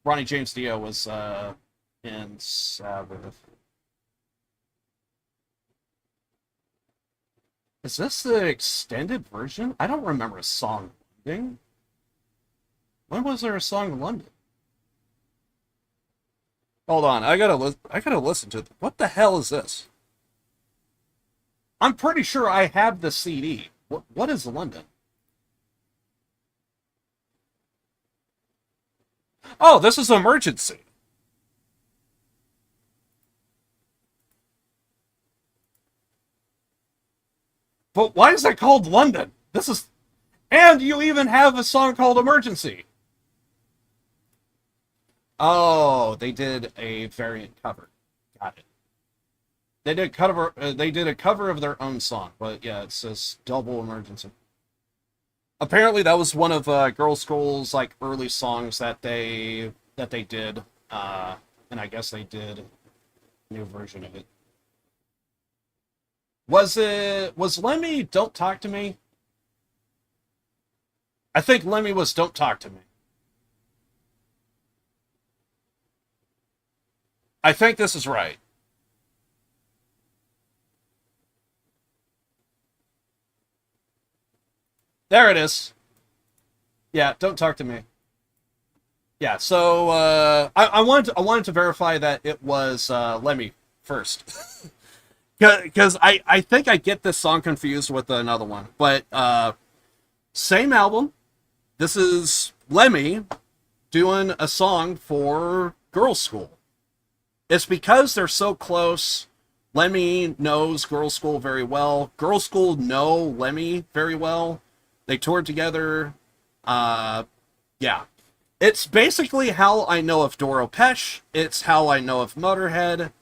Ronnie James Dio was, in Sabbath. Is this the extended version? I don't remember a song ending. When was there a song in London? Hold on, I gotta listen to it. What the hell is this? I'm pretty sure I have the CD. What is London? Oh, this is Emergency. But why is that called London? This is... And you even have a song called Emergency. Oh, they did a variant cover. Got it. They did cover. They did a cover of their own song, but yeah, it says Double Emergency. Apparently, that was one of Girl School's like early songs that they did, and I guess they did a new version of it. Was Lemmy Don't Talk to Me? I think Lemmy was Don't Talk to Me. I think this is right. There it is. Yeah, Don't Talk to Me. Yeah, so I wanted to verify that it was Lemmy first. Because I think I get this song confused with another one. But same album. This is Lemmy doing a song for Girls' School. It's because they're so close. Lemmy knows Girls' School very well. Girls' School know Lemmy very well. They toured together. Yeah. It's basically how I know of Doro Pesh. It's how I know of Motorhead.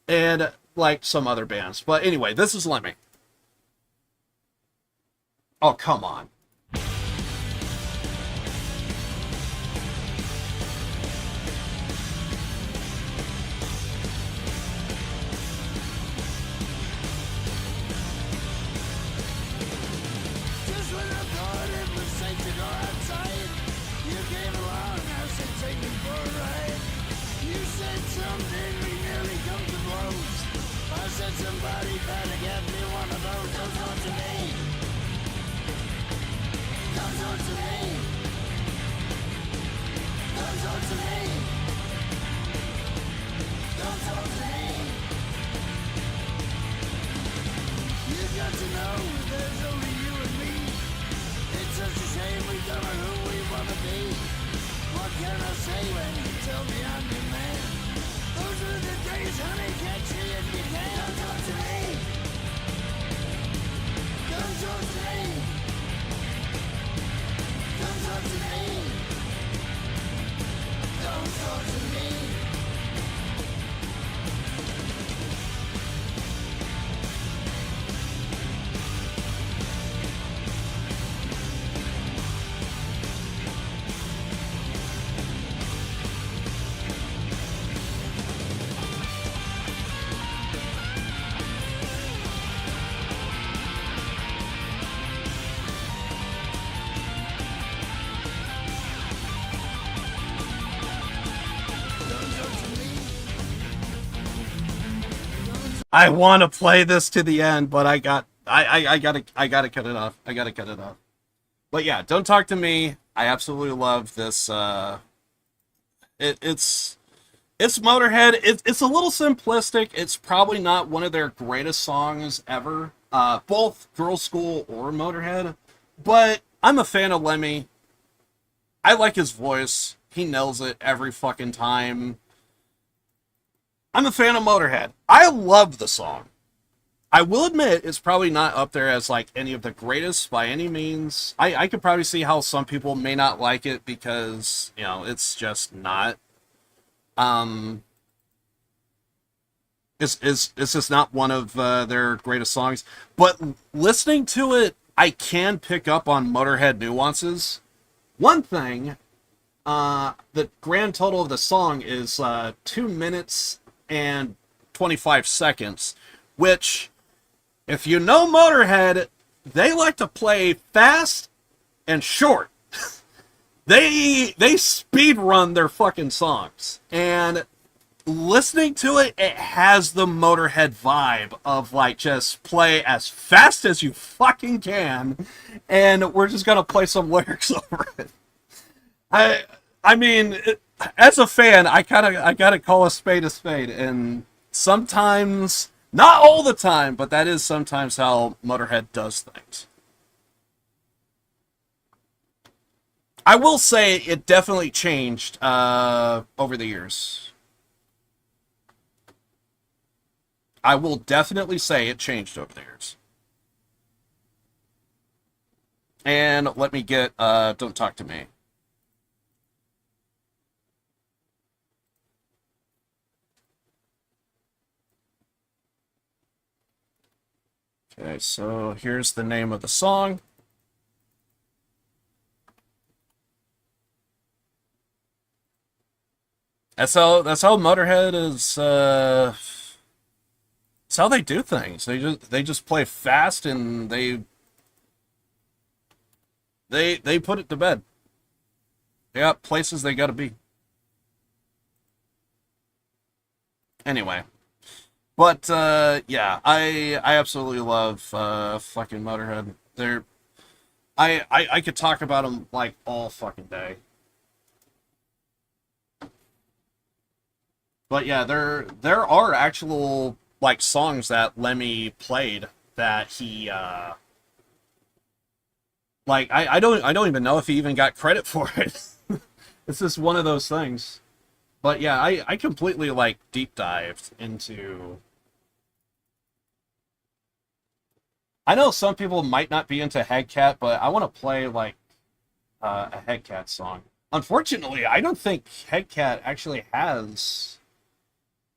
And like some other bands. But anyway, this is Lemmy. Oh, come on. Just when I thought it was safe to go outside, you came along, I said take me for a ride. You said something, we nearly come to blows. I said somebody better get me one of those. Don't talk to me. Don't talk to me. Don't talk to me. Don't talk to me. You got to know there's only you and me. It's such a shame we don't know who we wanna be. What can I say when you tell me I'm your man? Those are the days, honey, catch me if you can. Don't talk to me. Don't talk to me. Don't talk to me. Don't talk to me. I want to play this to the end, but I gotta cut it off. I gotta cut it off. But yeah, Don't Talk to Me. I absolutely love this. It's Motorhead. It's a little simplistic. It's probably not one of their greatest songs ever. Both Girls' School or Motorhead. But I'm a fan of Lemmy. I like his voice. He nails it every fucking time. I'm a fan of Motorhead. I love the song. I will admit it's probably not up there as like any of the greatest by any means. I could probably see how some people may not like it because, you know, it's just not. It's just not one of their greatest songs. But listening to it, I can pick up on Motorhead nuances. One thing, the grand total of the song is 2 minutes and 25 seconds, which, if you know Motorhead, they like to play fast and short. they speed run their fucking songs. And listening to it, it has the Motorhead vibe of like just play as fast as you fucking can, and we're just gonna play some lyrics over it. I mean, as a fan, I gotta call a spade, and sometimes, not all the time, but that is sometimes how Motorhead does things. I will say it definitely changed over the years. I will definitely say it changed over the years. And let me get Don't Talk to Me. Okay, so here's the name of the song. That's how Motorhead is. That's how they do things. They just play fast, and they put it to bed. They got places they gotta be. Anyway, but yeah, I absolutely love fucking Motorhead. I could talk about them like all fucking day. But yeah, there are actual like songs that Lemmy played that he like I don't even know if he even got credit for it. It's just one of those things. But yeah, I completely like deep dived into. I know some people might not be into Headcat, but I want to play like a Headcat song. Unfortunately, I don't think Headcat actually has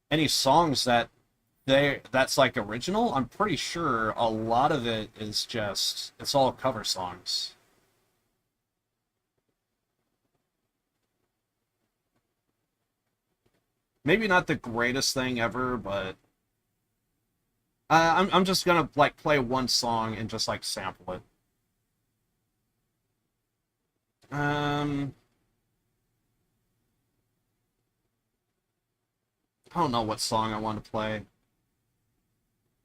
any songs that's like original. I'm pretty sure a lot of it is just, it's all cover songs. Maybe not the greatest thing ever, but I'm just gonna like play one song and just like sample it. I don't know what song I want to play.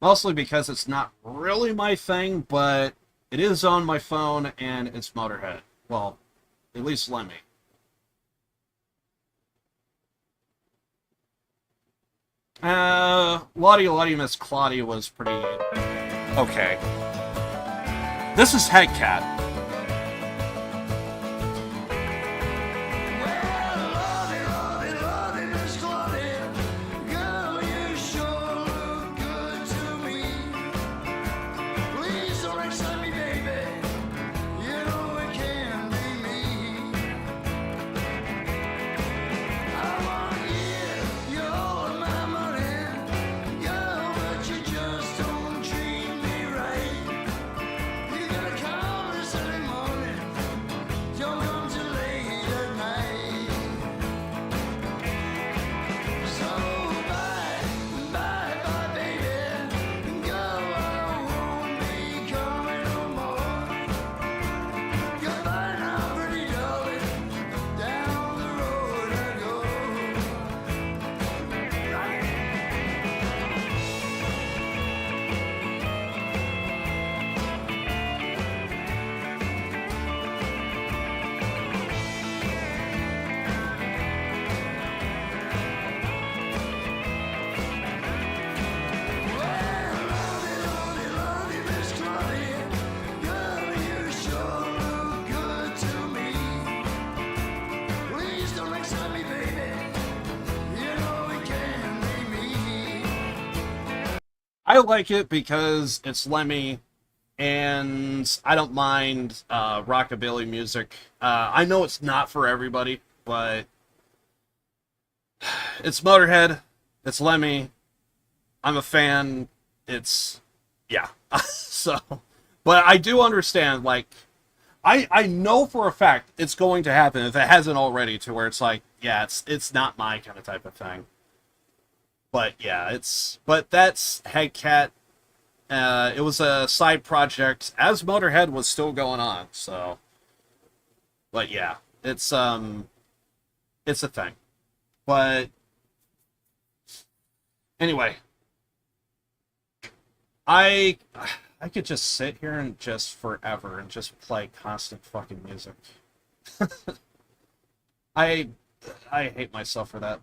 Mostly because it's not really my thing, but it is on my phone and it's Motorhead. Well, at least Lemmy. Lottie Lottie Miss Claudia was pretty okay. This is Headcat. I like it because it's Lemmy, and I don't mind rockabilly music. I know it's not for everybody, but it's Motorhead, it's Lemmy, I'm a fan, it's, yeah. So, but I do understand, like, I know for a fact it's going to happen, if it hasn't already, to where it's like, yeah, it's not my kind of type of thing. But yeah, but that's Headcat. It was a side project as Motorhead was still going on, so. But yeah, it's a thing. But Anyway, I could just sit here and just forever and just play constant fucking music. I hate myself for that.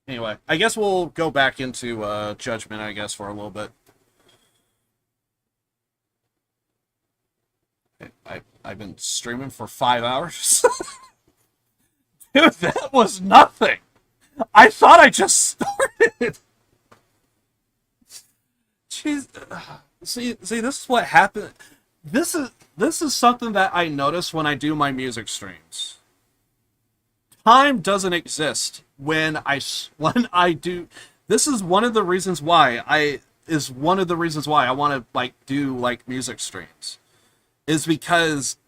Anyway, I guess we'll go back into Judgment, I guess, for a little bit. I've been streaming for 5 hours. Dude, that was nothing. I thought I just started. Jeez. See, this is what happened. This is something that I notice when I do my music streams. Time doesn't exist when I do. This is one of the reasons why I want to like do like music streams, is because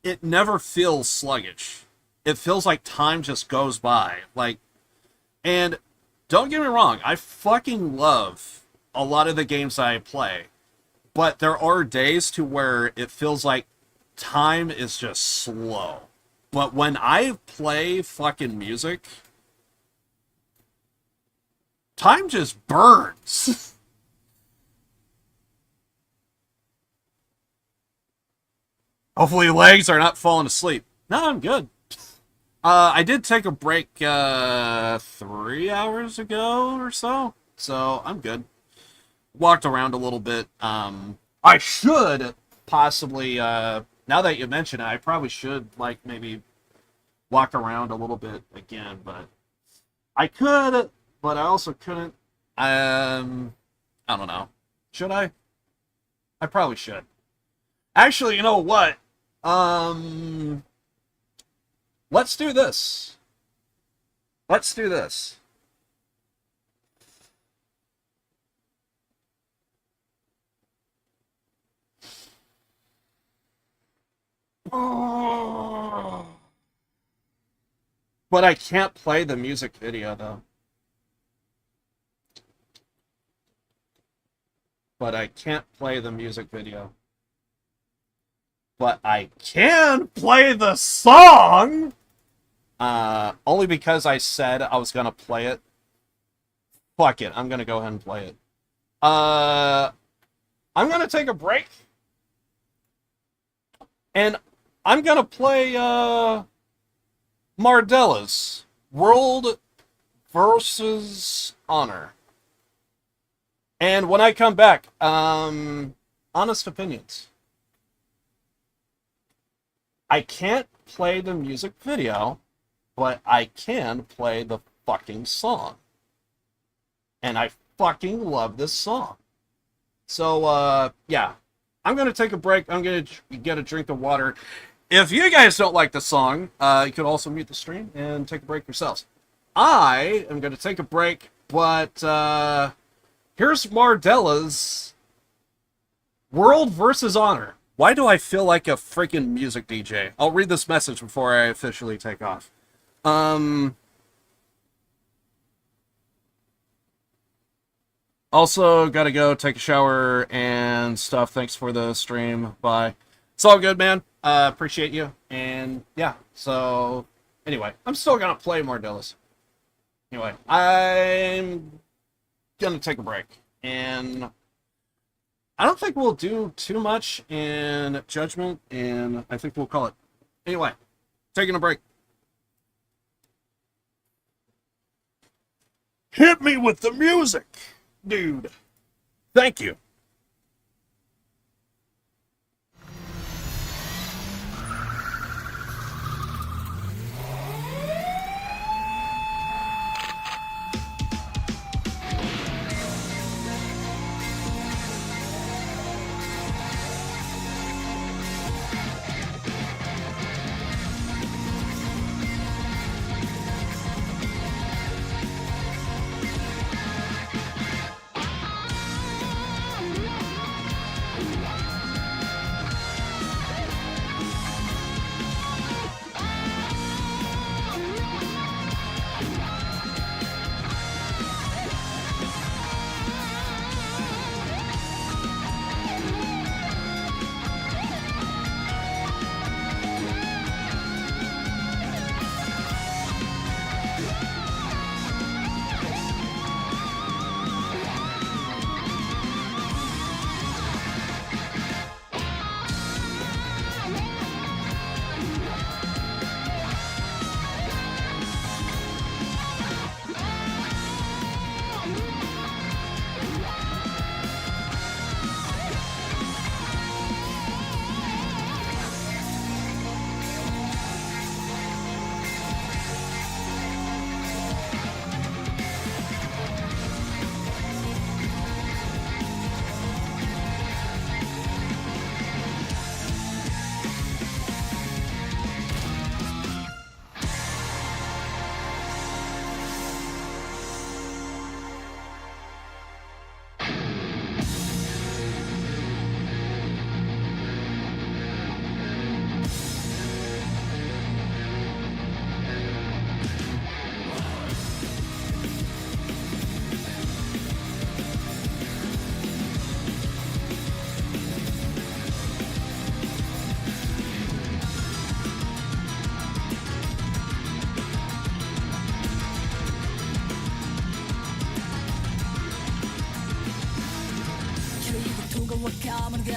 it never feels sluggish. It feels like time just goes by. Like, and don't get me wrong, I fucking love a lot of the games I play, but there are days to where it feels like time is just slow. But when I play fucking music, time just burns. Hopefully legs are not falling asleep. No, I'm good. I did take a break 3 hours ago or so I'm good. Walked around a little bit. I should possibly, now that you mention it, I probably should, like, maybe walk around a little bit again, but I could, but I also couldn't. I don't know. Should I? I probably should. Actually, you know what? Let's do this. Let's do this. Oh. But I can't play the music video, though. But I can't play the music video. But I can play the song! Only because I said I was gonna play it. Fuck it, I'm gonna go ahead and play it. I'm gonna take a break. And I'm gonna play, Mardella's World versus Honor. And when I come back, honest opinions. I can't play the music video, but I can play the fucking song. And I fucking love this song. So, yeah. I'm going to take a break. I'm going to get a drink of water. If you guys don't like the song, you could also mute the stream and take a break yourselves. I am going to take a break, but here's Mardella's World versus Honor. Why do I feel like a freaking music DJ? I'll read this message before I officially take off. Also, gotta go take a shower and stuff. Thanks for the stream. Bye. It's all good, man. Appreciate you. And yeah, so anyway, I'm still gonna play Mardella's. Anyway, I'm gonna take a break. And I don't think we'll do too much in Judgment, and I think we'll call it. Anyway, taking a break. Hit me with the music, dude. Thank you.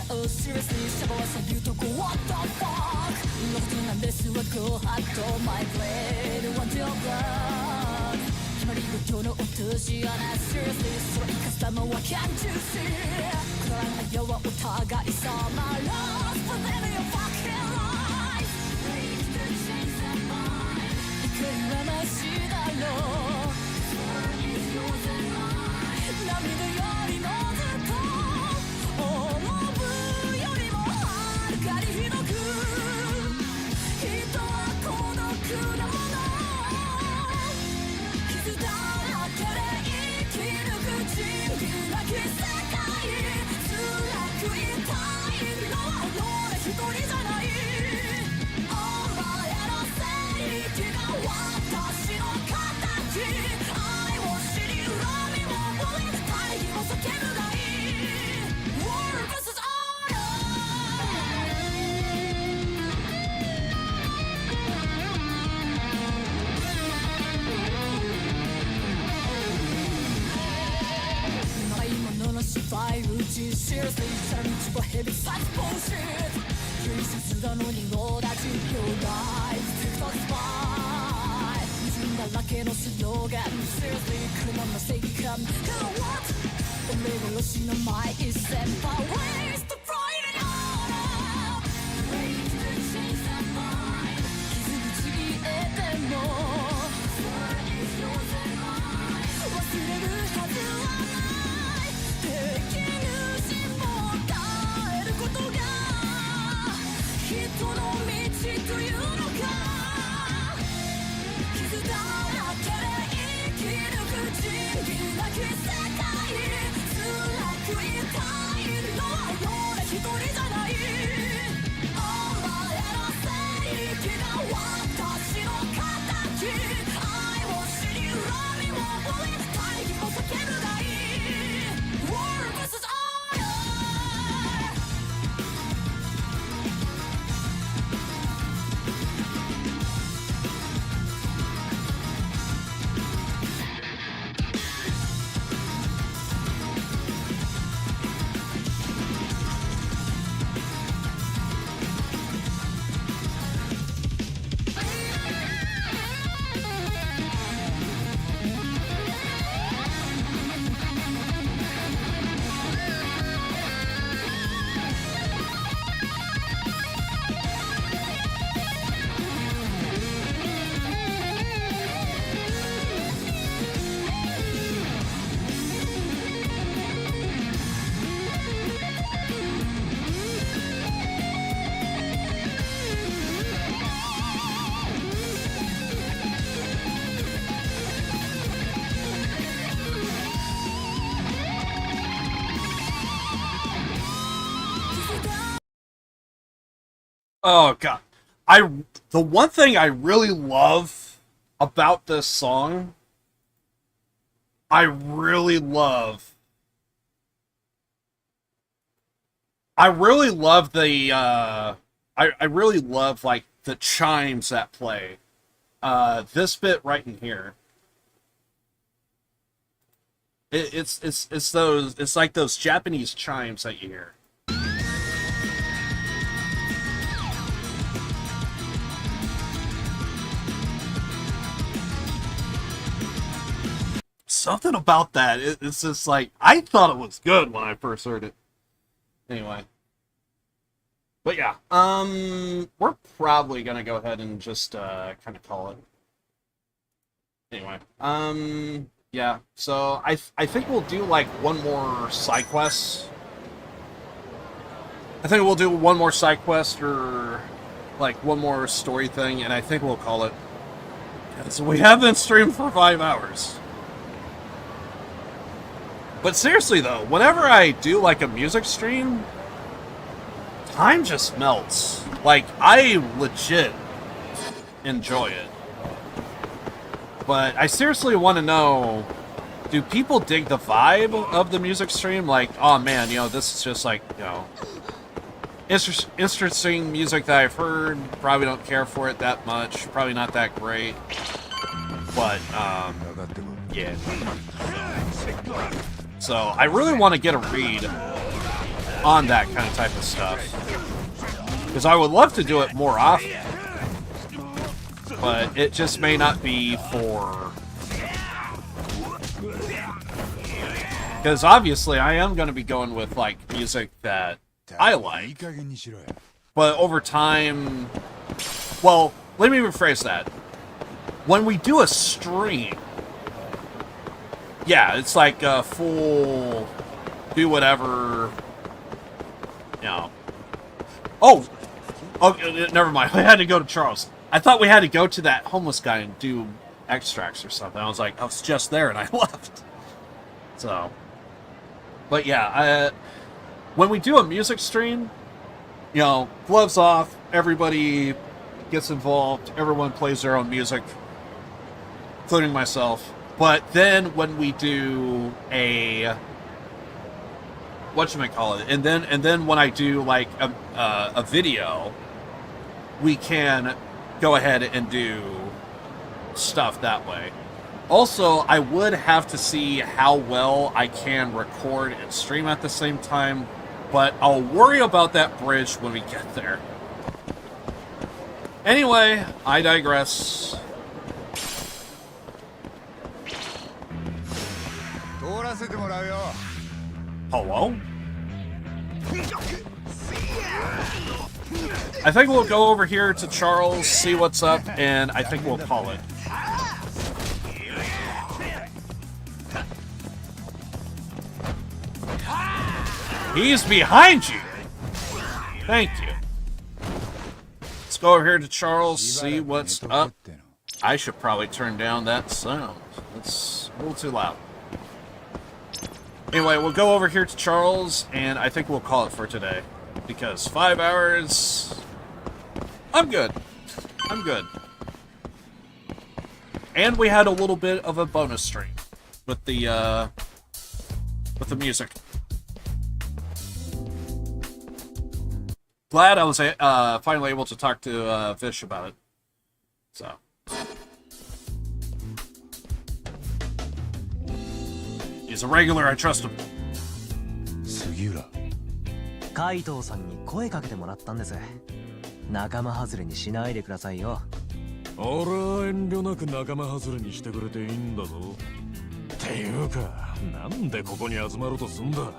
Oh seriously シャバはさ言うとこ What the fuck ロボットなんですわ Go hard on my blade Want your blood 決まり事の落とし穴 Seriously それ生かすたまは Can't you see くだらない矢はお互い様 Lost for living your fucking life 生きて change their mind 怒りはマシだろう Turn is yours and mine 涙よりもずっと滅ぶよりもはるかにひどく人は孤独なもの傷だらけで生き抜く仁義なき世界辛く痛いのは俺一人じゃないお前の正義が私の敵愛を知り恨みを覚え大義を叫ぶがいい War vs. Honor ないものの芝居打ち Seriously さらに自己ヘビサイズ Bullshit 優先なのに同じ Your life Take the spy 矛盾だらけのスローガン Seriously 車の正義感 Hello what 俺殺しの前一線 But waste the pride and honor Wait to change their mind 傷口言えても Turn is yours and mine 忘れるはずはない敵主も変えることが人の道というのか傷だらけで生き抜く仁義なき世界辛く痛いのは俺一人じゃないお前の正義が私の敵愛を知り恨みを覚え大義を叫ぶがいい War vs. Honor 傷だ Oh god. The one thing I really love about this song, I really love the I really love like the chimes that play. This bit right in here. It's like those Japanese chimes that you hear. Something about that, it's just like, I thought it was good when I first heard it. Anyway. But yeah, we're probably gonna go ahead and just, kind of call it. Anyway, yeah, so I think we'll do, like, one more side quest. I think we'll do one more side quest, or, like, one more story thing, and I think we'll call it. So we have been streamed for 5 hours. But seriously though, whenever I do like a music stream, time just melts. Like, I legit enjoy it. But I seriously want to know, do people dig the vibe of the music stream? Like, oh man, you know, this is just like, you know, interesting music that I've heard, probably don't care for it that much, probably not that great. But, yeah. So, I really want to get a read on that kind of type of stuff. Because I would love to do it more often. But it just may not be for... Because obviously I am going to be going with like music that I like. But over time... Well, let me rephrase that. When we do a stream... Yeah, it's like a full... Do whatever... You know... Oh, never mind. I had to go to Charles. I thought we had to go to that homeless guy and do extracts or something. I was like, I was just there and I left. So, but yeah, when we do a music stream, you know, gloves off, everybody gets involved, everyone plays their own music, including myself. But then when we do a whatchamacallit, and then when I do like a video, we can go ahead and do stuff that way. Also, I would have to see how well I can record and stream at the same time, but I'll worry about that bridge when we get there. Anyway, I digress. Hello? I think we'll go over here to Charles, see what's up, and I think we'll call it. He's behind you! Thank you. Let's go over here to Charles, see what's up. I should probably turn down that sound. It's a little too loud. Anyway, we'll go over here to Charles, and I think we'll call it for today. Because 5 hours... I'm good. I'm good. And we had a little bit of a bonus stream with the music. Glad I was finally able to talk to Vish about it. So. He's a regular, I trust him. Sugiura. 海藤さんに声かけてもらったんです。仲間外れにしないでくださいよ。俺は遠慮なく仲間外れにしてくれていいんだぞ。っていうか、なんでここに集まろうとすんだ。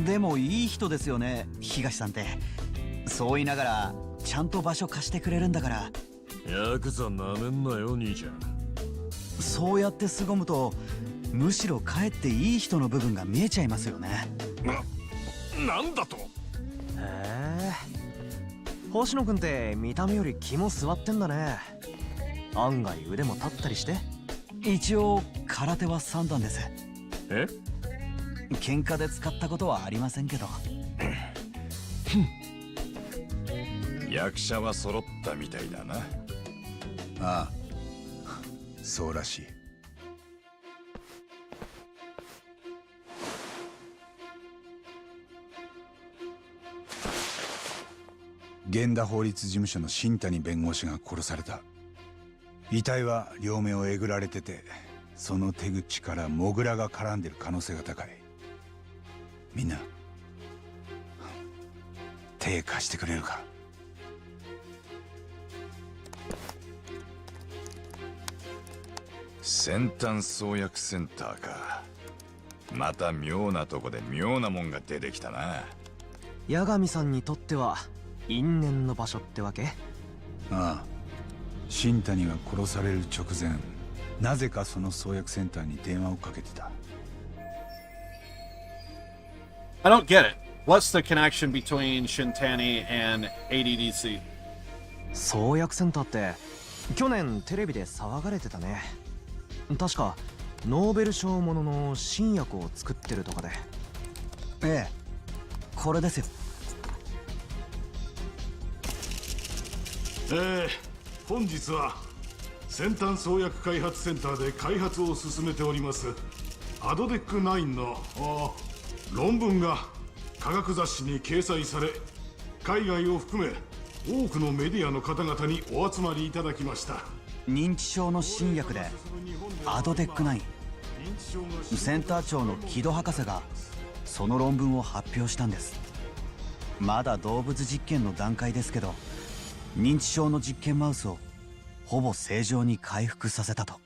でもいい人ですよね、東さんって。そう言いながらちゃんと場所貸してくれるんだから。ヤクザなめんなよ、兄ちゃん。そうやって凄むと、むしろかえっていい人の部分が見えちゃいますよね。なんだと。へえ。星野くんって見た目より肝据わってんだね。案外腕も立ったりして。一応空手は3段です。え？喧嘩で使ったことはありませんけど。役者は揃ったみたいだな。ああ、そうらしい。源田法律事務所の新谷弁護士が殺された。遺体は両目をえぐられてて、その手口からモグラが絡んでる可能性が高い。みんな手貸してくれるか。先端創薬センターか。また妙なとこで妙なもんが出てきたな。八神さんにとっては因縁の場所ってわけ？ああ、新谷が殺される直前、なぜかその創薬センターに電話をかけてた。I don't get it. What's the connection between Shintani and ADDC? 創薬センターって去年テレビで騒がれてたね。確かノーベル賞ものの新薬を作ってるとかで。ええ、これですよ。本日は先端創薬開発センターで開発を進めておりますアドデック9の論文が科学雑誌に掲載され、海外を含め多くのメディアの方々にお集まりいただきました。認知症の新薬でアドデック9、センター長の木戸博士がその論文を発表したんです。まだ動物実験の段階ですけど、認知症の実験マウスをほぼ正常に回復させたと。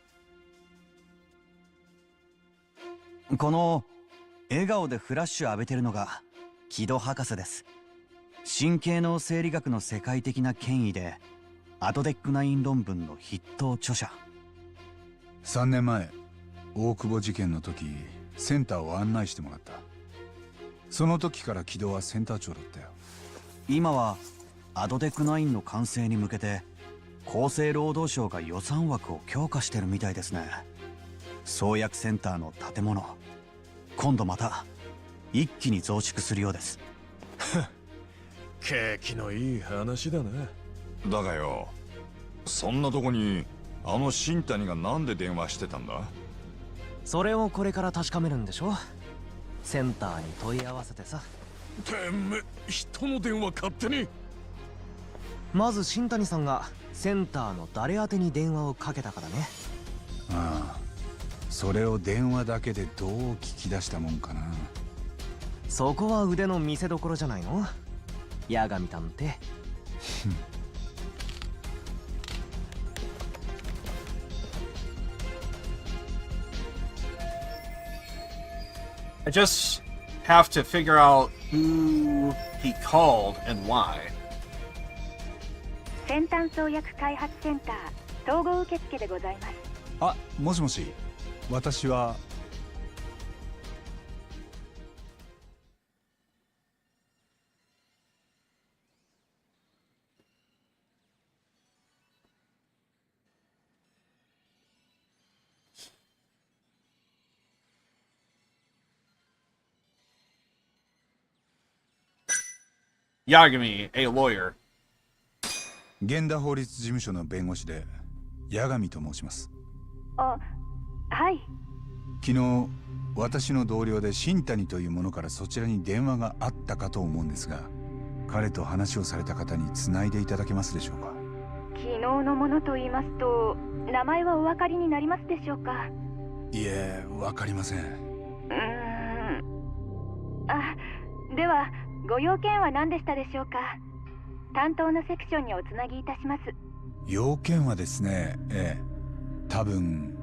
この笑顔でフラッシュ浴びてるのが木戸博士です。神経脳生理学の世界的な権威で、アドデック9論文の筆頭著者。3年前大久保事件の時センターを案内してもらった。その時から木戸はセンター長だったよ。今はアドデック9の完成に向けて厚生労働省が予算枠を強化してるみたいですね。創薬センターの建物、今度また一気に増築するようです。景気のいい話だな。だがよ、そんなとこにあの新谷がなんで電話してたんだ？それをこれから確かめるんでしょ。センターに問い合わせてさ。てめえ、人の電話勝手に。まず新谷さんがセンターの誰宛てに電話をかけたからね。ああ、それを電話だけでどう聞き出したもんかな。そこは腕の見せ所じゃないの、八神探偵。I just have to figure out who he called and why. 先端創薬開発センター統合受付でございます。あ、もしもし、私は。Yagami, a lawyer. 源田法律事務所の弁護士で八神と申します。あ、はい。昨日私の同僚で新谷という者からそちらに電話があったかと思うんですが、彼と話をされた方につないでいただけますでしょうか。昨日のものと言いますと、名前はお分かりになりますでしょうか。いえ、わかりません。あ、ではご用件は何でしたでしょうか。担当のセクションにおつなぎいたします。要件はですね、多分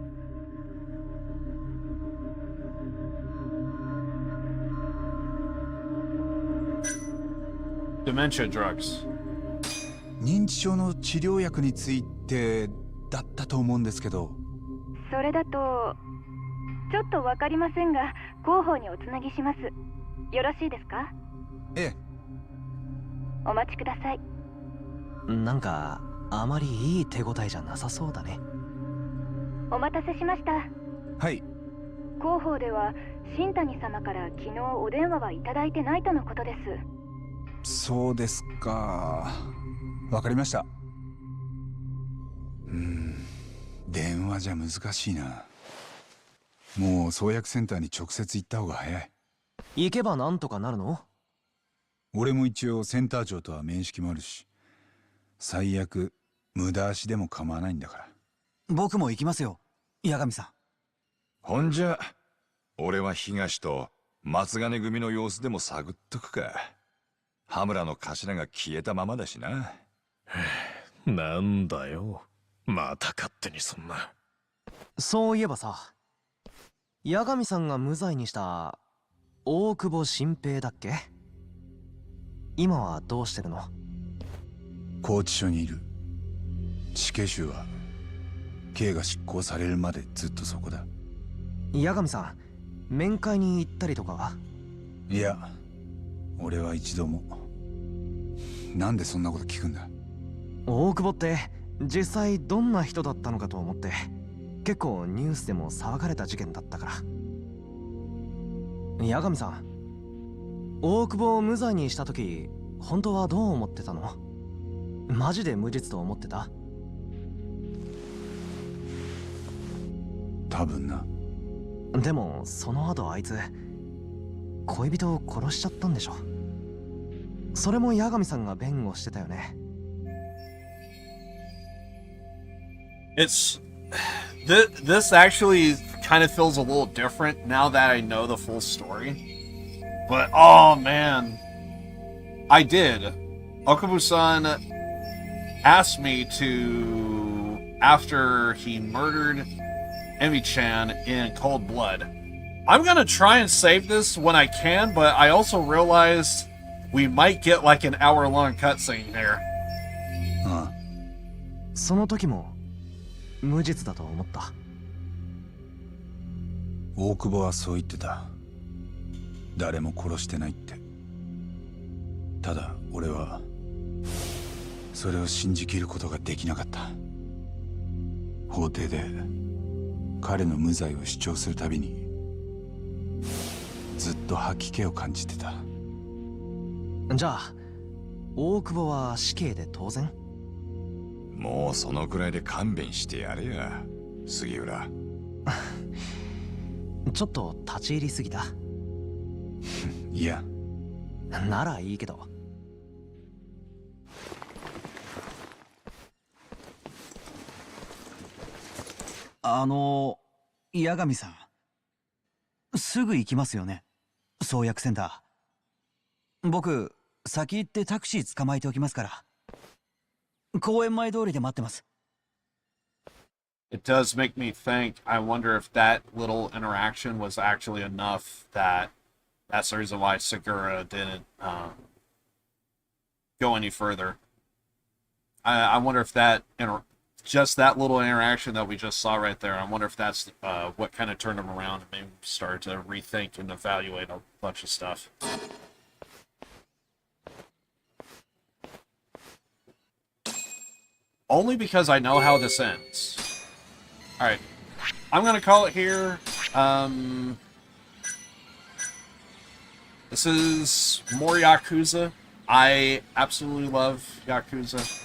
Dementia drugs. 認知症の治療薬についてだったと思うんですけど。それだとちょっとわかりませんが、広報におつなぎします。よろしいですか。ええ。お待ちください。なんかあまりいい手応えじゃなさそうだね。お待たせしました。はい。広報では新谷様から昨日お電話はいただいてないとのことです。そうですか。わかりました。電話じゃ難しいな。もう創薬センターに直接行った方が早い。行けばなんとかなるの？俺も一応センター長とは面識もあるし、最悪無駄足でも構わないんだから。僕も行きますよ、八神さん。ほんじゃ俺は東と松金組の様子でも探っとくか。羽村の頭が消えたままだしな。なんだよ、また勝手にそんな。そういえばさ、八神さんが無罪にした大久保新平だっけ？今はどうしてるの？拘置所にいる。死刑囚は刑が執行されるまでずっとそこだ。八神さん、面会に行ったりとかは？いや、俺は一度も。なんでそんなこと聞くんだ？大久保って実際どんな人だったのかと思って、結構ニュースでも騒がれた事件だったから。八神さん、大久保を無罪にした時本当はどう思ってたの？マジで無実と思ってた？多分な。でもその後あいつ恋人を殺しちゃったんでしょ。それも八神さんが弁護してたよね。This actually kind of feels a little different now that I know the full story. But oh man, I did. Okubo-san asked me to, after he murdered Emi-chan in cold blood. I'm gonna try and save this when I can, but I also realized we might get like an hour-long cutscene there. その時も無実だと思った。大久保はそう言ってた。誰も殺してないって。ただ俺はそれを信じきることができなかった。法廷で彼の無罪を主張するたびにずっと吐き気を感じてた。じゃあ大久保は死刑で当然？もうそのくらいで勘弁してやれや、杉浦。ちょっと立ち入りすぎた。いや。ならいいけど。八神さん。すぐ行きますよね。創薬センター。僕、先行ってタクシー捕まえておきますから。公園前通りで待ってます。It does make me think, I wonder if that little interaction was actually enough that that's the reason why Segura didn't go any further. I wonder if that, just that little interaction that we just saw right there, I wonder if that's what kind of turned him around and made him start to rethink and evaluate a bunch of stuff. Only because I know how this ends. Alright. I'm gonna call it here. This is more Yakuza. I absolutely love Yakuza.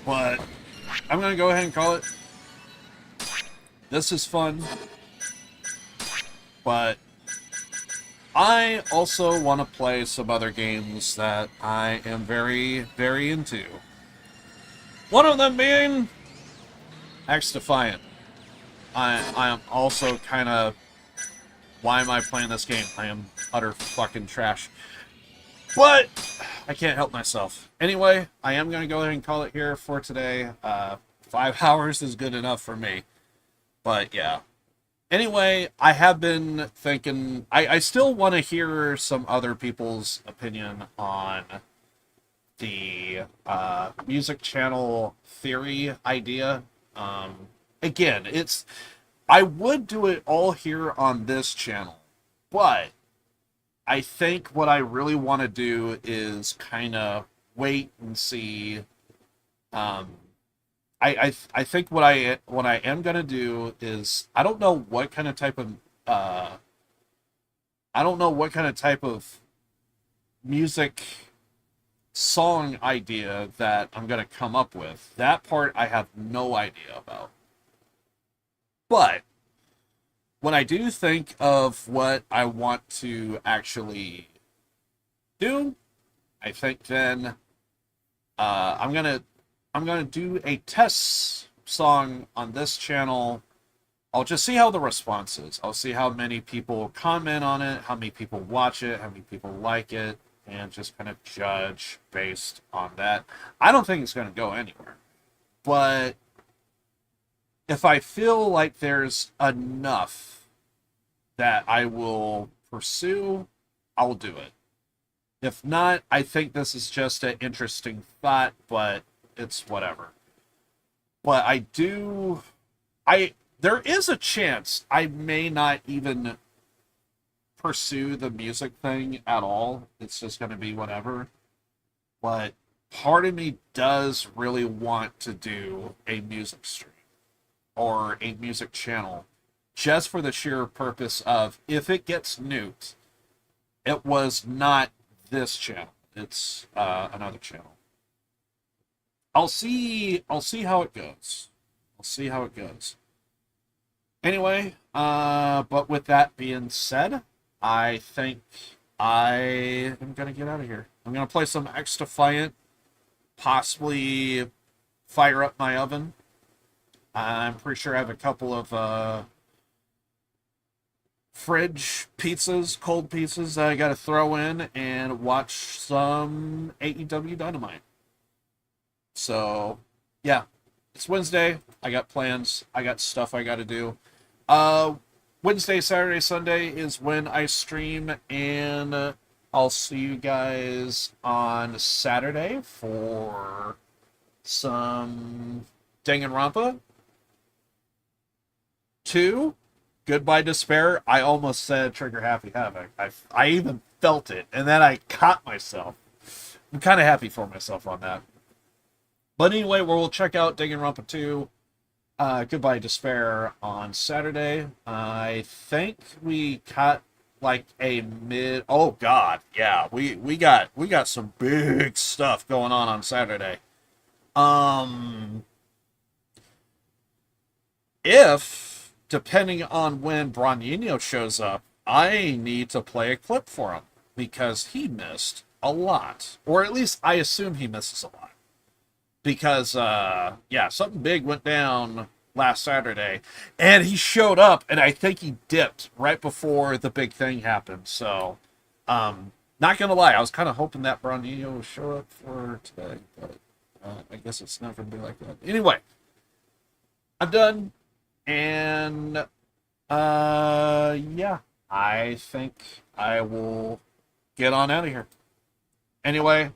But I'm gonna go ahead and call it. This is fun. But I also want to play some other games that I am very, very into. One of them being X Defiant. I am also kind of... Why am I playing this game? I am utter fucking trash. But I can't help myself. Anyway, I am going to go ahead and call it here for today. 5 hours is good enough for me. But yeah. Anyway, I have been thinking... I still want to hear some other people's opinion on the music channel theory idea. Again, it's... I would do it all here on this channel, but I think what I really want to do is kind of wait and see. I think what I am gonna do is I don't know what kind of type of music song idea that I'm gonna come up with. That part I have no idea about. But when I do think of what I want to actually do, I think then I'm gonna do a test song on this channel. I'll just see how the response is. I'll see how many people comment on it, how many people watch it, how many people like it, and just kind of judge based on that. I don't think it's gonna go anywhere, but if I feel like there's enough that I will pursue, I'll do it. If not, I think this is just an interesting thought, but it's whatever. But there is a chance I may not even pursue the music thing at all. It's just going to be whatever. But part of me does really want to do a music stream or a music channel, just for the sheer purpose of, if it gets nuked, it was not this channel. It's another channel. I'll see how it goes. I'll see how it goes. Anyway, but with that being said, I think I am gonna get out of here. I'm gonna play some X Defiant, possibly fire up my oven. I'm pretty sure I have a couple of fridge pizzas, cold pizzas that I got to throw in and watch some AEW Dynamite. So, yeah, it's Wednesday. I got plans. I got stuff I got to do. Wednesday, Saturday, Sunday is when I stream, and I'll see you guys on Saturday for some Danganronpa 2. Goodbye Despair. I almost said Trigger Happy Havoc. I even felt it, and then I caught myself. I'm kind of happy for myself on that. But anyway, we'll check out Danganronpa 2. Goodbye Despair on Saturday. I think we cut like a mid. Oh God, yeah, we got some big stuff going on Saturday. If depending on when Branino shows up, I need to play a clip for him because he missed a lot, or at least I assume he misses a lot. Because, yeah, something big went down last Saturday, and he showed up, and I think he dipped right before the big thing happened. So, not gonna lie, I was kind of hoping that Branino would show up for today, but I guess it's not gonna be like that. Anyway, I'm done, and, yeah, I think I will get on out of here. Anyway,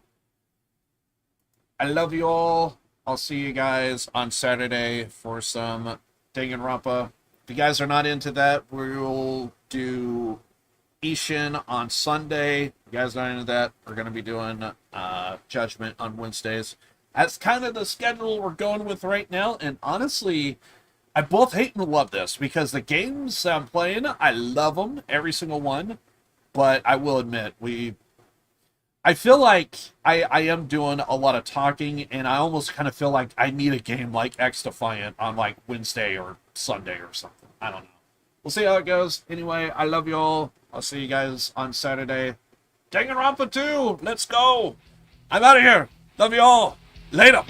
I love you all. I'll see you guys on Saturday for some Danganronpa. If you guys are not into that, we'll do Ishin on Sunday. If you guys are not into that, we're going to be doing Judgment on Wednesdays. That's kind of the schedule we're going with right now. And honestly, I both hate and love this because the games I'm playing, I love them, every single one. But I will admit, I feel like I am doing a lot of talking, and I almost kind of feel like I need a game like X Defiant on like Wednesday or Sunday or something. I don't know. We'll see how it goes. Anyway, I love you all. I'll see you guys on Saturday. Danganronpa 2, let's go. I'm out of here. Love you all. Later.